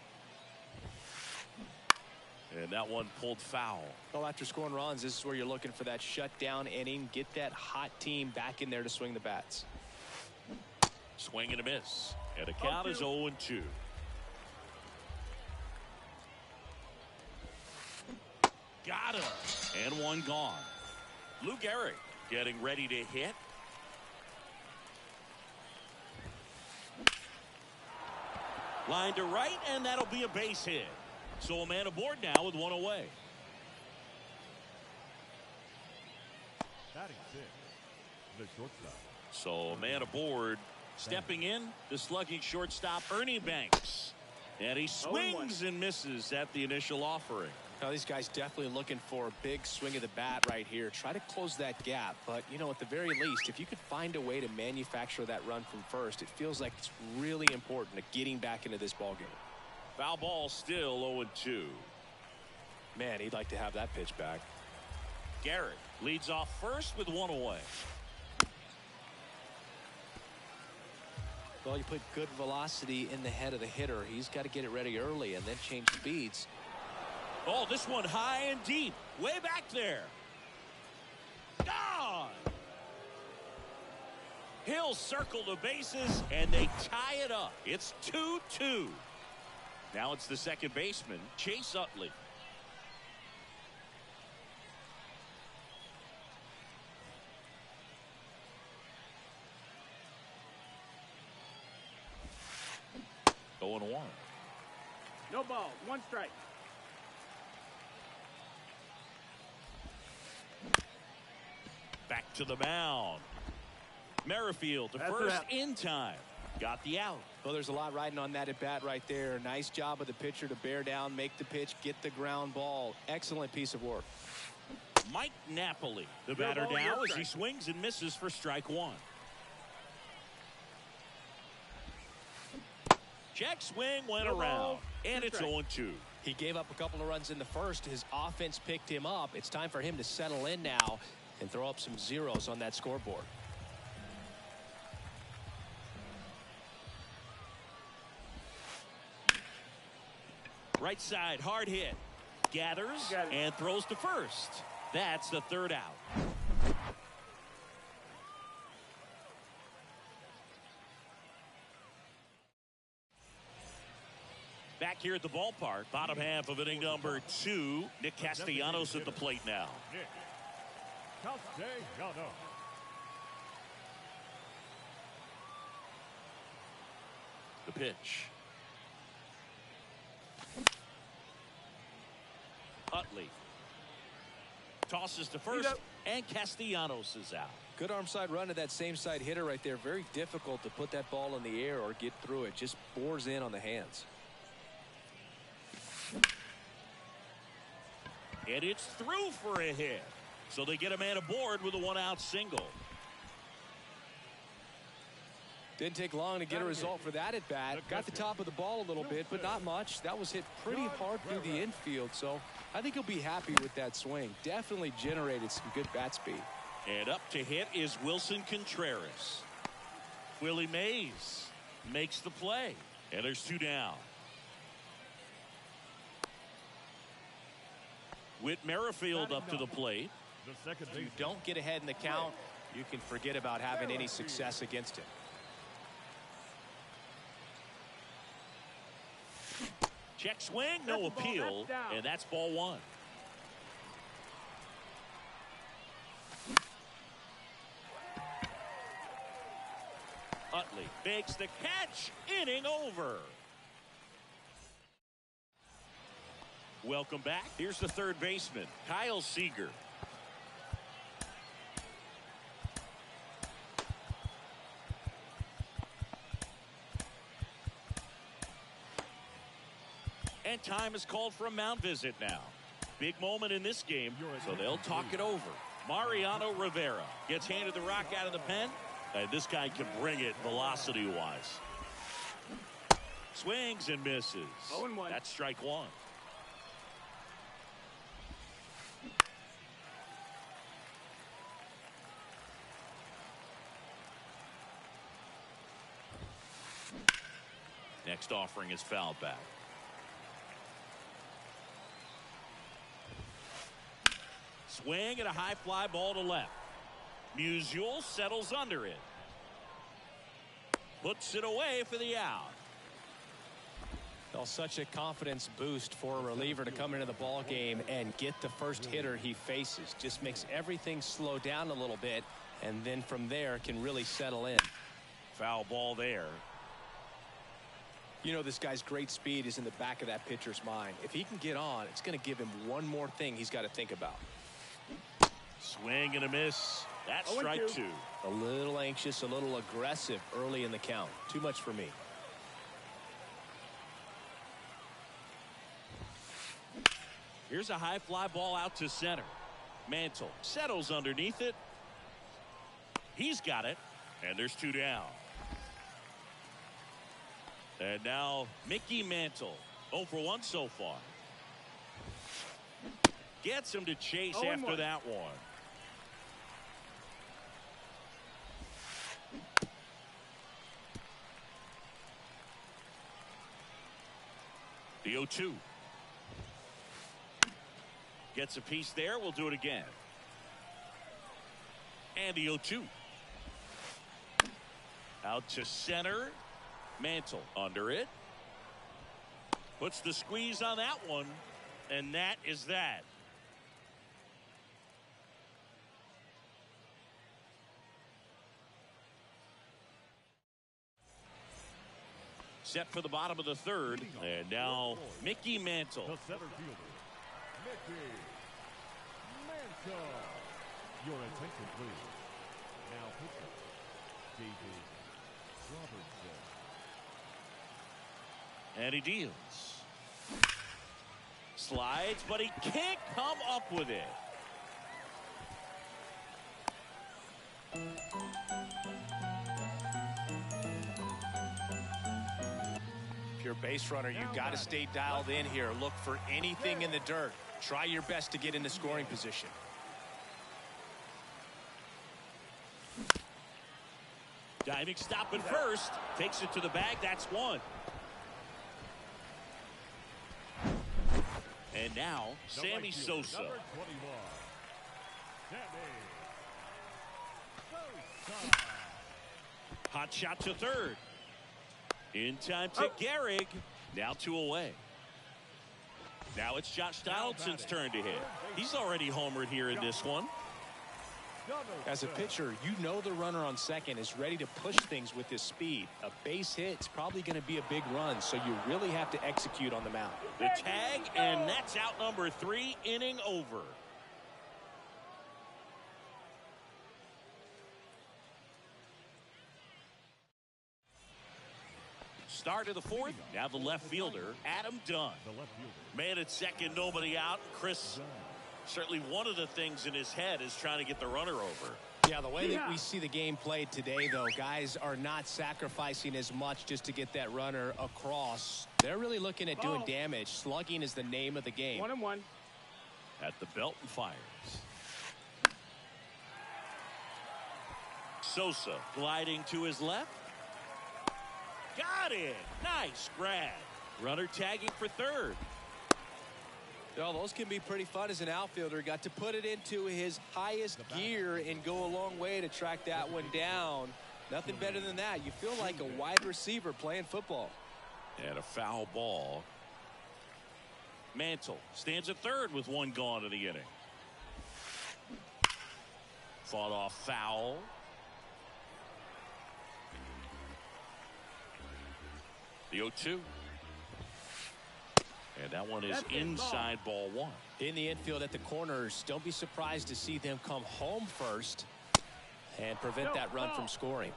And that one pulled foul. Well, after scoring runs, this is where you're looking for that shutdown inning. Get that hot team back in there to swing the bats. Swing and a miss. And the count is 0-2. Got him. And one gone. Lou Gehrig getting ready to hit. Line to right, and that'll be a base hit. So a man aboard now with one away. Batting six, the shortstop. So a man aboard. Stepping in, the slugging shortstop, Ernie Banks. And he swings and misses at the initial offering. Now, these guys definitely looking for a big swing of the bat right here. Try to close that gap. But, you know, at the very least, if you could find a way to manufacture that run from first, it feels like it's really important to getting back into this ballgame. Foul ball still 0-2. Man, he'd like to have that pitch back. Garrett leads off first with one away. Well, you put good velocity in the head of the hitter. He's got to get it ready early and then change speeds. Oh, this one high and deep. Way back there. Gone. He'll circle the bases, and they tie it up. It's 2-2. Now it's the second baseman, Chase Utley. Going one. No ball. One strike. to the mound. Merrifield to That's first it. in time. Got the out. Well, there's a lot riding on that at bat right there. Nice job of the pitcher to bear down, make the pitch, get the ground ball. Excellent piece of work. Mike Napoli, the Your batter ball, now your as he strike. swings and misses for strike one. Check swing went Your around, ball, and your it's strike. 0-2. He gave up a couple of runs in the first. His offense picked him up. It's time for him to settle in now and throw up some zeros on that scoreboard. Right side, hard hit. Gathers Got it. and throws to first. That's the third out. Back here at the ballpark, bottom half of inning number 2. Nick Castellanos at the plate now. Nick Castellanos. The pitch. Utley tosses to first, up. and Castellanos is out. Good arm side run to that same side hitter right there. Very difficult to put that ball in the air or get through it. Just bores in on the hands. And it's through for a hit. So they get a man aboard with a one-out single. Didn't take long to get a result for that at bat. Got the top of the ball a little bit, but not much. That was hit pretty hard through the infield, so I think he'll be happy with that swing. Definitely generated some good bat speed. And up to hit is Wilson Contreras. Willie Mays makes the play. And there's 2 down. Whit Merrifield up to the plate. The second If you baseman. don't get ahead in the count, you can forget about having any success against him. Check swing, no That's the ball, appeal. that's down. And that's ball 1. Utley makes the catch. Inning over. Welcome back. Here's the third baseman, Kyle Seager. And time is called for a mound visit now. Big moment in this game, so they'll talk it over. Mariano Rivera gets handed the rock out of the pen. And this guy can bring it velocity-wise. Swings and misses. 0-1. That's strike 1. Next offering is fouled back. Swing and a high fly ball to left. Musial settles under it. Puts it away for the out. Well, such a confidence boost for a reliever to come into the ball game and get the first hitter he faces. Just makes everything slow down a little bit, and then from there can really settle in. Foul ball there. You know, this guy's great speed is in the back of that pitcher's mind. If he can get on, it's going to give him one more thing he's got to think about. Swing and a miss. That's 0-2. strike 2. A little anxious, a little aggressive early in the count. Too much for me. Here's a high fly ball out to center. Mantle settles underneath it. He's got it. And there's 2 down. And now Mickey Mantle. 0 for 1 so far. Gets him to chase 0-1. after that one. The 0-2. Gets a piece there. We'll do it again. And the 0-2. Out to center. Mantle under it. Puts the squeeze on that one. And that is that. Set for the bottom of the third. And now Mickey Mantle. The center fielder, Mickey Mantle. Your attention, please. Now pitching, David Robertson. And he deals. Slides, but he can't come up with it. If you're a base runner, you got to stay dialed in here. Look for anything in the dirt. Try your best to get into scoring position. Diving stop at first. Takes it to the bag. That's one. And now, The Sammy right fielder, Sosa. Number 21, Sammy Sosa. Hot shot to third. In time to Gehrig. Now 2 away. Now it's Josh Donaldson's turn to hit. He's already homered here in this one. As a pitcher, you know the runner on second is ready to push things with his speed. A base hit's probably going to be a big run, so you really have to execute on the mound. The tag, and that's out number 3, inning over. Start of the fourth. Now the left fielder, Adam Dunn. The left fielder, Man at second, nobody out. Chris, certainly one of the things in his head is trying to get the runner over. Yeah, the way that we see the game played today, though, guys are not sacrificing as much just to get that runner across. They're really looking at doing damage. Slugging is the name of the game. 1-1. At the belt and fires. Sosa gliding to his left. Got it. Nice grab. Runner tagging for third. Well, those can be pretty fun as an outfielder. Got to put it into his highest gear and go a long way to track that one down. Nothing better than that. You feel like a wide receiver playing football. And a foul ball. Mantle stands at third with 1 gone in the inning. Fought off foul. The 0-2. And that one is inside ball 1. In the infield at the corners, don't be surprised to see them come home first and prevent that run from scoring.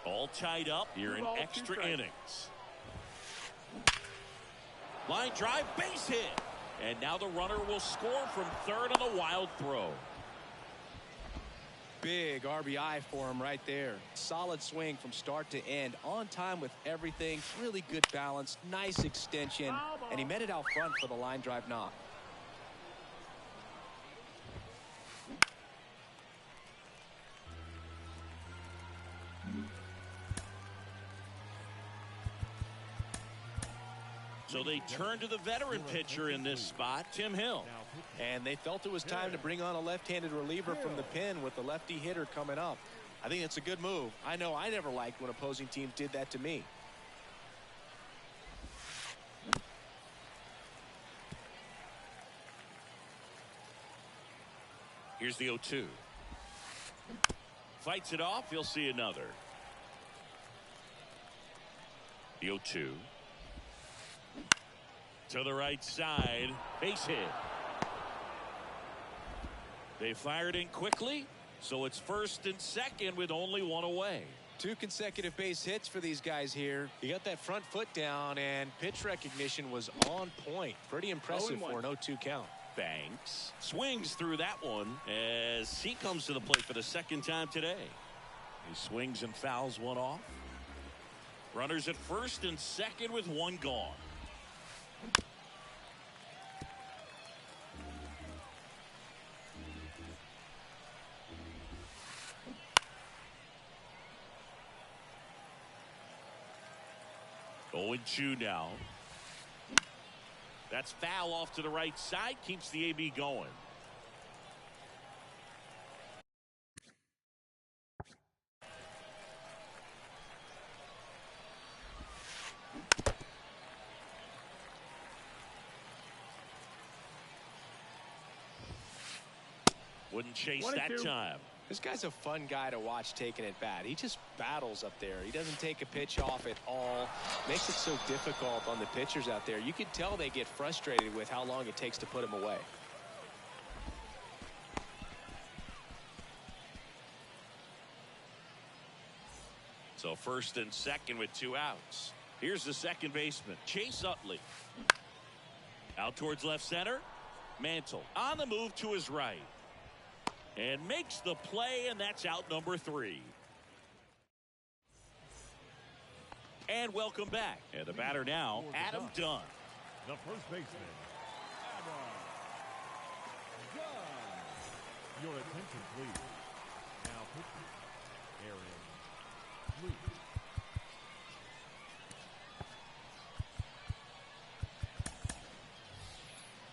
All tied up here in extra innings. Line drive, base hit. And now the runner will score from third on a wild throw. Big RBI for him right there. Solid swing from start to end. On time with everything. Really good balance. Nice extension. And he met it out front for the line drive knock. So they turn to the veteran pitcher in this spot, Tim Hill. And they felt it was time to bring on a left-handed reliever from the pen with the lefty hitter coming up. I think it's a good move. I know I never liked when opposing teams did that to me. Here's the 0-2. Fights it off. He'll see another. The 0-2. To the right side. Base hit. They fired in quickly, so it's first and second with only 1 away. 2 consecutive base hits for these guys here. He got that front foot down, and pitch recognition was on point. Pretty impressive for an 0-2 count. Banks swings through that one as he comes to the plate for the second time today. He swings and fouls one off. Runners at first and second with 1 gone. Oh, and 2 now. That's foul off to the right side. Keeps the AB going. Wouldn't chase that time. This guy's a fun guy to watch taking it bat. He just battles up there. He doesn't take a pitch off at all. Makes it so difficult on the pitchers out there. You can tell they get frustrated with how long it takes to put him away. So first and second with 2 outs. Here's the second baseman, Chase Utley. Out towards left center. Mantle on the move to his right. And makes the play, and that's out number 3. And welcome back. And the batter now, Adam Dunn. The first baseman, Adam Dunn. Your attention, please. Now pitching, Aaron Luke.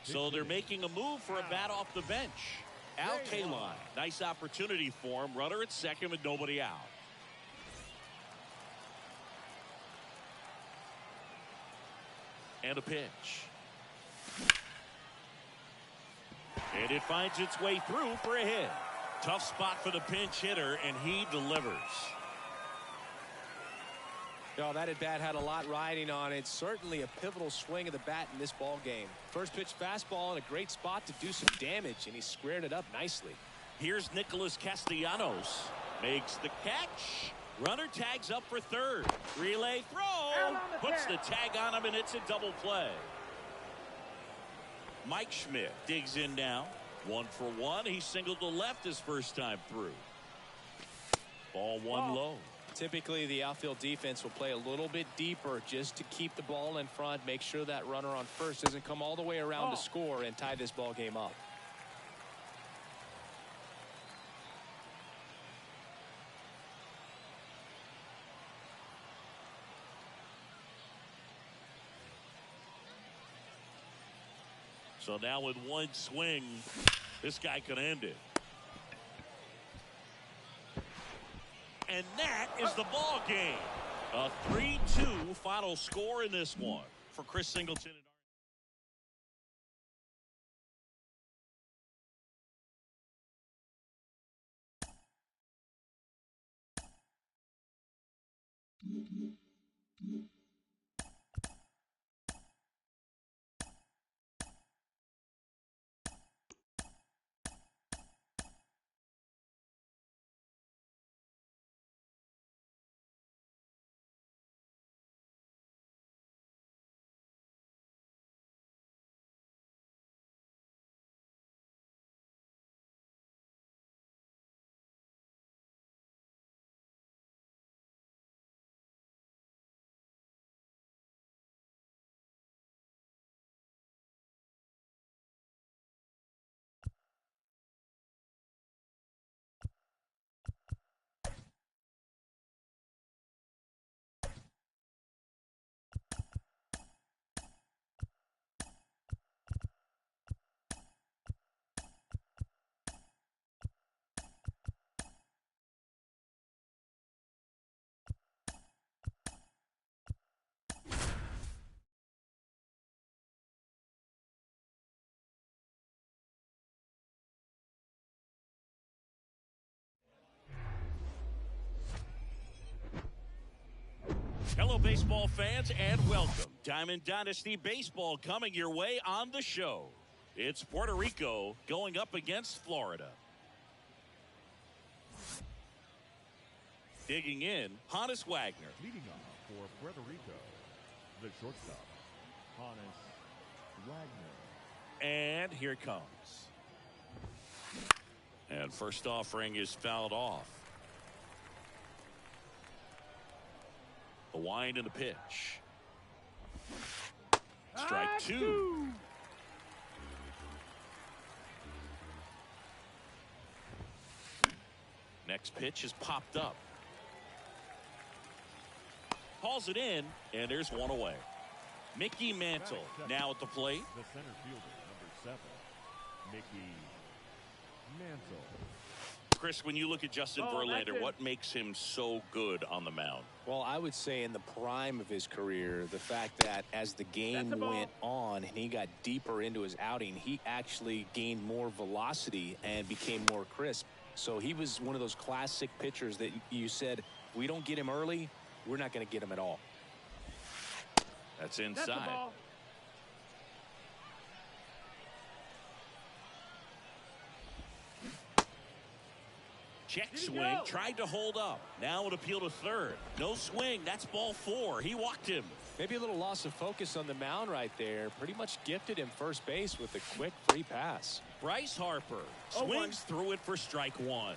So they're making a move for a bat off the bench. Al Kaline. Nice opportunity for him. Runner at second with nobody out. And a pitch. And it finds its way through for a hit. Tough spot for the pinch hitter, and he delivers. No, that at bat had a lot riding on it. Certainly a pivotal swing of the bat in this ball game. First pitch fastball in a great spot to do some damage, and he squared it up nicely. Here's Nicholas Castellanos. Makes the catch. Runner tags up for third. Relay throw. Puts the tag on him, and it's a double play. Mike Schmidt digs in now. 1 for 1. He singled to left his first time through. Ball one low. Typically, the outfield defense will play a little bit deeper just to keep the ball in front, make sure that runner on first doesn't come all the way around to score and tie this ball game up. So now with one swing, this guy could end it. And that is the ball game. A 3-2 final score in this one for Chris Singleton. Hello, baseball fans, and welcome. Diamond Dynasty Baseball coming your way on the show. It's Puerto Rico going up against Florida. Digging in, Hannes Wagner. Leading off for Puerto Rico, the shortstop, Hannes Wagner. And here it comes. And first offering is fouled off. The wind and the pitch. Strike two. Next pitch is popped up. Hauls it in, and there's one away. Mickey Mantle now at the plate. The center fielder, number 7, Mickey Mantle. Chris, when you look at Justin Verlander, what makes him so good on the mound? Well, I would say in the prime of his career, the fact that as the game went on and he got deeper into his outing, he actually gained more velocity and became more crisp. So he was one of those classic pitchers that you said, we don't get him early, we're not going to get him at all. That's inside. Check Did he swing, go? tried to hold up. Now an appeal to third. No swing. That's ball 4. He walked him. Maybe a little loss of focus on the mound right there. Pretty much gifted him first base with a quick free pass. Bryce Harper Oh, swings through it for strike 1.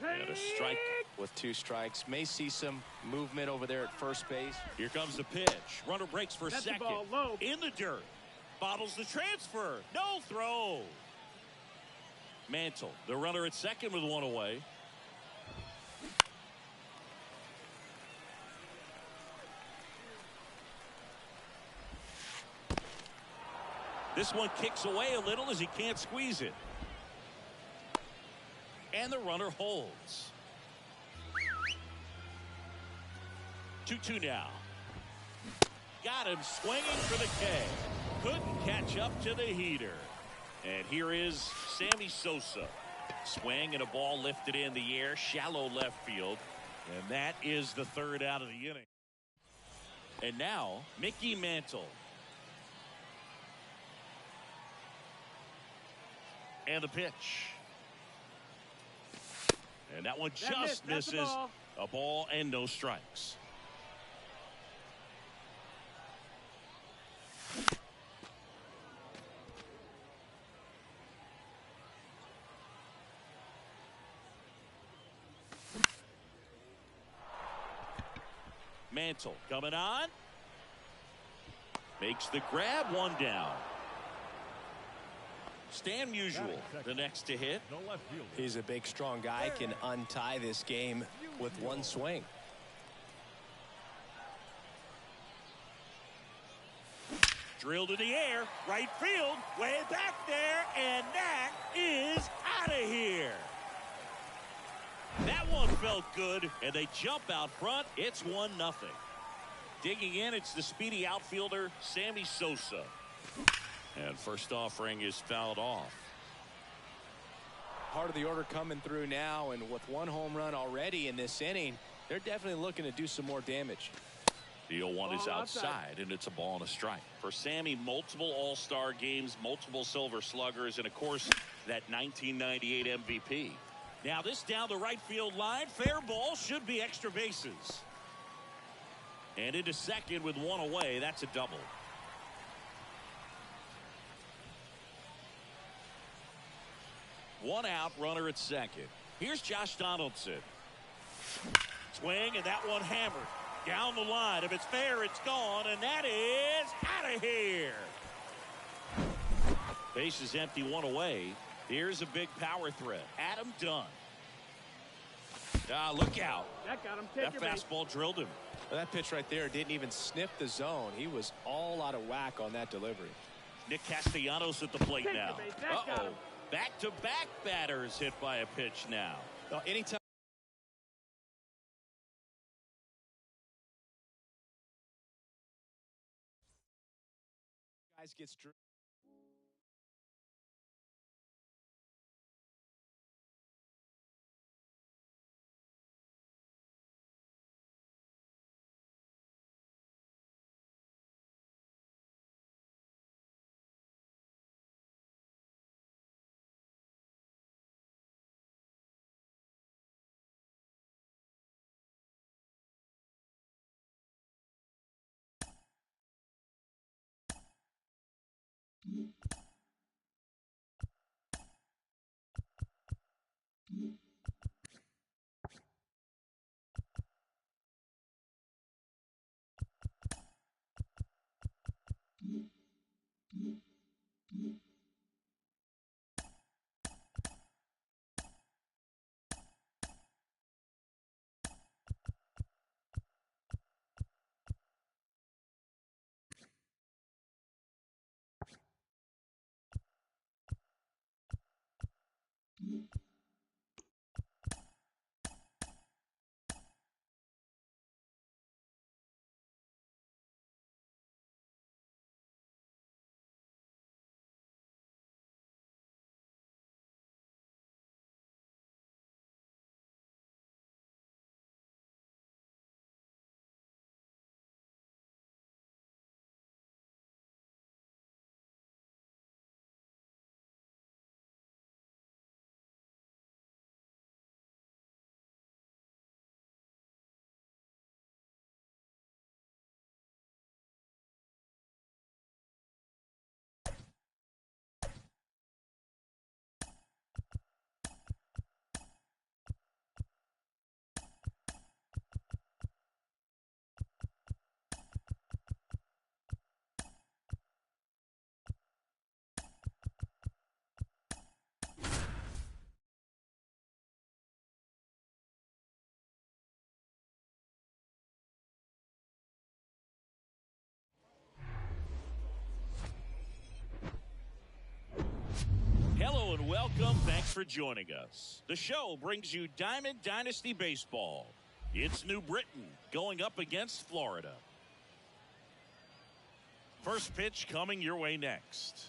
And a strike. With 2 strikes, may see some movement over there at first base. Here comes the pitch. Runner breaks for That's the second. ball low. In the dirt. Bottles the transfer. No throw. Mantle, the runner at second with 1 away. This one kicks away a little as he can't squeeze it. And the runner holds. 2-2 now. Got him swinging for the K. Couldn't catch up to the heater. And here is Sammy Sosa. Swing and a ball lifted in the air, shallow left field. And that is the 3rd out of the inning. And now, Mickey Mantle. And the pitch. And that one just misses. A ball and no strikes. Mantle coming on. Makes the grab, 1 down. Stan Musial, the next to hit. No left field. He's a big, strong guy. Can untie this game with 1 swing. Drilled in the air, right field, way back there, and that is out of here. That one felt good, and they jump out front. It's 1-0. Digging in, it's the speedy outfielder, Sammy Sosa. And first offering is fouled off. Part of the order coming through now, and with 1 home run already in this inning, they're definitely looking to do some more damage. The 0-1 is Ball outside, and it's a ball and a strike. For Sammy, multiple All-Star games, multiple Silver Sluggers, and, of course, that 1998 MVP. Now this down the right field line. Fair ball. Should be extra bases. And into second with 1 away. That's a double. One out, runner at second. Here's Josh Donaldson. Swing, and that one hammered. Down the line. If it's fair, it's gone, and that is out of here. Base is empty, 1 away. Here's a big power threat. Adam Dunn. Look out. That got him. That Take your base. fastball drilled him. Well, that pitch right there didn't even sniff the zone. He was all out of whack on that delivery. Nick Castellanos at the plate Take now. the base. That got him. Back-to-back batters hit by a pitch now. Well, anytime guys gets and welcome. Thanks for joining us. The show brings you Diamond Dynasty Baseball. It's New Britain going up against Florida. First pitch coming your way next.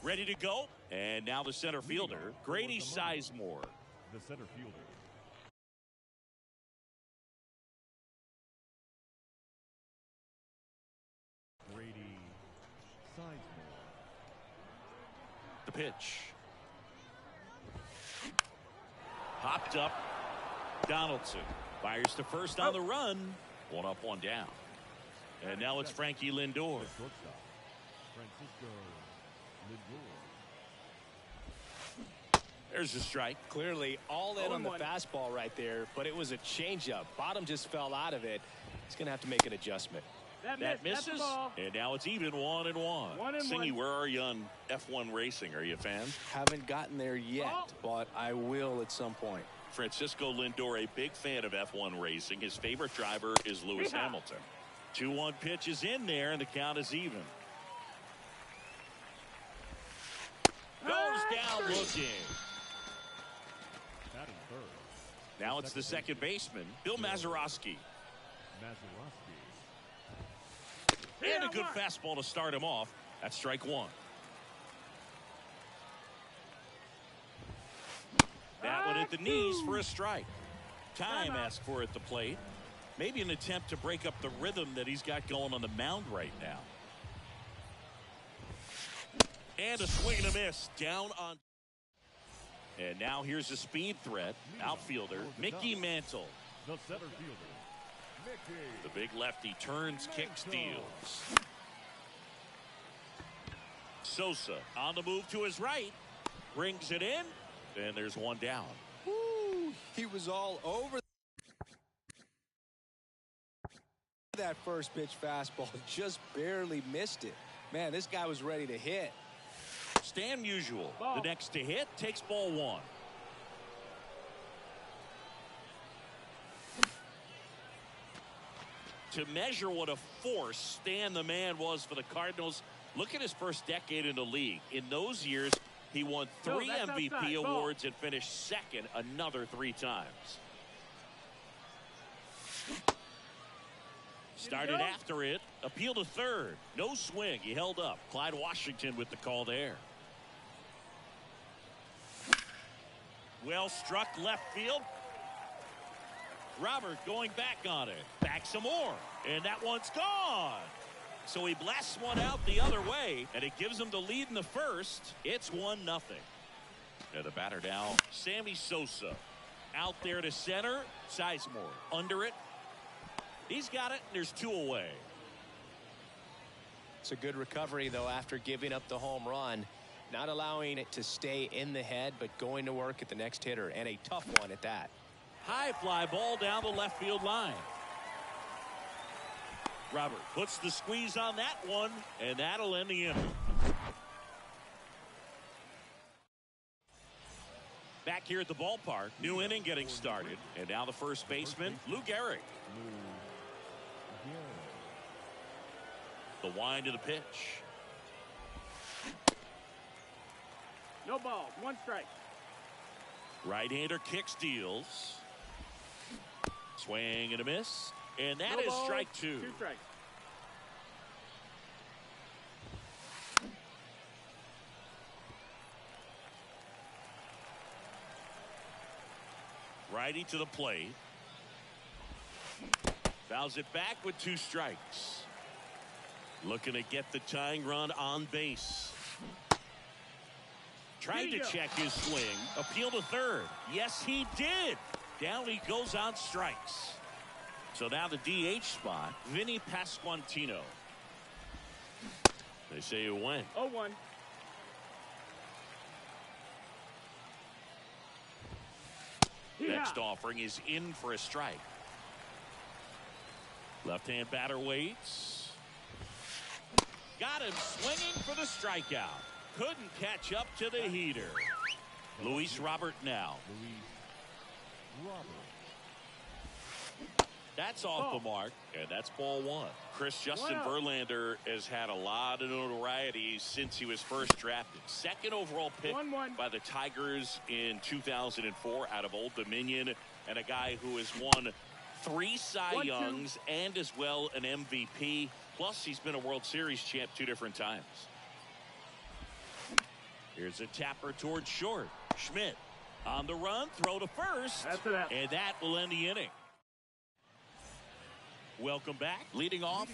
Ready to go. And now the center fielder, Grady Sizemore. The center fielder. Grady Sizemore. The pitch. Popped up. Donaldson fires to first on the run. One up, one down. And now it's Frankie Lindor. The shortstop, Francisco Lindor. There's a strike. Clearly all in on the 0-1. fastball right there, but it was a changeup. Bottom just fell out of it. He's going to have to make an adjustment. That That's the misses. ball. And now it's even 1-1. 1-1. Singy, where are you on F1 racing? Are you a fan? Haven't gotten there yet, but I will at some point. Francisco Lindor, a big fan of F1 racing. His favorite driver is Lewis Yeah. Hamilton. 2-1 pitch is in there, and the count is even. Goes down looking. Batting third. Now it's the second baseman, Bill Mazeroski. Mazeroski. And a good fastball to start him off. That's strike one. That one at the knees for a strike. Time asked for at the plate. Maybe an attempt to break up the rhythm that he's got going on the mound right now. And a swing and a miss. Down on. And now here's a speed threat. Outfielder Mickey Mantle. The center fielder, Mickey. The big lefty turns, kicks, steals. Sosa on the move to his right. Brings it in. And there's one down. Woo, he was all over that first pitch fastball. Just barely missed it. Man, this guy was ready to hit. Stan Musial, Ball. the next to hit, takes ball one. To measure what a force Stan the Man was for the Cardinals, look at his first decade in the league. In those years, he won 3 that's MVP outside. Ball. awards and finished second another 3 times. Started go? after it, appeal to third. No swing, he held up. Clyde Washington with the call there. Well struck left field. Robert going back on it. Back some more. And that one's gone. So he blasts one out the other way, and it gives him the lead in the first. It's 1-0. And the batter now, Sammy Sosa. Out there to center. Sizemore under it. He's got it, and there's 2 away. It's a good recovery, though, after giving up the home run. Not allowing it to stay in the head, but going to work at the next hitter, and a tough one at that. High fly ball down the left field line. Robert puts the squeeze on that one, and that'll end the inning. Back here at the ballpark, new inning getting started, and now the first baseman, Lou Gehrig. The wind of the pitch. No balls. 1 strike. Right-hander kick steals. Swing and a miss. And that No is balls, strike 2. 2 strikes. Righty to the plate. Fouls it back with 2 strikes. Looking to get the tying run on base. Tried to check his swing. Appeal to third. Yes, he did. Down he goes on strikes. So now the DH spot, Vinny Pasquantino. They say it went. 0-1. Next offering is in for a strike. Left-hand batter waits. Got him swinging for the strikeout. Couldn't catch up to the heater. Luis Robert now. That's off the mark, and that's ball one. Justin Verlander has had a lot of notoriety since he was first drafted. Second overall pick by the Tigers in 2004 out of Old Dominion, and a guy who has won 3 Cy Youngs and as well an MVP. Plus, he's been a World Series champ 2 different times. Here's a tapper towards short. Schmidt on the run, throw to first, and that will end the inning. Welcome back. Leading off.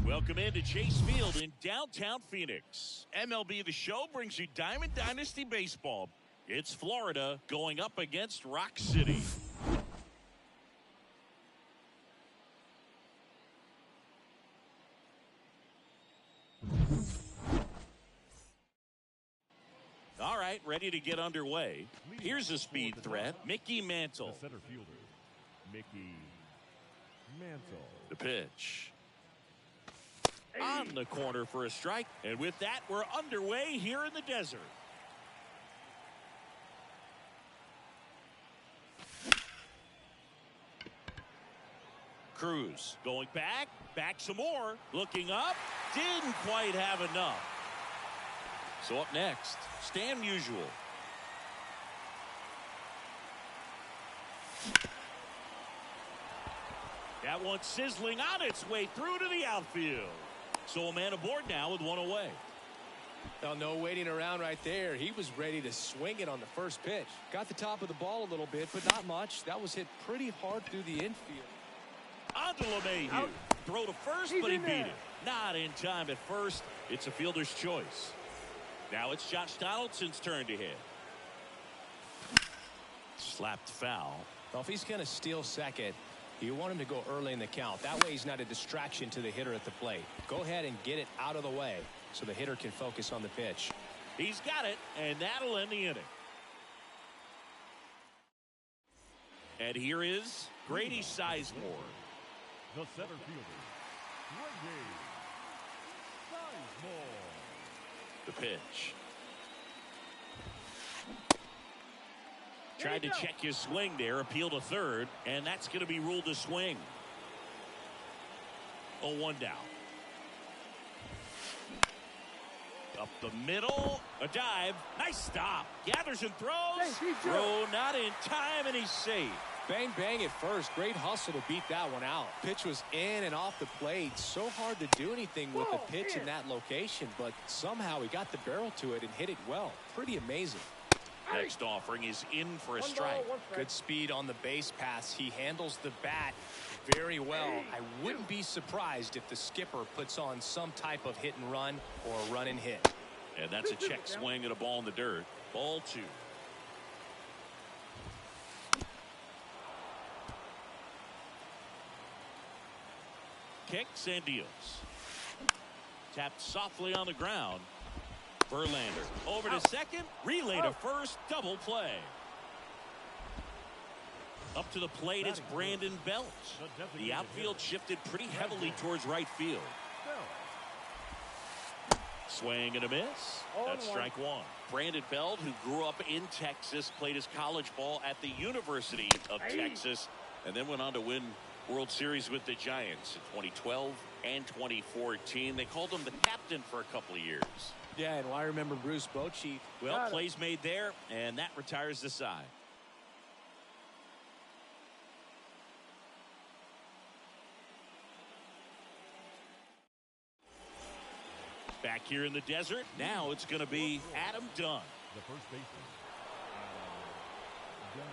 Welcome into Chase Field in downtown Phoenix. MLB The Show brings you Diamond Dynasty Baseball. It's Florida going up against Rock City. All right, ready to get underway. Here's a speed threat, Mickey Mantle. The center fielder, Mickey Mantle. The pitch. On the corner for a strike. And with that, we're underway here in the desert. Cruz going back some more, looking up, didn't quite have enough. So up next, Stan Musial. That one sizzling on its way through to the outfield. So a man aboard now with one away. Well, no waiting around right there. He was ready to swing it on the first pitch. Got the top of the ball a little bit, but not much. That was hit pretty hard through the infield. On to LeMahieu. Throw to first, but he beat it. Not in time at first. It's a fielder's choice. Now it's Josh Donaldson's turn to hit. Slapped foul. Well, if he's going to steal second, you want him to go early in the count. That way he's not a distraction to the hitter at the plate. Go ahead and get it out of the way so the hitter can focus on the pitch. He's got it, and that'll end the inning. And here is Grady Sizemore. The center fielder, Grady Sizemore. The pitch. Tried to check his swing there, appeal to third, and that's going to be ruled a swing. 0-1 down. Up the middle, a dive, nice stop. Gathers and throws. Throw not in time, and he's safe. Bang, bang at first. Great hustle to beat that one out. Pitch was in and off the plate. So hard to do anything with the pitch in that location, but somehow he got the barrel to it and hit it well. Pretty amazing. Next offering is in for a strike. Good speed on the base pass. He handles the bat very well. I wouldn't be surprised if the skipper puts on some type of hit and run or a run and hit. And that's a check swing at a ball in the dirt. Ball 2. Kicks and deals. Tapped softly on the ground. Verlander over to second, relay to first, double play. Up to the plate, it's Brandon Belt. The outfield shifted pretty heavily towards right field. Swing and a miss. That's strike one. Brandon Belt, who grew up in Texas, played his college ball at the University of Texas, and then went on to win World Series with the Giants in 2012 and 2014. They called him the captain for a couple of years. Yeah, and I remember Bruce Bochy. Well, plays made there, and that retires the side. Back here in the desert, now it's going to be Adam Dunn. The first baseman, Adam Dunn.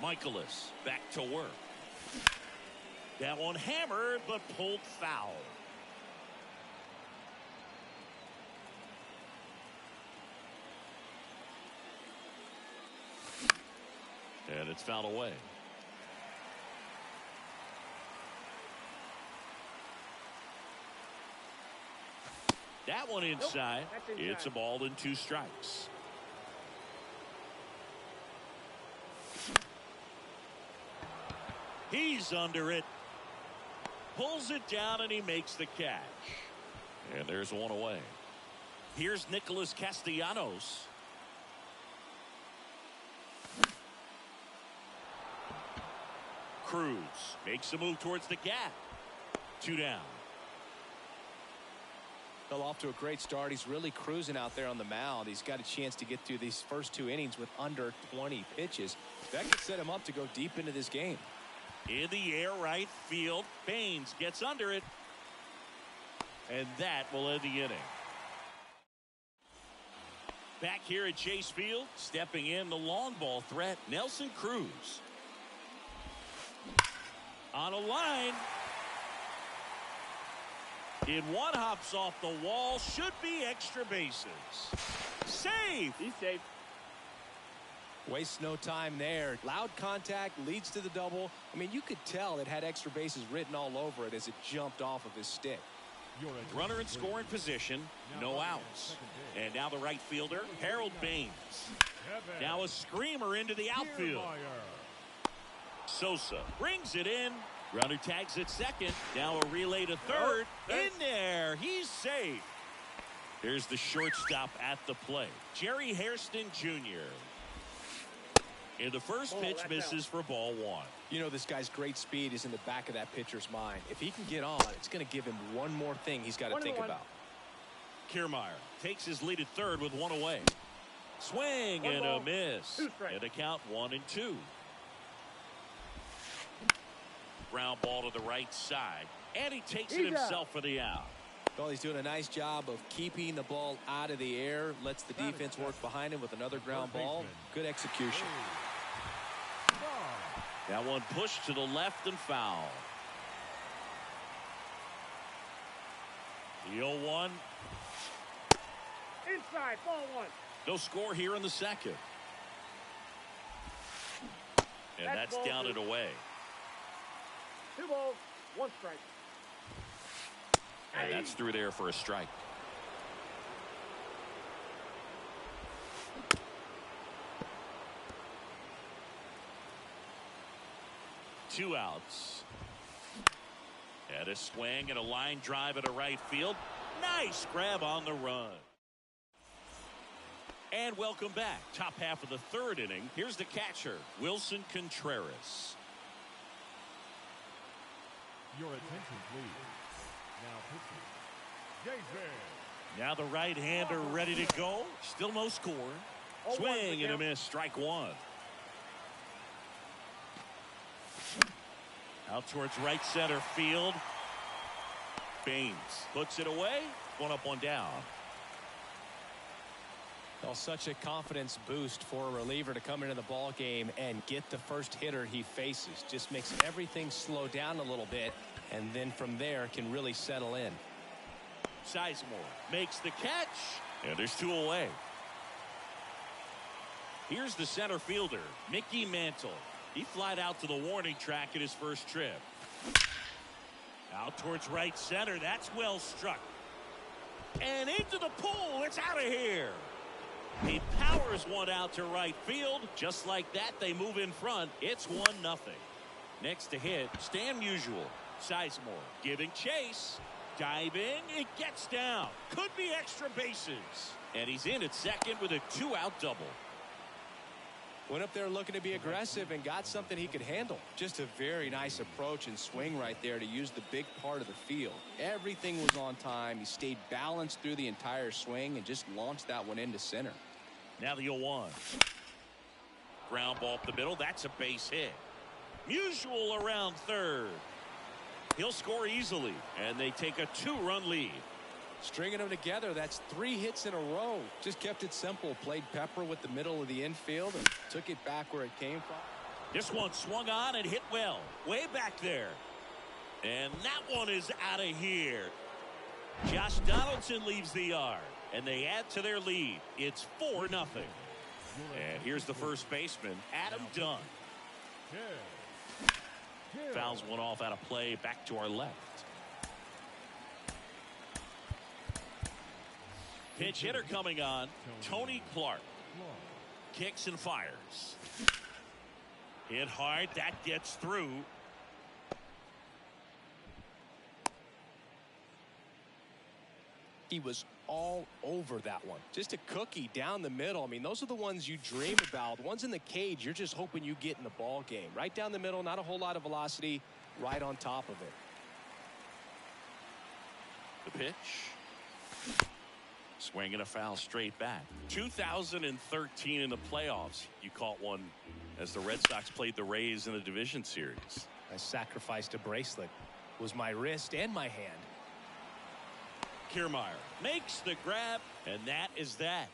Michaelis back to work. That one hammered, but pulled foul. And it's fouled away. That one inside. Nope, It's a ball and 2 strikes. He's under it. Pulls it down and he makes the catch. And there's one away. Here's Nicholas Castellanos. Cruz makes a move towards the gap. 2 down. Well, off to a great start. He's really cruising out there on the mound. He's got a chance to get through these first 2 innings with under 20 pitches. That could set him up to go deep into this game. In the air, right field. Baines gets under it. And that will end the inning. Back here at Chase Field, stepping in the long ball threat, Nelson Cruz. On a line. In one, hops off the wall. Should be extra bases. Safe. He's safe. Wastes no time there. Loud contact leads to the double. I mean, you could tell it had extra bases written all over it as it jumped off of his stick. Runner in scoring position, no outs. And now the right fielder, Harold Baines. Now a screamer into the outfield. Sosa brings it in. Runner tags at second. Now a relay to third. In there. He's safe. Here's the shortstop at the plate, Jerry Hairston Jr. And the first pitch misses for ball 1. You know, this guy's great speed is in the back of that pitcher's mind. If he can get on, it's going to give him one more thing he's got to think about. Kiermaier takes his lead at third with 1 away. Swing and a miss. And a count 1-2. Ground ball to the right side. And he takes it himself for the out. Well, he's doing a nice job of keeping the ball out of the air. Lets the defense work behind him with another ground ball. Good execution. That one pushed to the left and foul. The 0-1. Inside, ball 1. No score here in the second. And that's down and away. 2 balls, 1 strike. And that's through there for a strike. Two outs. And a swing and a line drive at a right field. Nice grab on the run. And welcome back. Top half of the 3rd inning. Here's the catcher, Wilson Contreras. Your attention, please. Now pitching, Jason. Now the right-hander ready to go. Still no score. Swing and a miss. Strike 1. Out towards right center field. Baines puts it away. 1 up, 1 down. Well, such a confidence boost for a reliever to come into the ball game and get the first hitter he faces. Just makes everything slow down a little bit, and then from there can really settle in. Sizemore makes the catch, and there's 2 away. Here's the center fielder, Mickey Mantle. He flied out to the warning track at his first trip. Out towards right center. That's well struck. And into the pool. It's out of here. He powers one out to right field. Just like that, they move in front. It's 1-0. Next to hit, Stan Musial. Sizemore giving chase. Diving, it gets down. Could be extra bases. And he's in at second with a 2-out double. Went up there looking to be aggressive and got something he could handle. Just a very nice approach and swing right there to use the big part of the field. Everything was on time. He stayed balanced through the entire swing and just launched that one into center. Now the 0-1. Ground ball up the middle. That's a base hit. Musial around third. He'll score easily, and they take a 2-run lead. Stringing them together, that's 3 hits in a row. Just kept it simple. Played pepper with the middle of the infield and took it back where it came from. This one swung on and hit well. Way back there. And that one is out of here. Josh Donaldson leaves the yard, and they add to their lead. It's 4-0. And here's the first baseman, Adam Dunn. Fouls one off out of play back to our left. Pinch hitter coming on, Tony Clark. Kicks and fires. Hit hard, that gets through. He was all over that one. Just a cookie down the middle. I mean, those are the ones you dream about. Ones in the cage, you're just hoping you get in the ball game. Right down the middle, not a whole lot of velocity, right on top of it. The pitch. Swinging a foul straight back. 2013 in the playoffs, you caught one as the Red Sox played the Rays in the division series. I sacrificed a bracelet. It was my wrist and my hand. Kiermaier makes the grab, and that is that.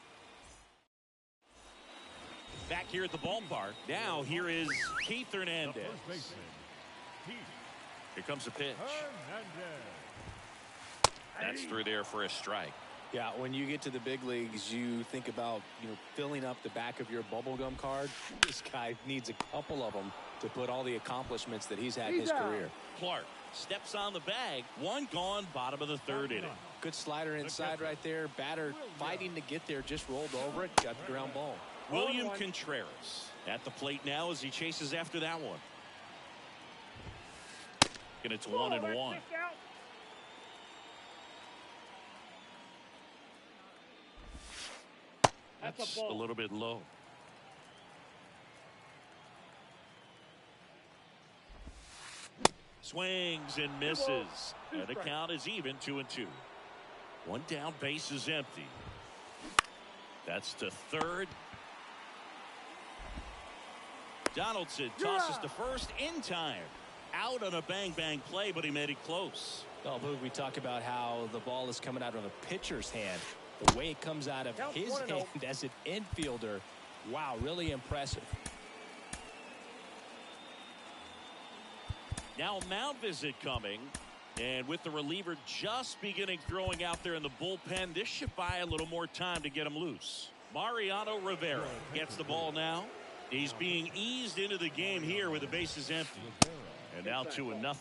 Back here at the ballpark. Now here is Keith Hernandez. Here comes a pitch. That's through there for a strike. Yeah, when you get to the big leagues, you think about, filling up the back of your bubblegum card. This guy needs a couple of them to put all the accomplishments that he's had in his career. Clark steps on the bag. One gone, bottom of the third inning. Good slider inside right there. Batter fighting to get there, just rolled over it, got the ground ball. William Contreras at the plate now as he chases after that one. And it's 1-1. That's a little bit low. Swings and misses. And the count is even, 2-2. One down, base is empty. That's to third. Donaldson tosses to first in time. Out on a bang-bang play, but he made it close. Oh, Boog, we talk about how the ball is coming out of a pitcher's hand. The way it comes out of his hand as an infielder, wow, really impressive. Now mound visit coming, and with the reliever just beginning throwing out there in the bullpen, this should buy a little more time to get him loose. Mariano Rivera gets the ball now. He's being eased into the game here with the bases empty. And now 2-0.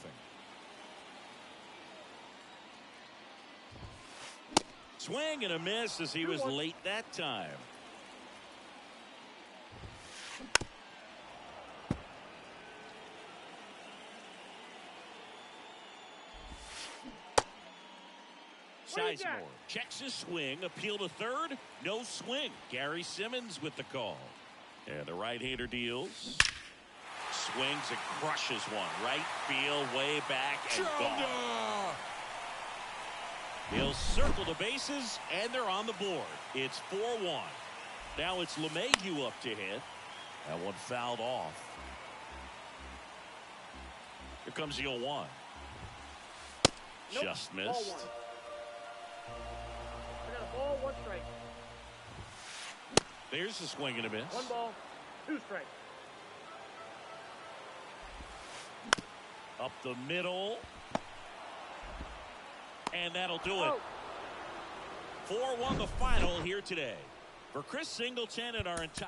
Swing and a miss as he was late that time. Sizemore checks his swing, appeal to third, no swing. Gary Simmons with the call. And the right-hander deals. Swings and crushes one. Right field, way back, and gone. He'll circle the bases, and they're on the board. It's 4-1. Now it's LeMahieu up to hit. That one fouled off. Here comes the 0-1. Just missed. Ball, 1 strike. There's the swing and a miss. 1 ball, 2 strikes. Up the middle. And that'll do it. 4-1 the final here today. For Chris Singleton and our entire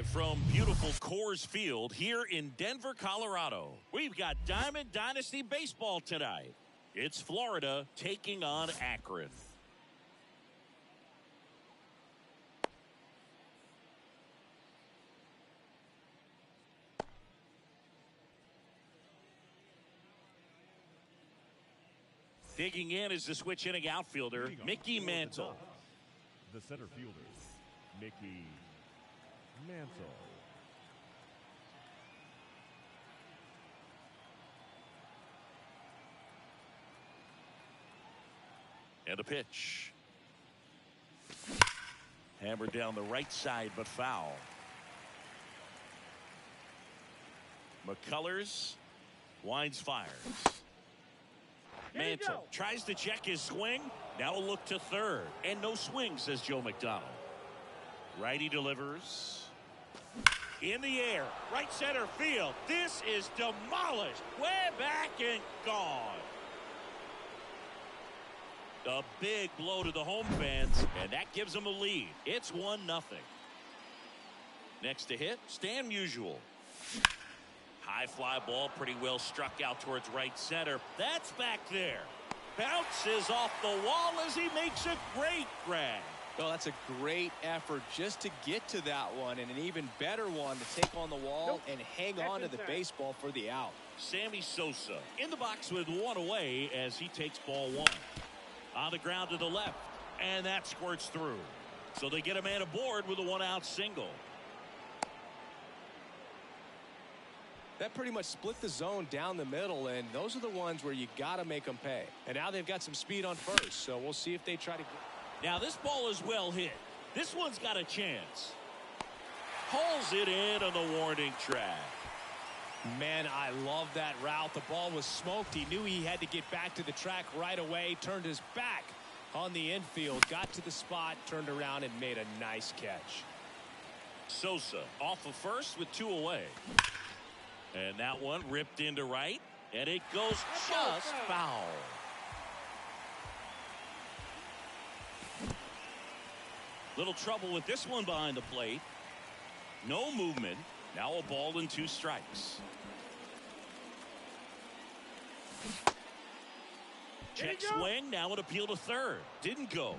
Live from beautiful Coors Field here in Denver, Colorado. We've got Diamond Dynasty Baseball tonight. It's Florida taking on Akron. Digging in is the switch hitting outfielder, Mickey Mantle. The center fielder, Mickey Mantle. And a pitch. Hammered down the right side, but foul. McCullers winds, fires. Mantle tries to check his swing. Now a look to third. And no swing, says Joe McDonald. Righty delivers. In the air. Right center field. This is demolished. Way back and gone. A big blow to the home fans, and that gives them a lead. It's 1-0. Next to hit, Stan Musial. High fly ball, pretty well struck out towards right center. That's back there. Bounces off the wall as he makes a great grab. Well, that's a great effort just to get to that one, and an even better one to take on the wall and hang on to the baseball for the out. Sammy Sosa in the box with one away as he takes ball one. On the ground to the left, and that squirts through. So they get a man aboard with a one-out single. That pretty much split the zone down the middle, and those are the ones where you got to make them pay. And now they've got some speed on first, so we'll see if they try to. Now this ball is well hit. This one's got a chance. Hauls it in on the warning track. Man, I love that route. The ball was smoked. He knew he had to get back to the track right away. Turned his back on the infield. Got to the spot, turned around, and made a nice catch. Sosa off of first with two away. And that one ripped into right. And it goes just foul. Little trouble with this one behind the plate. No movement. Now a ball and two strikes. Check swing. Now an appeal to third. Didn't go.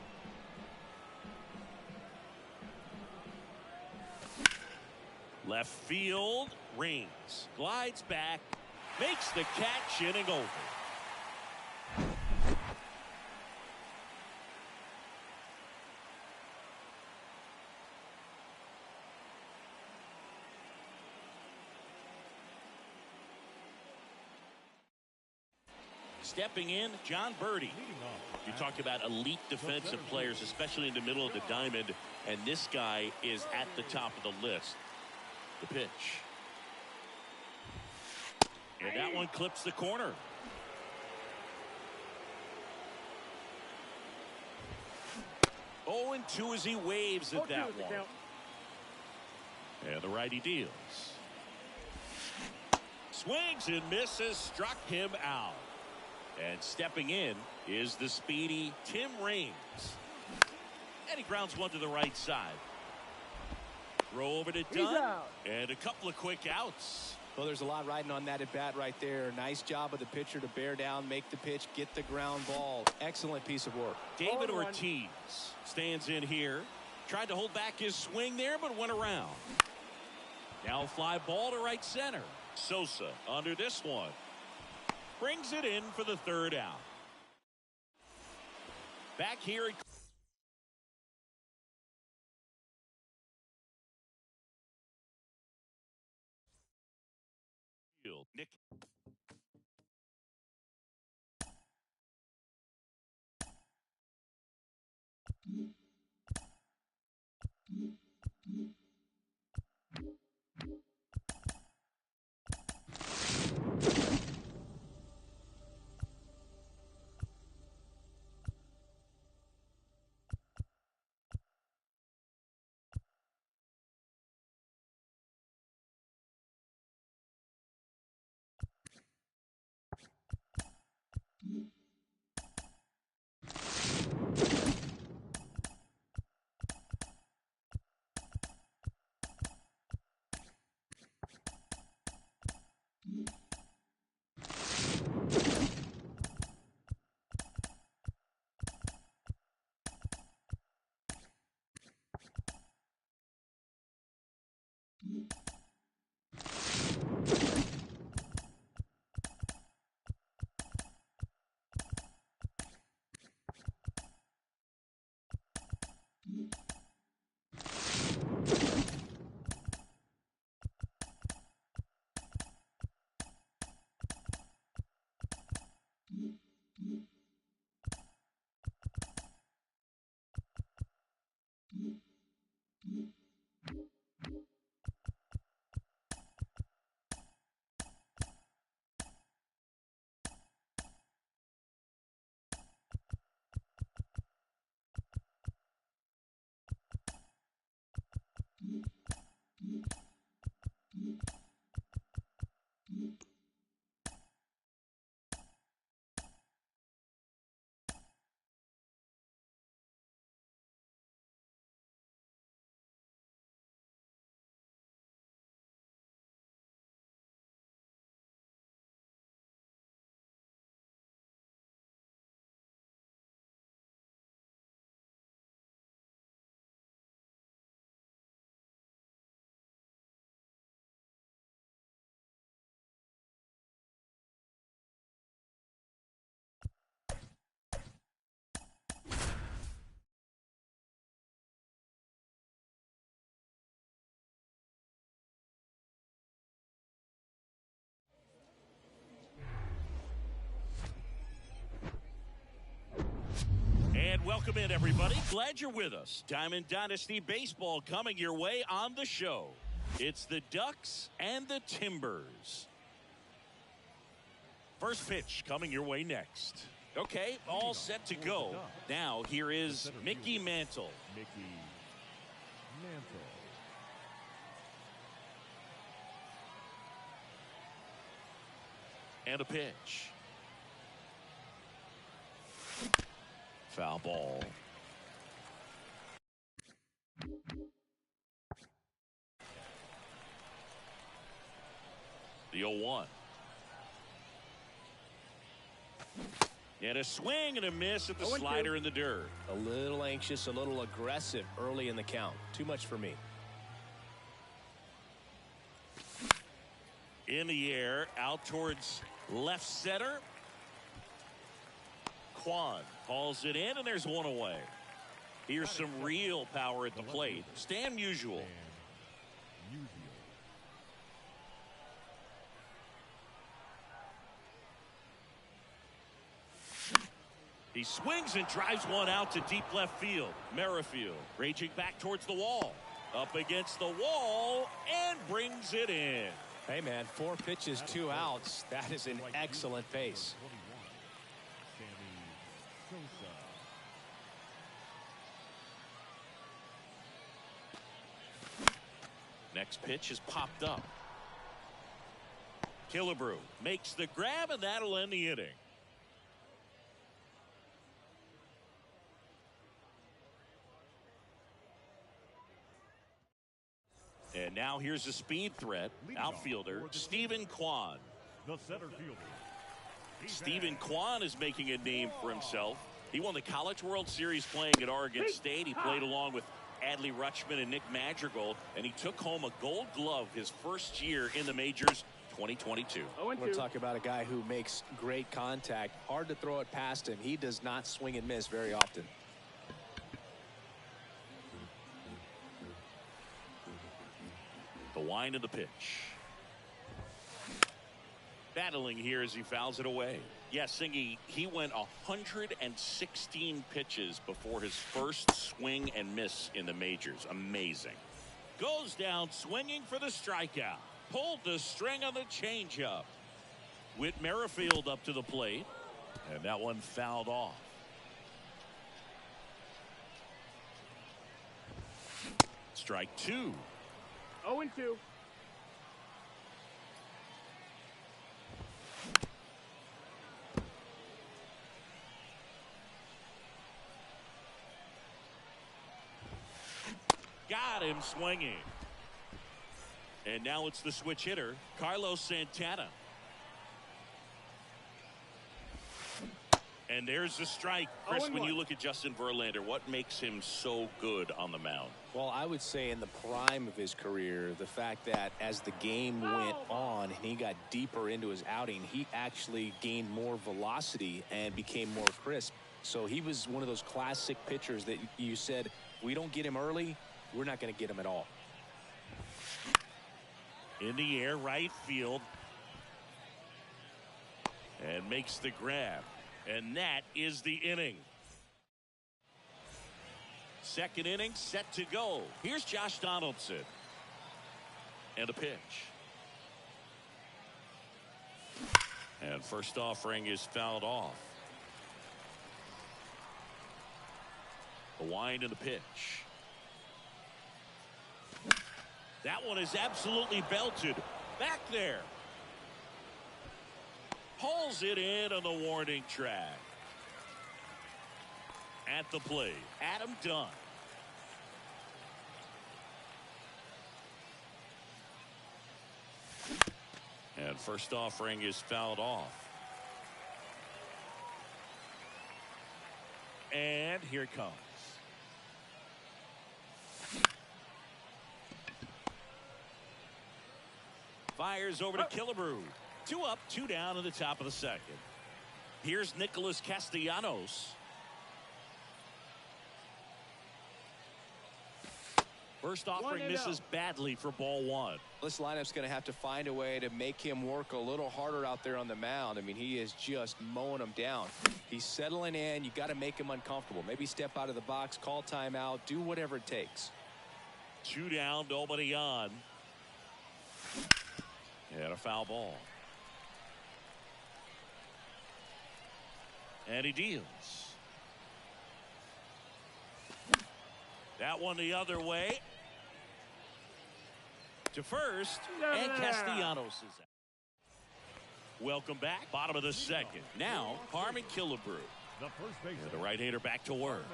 Left field. Rings. Glides back. Makes the catch. Inning over. Stepping in, John Birdie. You talked about elite defensive players, especially in the middle of the diamond, and this guy is at the top of the list. The pitch. And that one clips the corner. Oh, and 2 as he waves at that one. And the righty deals. Swings and misses, struck him out. And stepping in is the speedy Tim Raines. And he grounds one to the right side. Throw over to Dunn. And a couple of quick outs. Well, there's a lot riding on that at bat right there. Nice job of the pitcher to bear down, make the pitch, get the ground ball. Excellent piece of work. David Ortiz stands in here. Tried to hold back his swing there, but went around. Now a fly ball to right center. Sosa under this one. Brings it in for the third out. Back here. Nick. And welcome in, everybody. Glad you're with us. Diamond Dynasty Baseball coming your way on the show. It's the Ducks and the Timbers. First pitch coming your way next. Okay, all set to go. Now, here is Mickey Mantle. Mickey Mantle. And a pitch. Foul ball. The 0-1. And a swing and a miss at the slider in the dirt. A little anxious, a little aggressive early in the count. Too much for me. In the air, out towards left center. Kwan hauls it in, and there's one away. Here's some real power at the plate. Stan Musial. He swings and drives one out to deep left field. Merrifield raging back towards the wall. Up against the wall and brings it in. Hey, man, 4 pitches, 2 outs. That is an excellent pace. Next pitch is popped up. Killebrew makes the grab, and that'll end the inning. And now here's a speed threat. Outfielder Stephen Kwan. The center fielder. Stephen Kwan is making a name for himself. He won the College World Series playing at Oregon State. He played along with Adley Rutschman and Nick Madrigal, and he took home a Gold Glove his first year in the majors, 2022. We're talking about a guy who makes great contact. Hard to throw it past him. He does not swing and miss very often. The wind of the pitch. Battling here as he fouls it away. Yes, Singy, he went 116 pitches before his first swing and miss in the majors. Amazing. Goes down swinging for the strikeout. Pulled the string on the changeup. Whit Merrifield up to the plate. And that one fouled off. Strike 2. 0-2. Got him swinging. And now it's the switch hitter, Carlos Santana. And there's the strike. Chris, when you look at Justin Verlander, what makes him so good on the mound? Well, I would say in the prime of his career, the fact that as the game went on and he got deeper into his outing, he actually gained more velocity and became more crisp. So he was one of those classic pitchers that you said, we don't get him early, we're not going to get him at all. In the air, right field. And makes the grab. And that is the inning. Second inning set to go. Here's Josh Donaldson. And a pitch. And first offering is fouled off. The wind and the pitch. That one is absolutely belted. Back there. Pulls it in on the warning track. At the plate, Adam Dunn. And first offering is fouled off. And here it comes. Fires over to Killebrew. 2 up, 2 down in the top of the second. Here's Nicholas Castellanos. First offering 1-0. misses badly for ball one. This lineup's going to have to find a way to make him work a little harder out there on the mound. I mean, he is just mowing them down. He's settling in. You got to make him uncomfortable. Maybe step out of the box, call timeout, do whatever it takes. 2 down, nobody on. And a foul ball. And he deals. That one the other way. To first, and Castellanos is out. Welcome back. Bottom of the second. Now, Harmon Killebrew. The first baseman. And the right-hander back to work.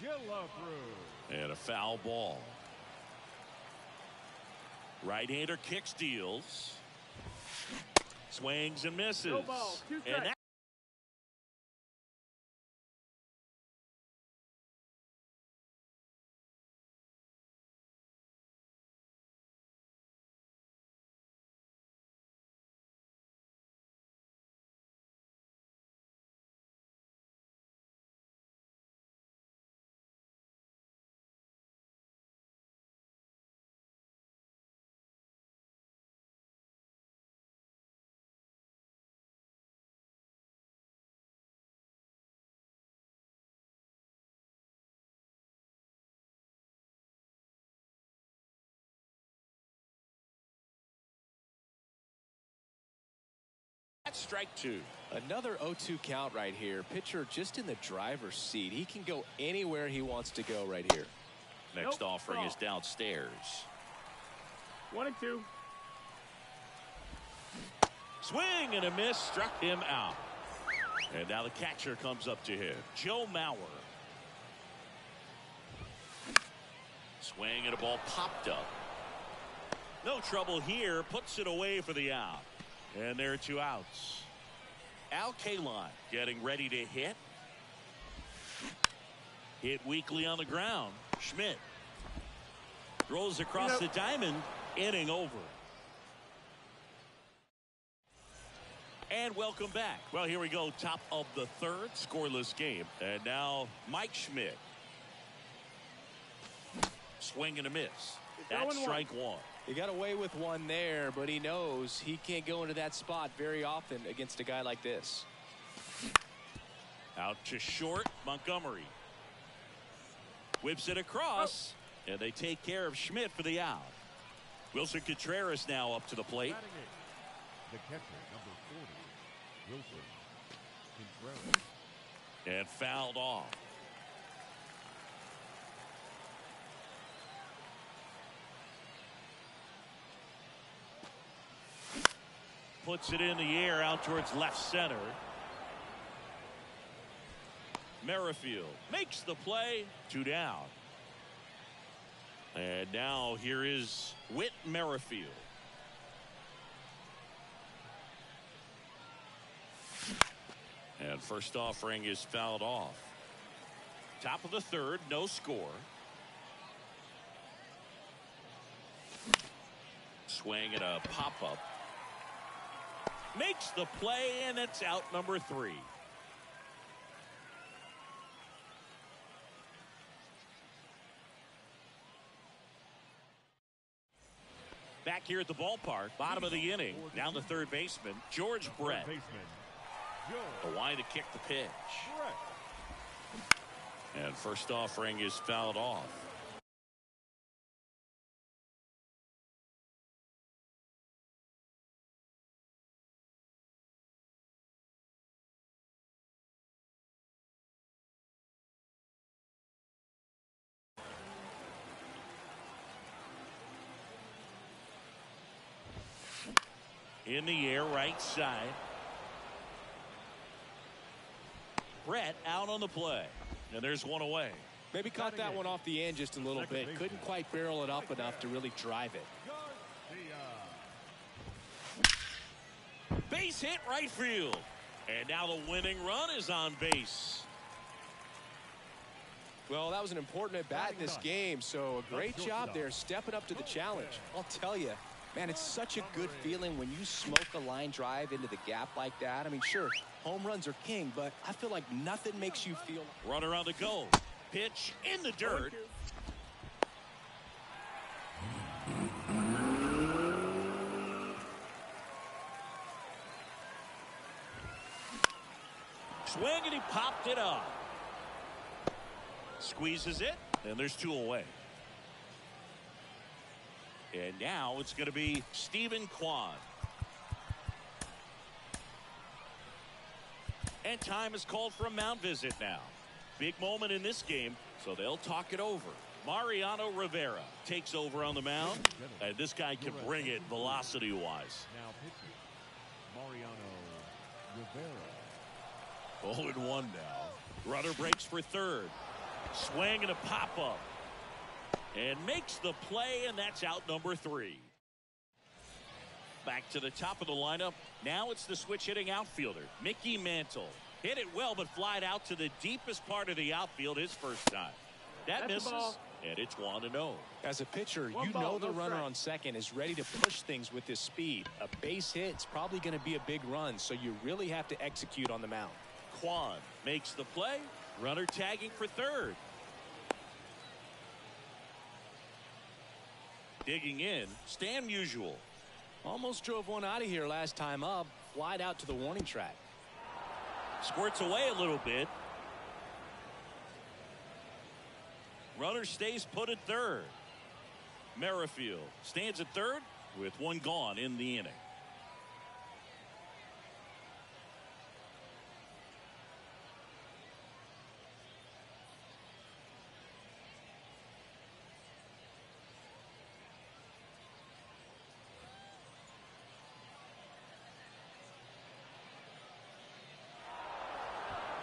Killebrew. And a foul ball. Right-hander kicks, deals. Swings and misses. No ball, 2 strikes. And that strike 2. Another 0-2 count right here. Pitcher just in the driver's seat. He can go anywhere he wants to go right here. Next Nope. offering Ball. is downstairs. 1-2. Swing and a miss, struck him out. And now the catcher comes up to him, Joe Mauer. Swing and a ball popped up. No trouble here, puts it away for the out. And there are 2 outs. Al Kaline getting ready to hit. Hit weakly on the ground. Schmidt throws across the diamond. Inning over. And welcome back. Well, here we go. Top of the third. Scoreless game. And now Mike Schmidt. Swing and a miss. That's strike 1. He got away with one there, but he knows he can't go into that spot very often against a guy like this. Out to short, Montgomery. Whips it across, and they take care of Schmidt for the out. Wilson Contreras now up to the plate. Batting eighth, the catcher, number 40, Wilson Contreras. And fouled off. Puts it in the air out towards left center. Merrifield makes the play. 2 down. And now here is Whit Merrifield. And first offering is fouled off. Top of the third, no score. Swing and a pop-up. Makes the play, and it's out number 3. Back here at the ballpark, bottom of the inning. Down the third baseman, George Brett. Baseman, The line to kick the pitch. Brett. And first offering is fouled off. In the air, right side. Brett out on the play. And there's one away. Maybe caught that one off the end just a little bit. Couldn't quite barrel it up enough to really drive it. Base hit right field. And now the winning run is on base. Well, that was an important at-bat in this game, so a great job there stepping up to the challenge. I'll tell you, man, it's such a good feeling when you smoke a line drive into the gap like that. I mean, sure, home runs are king, but I feel like nothing makes you feel... Runner on the go. Pitch in the dirt. Swing, and he popped it up. Squeezes it, and there's 2 away. And now it's going to be Stephen Kwan. And time is called for a mound visit now. Big moment in this game, so they'll talk it over. Mariano Rivera takes over on the mound, and this guy can bring it velocity-wise. Now pitching, Mariano Rivera. 0-1 now. Runner breaks for third. Swing and a pop-up. And makes the play, and that's out number 3. Back to the top of the lineup. Now it's the switch-hitting outfielder, Mickey Mantle. Hit it well, but flied out to the deepest part of the outfield his first time. That That's misses, and it's 1-0. As a pitcher, One you ball, know the no runner strike. on second is ready to push things with his speed. A base hit is probably going to be a big run, so you really have to execute on the mound. Kwan makes the play. Runner tagging for third. Digging in, Stan Musial. Almost drove one out of here last time up. Flied out to the warning track. Squirts away a little bit. Runner stays put at third. Merrifield stands at third with 1 gone in the inning.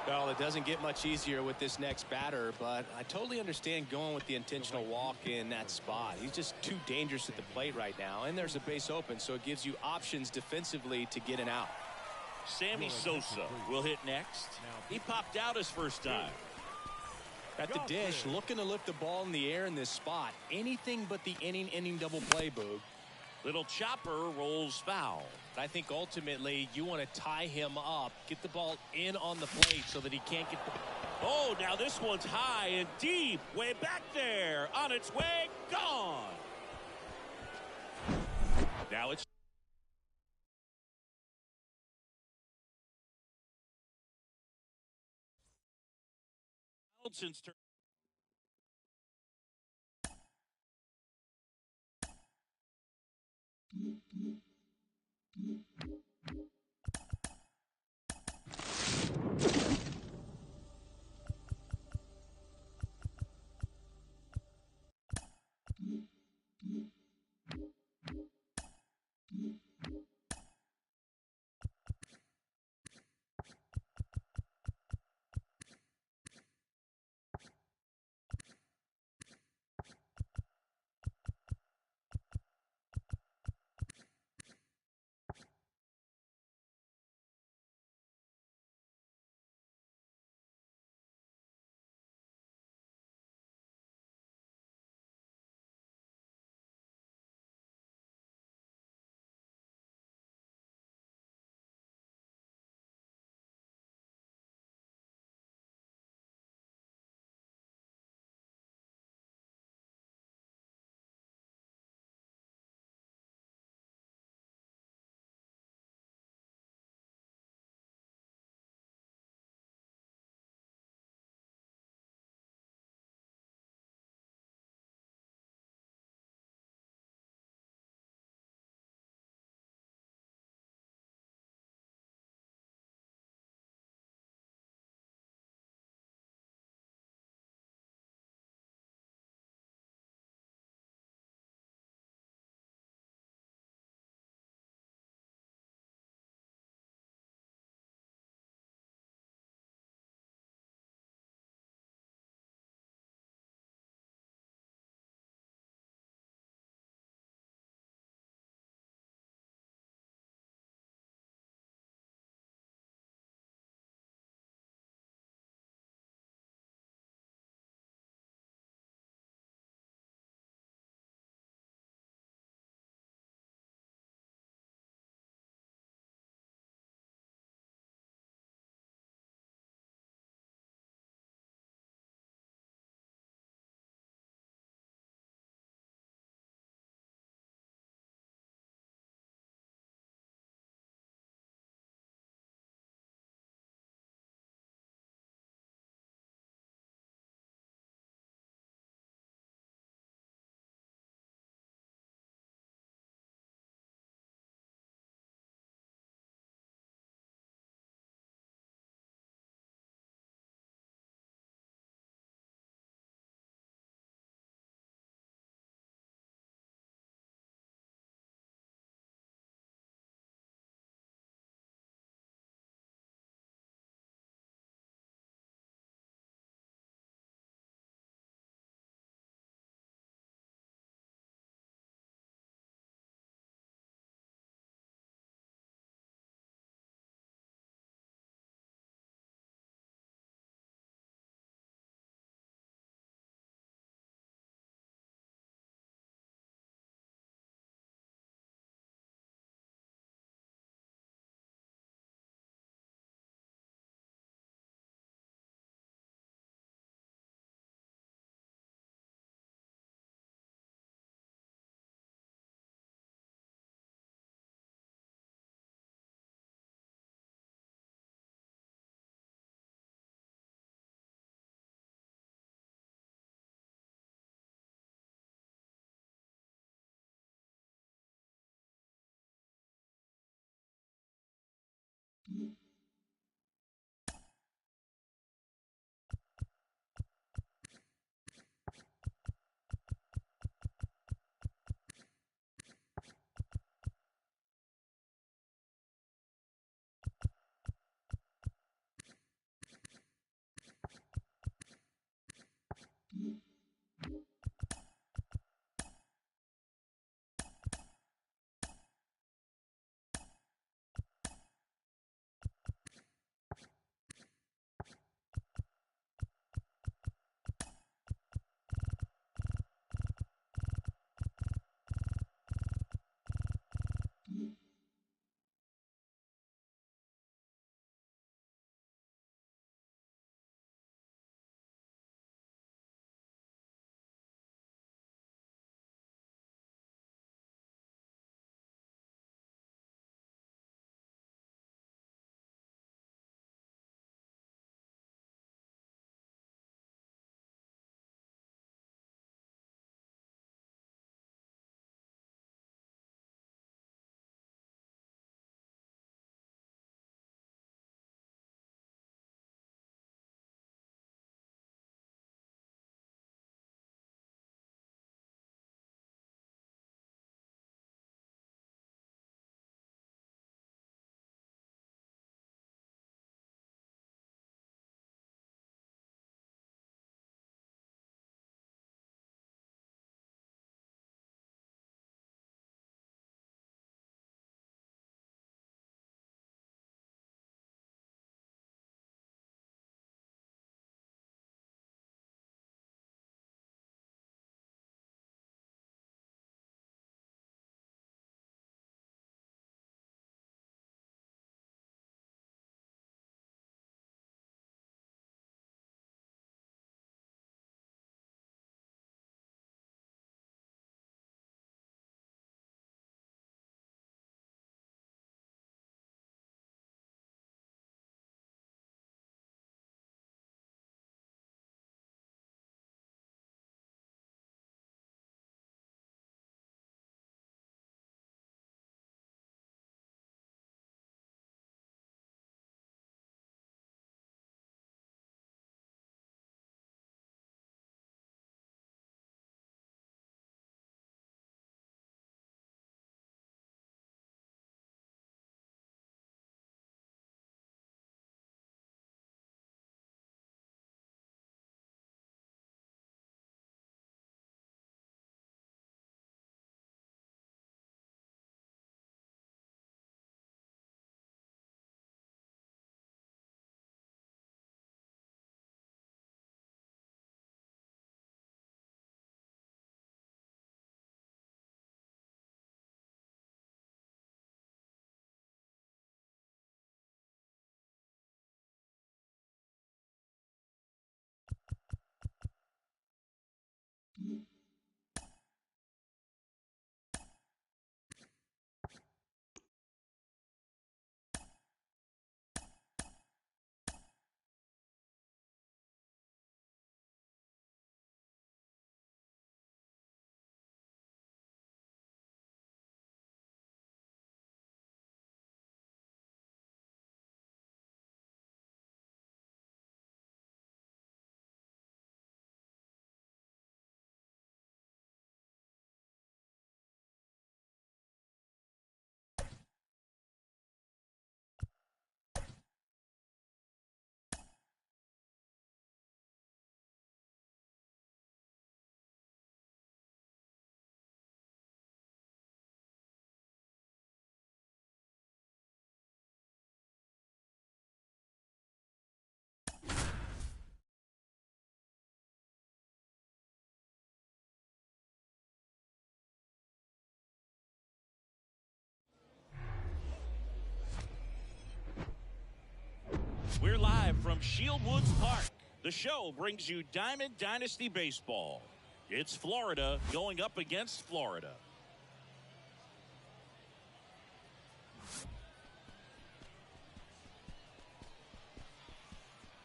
Well, it doesn't get much easier with this next batter, but I totally understand going with the intentional walk in that spot. He's just too dangerous at the plate right now, and there's a base open, so it gives you options defensively to get an out. Sammy Sosa will hit next. He popped out his first time. At the dish, looking to lift the ball in the air in this spot. Anything but the inning double play, Boog. Little chopper rolls foul. I think ultimately you want to tie him up, get the ball in on the plate so that he can't get the... Oh, now this one's high and deep, way back there, on its way, gone. Now it's since turn. We're live from Shield Woods Park. The show brings you Diamond Dynasty Baseball. It's Florida going up against Florida.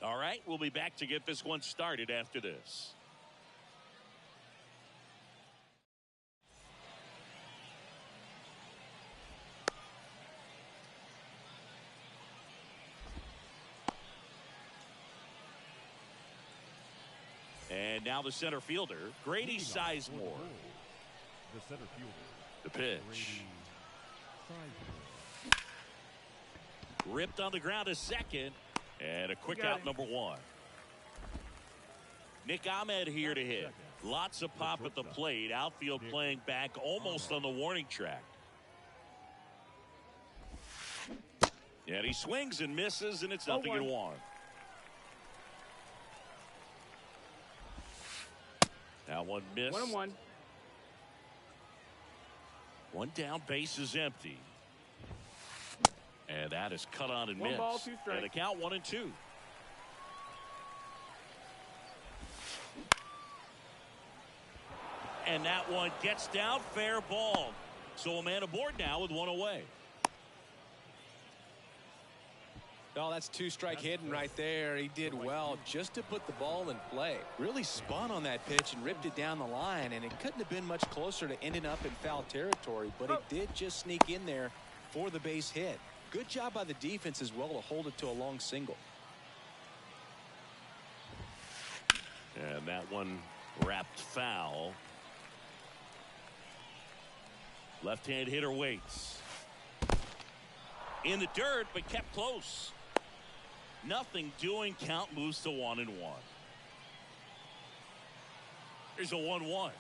All right, we'll be back to get this one started after this. And now the center fielder, Grady Leading off for the Sizemore. Bulls, the center fielder, The pitch. Grady Sizemore. Ripped on the ground to second. And a quick got out, it. number 1. Nick Ahmed here to hit. Lots of pop at the plate. Outfield playing back almost on the warning track. And he swings and misses, and it's nothing in 1. Now one miss. 1-1. One down, base is empty. And that is cut on and One missed. ball, 2 strikes. And the count 1-2. And that one gets down, fair ball. So a man aboard now with 1 away. Oh, that's 2-strike hidden right there. He did well just to put the ball in play. Really spun on that pitch and ripped it down the line, and it couldn't have been much closer to ending up in foul territory, but it did just sneak in there for the base hit. Good job by the defense as well to hold it to a long single. And that one wrapped foul. Left-hand hitter waits. In the dirt, but kept close. Nothing doing. Count moves to 1-1. Here's a 1-1.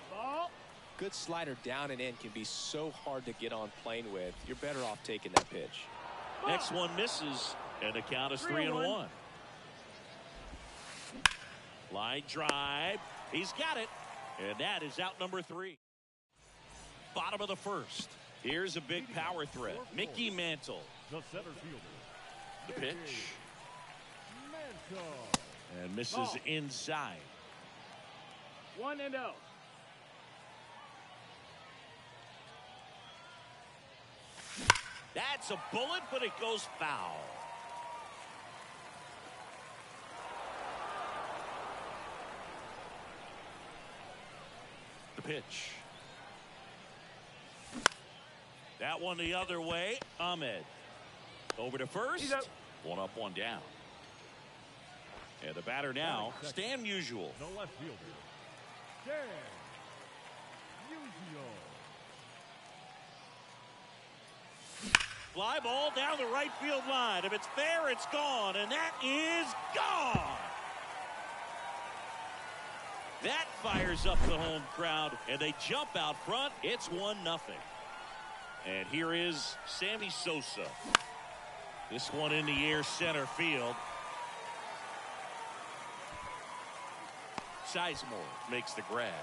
Ball. Good slider down and in can be so hard to get on plane with. You're better off taking that pitch. Next one misses, and the count is 3-1. Line drive. He's got it, and that is out number 3. Bottom of the first. Here's a big power threat. Mickey Mantle. The center fielder, The pitch. Mantle. And misses Ball. inside. 1-0. That's a bullet, but it goes foul. The pitch. That one the other way. Ahmed. Over to first. He's up. 1 up, 1 down. And the batter now, Stan Musial. The left fielder, Dan Musial. Fly ball down the right field line. If it's fair, it's gone. And that is gone. That fires up the home crowd, and they jump out front. It's 1-0. And here is Sammy Sosa. This one in the air, center field. Sizemore makes the grab.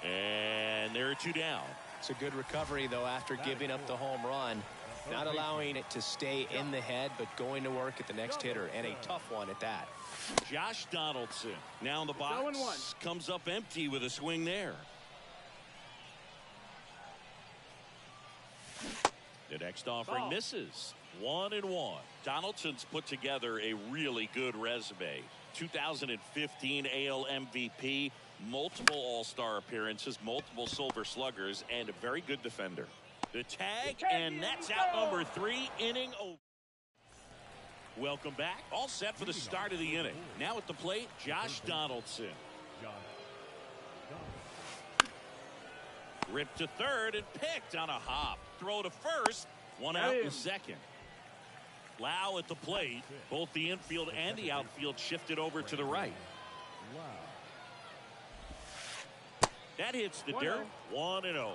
And there are 2 down. It's a good recovery, though, after giving up the home run. Not allowing it to stay in the head, but going to work at the next hitter, and a tough one at that. Josh Donaldson now in the box. 0-1. Comes up empty with a swing there. The next offering Ball. misses. 1-1. Donaldson's put together a really good resume. 2015 AL MVP, multiple All-Star appearances, multiple Silver Sluggers, and a very good defender. The tag, and that's out number 3, inning over. Welcome back. All set for the start of the inning. Now at the plate, Josh Donaldson. Josh Donaldson. Ripped to third and picked on a hop. Throw to first. 1 out in second. Lau at the plate. Both the infield and the outfield shifted over to the right. Wow. That hits the 1-0. dirt. 1-0.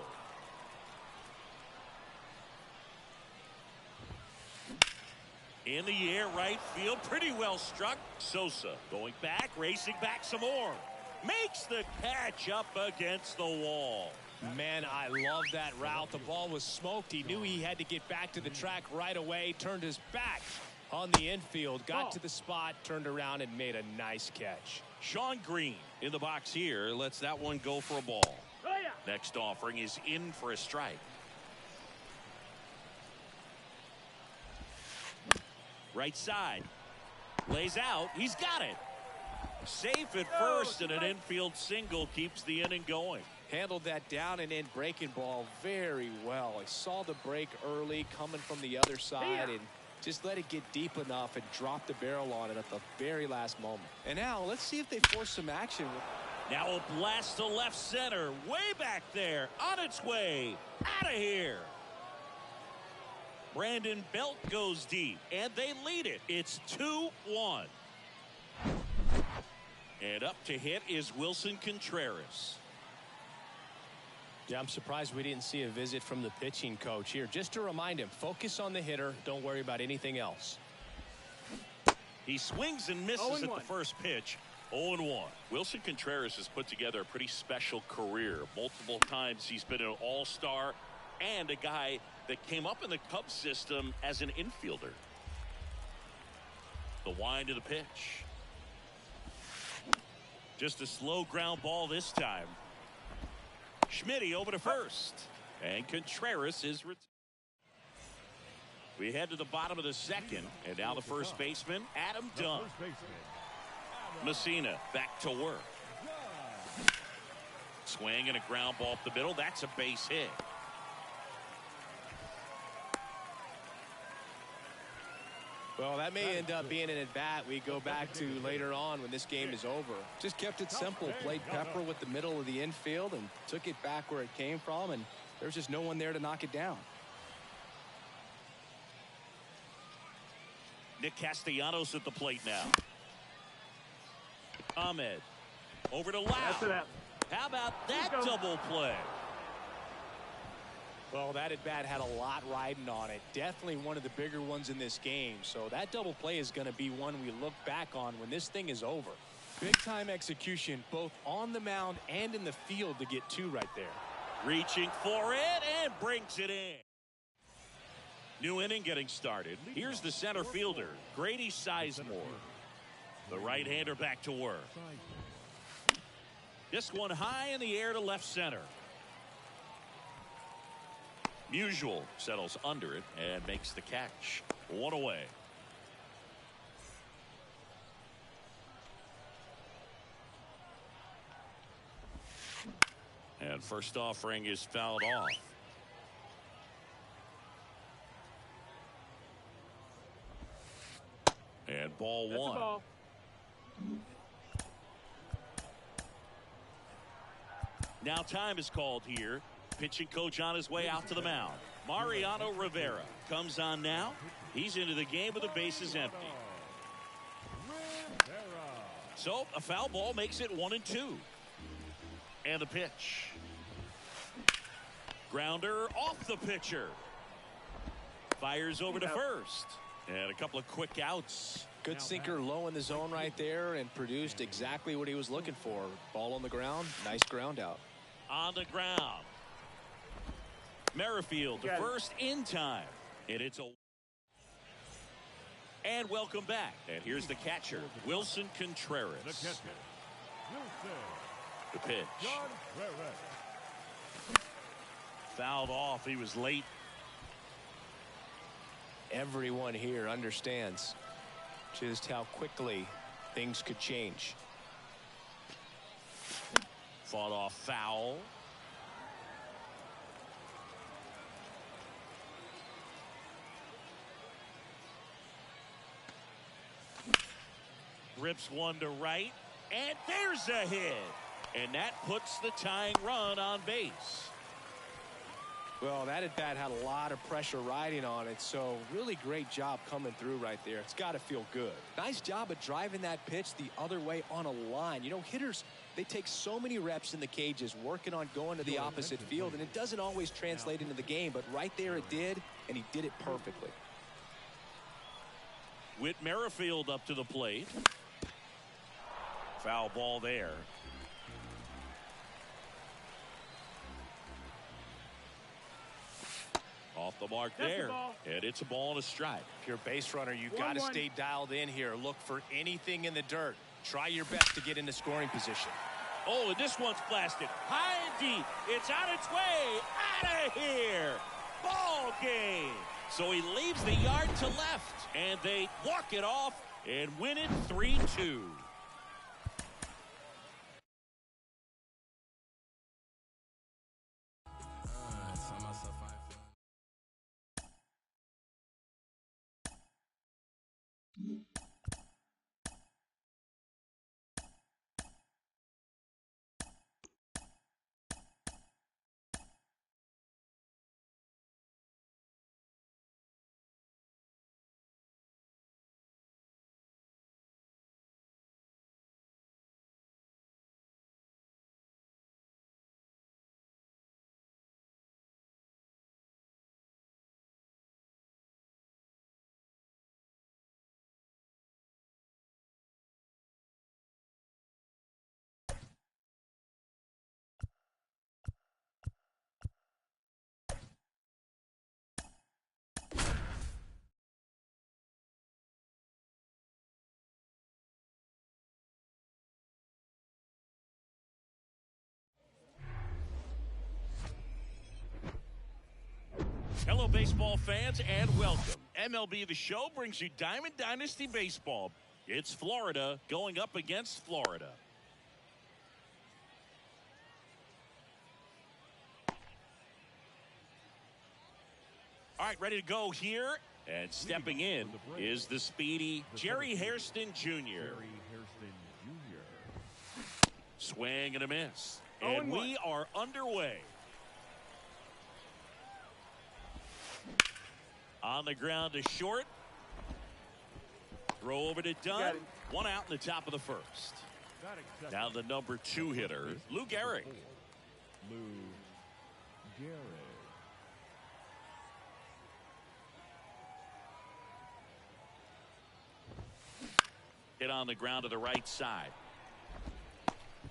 In the air, right field, pretty well struck. Sosa going back, racing back some more. Makes the catch up against the wall. Man, I love that route. The ball was smoked. He knew he had to get back to the track right away. Turned his back on the infield. Got to the spot, turned around, and made a nice catch. Sean Green in the box here. Lets that one go for a ball. Oh, yeah. Next offering is in for a strike. Right side. Lays out. He's got it. Safe at first, and an infield single keeps the inning going. Handled that down and in breaking ball very well. He saw the break early coming from the other side and Just let it get deep enough and drop the barrel on it at the very last moment. And now let's see if they force some action. Now a blast to left center. Way back there. On its way. Out of here. Brandon Belt goes deep. And they lead it. It's 2-1. And up to hit is Wilson Contreras. Yeah, I'm surprised we didn't see a visit from the pitching coach here. Just to remind him, focus on the hitter. Don't worry about anything else. He swings and misses at the first pitch. 0-1. Wilson Contreras has put together a pretty special career. Multiple times he's been an all-star and a guy that came up in the Cubs system as an infielder. The wind of the pitch. Just a slow ground ball this time. Schmitty over to first. And Contreras is retired. We head to the bottom of the second. And now the first baseman, Adam Dunn. Messina back to work. Swing and a ground ball up the middle. That's a base hit. Well, that may end up being an at-bat we go back to later on when this game is over. Just kept it simple. Played Pepper with the middle of the infield and took it back where it came from, and there's just no one there to knock it down. Nick Castellanos at the plate now. Ahmed over to Lau. How about that double play? Well, that at-bat had a lot riding on it. Definitely one of the bigger ones in this game. So that double play is going to be one we look back on when this thing is over. Big-time execution both on the mound and in the field to get two right there. Reaching for it and brings it in. New inning getting started. Here's the center fielder, Grady Sizemore. The right-hander back to work. This one high in the air to left center. Musial settles under it and makes the catch. One away. And first offering is fouled off. And ball one. Ball. Now time is called here. Pitching coach on his way out to the mound. Mariano Rivera comes on now. He's into the game with the bases empty. So a foul ball makes it 1-2. And the pitch. Grounder off the pitcher. Fires over to first. And a couple of quick outs. Good sinker low in the zone right there and produced exactly what he was looking for. Ball on the ground. Nice ground out. On the ground. Merrifield to first in time. And it's a. And welcome back. And here's the catcher, Wilson Contreras. The pitch. Fouled off. He was late. Everyone here understands just how quickly things could change. Fought off foul. Rips one to right, and there's a hit. And that puts the tying run on base. Well, that at bat had a lot of pressure riding on it, so really great job coming through right there. It's got to feel good. Nice job of driving that pitch the other way on a line. You know, hitters, they take so many reps in the cages working on going to the opposite field, and it doesn't always translate into the game, but right there it did, and he did it perfectly. Whit Merrifield up to the plate. Foul ball there. Off the mark there. And it's a ball and a strike. If you're a base runner, you've got to stay dialed in here. Look for anything in the dirt. Try your best to get into scoring position. Oh, and this one's blasted. High and deep. It's on its way. Out of here. Ball game. So he leaves the yard to left. And they walk it off and win it 3-2. baseball fans, and welcome. MLB The Show brings you Diamond Dynasty Baseball. It's Florida going up against Florida. All right, ready to go here. And stepping in is the speedy Jerry Hairston Jr. Jerry Hairston Jr. Swing and a miss. And we are underway. On the ground to short. Throw over to Dunn. One out in the top of the first. Now the number 2 hitter, Lou Gehrig. Lou Gehrig. Hit on the ground to the right side.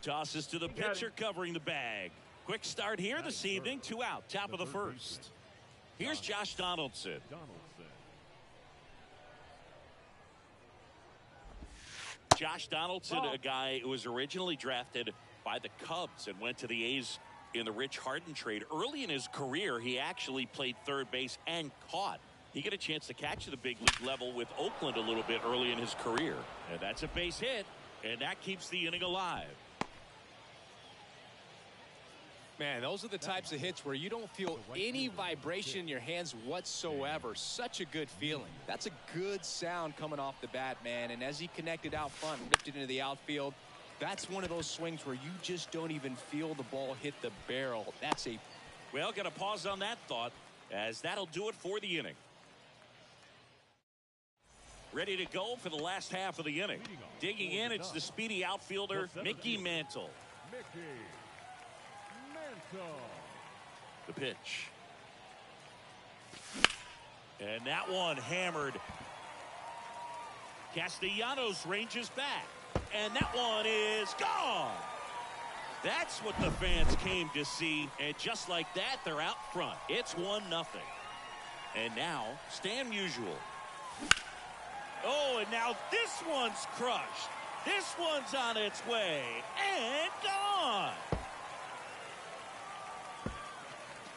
Tosses to the pitcher covering the bag. Quick start here this evening. 2 out, top of the first. Here's Josh Donaldson. Josh Donaldson, a guy who was originally drafted by the Cubs and went to the A's in the Rich Harden trade. Early in his career, he actually played third base and caught. He got a chance to catch the big league level with Oakland a little bit early in his career. And that's a base hit, and that keeps the inning alive. Man, those are the types of hits where you don't feel any vibration in your hands whatsoever. Such a good feeling. That's a good sound coming off the bat, man. And as he connected out front, ripped it into the outfield, that's one of those swings where you just don't even feel the ball hit the barrel. That's a... Well, got to pause on that thought, as that'll do it for the inning. Ready to go for the last half of the inning. Digging in, it's the speedy outfielder, Mickey Mantle. Mickey Mantle. The pitch. And that one hammered. Castellanos ranges back. And that one is gone. That's what the fans came to see. And just like that, they're out front. It's 1-0. And now, Stan Musial. Oh, and now this one's crushed. This one's on its way. And gone.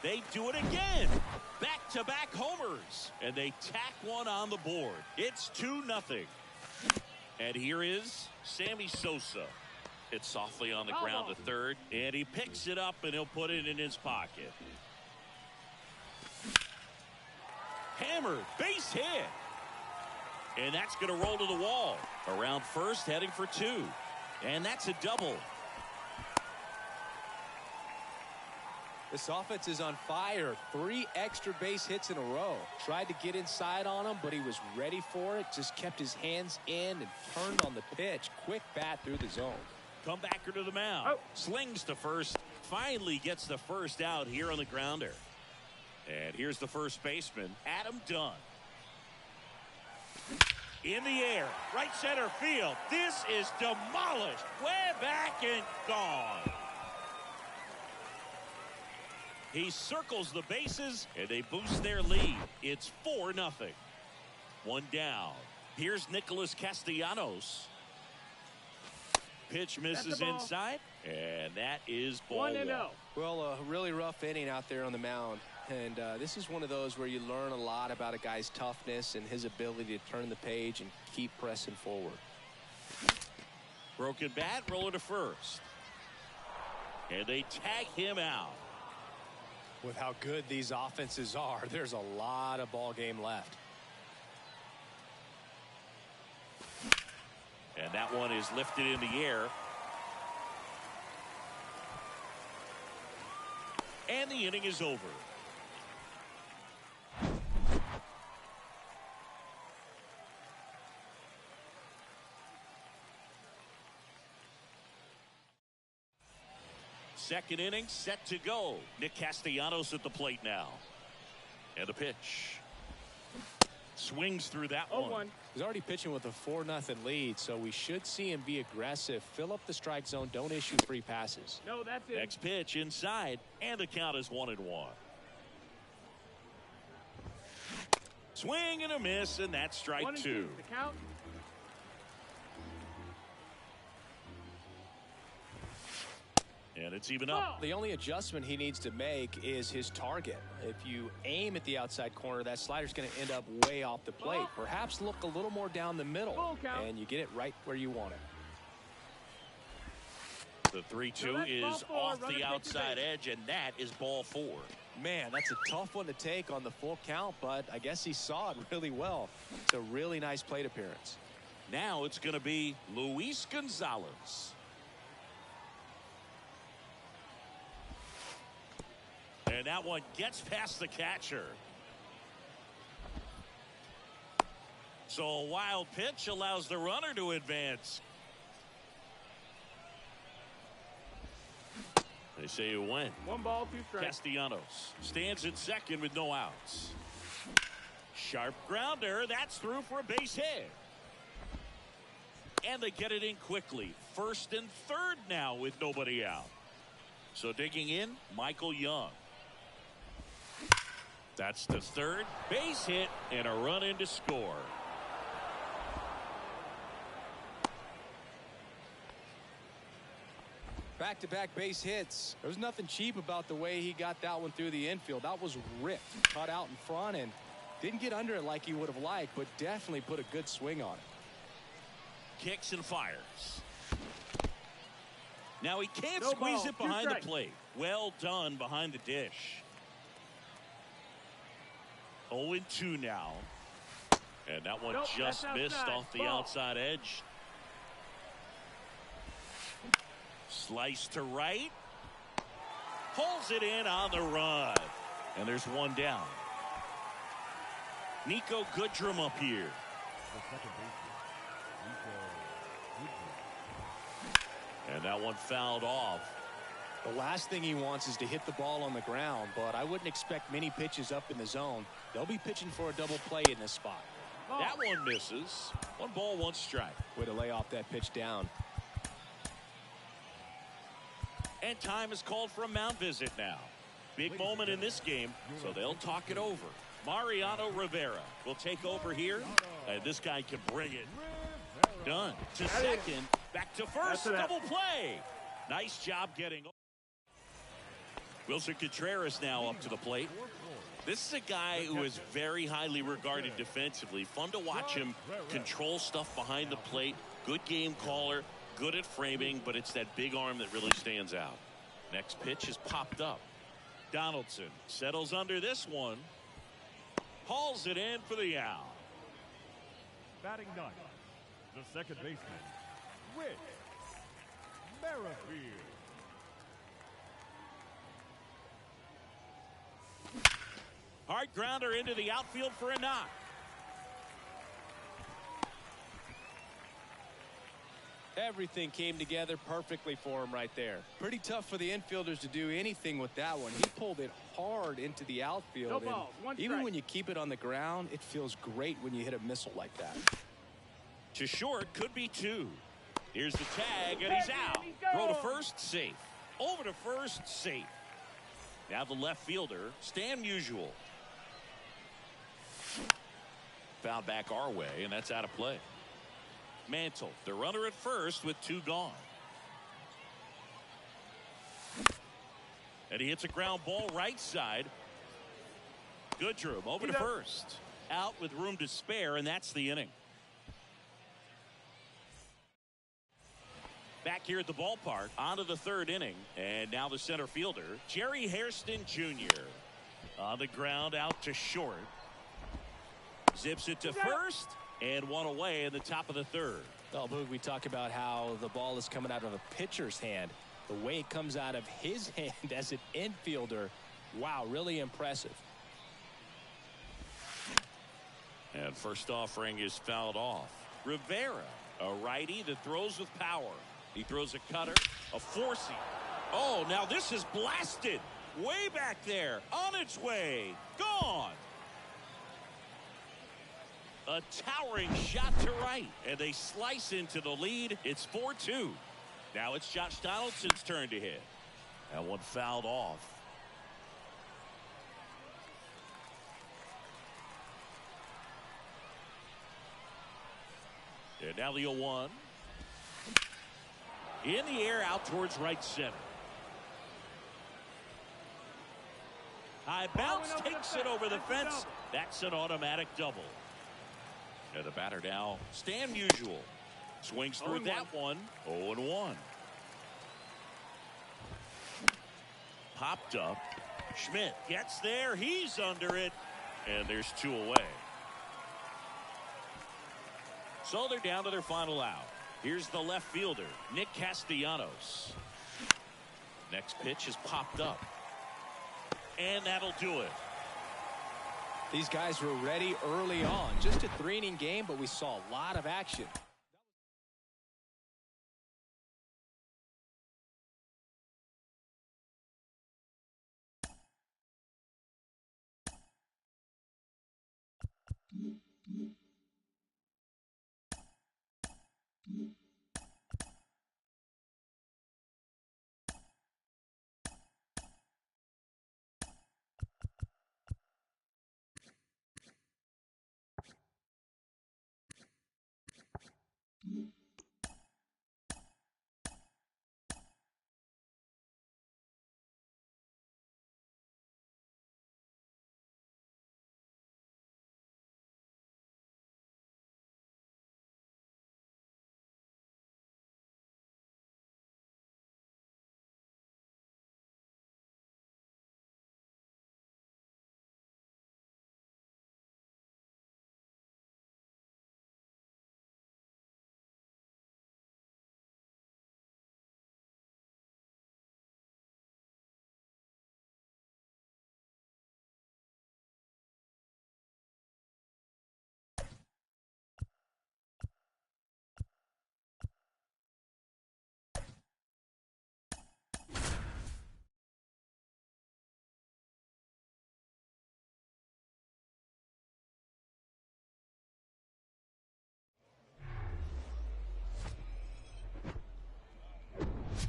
They do it again. Back-to-back homers. And they tack one on the board. It's 2-0. And here is Sammy Sosa. It's softly on the ground to third. And he picks it up and he'll put it in his pocket. Hammered. Base hit. And that's going to roll to the wall. Around first, heading for 2. And that's a double. This offense is on fire. 3 extra base hits in a row. Tried to get inside on him, but he was ready for it. Just kept his hands in and turned on the pitch. Quick bat through the zone. Comebacker to the mound. Slings to first. Finally gets the first out here on the grounder. And here's the first baseman, Adam Dunn. In the air, right center field. This is demolished. Way back and gone. He circles the bases, and they boost their lead. It's 4-0. One down. Here's Nicholas Castellanos. Pitch misses inside, and that is ball 1. Well, a really rough inning out there on the mound. And this is one of those where you learn a lot about a guy's toughness and his ability to turn the page and keep pressing forward. Broken bat, roller to first. And they tag him out. With how good these offenses are, there's a lot of ball game left. And that one is lifted in the air. And the inning is over. Second inning set to go. Nick Castellanos at the plate now. And the pitch. Swings through that one. He's already pitching with a 4-0 lead, so we should see him be aggressive. Fill up the strike zone. Don't issue free passes. No, that's it. Next pitch inside, and the count is 1-1. Swing and a miss, and that's strike 2. The count. And it's even up. The only adjustment he needs to make is his target. If you aim at the outside corner, that slider's going to end up way off the plate. Perhaps look a little more down the middle, and you get it right where you want it. The 3-2 is off the outside edge, and that is ball 4. Man, that's a tough one to take on the full count, but I guess he saw it really well. It's a really nice plate appearance. Now it's going to be Luis Gonzalez. And that one gets past the catcher. So a wild pitch allows the runner to advance. They say you win. 1 ball, 2 strikes. Castellanos stands at second with no outs. Sharp grounder. That's through for a base hit. And they get it in quickly. First and third now with nobody out. So digging in, Michael Young. That's the third base hit and a run in to score. Back-to-back base hits. There's nothing cheap about the way he got that one through the infield. That was ripped, cut out in front, and didn't get under it like he would have liked, but definitely put a good swing on it. Kicks and fires. Now he can't No squeeze ball, it behind the 2 strikes. plate. Well done behind the dish. 0-2 now. And that one Nope, just that's missed outside. off the Ball. outside edge. Slice to right. Pulls it in on the run. And there's one down. Nico Goodrum up here. The second baseman, Nico Goodrum. And that one fouled off. The last thing he wants is to hit the ball on the ground, but I wouldn't expect many pitches up in the zone. They'll be pitching for a double play in this spot. That one misses. 1 ball, 1 strike. Way to lay off that pitch down. And time is called for a mound visit now. Big moment in this game, so they'll talk it over. Mariano Rivera will take over here, and this guy can bring it. Done. To second, back to first, double play. Nice job getting. Wilson Contreras now up to the plate. This is a guy who is very highly regarded defensively. Fun to watch him control stuff behind the plate. Good game caller, good at framing, but it's that big arm that really stands out. Next pitch is popped up. Donaldson settles under this one. Hauls it in for the out. Batting ninth, the second baseman, Rick Merrifield. Hard grounder into the outfield for a knock. Everything came together perfectly for him right there. Pretty tough for the infielders to do anything with that one. He pulled it hard into the outfield. No and balls, 1 even strike. when you keep it on the ground, it feels great when you hit a missile like that. To short, could be 2. Here's the tag, and he's out. Throw to first, safe. Over to first, safe. Now the left fielder, Stan Musial. Fouled back our way, and that's out of play. Mantle, the runner at first with 2 gone. And he hits a ground ball right side. Goodrum over to first. Out with room to spare, and that's the inning. Back here at the ballpark, on to the 3rd inning, and now the center fielder, Jerry Hairston Jr. On the ground, out to short. Zips it to first, and 1 away in the top of the 3rd. Oh, Boog, we talk about how the ball is coming out of a pitcher's hand. The way it comes out of his hand as an infielder, wow, really impressive. And first offering is fouled off. Rivera, a righty that throws with power. He throws a cutter, a four-seam. Oh, now this is blasted. Way back there, on its way, gone. A towering shot to right, and they slice into the lead. It's 4-2. Now it's Josh Donaldson's turn to hit. That one fouled off. And now the 0-1. In the air out towards right center. High bounce takes it over the fence. That's an automatic double. And the batter now, Stan Musial. Swings through that one. 0-1. Popped up. Schmidt gets there. He's under it. And there's 2 away. So they're down to their final out. Here's the left fielder, Nick Castellanos. Next pitch is popped up. And that'll do it. These guys were ready early on. Just a 3-inning game, but we saw a lot of action.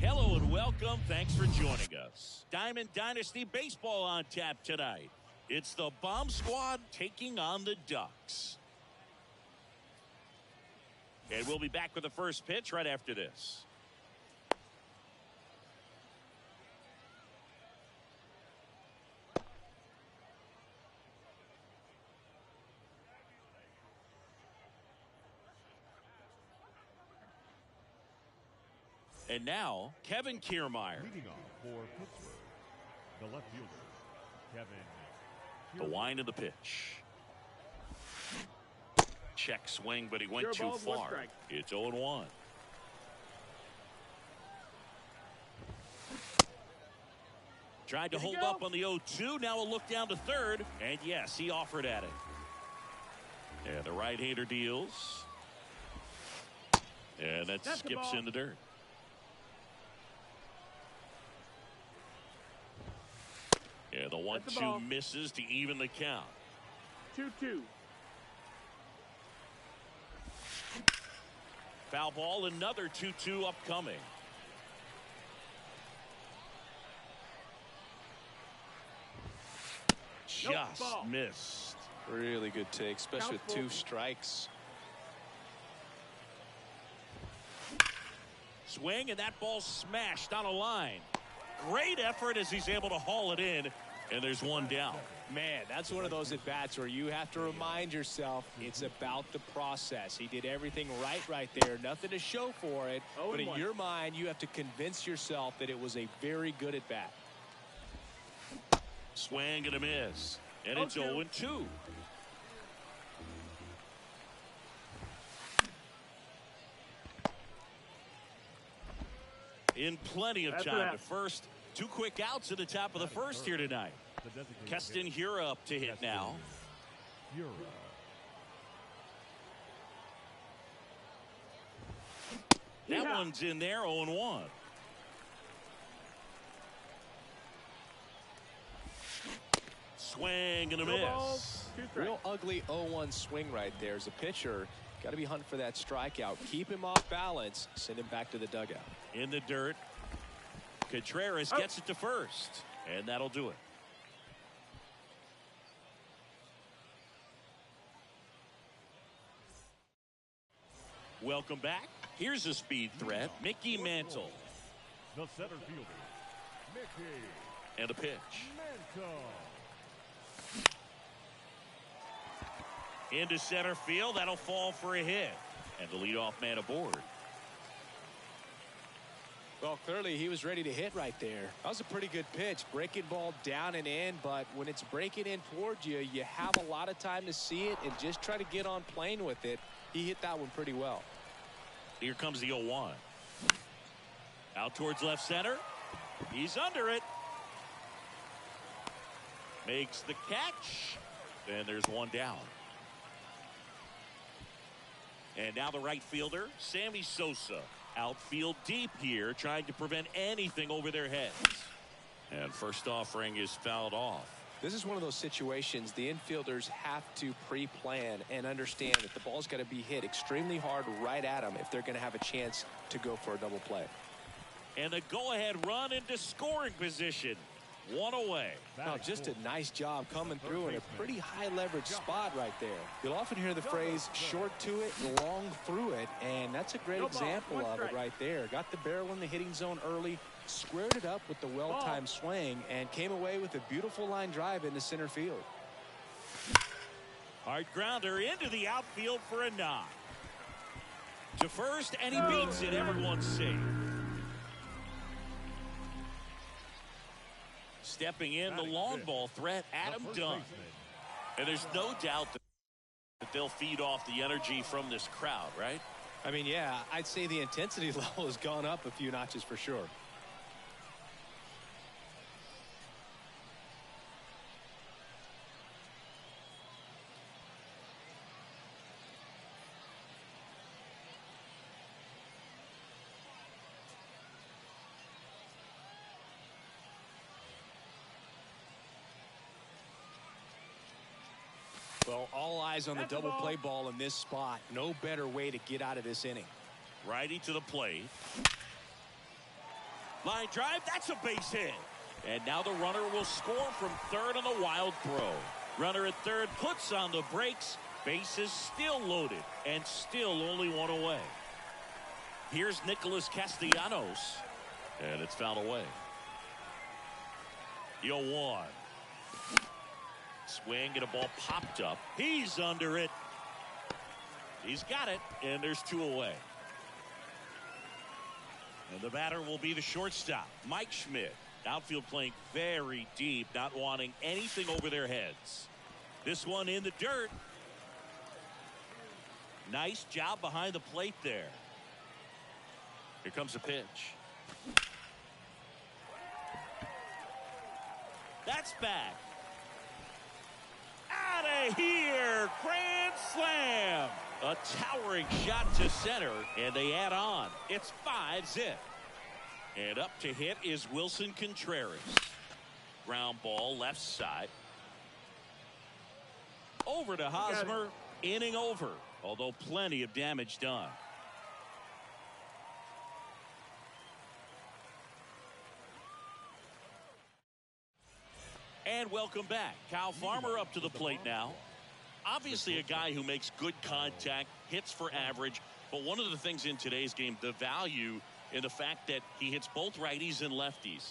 Hello and welcome. Thanks for joining us. Diamond Dynasty Baseball on tap tonight. It's the Bomb Squad taking on the Ducks. And we'll be back with the first pitch right after this. And now, Kevin Kiermaier. Leading off for Pittsburgh, the left fielder, Kevin. The wind of the pitch. Check swing, but he went too Ball, far. It's 0-1. Tried to hold up on the 0-2. Now a look down to third. And yes, he offered at it. And the right-hander deals. And that skips in the dirt. Yeah, the 1-2 misses to even the count. 2-2. Foul ball, another 2-2 upcoming. Just missed. Really good take, especially with 2 strikes. Swing, and that ball smashed on a line. Great effort as he's able to haul it in, and there's 1 down. Man, that's one of those at-bats where you have to remind yourself it's about the process. He did everything right there. Nothing to show for it. But in your mind, you have to convince yourself that it was a very good at-bat. Swing and a miss. And it's 0-2. In plenty of time to first. 2 quick outs at the top of the first here tonight. Keston Hura up to hit now. That one's in there, 0-1. Swing and a miss. Real ugly 0-1 swing right there. As a pitcher, got to be hunting for that strikeout. Keep him off balance. Send him back to the dugout. In the dirt. Contreras gets it to first. And that'll do it. Welcome back. Here's a speed threat. Mickey Mantle. The center fielder, Mickey And a pitch. Mantle. Into center field. That'll fall for a hit. And the leadoff man aboard. Well, clearly he was ready to hit right there. That was a pretty good pitch. Breaking ball down and in, but when it's breaking in towards you, you have a lot of time to see it and just try to get on plane with it. He hit that one pretty well. Here comes the 0-1. Out towards left center. He's under it. Makes the catch. And there's one down. And now the right fielder, Sammy Sosa. Outfield deep here, trying to prevent anything over their heads. And first offering is fouled off. This is one of those situations the infielders have to pre-plan and understand that the ball's got to be hit extremely hard right at them if they're going to have a chance to go for a double play. And the go-ahead run into scoring position. One away. Now, just a nice job coming through in a pretty high leverage spot right there. You'll often hear the phrase short to it, long through it, and that's a great example of it right there. Got the barrel in the hitting zone early, squared it up with the well-timed swing, and came away with a beautiful line drive into center field. Hard grounder into the outfield for a knock. To first, and he beats it. Everyone's safe. Stepping in, the long ball threat, Adam Dunn. And there's no doubt that they'll feed off the energy from this crowd, right? I mean, yeah, I'd say the intensity level has gone up a few notches for sure. Well, all eyes on the double play ball in this spot. No better way to get out of this inning. Righty to the plate. Line drive, that's a base hit. And now the runner will score from third on the wild throw. Runner at third puts on the brakes. Bases still loaded and still only one away. Here's Nicholas Castellanos. And it's fouled away. 0-1. Swing and a ball popped up. He's under it. He's got it, and there's two away. And the batter will be the shortstop, Mike Schmidt. Outfield playing very deep, not wanting anything over their heads. This one in the dirt. Nice job behind the plate there. Here comes a pitch. That's back. Out of here. Grand slam. A towering shot to center, and they add on. It's 5-0. And up to hit is Wilson Contreras. Ground ball left side. Over to Hosmer. Inning over, although plenty of damage done. And welcome back. Kyle Farmer up to the plate now. Obviously a guy who makes good contact, hits for average, but one of the things in today's game, the value in the fact that he hits both righties and lefties.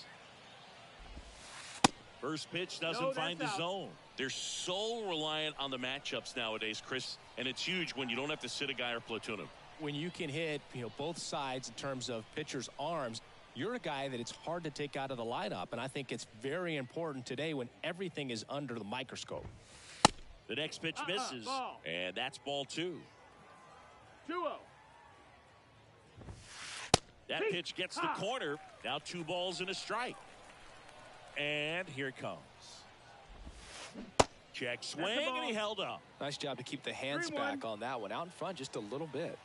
First pitch doesn't find the zone. They're so reliant on the matchups nowadays, Chris, and it's huge when you don't have to sit a guy or platoon him. When you can hit, both sides in terms of pitchers' arms, you're a guy that it's hard to take out of the lineup, and I think it's very important today when everything is under the microscope. The next pitch misses, and that's ball 2. 2-0. That pitch gets the corner. Now 2 balls and a strike. And here it comes. Check swing, and he held up. Nice job to keep the hands back on that one. Out in front just a little bit.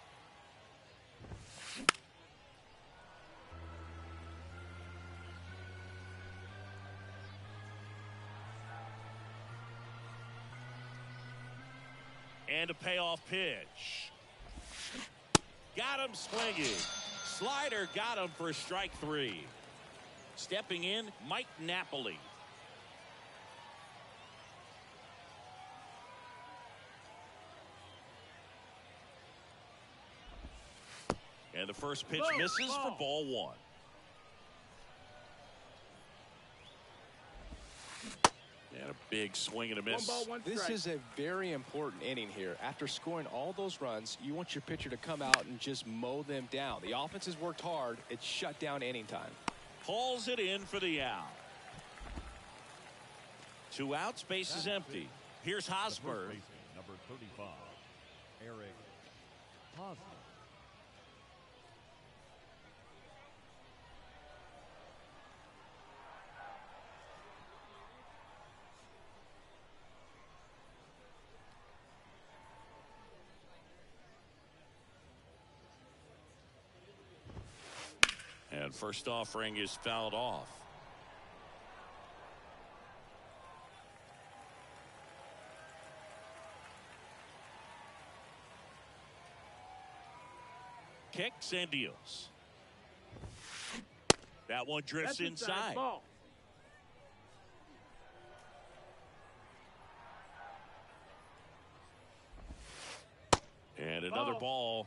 And a payoff pitch. Got him swinging. Slider got him for strike 3. Stepping in, Mike Napoli. And the first pitch misses for ball 1. And a Big swing and a miss. 1 ball, 1 strike. This is a very important inning here. After scoring all those runs, you want your pitcher to come out and just mow them down. The offense has worked hard. It's shut down inning time. Calls it in for the out. 2 outs, base is empty. Here's The first Hosmer. baseman, number 35, Eric Hosmer. And first offering is fouled off. Kicks and deals. That one drifts That's inside. Ball. And another ball.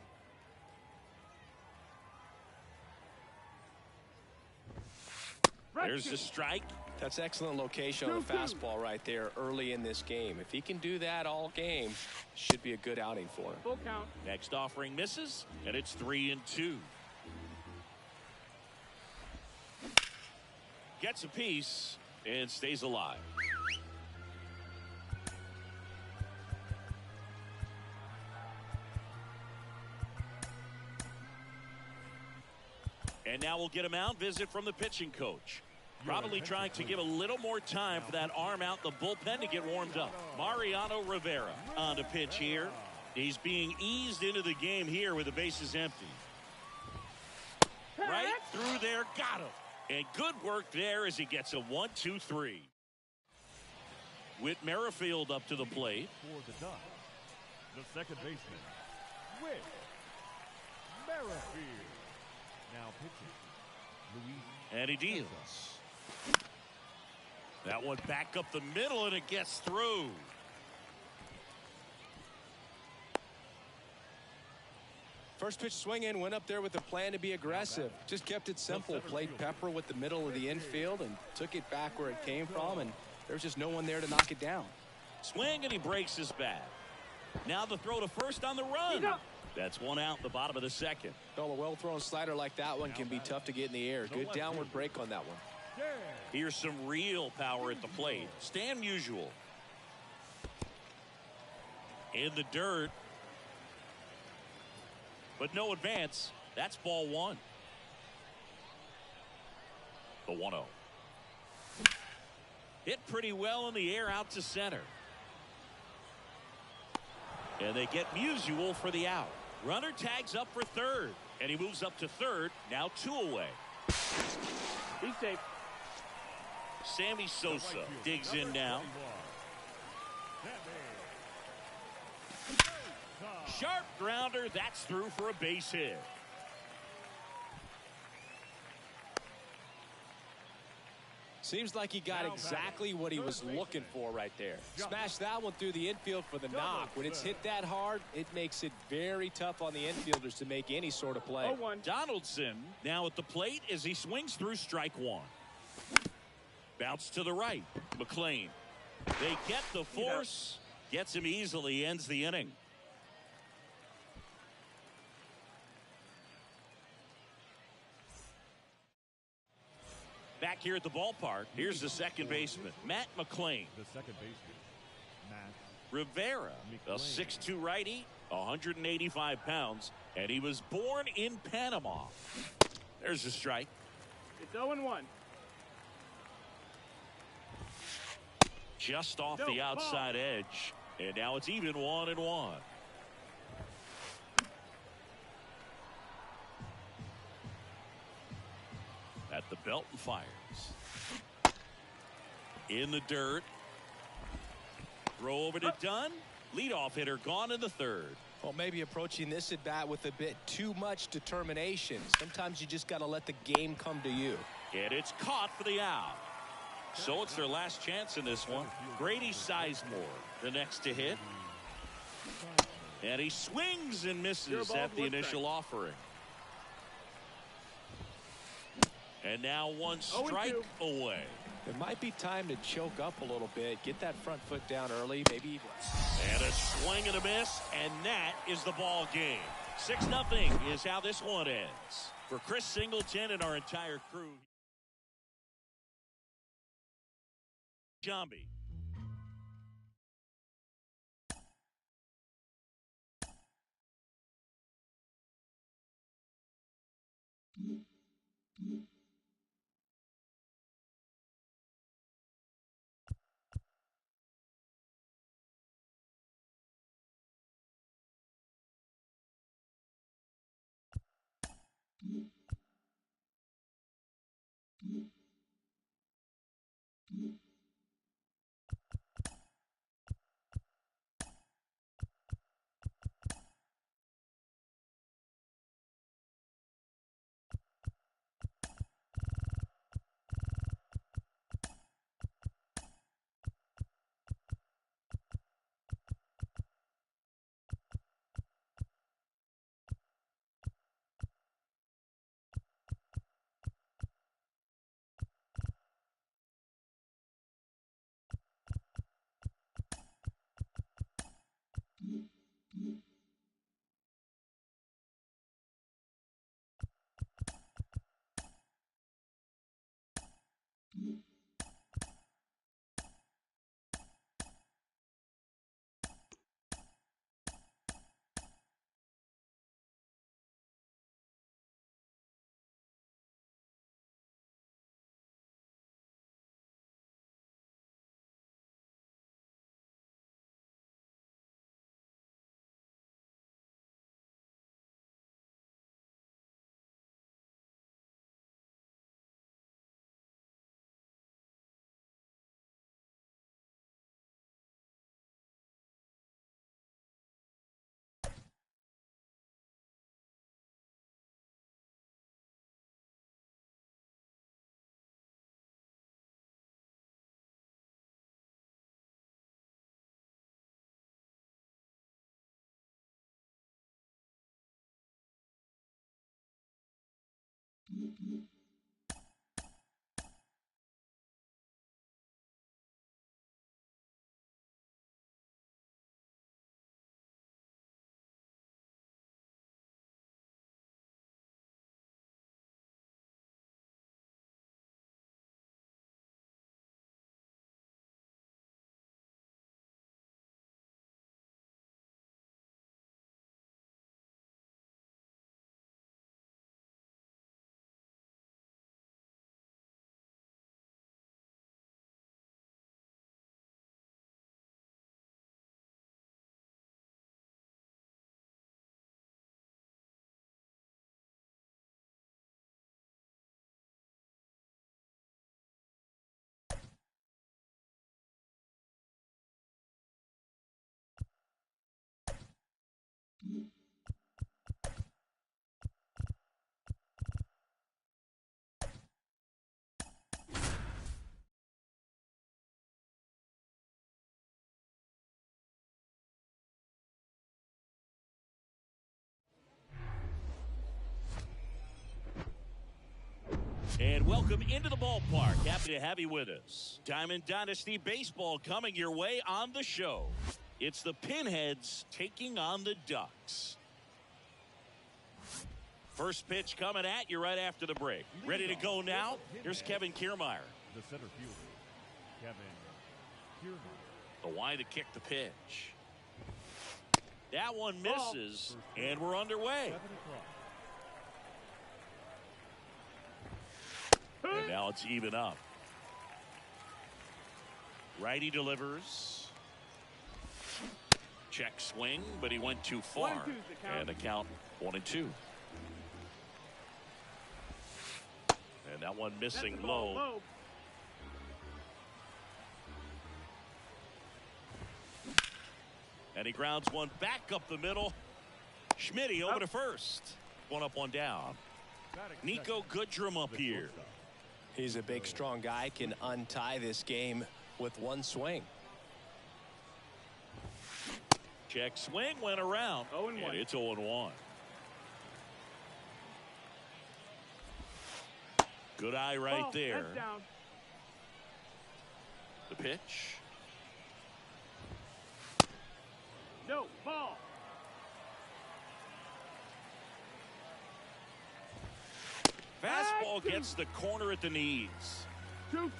There's the strike. That's excellent location on the 2-2. fastball right there early in this game. If he can do that all game, should be a good outing for him. Full count. Next offering misses, and it's 3-2. Gets a piece and stays alive. And now we'll get a mound visit from the pitching coach. Probably trying to give a little more time for that arm out in the bullpen to get warmed up. Mariano Rivera on the pitch here. He's being eased into the game here with the bases empty. Right through there, got him. And good work there as he gets a 1-2-3. Whit Merrifield up to the plate. For the Ducks, the second baseman, Whit Merrifield. Now pitching, Luis. And he deals. That one back up the middle, and it gets through. First pitch swinging, went up there with a plan to be aggressive. Just kept it simple. Played pepper with the middle of the infield and took it back where it came from, and there's just no one there to knock it down. Swing, and he breaks his bat. Now the throw to first on the run. That's one out in the bottom of the second. Well, a well-thrown slider like that one can be tough to get in the air. Good downward break on that one. Here's some real power at the plate. Stan Musial. In the dirt. But no advance. That's ball one. The 1-0. Hit pretty well in the air out to center. And they get Musial for the out. Runner tags up for third. And he moves up to third. Now 2 away. He's safe. Sammy Sosa digs in now. Sharp grounder. That's through for a base hit. Seems like he got exactly what he was looking for right there. Smashed that one through the infield for the knock. When it's hit that hard, it makes it very tough on the infielders to make any sort of play. 0-1. Donaldson now at the plate as he swings through strike one. Bounce to the right. McLean. They get the force. Gets him easily. Ends the inning. Back here at the ballpark, here's the second baseman, Matt McLean. The second baseman, Matt Rivera, a 6'2 righty, 185 pounds, and he was born in Panama. There's a strike. It's 0-1. Just off the outside edge, and now it's even 1-1. At the belt and fires. In the dirt. Throw over to Dunn. Leadoff hitter gone in the third. Well, maybe approaching this at bat with a bit too much determination. Sometimes you just got to let the game come to you. And it's caught for the out. So it's their last chance in this one. Grady Sizemore, the next to hit. And he swings and misses at the initial offering. And now one strike away. It might be time to choke up a little bit, get that front foot down early, maybe even. And a swing and a miss, and that is the ball game. 6-0 is how this one ends. For Chris Singleton and our entire crew. Jambi. And welcome into the ballpark. Happy to have you with us. Diamond Dynasty Baseball coming your way on the show. It's the Pinheads taking on the Ducks. First pitch coming at you right after the break. Ready to go now? Here's Kevin Kiermaier. The center fielder, Kevin Kiermaier. The wide to kick the pitch. That one misses, and we're underway. 7 o'clock. And now it's even up. Righty delivers. Check swing, but he went too far. 1-2's the count. And the count 1-2. And that one missing That's the ball, low. And he grounds one back up the middle. Schmitty over to first. One up, one down. Nico Goodrum up here. He's a big, strong guy, can untie this game with one swing. Check swing went around. 0-1. And it's 0-1. Good eye right there. That's down. The pitch. No, ball. Fastball gets the corner at the knees. 2-2.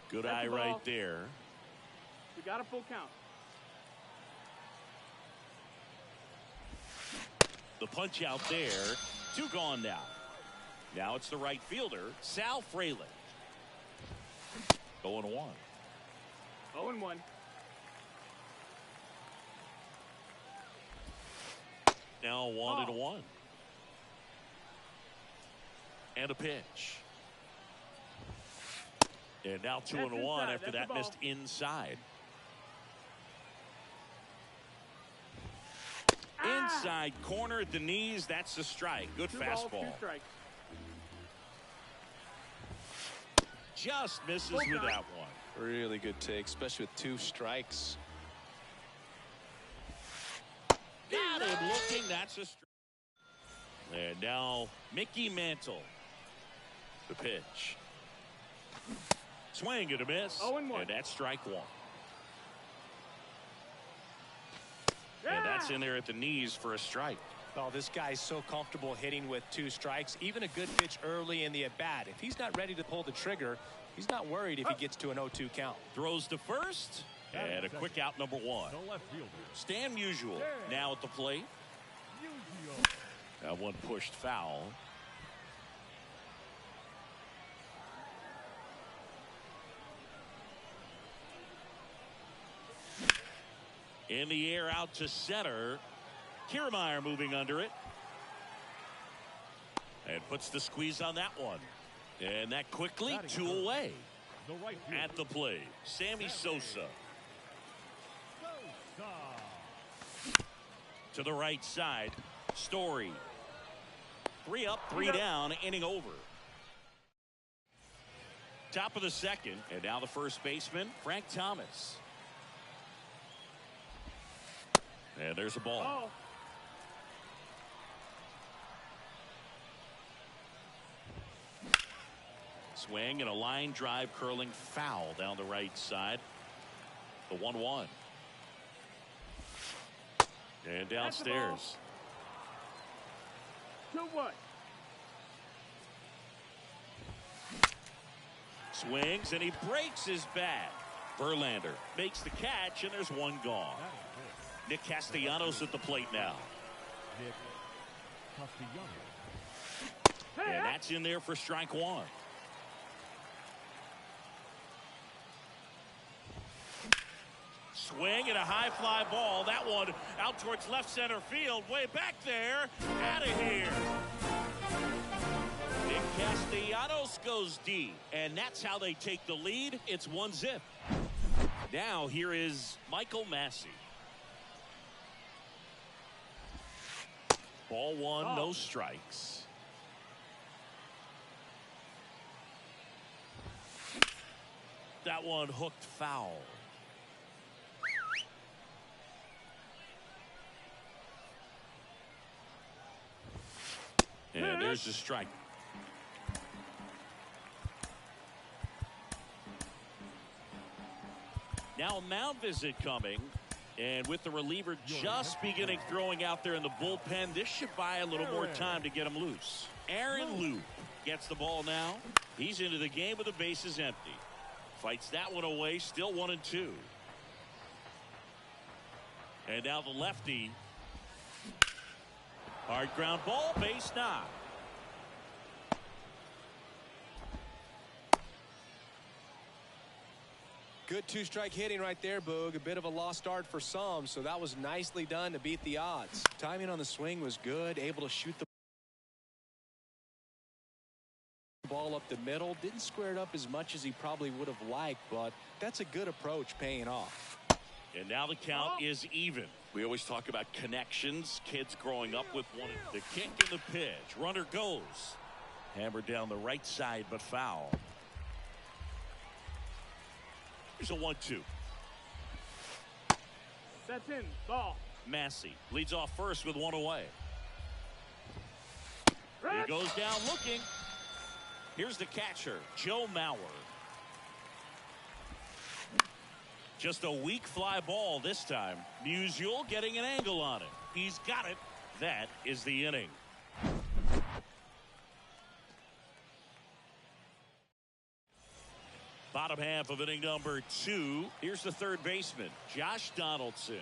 Good That's eye the ball. right there. We got a full count. The punch out there. 2 gone now. Now it's the right fielder, Sal Frelick. 0-1. 0-1. Now 1-1. And a pitch. And now 2-1 inside. after That's that the missed inside. Inside corner at the knees. That's the strike. Good 2 fastball. balls, 2 strikes. Just misses Full with count. that one. Really good take, especially with 2 strikes. Got him looking. That's a strike. And now Mickey Mantle. The pitch. Swing and a miss. 0-1. And that's strike 1. Yeah. And that's in there at the knees for a strike. Oh, this guy's so comfortable hitting with 2 strikes. Even a good pitch early in the at-bat. If he's not ready to pull the trigger, he's not worried if he gets to an 0-2 count. Throws to first. And a quick out number 1. The left fielder. Stan Musial now at the plate. That one pushed foul. In the air out to center. Kiermaier moving under it. And puts the squeeze on that one. And that quickly 2 away. The right fielder. At the plate, Sammy Sosa. To the right side, Story. 3 up, 3 down, inning over. Top of the second, and now the first baseman, Frank Thomas. And there's a ball. Oh. Swing and a line drive curling foul down the right side. The 1-1. And downstairs. 2-1. Swings and he breaks his bat. Verlander makes the catch and there's 1 gone. Nick Castellanos at the plate now. Nick Castellanos. And that's in there for strike 1. Swing and a high fly ball. That one out towards left center field. Way back there. Out of here. Nick Castellanos goes deep. And that's how they take the lead. It's 1-0. Now here is Michael Massey. Ball 1, no strikes. That one hooked foul. And there's the strike. Now a mound visit coming. And with the reliever just beginning throwing out there in the bullpen, this should buy a little more time to get him loose. Aaron Loop gets the ball now. He's into the game with the bases empty. Fights that one away, still 1-2. And now the lefty. Hard ground ball, base knock. Good 2-strike hitting right there, Boog. A bit of a lost start for some, so that was nicely done to beat the odds. Timing on the swing was good, able to shoot the ball up the middle. Didn't square it up as much as he probably would have liked, but that's a good approach paying off. And now the count is even. We always talk about connections. Kids growing up with one. The kick and the pitch. Runner goes. Hammered down the right side, but foul. Here's a 1-2. That's in. Ball. Massey leads off first with 1 away. He goes down looking. Here's the catcher, Joe Mauer. Just a weak fly ball this time. Musial getting an angle on it. He's got it. That is the inning. Bottom half of inning number 2. Here's the third baseman, Josh Donaldson.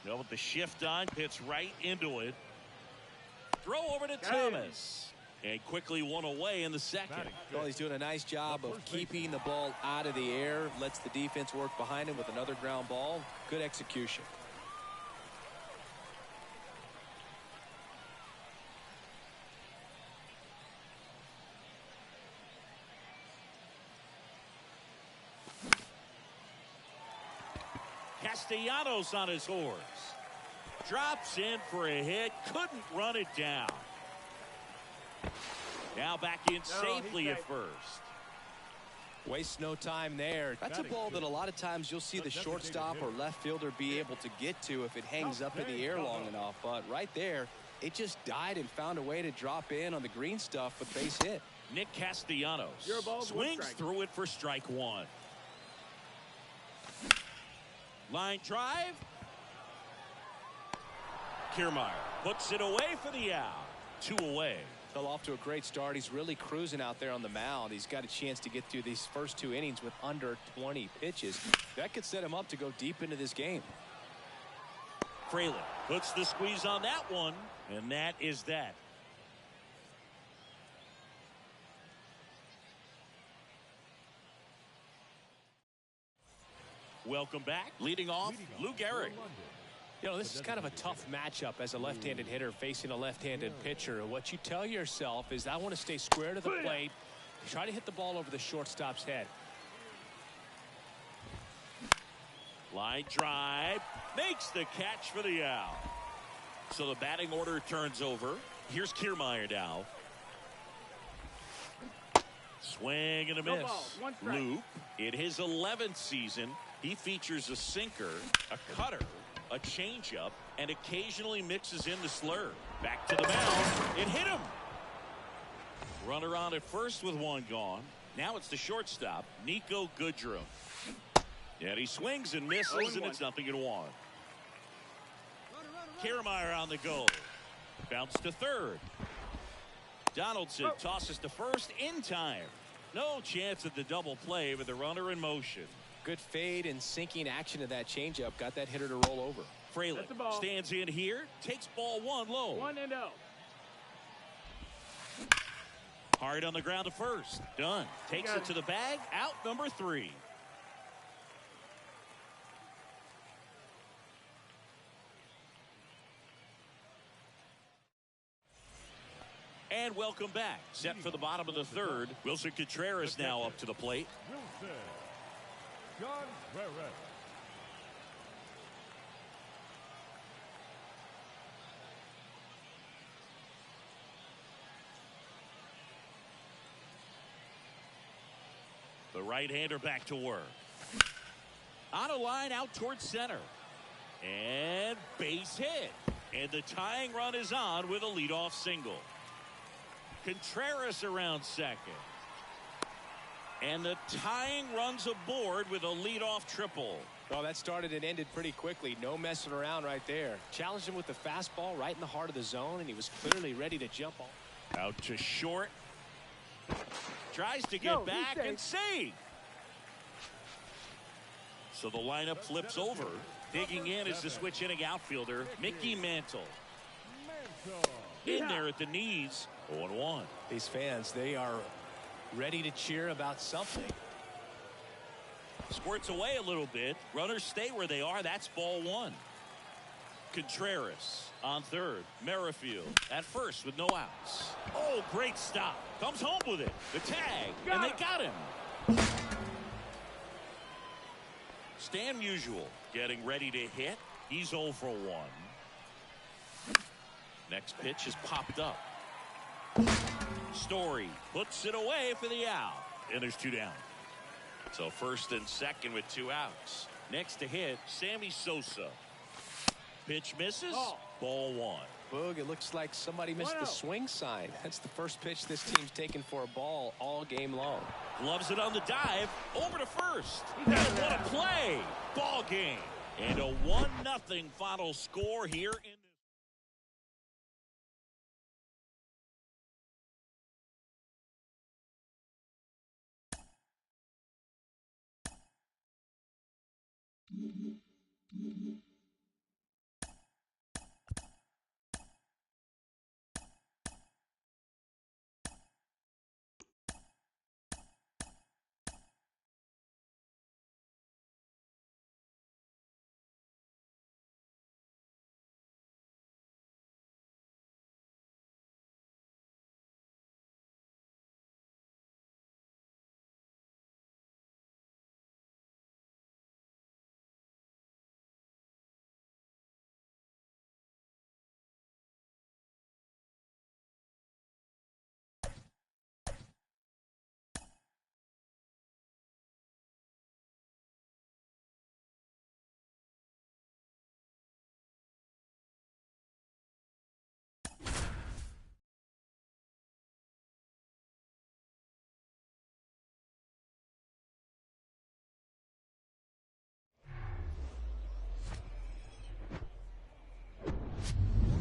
With the shift on, hits right into it. Throw over to Thomas. And quickly one away in the second. Well, he's doing a nice job of keeping the ball out of the air. Lets the defense work behind him with another ground ball. Good execution. Castellanos on his horse. Drops in for a hit. Couldn't run it down. Now back in safely at first. Wastes no time there. That's a ball that a lot of times you'll see the shortstop or left fielder be able to get to if it hangs up in the air long enough. But right there, it just died and found a way to drop in on the green stuff with base hit. Nick Castellanos swings through it for strike 1. Line drive. Kiermaier puts it away for the out. 2 away. Fell off to a great start. He's really cruising out there on the mound. He's got a chance to get through these first 2 innings with under 20 pitches. That could set him up to go deep into this game. Fraley puts the squeeze on that one, and that is that. Welcome back. Leading off, Lou Gehrig. You know, this is kind of a tough matchup as a left-handed hitter facing a left-handed pitcher. What you tell yourself is, I want to stay square to the plate, try to hit the ball over the shortstop's head. Line drive, makes the catch for the out. So the batting order turns over. Here's Kiermaier now. Swing and a miss. Lou, in his 11th season, he features a sinker, a cutter, a changeup, and occasionally mixes in the slur. Back to the mound. It hit him. Runner on at first with 1 gone. Now it's the shortstop, Nico Goodrum. And he swings and misses, and it's 0-1. Kiermaier on the go. Bounce to third. Donaldson tosses to first in time. No chance at the double play with the runner in motion. Good fade and sinking action of that changeup. Got that hitter to roll over. Fraley stands in here. Takes ball 1 low. 1-0. Hard on the ground to first. Done. Takes it to the bag. Out number 3. And welcome back. Set for the bottom of the third. Wilson Contreras now up to the plate. The right-hander back to work. On a line out towards center. And base hit. And the tying run is on with a leadoff single. Contreras around second. And the tying runs aboard with a leadoff triple. Well, that started and ended pretty quickly. No messing around right there. Challenged him with the fastball right in the heart of the zone, and he was clearly ready to jump off. Out to short. Tries to get back and save. So the lineup flips over. Digging in is the switch inning outfielder, Mickey Mantle. In there at the knees, 0-1. These fans, they are ready to cheer about something. Squirts away a little bit. Runners stay where they are. That's ball 1. Contreras on third. Merrifield at first with no outs. Oh, great stop. Comes home with it. The tag. And they got him. Stan Musial getting ready to hit. He's 0 for 1. Next pitch is popped up. Story puts it away for the out. And there's 2 down. So first and second with 2 outs. Next to hit, Sammy Sosa. Pitch misses. Ball 1. Boog, it looks like somebody missed the swing sign. That's the first pitch this team's taken for a ball all game long. Gloves it on the dive. Over to first. And what a play. Ball game. And a 1-0 final score here in this.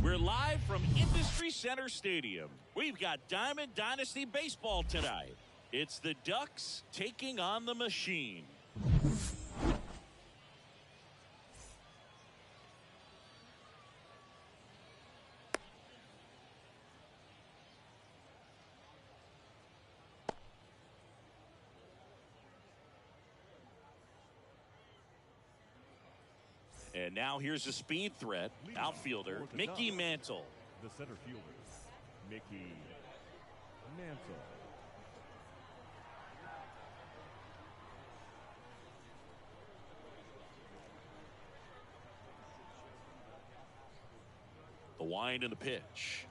We're live from Industry Center Stadium. We've got Diamond Dynasty Baseball tonight. It's the Ducks taking on the Machine. And now here's a speed threat. Outfielder Mickey Mantle. The center fielder, Mickey Mantle. The wind and the pitch.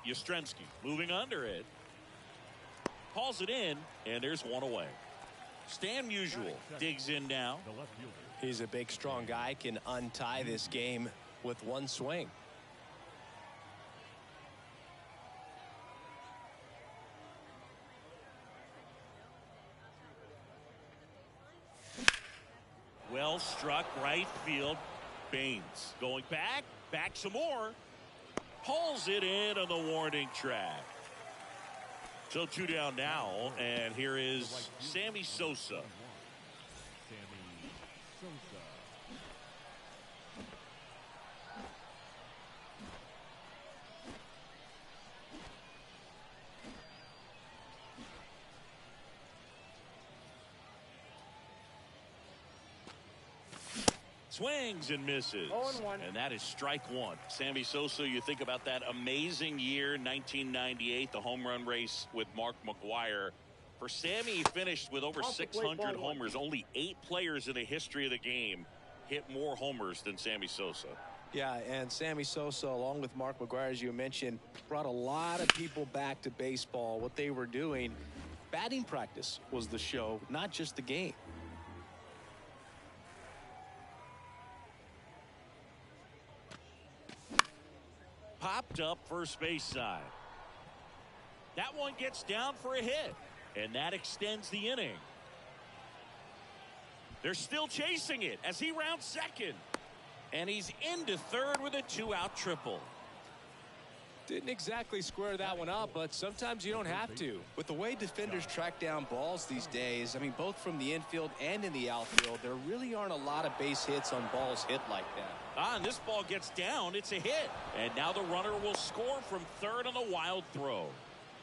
Yastrzemski moving under it. Hauls it in, and there's one away. Stan Musial digs in now. The left fielder. He's a big, strong guy, can untie this game with one swing. Well struck right field. Baines going back some more. Pulls it in on the warning track. So 2 down now, and here is Sammy Sosa. Sammy Sosa. Swings and misses. 0-1. And that is strike one. Sammy Sosa, you think about that amazing year, 1998, the home run race with Mark McGwire. For Sammy, he finished with over 600 homers. Only 8 players in the history of the game hit more homers than Sammy Sosa. Yeah, and Sammy Sosa, along with Mark McGwire, as you mentioned, brought a lot of people back to baseball. What they were doing, batting practice was the show, not just the game. Popped up first base side. That one gets down for a hit, and that extends the inning. They're still chasing it as he rounds second, and he's into third with a 2-out triple. Didn't exactly square that one up, but sometimes you don't have to. With the way defenders track down balls these days, I mean, both from the infield and in the outfield, there really aren't a lot of base hits on balls hit like that. And this ball gets down. It's a hit. And now the runner will score from third on the wild throw.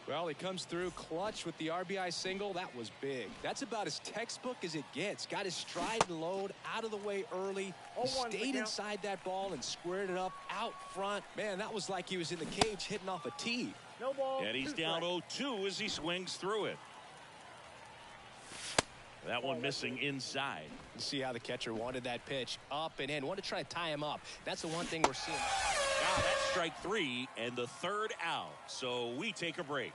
Well, he comes through clutch with the RBI single. That was big. That's about as textbook as it gets. Got his stride and load out of the way early. He stayed inside that ball and squared it up out front. Man, that was like he was in the cage hitting off a tee. No ball. And he's down 0-2 as he swings through it. That one missing inside. You see how the catcher wanted that pitch up and in. Wanted to try to tie him up. That's the one thing we're seeing. Now that's strike 3 and the third out. So we take a break.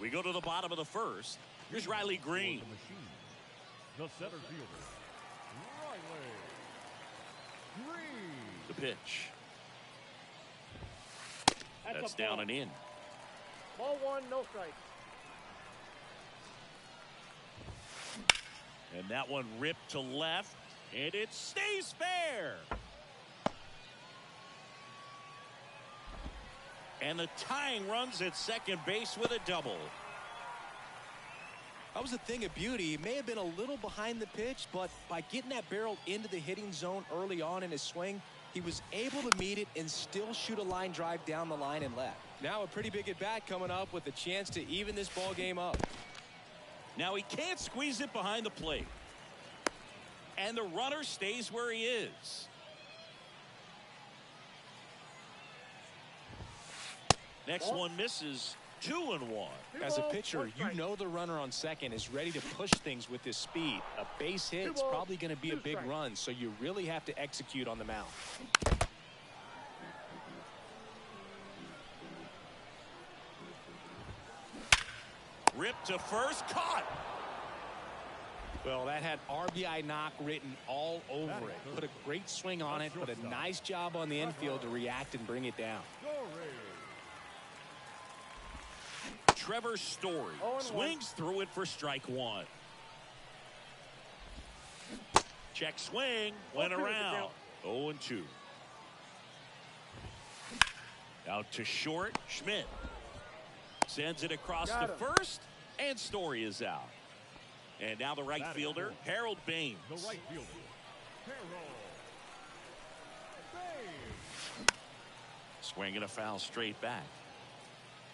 We go to the bottom of the first. Here's Riley Green. The machine, the center fielder, Riley Green. The pitch. That's a down ball. and in. Ball one, no strike. And that one ripped to left, and it stays fair. And the tying runs at second base with a double. That was a thing of beauty. He may have been a little behind the pitch, but by getting that barrel into the hitting zone early on in his swing, he was able to meet it and still shoot a line drive down the line and left. Now a pretty big at bat coming up with a chance to even this ball game up. Now he can't squeeze it behind the plate. And the runner stays where he is. Next one misses. 2-1. As a pitcher, you know the runner on second is ready to push things with his speed. A base hit's probably going to be a big run, so you really have to execute on the mound. Ripped to first, caught. Well, that had RBI knock written all over it. Put a great swing on it, but a nice job on the infield to react and bring it down. Trevor Story swings through it for strike one. Check swing, went around. 0-2. Out to short, Schmidt sends it across to first, and Story is out. And now the right fielder, Harold Baines. The right fielder, Harold Baines. Swinging a foul straight back.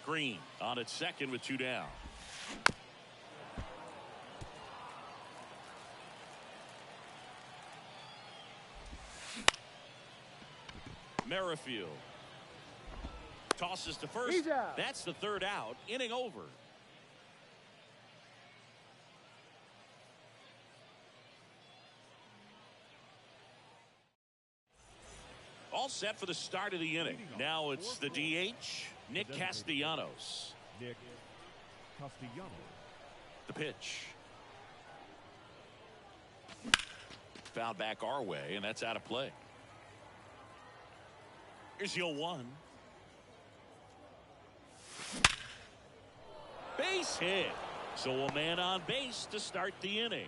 Green on at second with 2 down. Merrifield tosses to first. That's the third out. Inning over. All set for the start of the inning. Now it's the DH, Nick Castellanos. Nick Castellanos. The pitch. Foul back our way, and that's out of play. Here's the 0-1. Base hit. So a man on base to start the inning.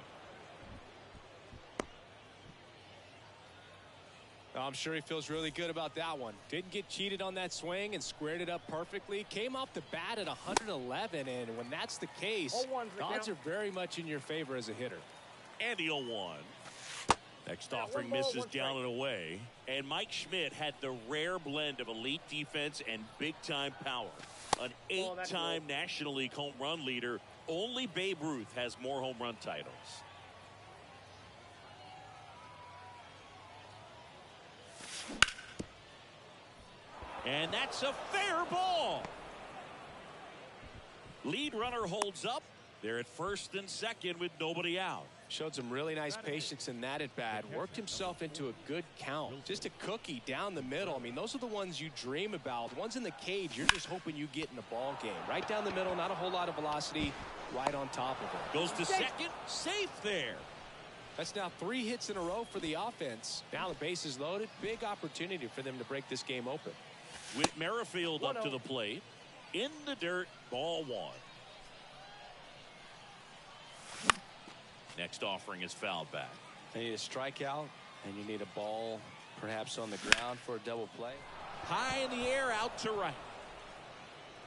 I'm sure he feels really good about that one. Didn't get cheated on that swing and squared it up perfectly. Came off the bat at 111, and when that's the case, odds are very much in your favor as a hitter. And the 0-1. Next offering misses down and away. And Mike Schmidt had the rare blend of elite defense and big-time power. An 8-time National League home run leader. Only Babe Ruth has more home run titles. And that's a fair ball. Lead runner holds up. They're at first and second with nobody out. Showed some really nice patience in that at bat. Worked himself into a good count. Just a cookie down the middle. I mean, those are the ones you dream about. The ones in the cage, you're just hoping you get in a ball game. Right down the middle, not a whole lot of velocity. Right on top of it. Goes to second, safe there. That's now 3 hits in a row for the offense. Now the base is loaded. Big opportunity for them to break this game open. With Merrifield up to the plate. In the dirt, ball 1. Next offering is fouled back. You need a strikeout, and you need a ball perhaps on the ground for a double play. High in the air, out to right.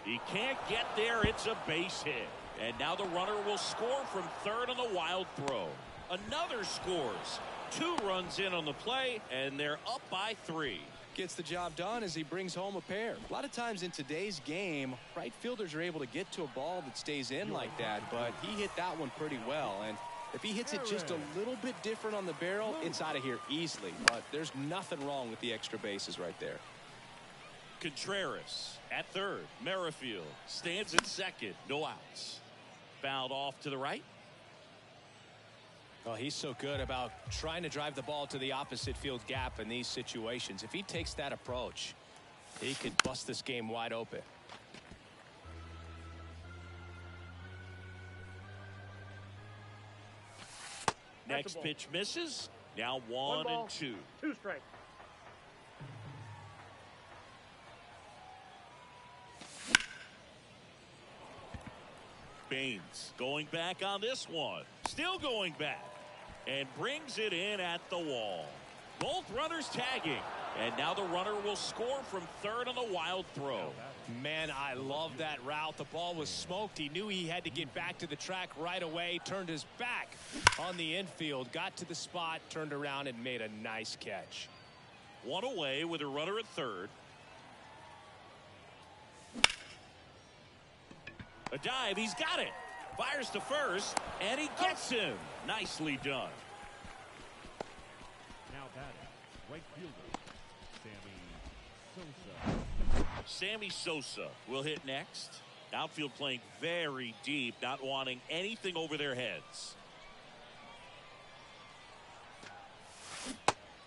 He can't get there. It's a base hit. And now the runner will score from third on the wild throw. Another scores. 2 runs in on the play, and they're up by 3. Gets the job done as he brings home a pair. A lot of times in today's game, right fielders are able to get to a ball that stays in like that, but he hit that one pretty well. And if he hits it just a little bit different on the barrel, it's out of here easily. But there's nothing wrong with the extra bases right there. Contreras at third. Merrifield stands at second. No outs. Fouled off to the right. Well, he's so good about trying to drive the ball to the opposite field gap in these situations. If he takes that approach, he could bust this game wide open. Next pitch misses. Now 1-2. 2 strikes. Baines going back on this one. Still going back. And brings it in at the wall. Both runners tagging. And now the runner will score from third on the wild throw. Man, I love that route. The ball was smoked. He knew he had to get back to the track right away. Turned his back on the infield. Got to the spot. Turned around and made a nice catch. One away with a runner at third. A dive. He's got it. Fires to first. And he gets him. Nicely done. Now batting, right fielder, Sammy Sosa. Sammy Sosa will hit next. Outfield playing very deep, not wanting anything over their heads.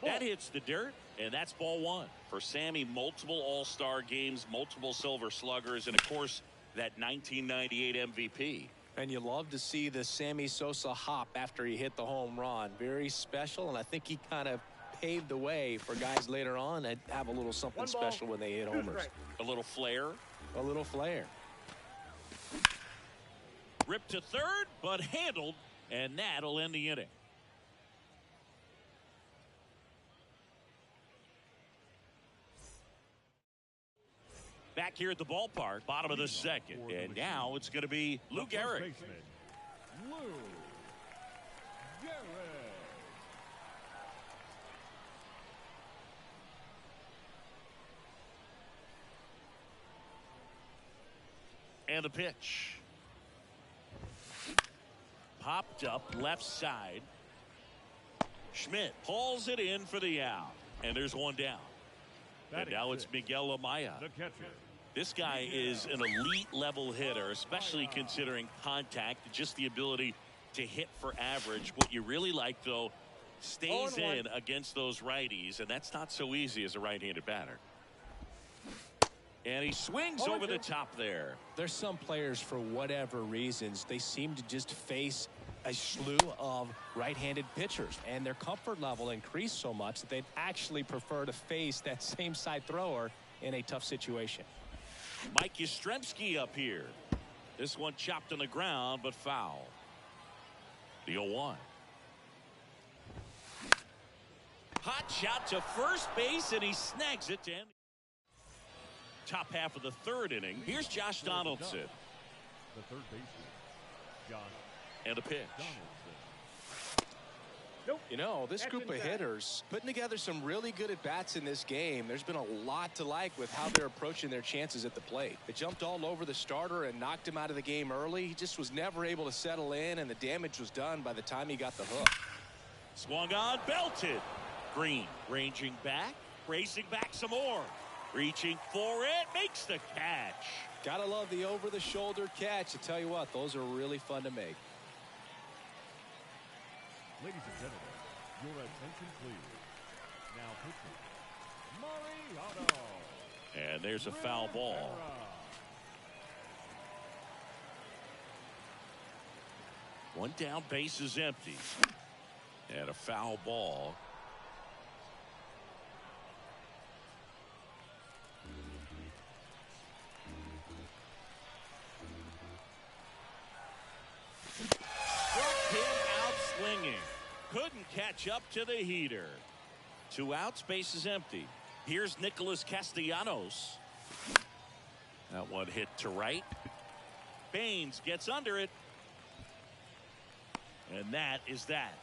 That hits the dirt, and that's ball one. For Sammy, multiple All-Star games, multiple Silver Sluggers, and of course, that 1998 MVP. And you love to see the Sammy Sosa hop after he hit the home run. Very special, and I think he kind of paved the way for guys later on that have a little something special when they hit homers. A little flair. A little flair. Ripped to third, but handled, and that'll end the inning. Back here at the ballpark, bottom of the second. And now it's going to be Lou Gehrig. Lou Gehrig. And the pitch. Popped up left side. Schmidt hauls it in for the out. And there's one down. And now it's Miguel Amaya. The catcher. This guy is an elite level hitter, especially considering contact, just the ability to hit for average. What you really like, though, stays in against those righties, and that's not so easy as a right-handed batter. And he swings over the top there. There's some players, for whatever reasons, they seem to just face a slew of right-handed pitchers, and their comfort level increased so much that they'd actually prefer to face that same side thrower in a tough situation. Mike Yastrzemski up here. This one chopped on the ground, but foul. The 0-1. Hot shot to first base, and he snags it to end. Top half of the third inning. Here's Josh Donaldson. The third baseman, Josh. And a pitch. Donaldson. You know, this group of hitters putting together some really good at-bats in this game. There's been a lot to like with how they're approaching their chances at the plate. They jumped all over the starter and knocked him out of the game early. He just was never able to settle in, and the damage was done by the time he got the hook. Swung on, belted. Green ranging back, racing back some more. Reaching for it, makes the catch. Gotta love the over-the-shoulder catch. I tell you what, those are really fun to make. Ladies and gentlemen, your attention please. Now pitching, Mariano. And there's a foul ball. One down, base is empty. And a foul ball. Couldn't catch up to the heater. 2 outs, base is empty. Here's Nicholas Castellanos. That one hit to right. Baines gets under it. And that is that.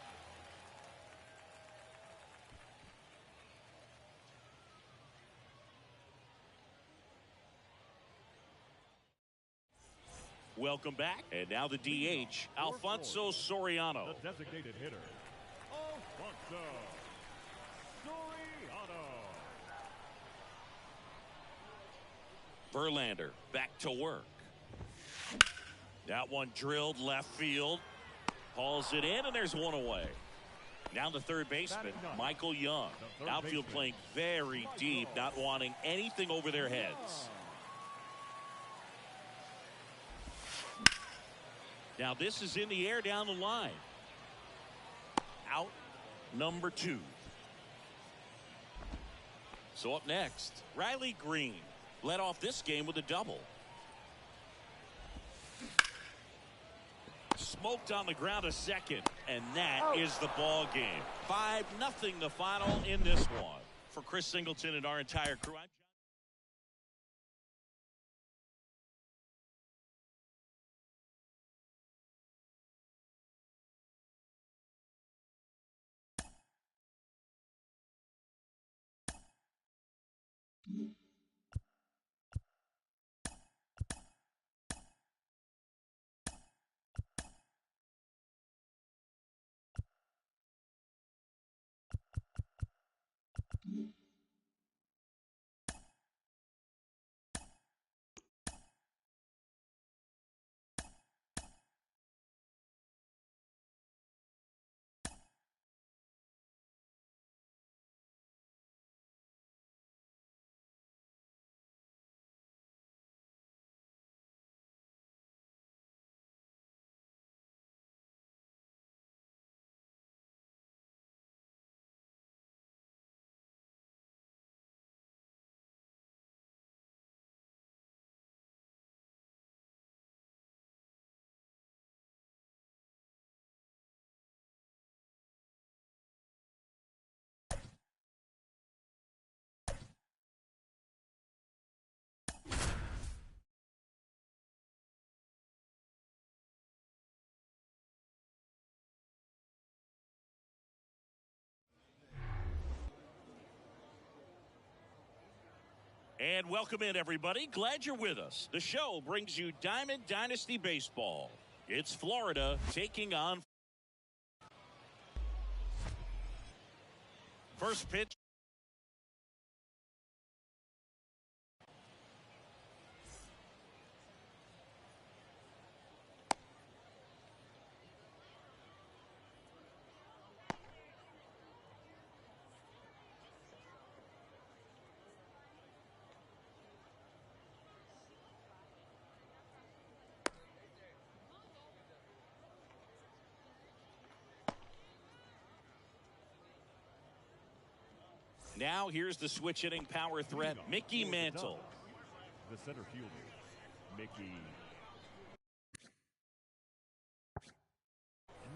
Welcome back. And now the DH, Alfonso Soriano. The designated hitter, Alfonso Soriano. Verlander back to work. That one drilled left field. Hauls it in, and there's one away. Now the third baseman, Michael Young. Outfield playing very deep, not wanting anything over their heads. Now this is in the air down the line. out number 2. So up next, Riley Green led off this game with a double. Smoked on the ground a second, and that is the ball game. 5-0 the final in this one. For Chris Singleton and our entire crew, I'm And welcome in, everybody. Glad you're with us. The show brings you Diamond Dynasty Baseball. It's Florida taking on. First pitch. Now here's the switch hitting power threat, Mickey Mantle. The center fielder, Mickey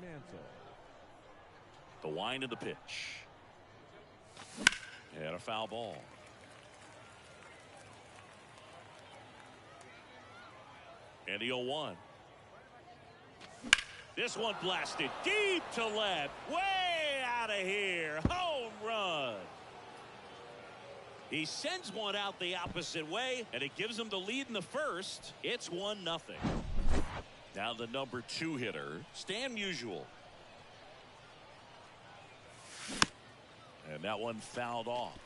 Mantle. The wind of the pitch. And a foul ball. And the 0-1. This one blasted deep to left. Way out of here. Home run. He sends one out the opposite way, and it gives him the lead in the first. It's 1-0. Now the number 2 hitter, Stan Musial. And that one fouled off.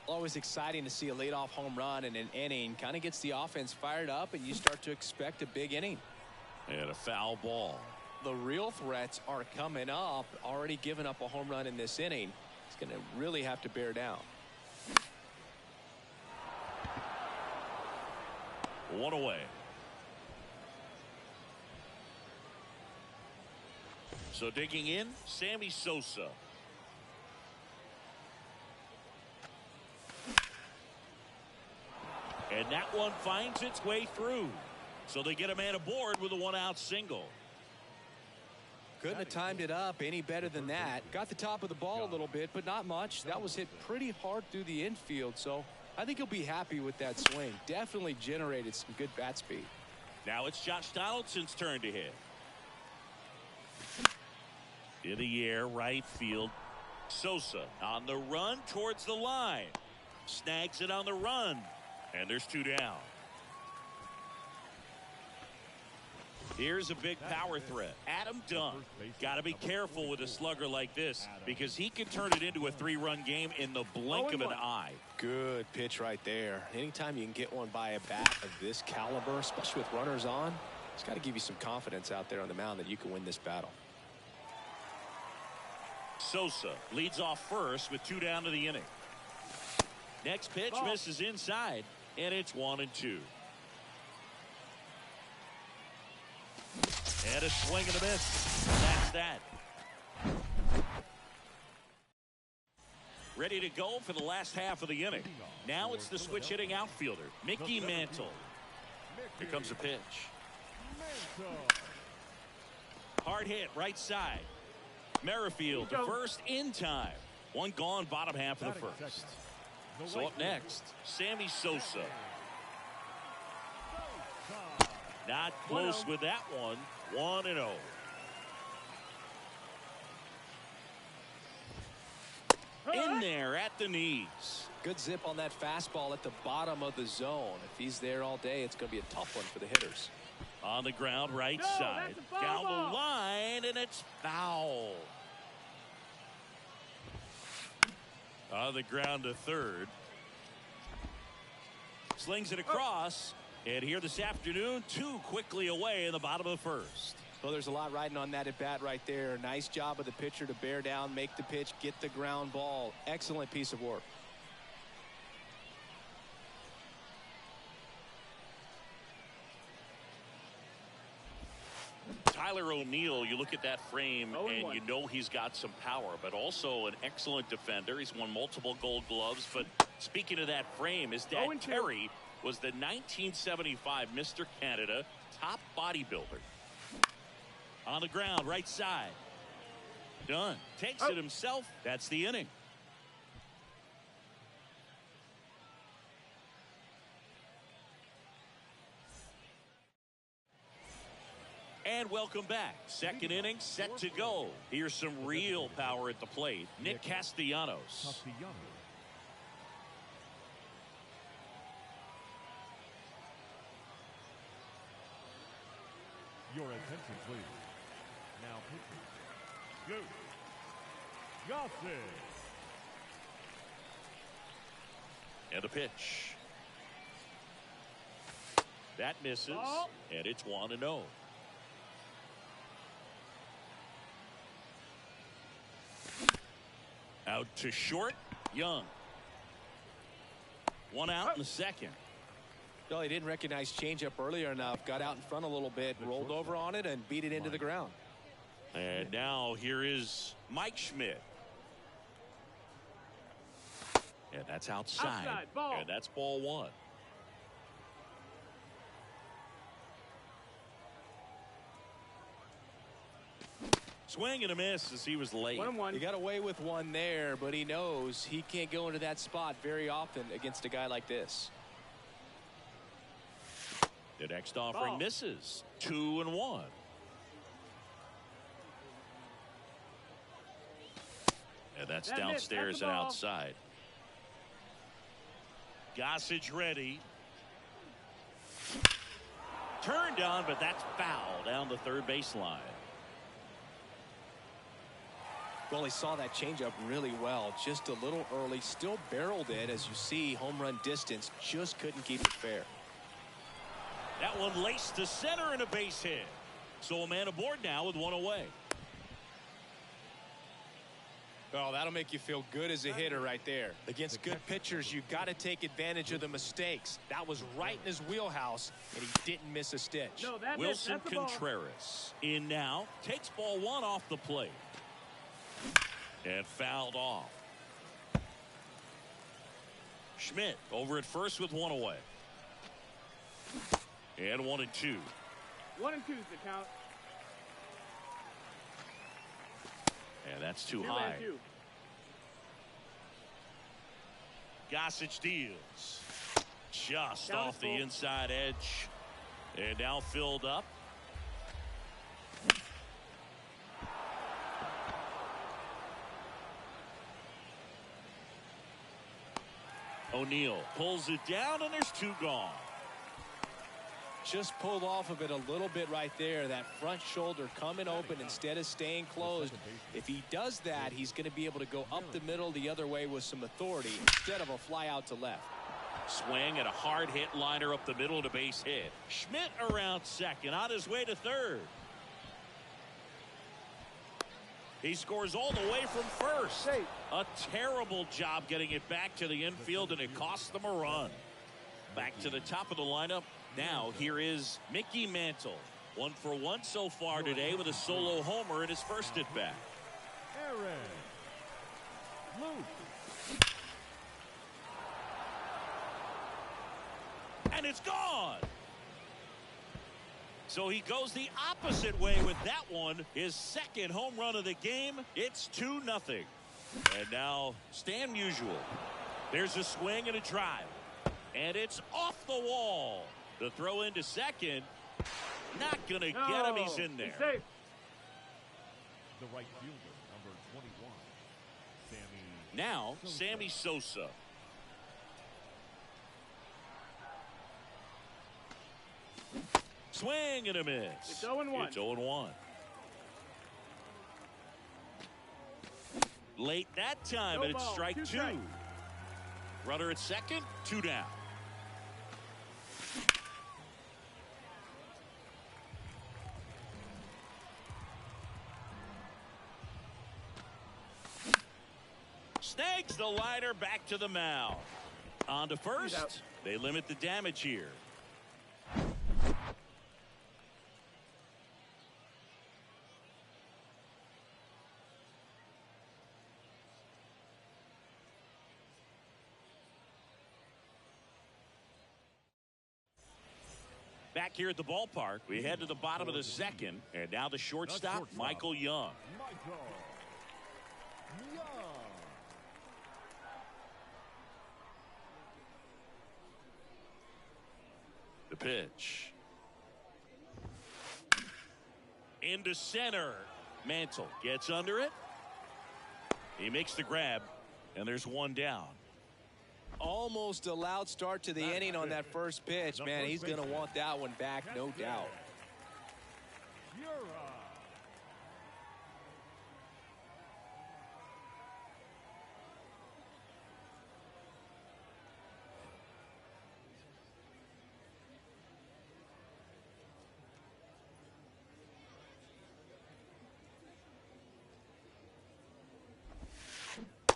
Always exciting to see a leadoff home run in an inning. Kind of gets the offense fired up, and you start to expect a big inning. And a foul ball. The real threats are coming up. Already given up a home run in this inning. He's going to really have to bear down. 1 away. So digging in, Sammy Sosa. And that one finds its way through. So they get a man aboard with a 1-out single. Couldn't have timed it up any better than that. Got the top of the ball a little bit, but not much. That was hit pretty hard through the infield, so I think he'll be happy with that swing. Definitely generated some good bat speed. Now it's Josh Donaldson's turn to hit. In the air, right field. Sosa on the run towards the line. Snags it on the run. And there's 2 down. Here's a big power threat. Adam Dunn. Got to be careful with a slugger like this because he can turn it into a 3-run game in the blink of an eye. Good pitch right there. Anytime you can get one by a bat of this caliber, especially with runners on, it's got to give you some confidence out there on the mound that you can win this battle. Sosa leads off first with 2 down to the inning. Next pitch misses inside, and it's 1-2. And a swing and a miss. That's that. ready to go for the last half of the inning. Now it's the switch hitting outfielder, Mickey Mantle. Here comes a pitch. Hard hit, right side. Merrifield to first in time. One gone, bottom half of the first. So up next, Sammy Sosa. Not close with that one. 1-0. In there at the knees. Good zip on that fastball at the bottom of the zone. If he's there all day, it's going to be a tough one for the hitters. On the ground, right side. Down the line, and it's foul. On the ground to third. Slings it across. And here this afternoon, 2 quickly away in the bottom of the first. Well, there's a lot riding on that at bat right there. Nice job of the pitcher to bear down, make the pitch, get the ground ball. Excellent piece of work. Tyler O'Neill, you look at that frame and you know he's got some power, but also an excellent defender. He's won multiple Gold Gloves. But speaking of that frame, his dad Terry was the 1975 Mr. Canada top bodybuilder. On the ground, right side. Done. Takes it himself. That's the inning. And welcome back. Second inning set to go. Here's some real power at the plate. Nick Castellanos. Your attention, please. Now pitching. Go. Gossett. And the pitch. That misses. And it's 1-0. Out to short. Young. One out in the second. Well, he didn't recognize changeup earlier enough. Got out in front a little bit, rolled over on it, and beat it into the ground. And now here is Mike Schmidt. And that's outside. And that's ball 1. Swing and a miss as he was late. He got away with one there, but he knows he can't go into that spot very often against a guy like this. The next offering misses. 2-1. And that's downstairs and outside. Gossage ready. Turned on, but that's foul down the third baseline. Well, he saw that changeup really well. Just a little early. Still barreled it. As you see, home run distance. Just couldn't keep it fair. That one laced to center and a base hit. So a man aboard now with one away. Oh, that'll make you feel good as a hitter right there. Against good pitchers, you got to take advantage of the mistakes. That was right in his wheelhouse, and he didn't miss a stitch. Wilson Contreras in now. Takes ball 1 off the plate. And fouled off. Schmidt over at first with one away. And 1-2. 1-2's the count. And that's too high. Gossage deals. Just off the inside edge. And now filled up. O'Neill pulls it down, and there's 2 gone. Just pulled off of it a little bit right there. That front shoulder coming open instead of staying closed. If he does that, he's going to be able to go up the middle the other way with some authority instead of a fly out to left. Swing and a hard hit liner up the middle to base hit. Schmidt around second, on his way to third. He scores all the way from first. A terrible job getting it back to the infield, and it cost them a run. Back to the top of the lineup. Now here is Mickey Mantle. 1 for 1 so far today with a solo homer in his first at bat. And it's gone. So he goes the opposite way with that one. His second home run of the game. It's 2-0. And now Stan Musial. There's a swing and a drive. And it's off the wall. The throw into second. Not going to get him. He's in there. He's safe. The right fielder, number 21, Sammy. Now, Sosa. Sammy Sosa. Swing and a miss. It's 0-1. It's 0-1. Late that time, No and it's ball, strike 2 two. strikes. Runner at second, 2 down. Snags the liner back to the mound. On to He's first. out. They limit the damage here. Back here at the ballpark, we head to the bottom of the second, and now the shortstop, Michael Young. Michael Young. The pitch. Into center. Mantle gets under it. He makes the grab, and there's one down. Almost a loud start to the inning on that first pitch. Man, he's going to want that one back, no doubt.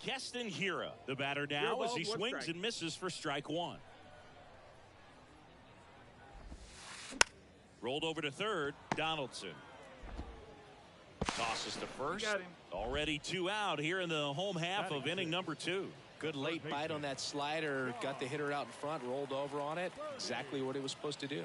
Keston Hiura, the batter now, Zero as balls, he one swings strike. and misses for strike one. Rolled over to third, Donaldson. Tosses to first. Got him. Already 2 out here in the home half of inning number 2. Good late bite on that slider. Got the hitter out in front, rolled over on it. Exactly what he was supposed to do.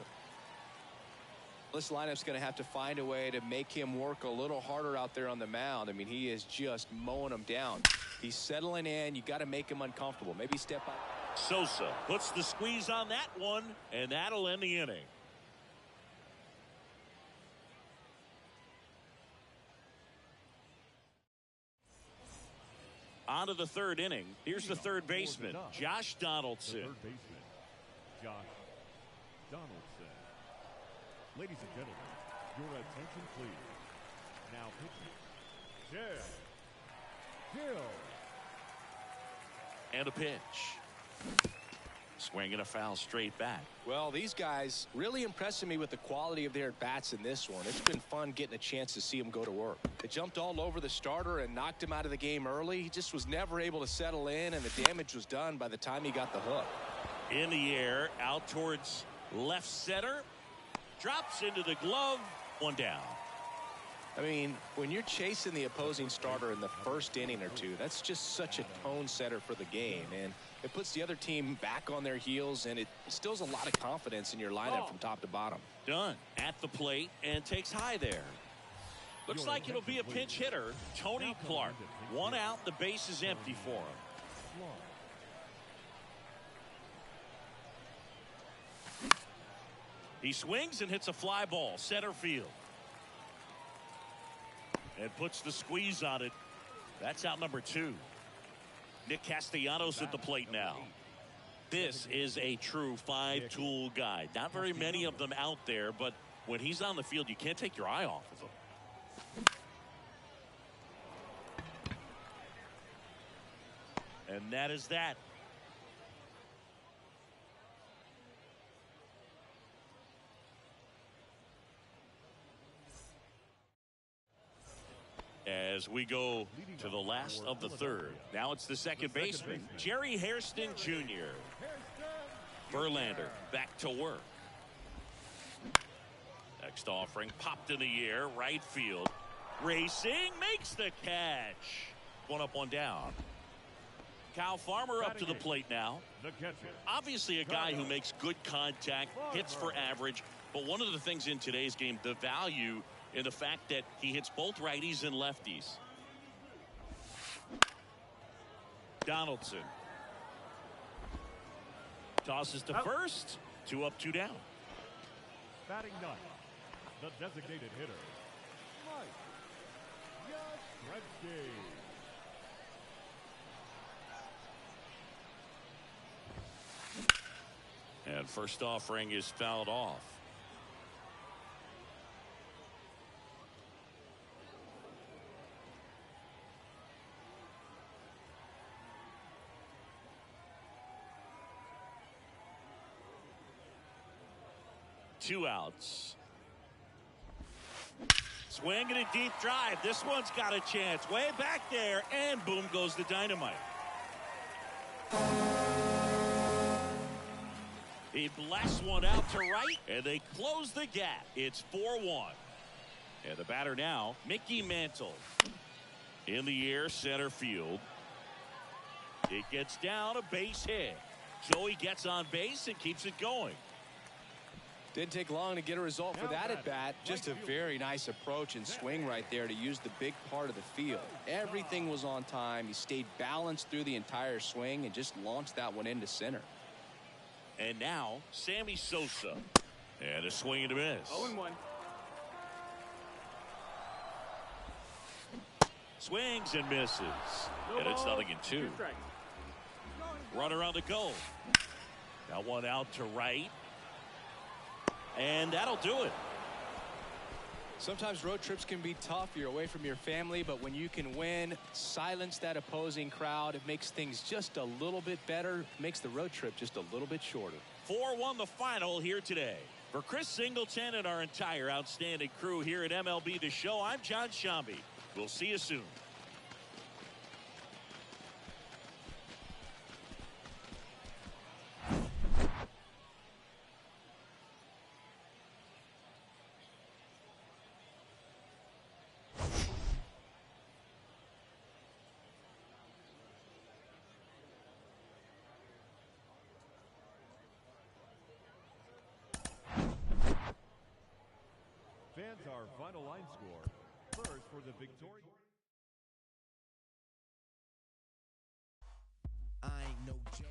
This lineup's going to have to find a way to make him work a little harder out there on the mound. I mean, he is just mowing them down. He's settling in. You got to make him uncomfortable. Maybe step up. Sosa puts the squeeze on that one, and that'll end the inning. On to the third inning. Here's the third baseman, Josh The Donaldson. third baseman, Josh Donaldson. Ladies and gentlemen, your attention please. Now pitching, Hill. And a pitch. Swing and a foul straight back. Well, these guys really impressing me with the quality of their at-bats in this one. It's been fun getting a chance to see them go to work. They jumped all over the starter and knocked him out of the game early. He just was never able to settle in, and the damage was done by the time he got the hook. In the air, out towards left center. Drops into the glove. One down. I mean, when you're chasing the opposing starter in the first inning or two, that's just such a tone setter for the game, and it puts the other team back on their heels, and it instills a lot of confidence in your lineup from top to bottom. Done at the plate and takes high there. Looks like it'll be a pinch hitter, Tony Clark. 1 out, the base is empty for him. He swings and hits a fly ball, center field. And puts the squeeze on it. That's out number 2. Nick Castellanos at the plate now. This is a true 5-tool guy. Not very many of them out there, but when he's on the field, you can't take your eye off of him. And that is that. As we go to the last of the third. Now it's the second baseman, Jerry Hairston Jr. Verlander back to work. Next offering popped in the air, right field. Racing, makes the catch. 1 up, 1 down. Kyle Farmer up to the plate now. The catcher. Obviously a guy who makes good contact, hits for average. But one of the things in today's game, the value in the fact that he hits both righties and lefties. Donaldson. Tosses to first. 2 up, 2 down. Batting ninth, the designated hitter, Mike Yastrzemski. And first offering is fouled off. Two outs. Swing and a deep drive. This one's got a chance. Way back there, and boom goes the dynamite. He blasts one out to right, and they close the gap. It's 4-1. And the batter now, Mickey Mantle. In the air, center field. It gets down, a base hit. Joey gets on base and keeps it going. Didn't take long to get a result for that at bat. Just a very nice approach and swing right there to use the big part of the field. Everything was on time. He stayed balanced through the entire swing and just launched that one into center. And now Sammy Sosa, and a swing and a miss. 0-1. Swings and misses, and it's 0-2. 2 strikes. Runner on the go. That one out to right. And that'll do it. Sometimes road trips can be tough. You're away from your family, but when you can win, silence that opposing crowd, it makes things just a little bit better, makes the road trip just a little bit shorter. 4-1 the final here today. For Chris Singleton and our entire outstanding crew here at MLB The Show, I'm John Shambi. We'll see you soon. Fans, our final line score. First for the victory. I ain't no joke.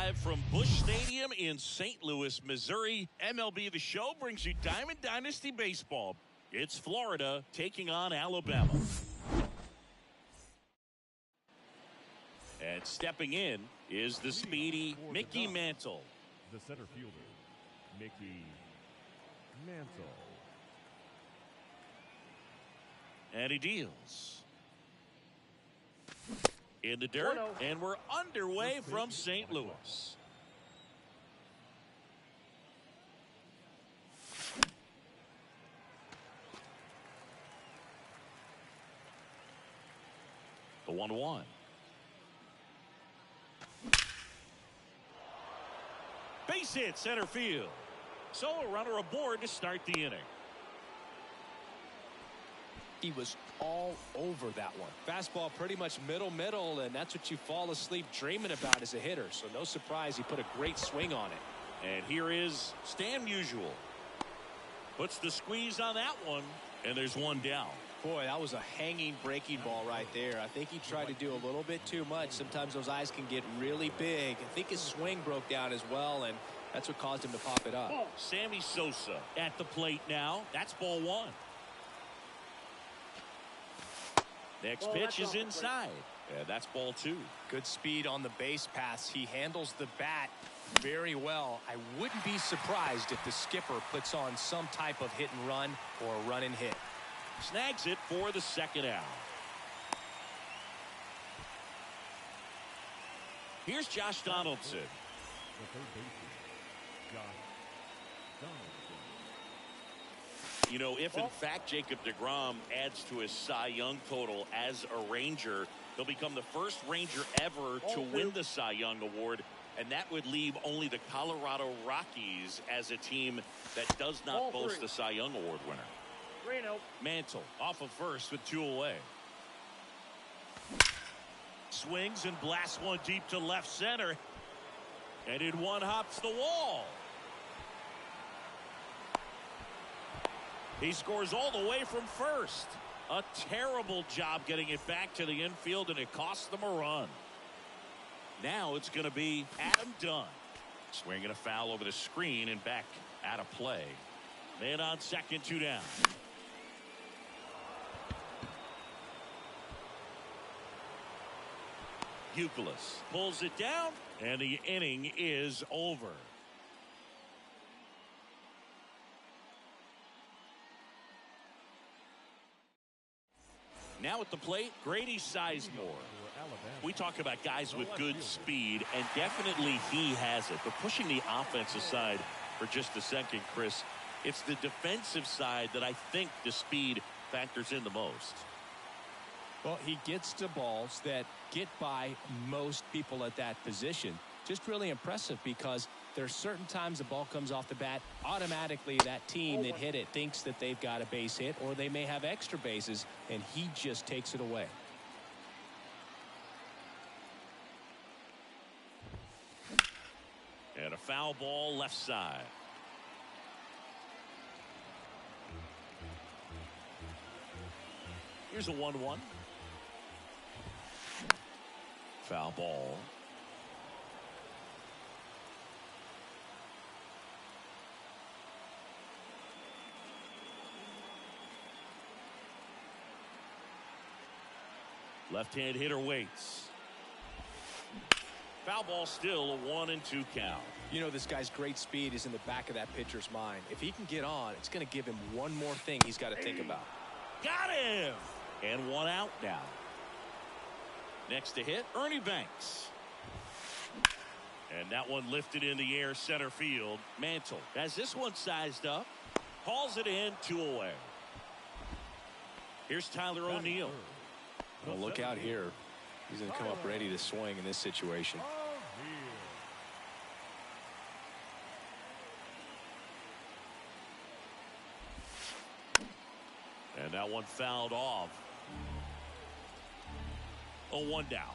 Live from Busch Stadium in St. Louis, Missouri, MLB The Show brings you Diamond Dynasty Baseball. It's Florida taking on Alabama. And stepping in is the speedy Mickey Mantle. The center fielder, Mickey Mantle. And he deals. In the dirt, and we're underway from St. Louis. The 1-1. Base hit center field. So a runner aboard to start the inning. He was all over that one. Fastball pretty much middle, and that's what you fall asleep dreaming about as a hitter. So no surprise he put a great swing on it. And here is Stan Musial. Puts the squeeze on that one, and there's one down. Boy, that was a hanging breaking ball right there. I think he tried to do a little bit too much. Sometimes those eyes can get really big. I think his swing broke down as well, and that's what caused him to pop it up. Sammy Sosa at the plate now. That's ball one. Next pitch is inside. Yeah, that's ball two. Good speed on the base pass. He handles the bat very well. I wouldn't be surprised if the skipper puts on some type of hit and run or a run and hit. Snags it for the second out. Here's Josh Donaldson. The third baseman, Josh Donaldson. You know, if in fact Jacob deGrom adds to his Cy Young total as a Ranger, he'll become the first Ranger ever to win the Cy Young Award, and that would leave only the Colorado Rockies as a team that does not boast the Cy Young Award winner. Mantle off of first with two away. Swings and blasts one deep to left center. And in one hops the wall. He scores all the way from first. A terrible job getting it back to the infield, and it costs them a run. Now it's going to be Adam Dunn. Swinging a foul over the screen and back out of play. Man on second, two down. Youkilis pulls it down, and the inning is over. Now at the plate, Grady Sizemore. We talk about guys with good speed, and definitely he has it. But pushing the offensive side for just a second, Chris, it's the defensive side that I think the speed factors in the most. Well, he gets to balls that get by most people at that position. Just really impressive because there's certain times the ball comes off the bat, automatically that team that hit it thinks that they've got a base hit, or they may have extra bases, and he just takes it away. And a foul ball left side. Here's a 1-1. Foul ball. Left-hand hitter waits. Foul ball, still a 1-2 count. You know, this guy's great speed is in the back of that pitcher's mind. If he can get on, it's going to give him one more thing he's got to think about. Got him! And one out now. Next to hit, Ernie Banks. And that one lifted in the air center field. Mantle has this one sized up. Hauls it in, two away. Here's Tyler O'Neill. Well, look out here. He's going to come up ready to swing in this situation. And that one fouled off. Oh, one down.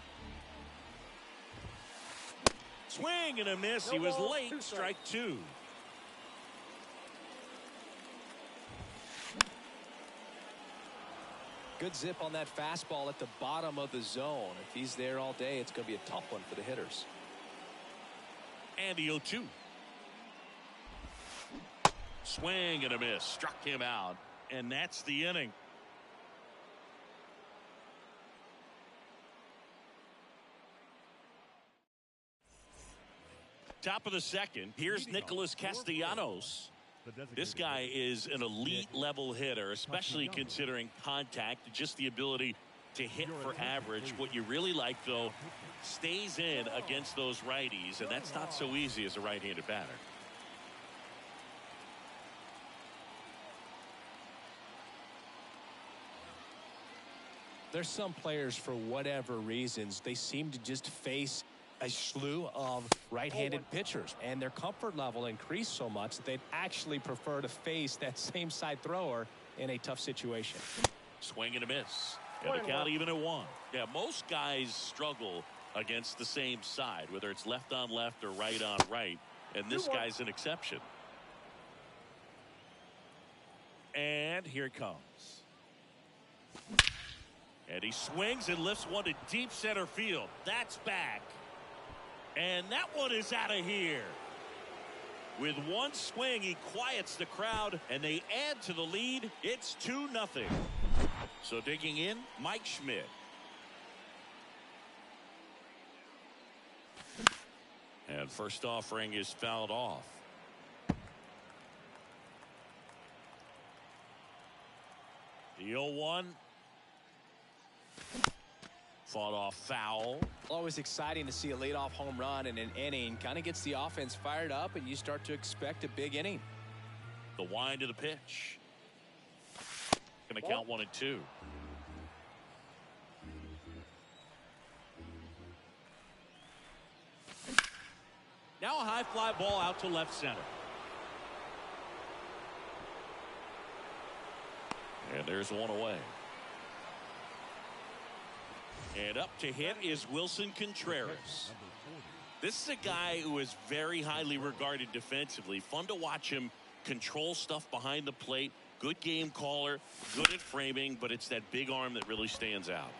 Swing and a miss. He was late. Strike two. Good zip on that fastball at the bottom of the zone. If he's there all day, it's going to be a tough one for the hitters. And the 0-2. Swing and a miss. Struck him out. And that's the inning. Top of the second. Here's Nicholas Castellanos. This guy is an elite level hitter, especially considering contact, just the ability to hit for average. What you really like, though, stays in against those righties, and that's not so easy as a right-handed batter. There's some players, for whatever reasons, they seem to just face a slew of right-handed pitchers, and their comfort level increased so much that they'd actually prefer to face that same side thrower in a tough situation. Swing and a miss. And the count even at 1. Yeah, most guys struggle against the same side, whether it's left on left or right on right, and this guy's an exception. And here it comes. And he swings and lifts one to deep center field. That's back. And that one is out of here. With one swing, he quiets the crowd, and they add to the lead. It's 2-0. So digging in, Mike Schmidt. And first offering is fouled off. The 0-1. Fought off foul. Always exciting to see a leadoff home run in an inning. Kind of gets the offense fired up, and you start to expect a big inning. The wind of the pitch. Going to count 1 and 2. Now a high fly ball out to left center. And there's one away. And up to hit is Wilson Contreras. This is a guy who is very highly regarded defensively. Fun to watch him control stuff behind the plate. Good game caller, good at framing, but it's that big arm that really stands out.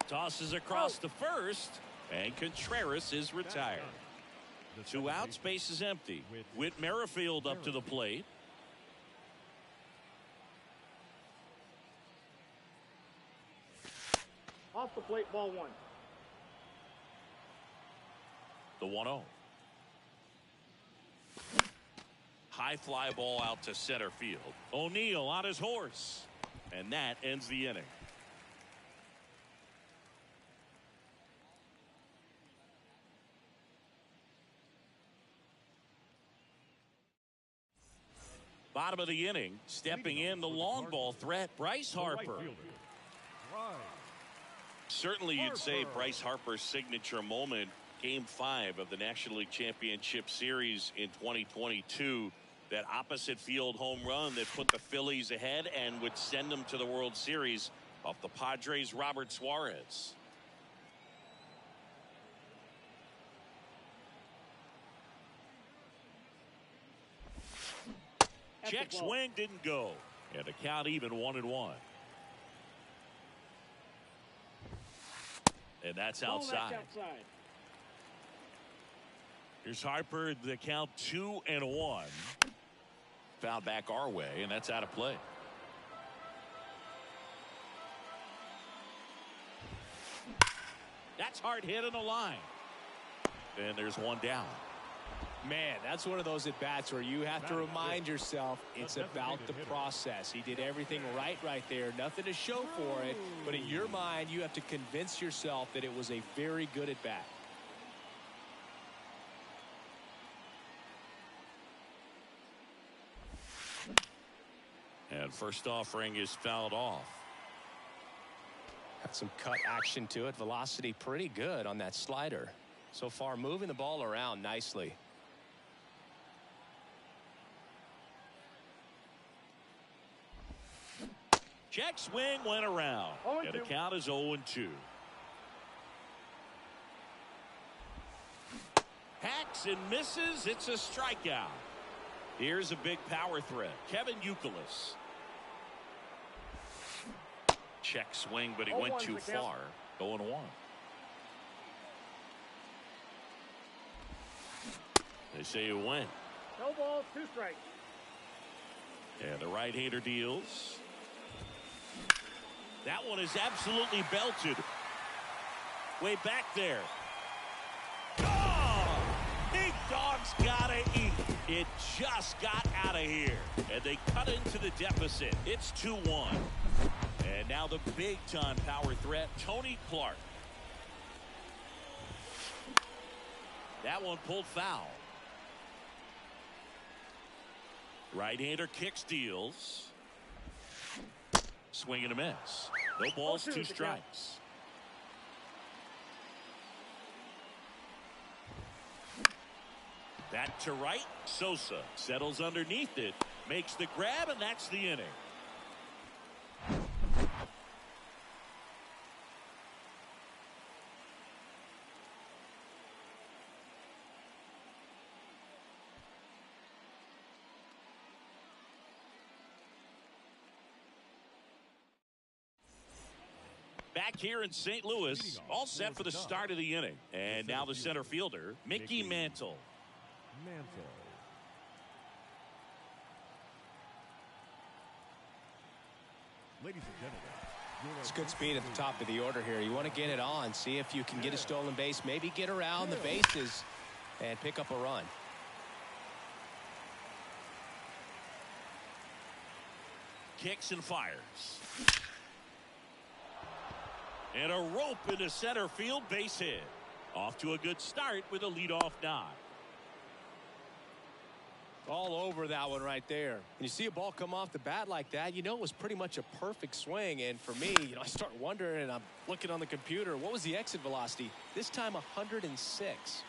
Tosses across to first, and Contreras is retired. 2 outs, base is empty. Whit Merrifield up to the plate. Off the plate, ball 1. The 1-0. High fly ball out to center field. O'Neill on his horse. And that ends the inning. Bottom of the inning, stepping in the long ball threat, Bryce Harper. Certainly you'd say Bryce Harper's signature moment, Game 5 of the National League Championship Series in 2022. That opposite field home run that put the Phillies ahead and would send them to the World Series off the Padres' Robert Suarez. Check swing didn't go. And the count even 1-1. And that's outside. Here's Harper. The count 2-1. Foul back our way, and that's out of play. That's hard hit on the line. And there's one down. Man, that's one of those at-bats where you have to remind yourself it's about the process. He did everything right there. Nothing to show for it. But in your mind, you have to convince yourself that it was a very good at-bat. And first offering is fouled off. Got some cut action to it. Velocity pretty good on that slider. So far, moving the ball around nicely. Check swing went around. And the count is 0-2. Hacks and misses. It's a strikeout. Here's a big power threat. Kevin Youkilis. Check swing, but he went too far. 0-1. They say you win. No balls, 2 strikes. And the right-hander deals. That one is absolutely belted. Way back there. Oh! Big dog's gotta eat. It just got out of here. And they cut into the deficit. It's 2-1. And now the big-time power threat, Tony Clark. That one pulled foul. Right-hander kicks, deals. Swing and a miss. No balls, 2 strikes. Back to right. Sosa settles underneath it. Makes the grab, and that's the inning. Back here in St. Louis, all set for the start of the inning. And now the center fielder, Mickey Mantle. Ladies and gentlemen, It's good speed at the top of the order here. You want to get it on, see if you can get a stolen base, maybe get around the bases and pick up a run. Kicks and fires. And a rope into center field, base hit. Off to a good start with a leadoff knock. All over that one right there. When you see a ball come off the bat like that, you know it was pretty much a perfect swing. And for me, I start wondering, and I'm looking on the computer, what was the exit velocity? This time 106.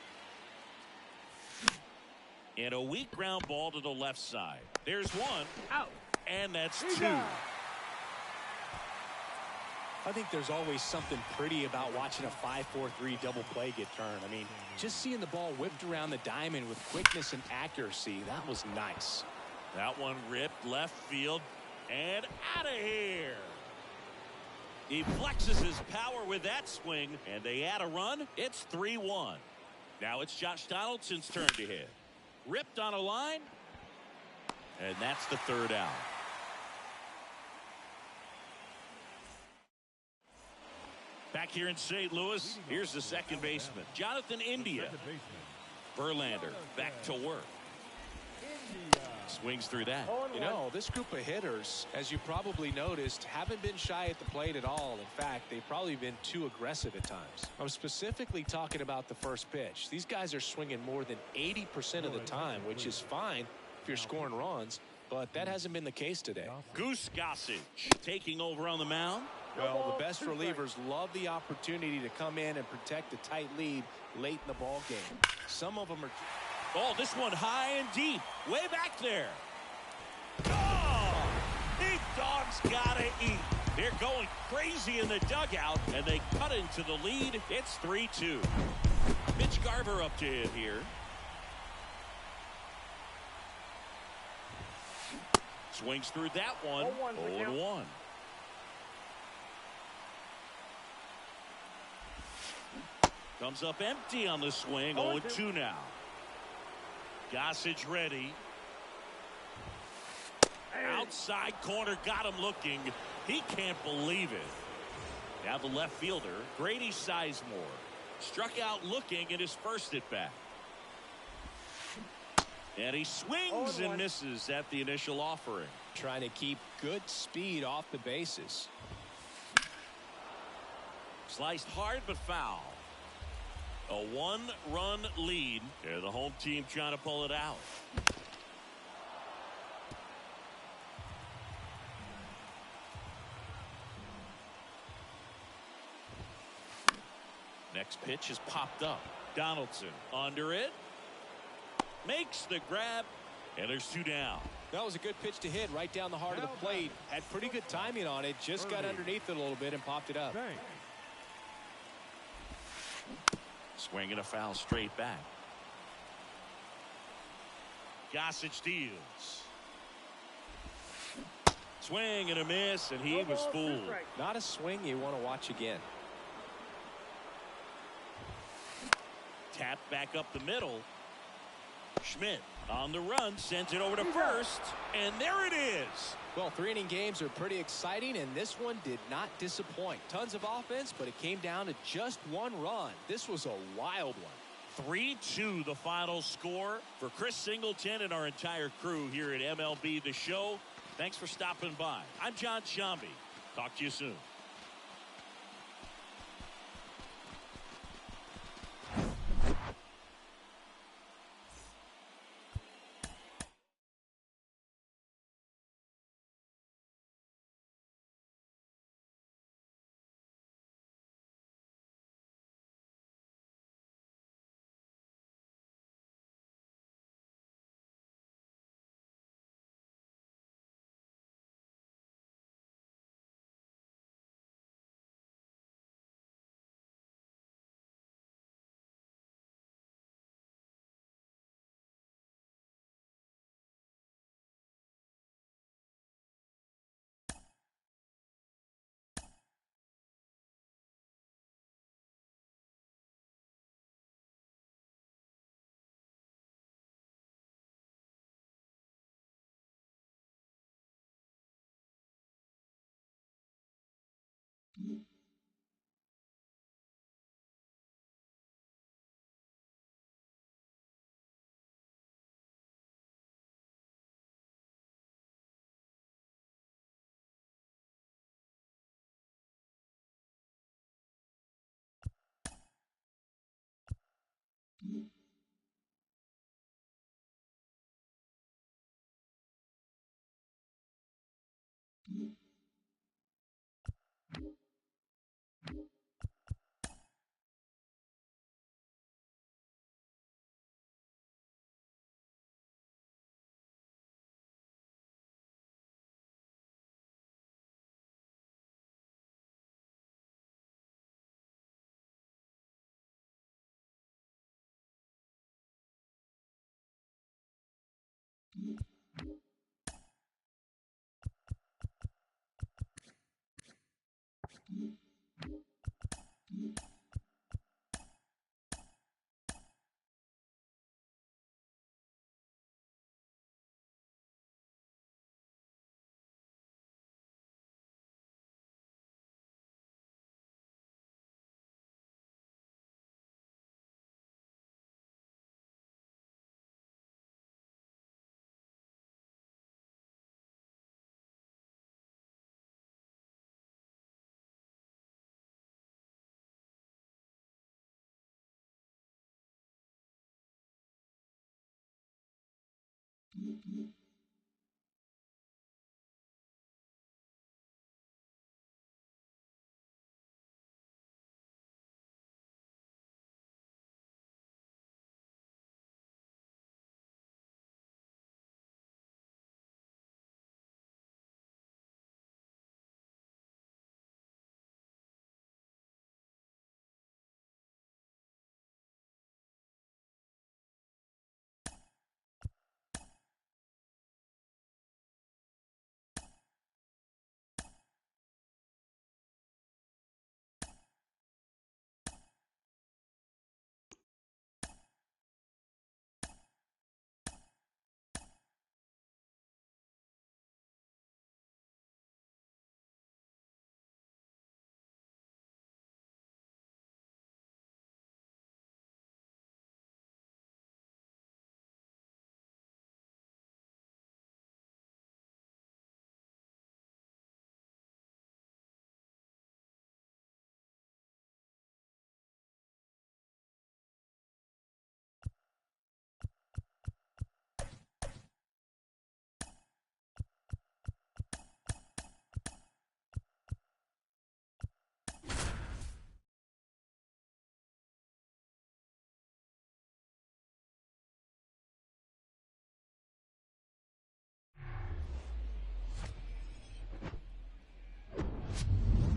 And a weak ground ball to the left side. There's one. Out. And that's 2. I think there's always something pretty about watching a 5-4-3 double play get turned. I mean, just seeing the ball whipped around the diamond with quickness and accuracy, that was nice. That one ripped left field and out of here. He flexes his power with that swing, and they add a run. It's 3-1. Now it's Josh Donaldson's turn to hit. Ripped on a line, and that's the 3rd out. Back here in St. Louis, here's the second baseman, Jonathan India. Verlander back to work. Swings through that. You know, this group of hitters, as you probably noticed, haven't been shy at the plate at all. In fact, they've probably been too aggressive at times. I'm specifically talking about the first pitch. These guys are swinging more than 80% of the time, which is fine if you're scoring runs, but that hasn't been the case today. Goose Gossage taking over on the mound. Well, the best relievers love the opportunity to come in and protect a tight lead late in the ball game. Some of them are... Oh, this one high and deep. Way back there. Oh! Big dog's gotta eat. They're going crazy in the dugout, and they cut into the lead. It's 3-2. Mitch Garver up to hit here. Swings through that one. 0-1. Comes up empty on the swing. 0-2 now. Gossage ready. Outside corner, got him looking. He can't believe it. Now the left fielder, Grady Sizemore, struck out looking at his first at bat. And he swings and misses at the initial offering. Trying to keep good speed off the bases. Sliced hard but foul. A 1-run lead. And the home team trying to pull it out. Next pitch is popped up. Donaldson under it. Makes the grab. And there's 2 down. That was a good pitch to hit right down the heart of the plate. Had pretty good timing on it. Just got underneath it a little bit and popped it up. Swing and a foul straight back. Gossage deals. Swing and a miss, and he was fooled. Not a swing you want to watch again. Tap back up the middle. Schmidt on the run, sends it over to first, and there it is. Well, 3-inning games are pretty exciting, and this one did not disappoint. Tons of offense, but it came down to just one run. This was a wild one. 3-2 the final score. For Chris Singleton and our entire crew here at MLB The Show, thanks for stopping by. I'm John Shambi. Talk to you soon.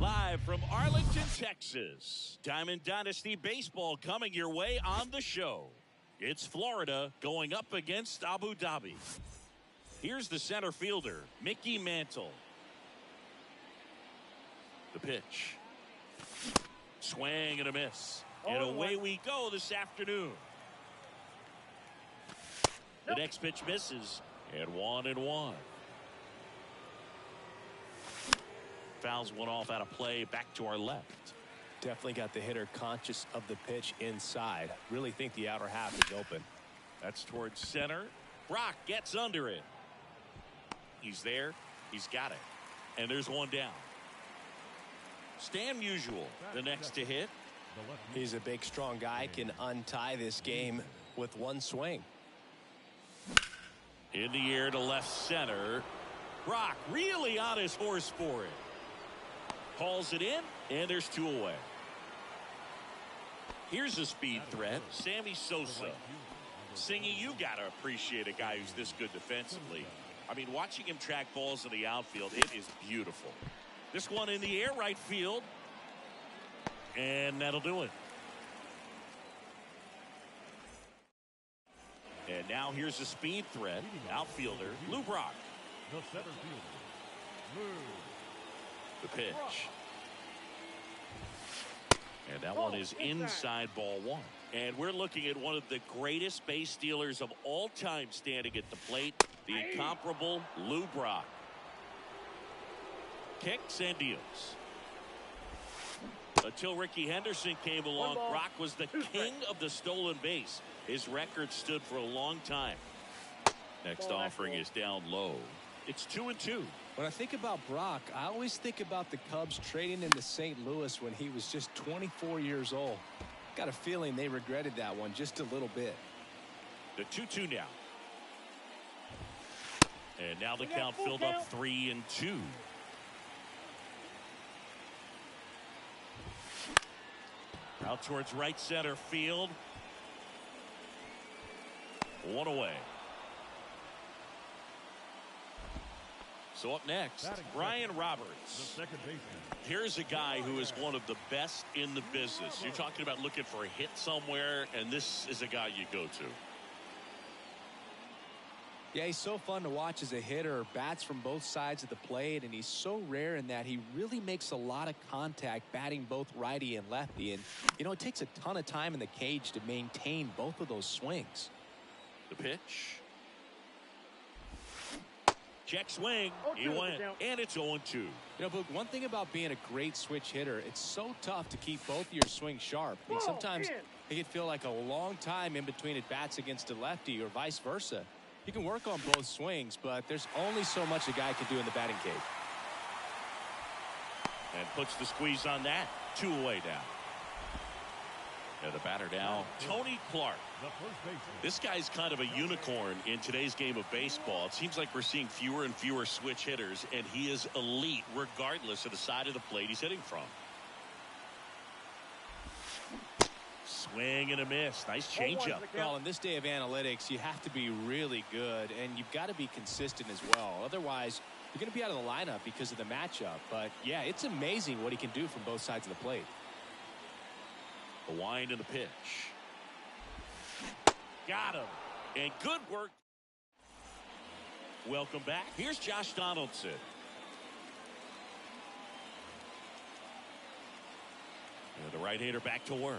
Live from Arlington, Texas, Diamond Dynasty Baseball coming your way on the show. It's Florida going up against Abu Dhabi. Here's the center fielder, Mickey Mantle. The pitch. Swing and a miss. And away we go this afternoon. The next pitch misses, and 1-1. Fouls one off out of play, back to our left. Definitely got the hitter conscious of the pitch inside. Really think the outer half is open. That's towards center. Brock gets under it. He's there. He's got it. And there's one down. Stan Musial, the next to hit. He's a big, strong guy. Can untie this game with one swing. In the air to left center. Brock really on his horse for it. Hauls it in, and there's 2 away. Here's a speed threat, Sammy Sosa. Singy, you got to appreciate a guy who's this good defensively. I mean, watching him track balls in the outfield, it is beautiful. This one in the air, right field. And that'll do it. And now here's a speed threat, outfielder, Lou Brock. The center fielder, Lou. The pitch. And that one is inside, ball 1. And we're looking at one of the greatest base stealers of all time standing at the plate, the incomparable Lou Brock. Kicks and deals. Until Ricky Henderson came along, Brock was the king of the stolen base. His record stood for a long time. Next offering is down low. It's 2-2. When I think about Brock, I always think about the Cubs trading him to St. Louis when he was just 24 years old. Got a feeling they regretted that one just a little bit. The 2-2 now. And now the count filled up 3-2. Out towards right center field. 1 away. So up next, Brian Roberts. The second baseman. Here's a guy who is one of the best in the business. You're talking about looking for a hit somewhere, and this is a guy you go to. Yeah, he's so fun to watch as a hitter. Bats from both sides of the plate, and he's so rare in that he really makes a lot of contact batting both righty and lefty. And, you know, it takes a ton of time in the cage to maintain both of those swings. The pitch. Check swing. He went. And it's 0-2. You know, Boog, one thing about being a great switch hitter, it's so tough to keep both of your swings sharp. I mean, sometimes it can feel like a long time in between at bats against a lefty or vice versa. You can work on both swings, but there's only so much a guy can do in the batting cage. And puts the squeeze on that. 2 away now. And the batter now, Tony Clark. The first baseman. This guy's kind of a unicorn in today's game of baseball. It seems like we're seeing fewer and fewer switch hitters, and he is elite regardless of the side of the plate he's hitting from. Swing and a miss. Nice changeup. Well, in this day of analytics, you have to be really good, and you've got to be consistent as well. Otherwise, you're going to be out of the lineup because of the matchup. But, yeah, it's amazing what he can do from both sides of the plate. The wind and the pitch. Got him. And good work. Welcome back. Here's Josh Donaldson. And the right-hander back to work.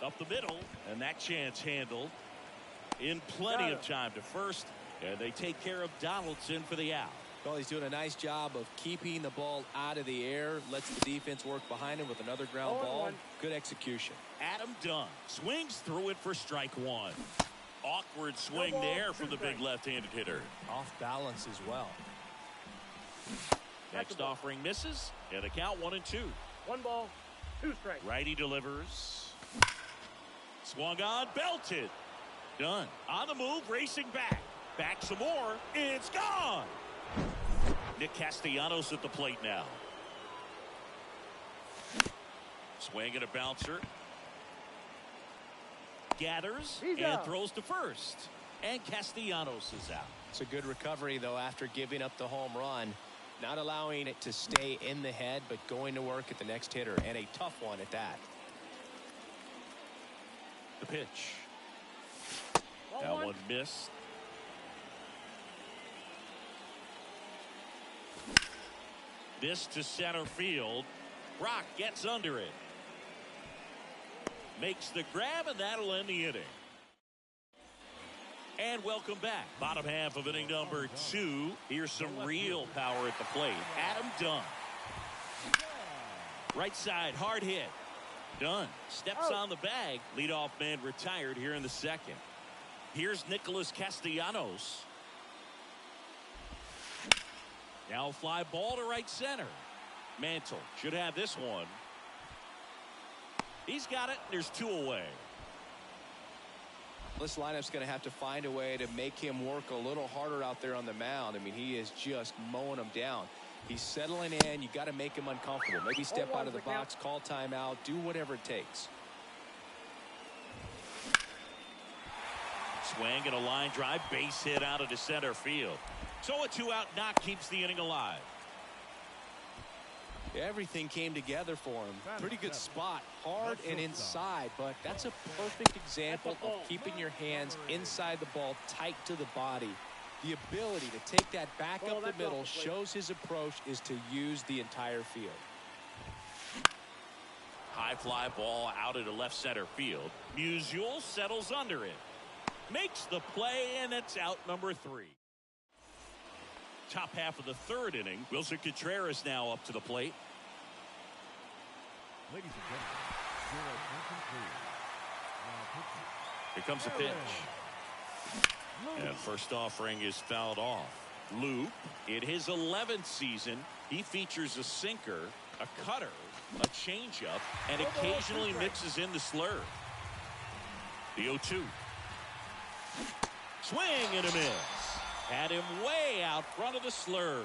Up the middle, and that chance handled in plenty of time to first, and they take care of Donaldson for the out. Well, he's doing a nice job of keeping the ball out of the air, lets the defense work behind him with another ground ball. Good execution. Adam Dunn swings through it for strike 1. Awkward swing there from the big left-handed hitter. Off balance as well. Next offering misses, and the count 1-2. 1 ball, 2 strikes. Righty delivers. Swung on, belted. Dunn on the move, racing back. Back some more. It's gone. Nick Castellanos at the plate now. Swing and a bouncer. Gathers and throws to first. And Castellanos is out. It's a good recovery, though, after giving up the home run. Not allowing it to stay in the head, but going to work at the next hitter, and a tough one at that. The pitch. That one missed. This to center field. Brock gets under it. Makes the grab, and that'll end the inning. And welcome back. Bottom half of inning number 2. Here's some real power at the plate. Adam Dunn. Right side, hard hit. Dunn steps on the bag. Leadoff man retired here in the second. Here's Nicholas Castellanos. Now fly ball to right center. Mantle should have this one. He's got it. There's 2 away. This lineup's going to have to find a way to make him work a little harder out there on the mound. I mean, he is just mowing them down. He's settling in. You got to make him uncomfortable. Maybe step out of the box, call timeout, do whatever it takes. Swing and a line drive, base hit out of the center field. So a 2-out knock keeps the inning alive. Everything came together for him. Pretty good spot, hard and inside, but that's a perfect example of keeping your hands inside the ball, tight to the body. The ability to take that back up the middle shows his approach is to use the entire field. High fly ball out into left center field. Musial settles under it. Makes the play, and it's out number 3. Top half of the 3rd inning. Wilson Contreras now up to the plate. Ladies and gentlemen, your attention please. Now pitching. Here comes the pitch. And first offering is fouled off. Loop, in his 11th season, he features a sinker, a cutter, a changeup, and occasionally mixes in the slurve. The 0-2. Swing and a miss. Had him way out front of the slurve.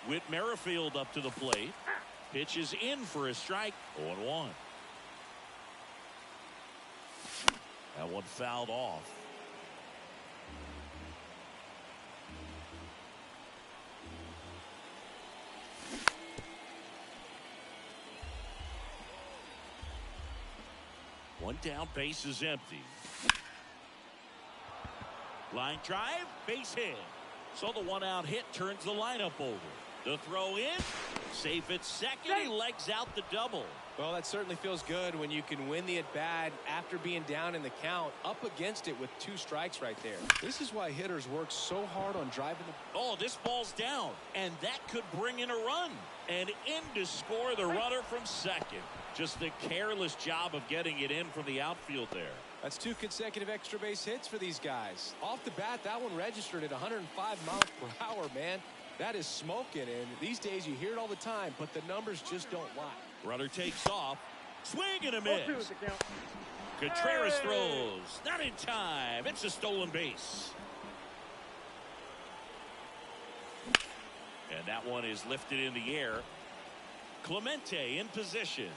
Whit Merrifield up to the plate. Pitches in for a strike. 0-1. That one fouled off. One down, base is empty. Line drive, base hit. So the 1-out hit turns the lineup over. The throw in, safe at second. He legs out the double. Well, that certainly feels good when you can win the at-bat after being down in the count, up against it with 2 strikes right there. This is why hitters work so hard on driving the... Oh, this ball's down, and that could bring in a run. And in to score the runner from second. Just a careless job of getting it in from the outfield there. That's 2 consecutive extra base hits for these guys. Off the bat, that one registered at 105 miles per hour, man. That is smoking, and these days you hear it all the time, but the numbers just don't lie. Runner takes off. Swing and a miss. Contreras throws. Not in time. It's a stolen base. And that one is lifted in the air. Clemente in position.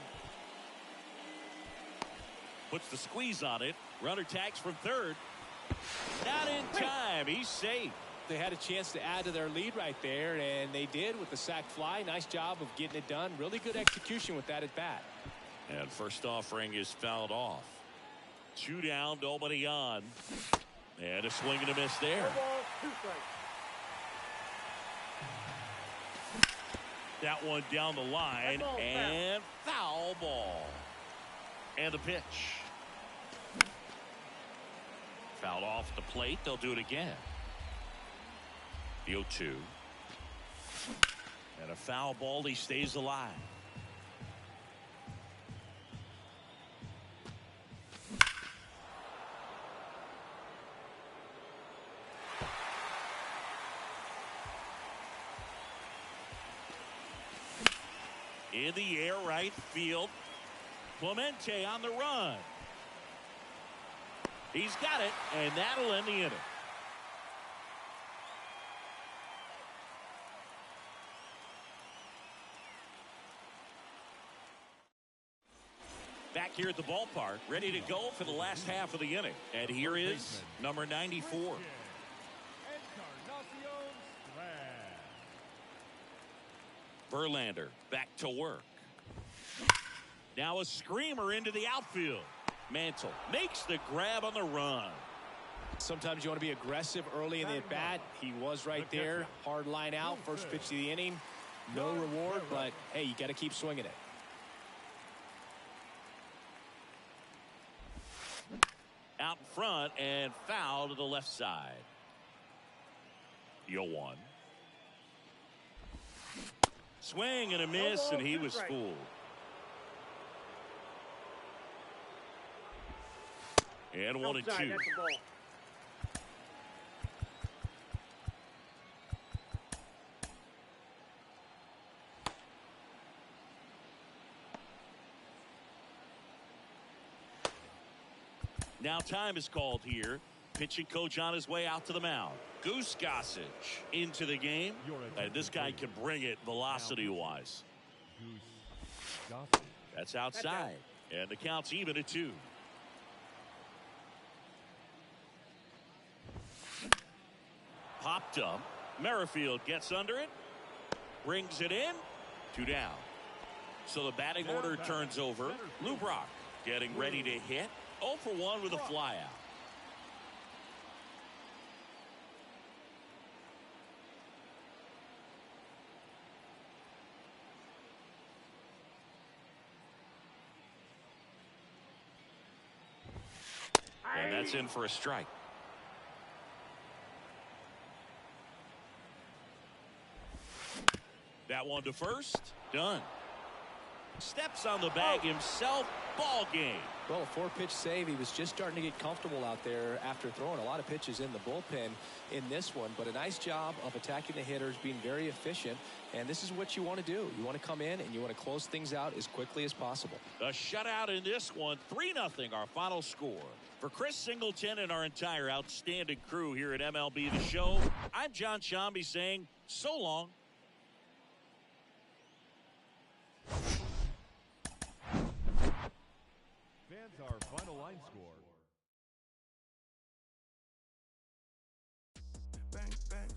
Puts the squeeze on it. Runner tags from third. Not in time. He's safe. They had a chance to add to their lead right there, and they did with the sac fly. Nice job of getting it done. Really good execution with that at bat. And first offering is fouled off. 2 down, nobody on. And a swing and a miss there. That one down the line, and foul ball. And the pitch. Fouled off the plate. They'll do it again. The 0-2. And a foul ball. He stays alive. In the air, right field. Clemente on the run. He's got it, and that'll end the inning. Back here at the ballpark, ready to go for the last half of the inning. And here is number 94. Verlander back to work. Now a screamer into the outfield. Mantle makes the grab on the run. Sometimes you want to be aggressive early in the at-bat. He was right there. Hard line out. First pitch of the inning. No reward, but, hey, you got to keep swinging it. Out in front and foul to the left side. 0-1. Swing and a miss, and he was fooled. And 1-2. That's the ball. Now time is called here. Pitching coach on his way out to the mound. Goose Gossage into the game. And this guy can bring it velocity-wise. That's outside. And the count's even at 2. Popped up. Merrifield gets under it. Brings it in. 2 down. So the batting order turns over. Lou Brock getting ready to hit. 0 for 1 with a flyout. And that's in for a strike. That one to first. Done. Steps on the bag himself. Ball game. Well, a 4-pitch save. He was just starting to get comfortable out there after throwing a lot of pitches in the bullpen in this one. But a nice job of attacking the hitters, being very efficient. And this is what you want to do. You want to come in and you want to close things out as quickly as possible. A shutout in this one. 3-0 our final score. For Chris Singleton and our entire outstanding crew here at MLB The Show, I'm John Shambi saying so long. Fans, our final line score. Bang, bang.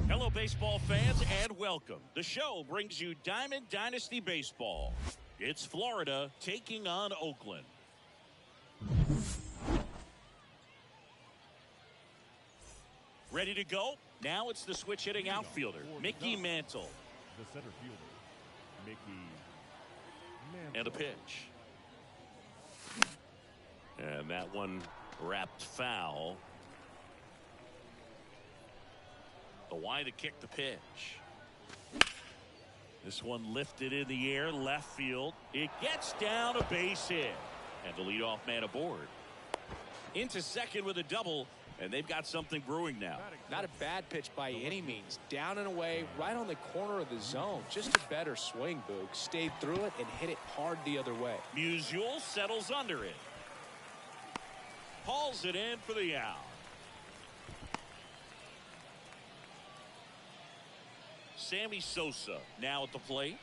Hello, baseball fans, and welcome. The show brings you Diamond Dynasty Baseball. It's Florida taking on Oakland. Ready to go? Now it's the switch-hitting outfielder, Mickey Mantle. The center fielder, Mickey Mantle. And a pitch. And that one wrapped foul. The wide to kick the pitch. This one lifted in the air, left field. It gets down, a base hit. And the leadoff man aboard. Into second with a double, and they've got something brewing now. Not a bad pitch by any means. Down and away, right on the corner of the zone. Just a better swing, Boog. Stayed through it and hit it hard the other way. Musial settles under it. Hauls it in for the out. Sammy Sosa now at the plate.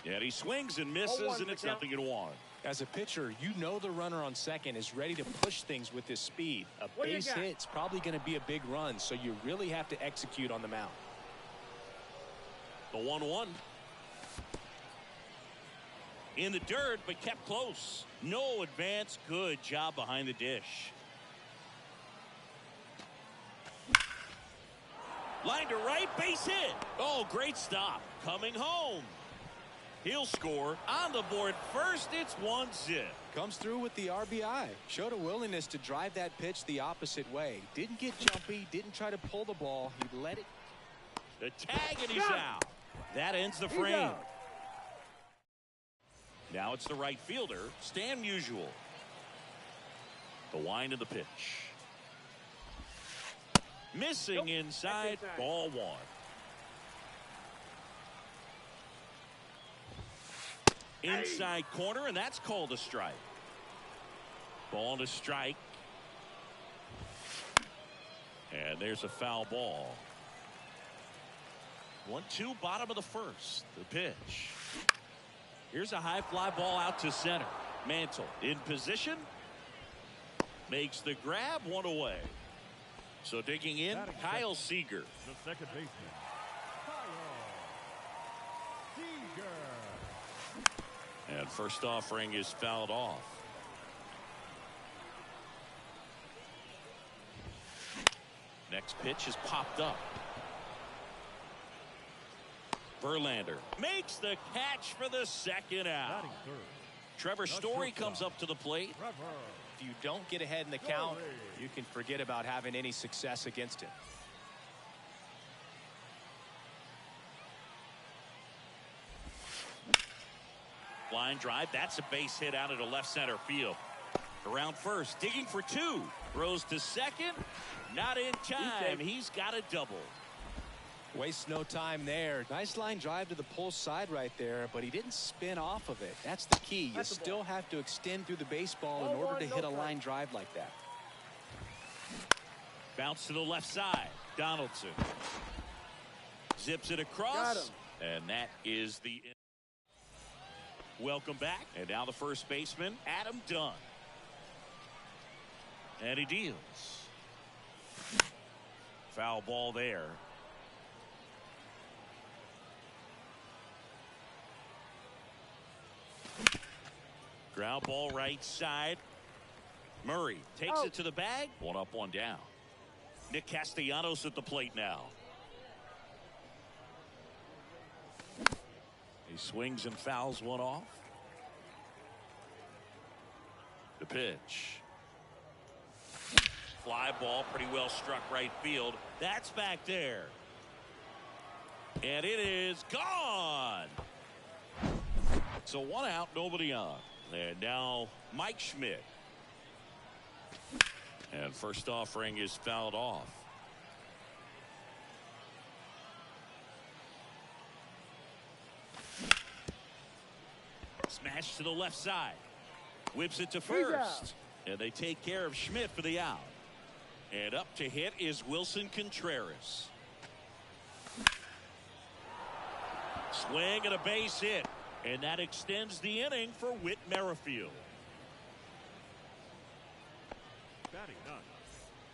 And he swings and misses, and it's 0-1. As a pitcher, you know the runner on second is ready to push things with his speed. A What do you base got? hit's probably going to be a big run, so you really have to execute on the mound. The 1-1. In the dirt, but kept close. No advance. Good job behind the dish. Line to right, base hit. Oh, great stop. Coming home. He'll score on the board first. It's 1-0. Comes through with the RBI. Showed a willingness to drive that pitch the opposite way. Didn't get jumpy. Didn't try to pull the ball. He let it. The tag, and he's out. That ends the frame. Now it's the right fielder, Stan Musial. The wind of the pitch. Missing inside, ball 1. Inside corner, and that's called a strike. Ball to strike. And there's a foul ball. 1-2, bottom of the first. The pitch. Here's a high fly ball out to center. Mantle in position. Makes the grab, 1 away. So digging in, Kyle Seager. The second baseman, Kyle Seager. And first offering is fouled off. Next pitch is popped up. Verlander makes the catch for the second out. Batting third, Trevor Story comes up to the plate. Trevor. If you don't get ahead in the count, you can forget about having any success against him. Line drive. That's a base hit out into left center field. Around first, digging for 2. Throws to second. Not in time. He's got a double. Waste no time there. Nice line drive to the pull side right there, but he didn't spin off of it. That's the key. You still have to extend through the baseball in order to hit a line drive like that. Bounce to the left side. Donaldson zips it across, and that is the end. Welcome back, and now the first baseman, Adam Dunn. And he deals. Foul ball there. Ground ball right side. Murray takes it to the bag. 1 up, 1 down. Nick Castellanos at the plate now. He swings and fouls 1 off. The pitch. Fly ball, pretty well struck right field. That's back there. And it is gone. So 1 out, nobody on. And now Mike Schmidt. And first offering is fouled off. Smash to the left side. Whips it to first. And they take care of Schmidt for the out. And up to hit is Wilson Contreras. Swing and a base hit. And that extends the inning for Whit Merrifield. Batting ninth,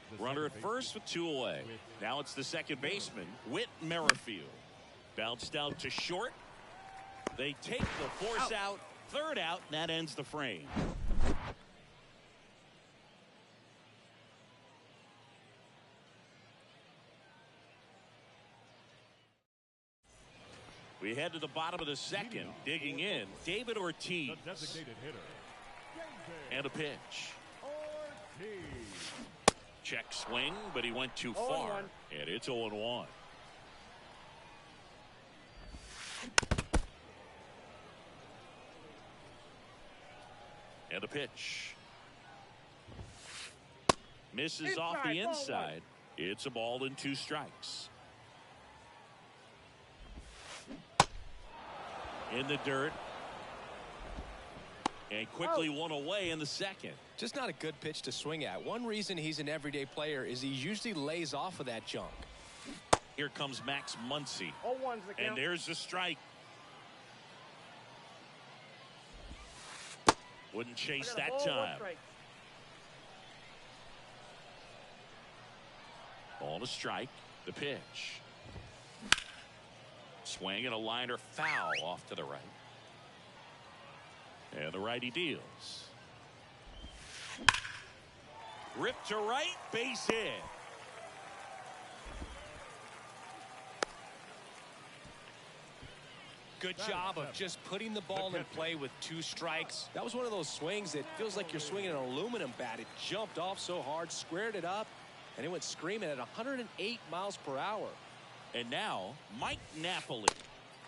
the Runner at second first with 2 away. Now it's the second baseman, Whit Merrifield. Bounced out to short. They take the force out. Third out, and that ends the frame. We head to the bottom of the second. Digging in, David Ortiz. The designated hitter, David And a pitch. Ortiz. Check swing, but he went too 0-1. far. And it's 0-1. And a pitch. Misses off the Inside, ball inside. It's a ball and 2 strikes. In the dirt. And quickly 1 away in the second. Just not a good pitch to swing at. One reason he's an everyday player is he usually lays off of that junk. Here comes Max Muncy. 0-1's the And count. there's the strike. Wouldn't I chase got a that ball, 1 time. strike. Ball to strike. The pitch. Swing and a liner foul off to the right. And the righty deals. Ripped to right, base hit. Good job of just putting the ball in play with 2 strikes. That was one of those swings that feels like you're swinging an aluminum bat. It jumped off so hard, squared it up, and it went screaming at 108 miles per hour. And now, Mike Napoli.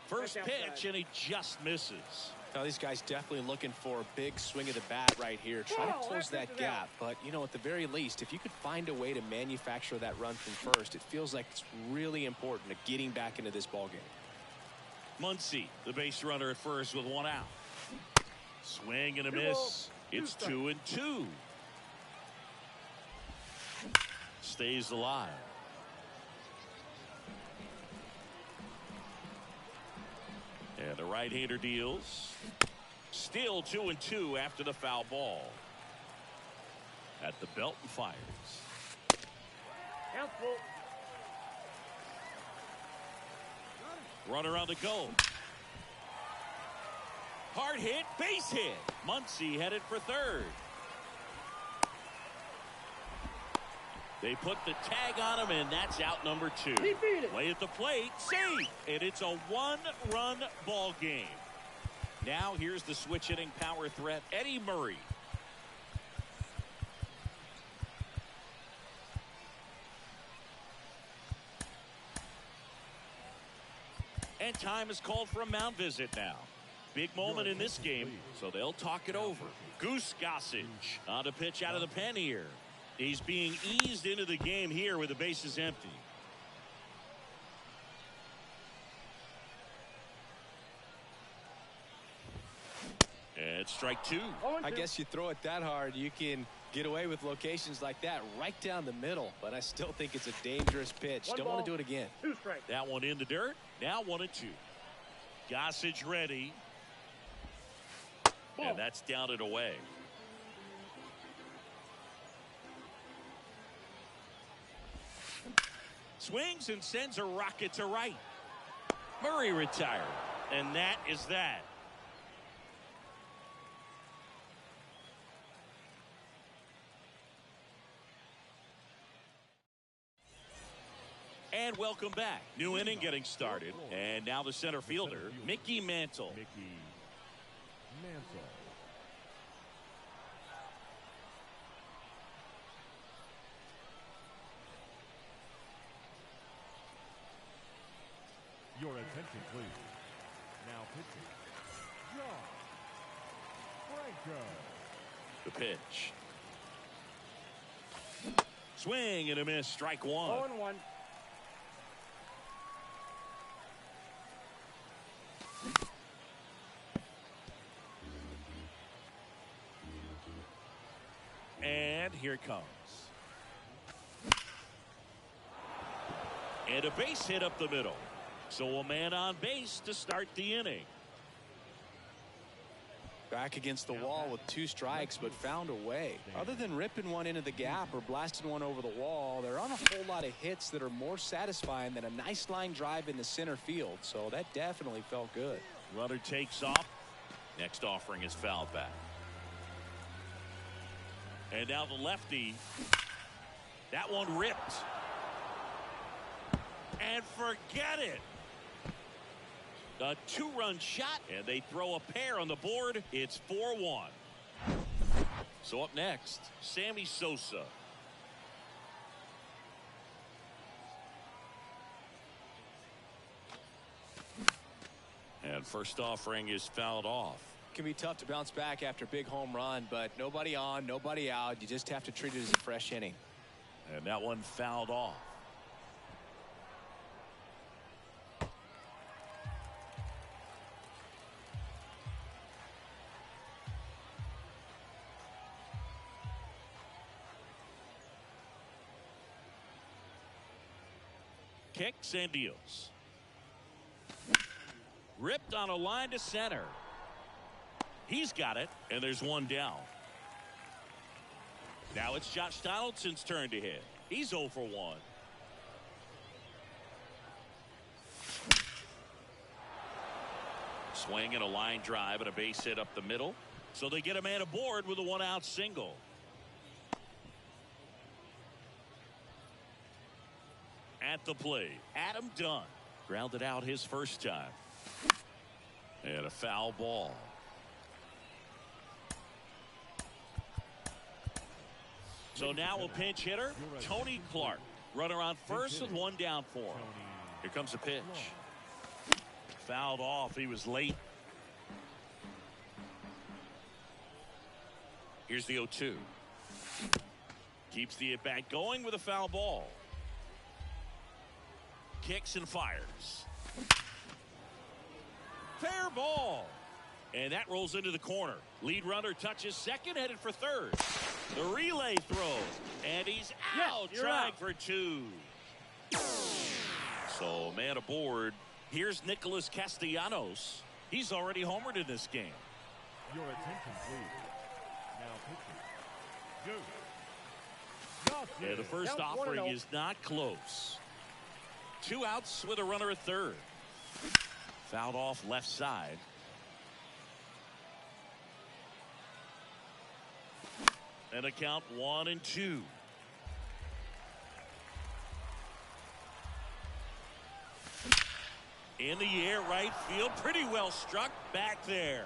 First pitch, and he just misses. Now, these guys definitely looking for a big swing of the bat right here. Try to close that gap. But, you know, at the very least, if you could find a way to manufacture that run from first, it feels like it's really important to getting back into this ballgame. Muncy, the base runner at first with 1 out. Swing and a miss. It's 2-2. Stays alive. And the right-hander deals. Still 2-2 after the foul ball. At the belt and fires. Count full. Runner on the go. Hard hit, base hit. Muncy headed for third. They put the tag on him, and that's out number 2. Play at the plate, safe, and it's a 1-run ball game. Now here's the switch hitting power threat, Eddie Murray. And time is called for a mound visit now. Big moment in this game, so they'll talk it over. Goose Gossage on the pitch out of the pen here. He's being eased into the game here with the bases empty. And strike 2. I guess you throw it that hard, you can get away with locations like that right down the middle. But I still think it's a dangerous pitch. Don't want to do it again. 2 strikes. That one in the dirt. Now 1-2. Gossage ready. And that's down and away. Swings and sends a rocket to right. Murray retired. And that is that. And welcome back. New inning getting started. And now the center fielder, Mickey Mantle. Mickey Mantle. Your attention, please. Now pitching, John Franco. The pitch. Swing and a miss. Strike 1. 0-1. And here it comes. And a base hit up the middle. So a man on base to start the inning. Back against the wall with 2 strikes, but found a way. Other than ripping one into the gap or blasting one over the wall, there aren't a whole lot of hits that are more satisfying than a nice line drive into center field. So that definitely felt good. Runner takes off. Next offering is fouled back. And now the lefty. That one ripped. And forget it. A 2-run shot, and they throw a pair on the board. It's 4-1. So up next, Sammy Sosa. And first offering is fouled off. Can be tough to bounce back after a big home run, but nobody on, nobody out. You just have to treat it as a fresh inning. And that one fouled off. Kicks and deals. Ripped on a line to center. He's got it, and there's one down. Now it's Josh Donaldson's turn to hit. He's 0 for 1. Swing and a line drive and a base hit up the middle. So they get a man aboard with a 1-out single. At the plate, Adam Dunn grounded out his first time. And a foul ball. So now a pinch hitter, Tony Clark. Runner on first with one down for him. Here comes a pitch. Fouled off. He was late. Here's the 0-2. Keeps the at-bat going with a foul ball. Kicks and fires. Fair ball. And that rolls into the corner. Lead runner touches second, headed for third. The relay throws. And he's out, trying for 2. So, man aboard. Here's Nicholas Castellanos. He's already homered in this game. Your attention, please. Now pitching. Go. Yeah, the first offering is not close. 2 outs with a runner at third. Fouled off left side. And a count 1-2. In the air, right field, pretty well struck back there.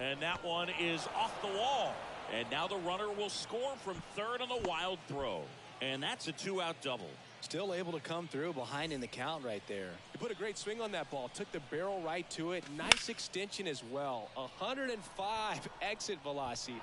And that one is off the wall. And now the runner will score from third on the wild throw. And that's a 2-out double. Still able to come through behind in the count right there. He put a great swing on that ball. Took the barrel right to it. Nice extension as well. 105 exit velocity.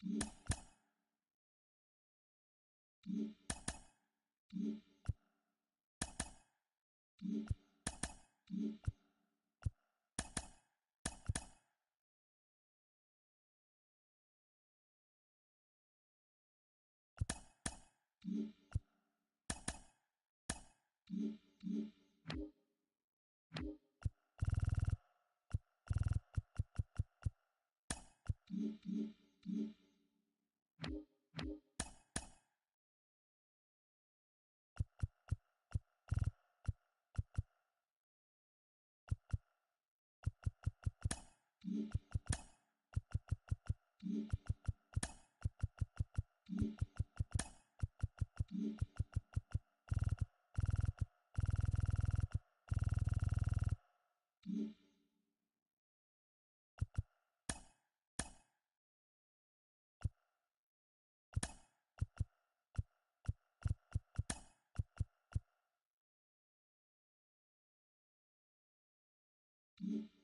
Mm-hmm. Mm-hmm.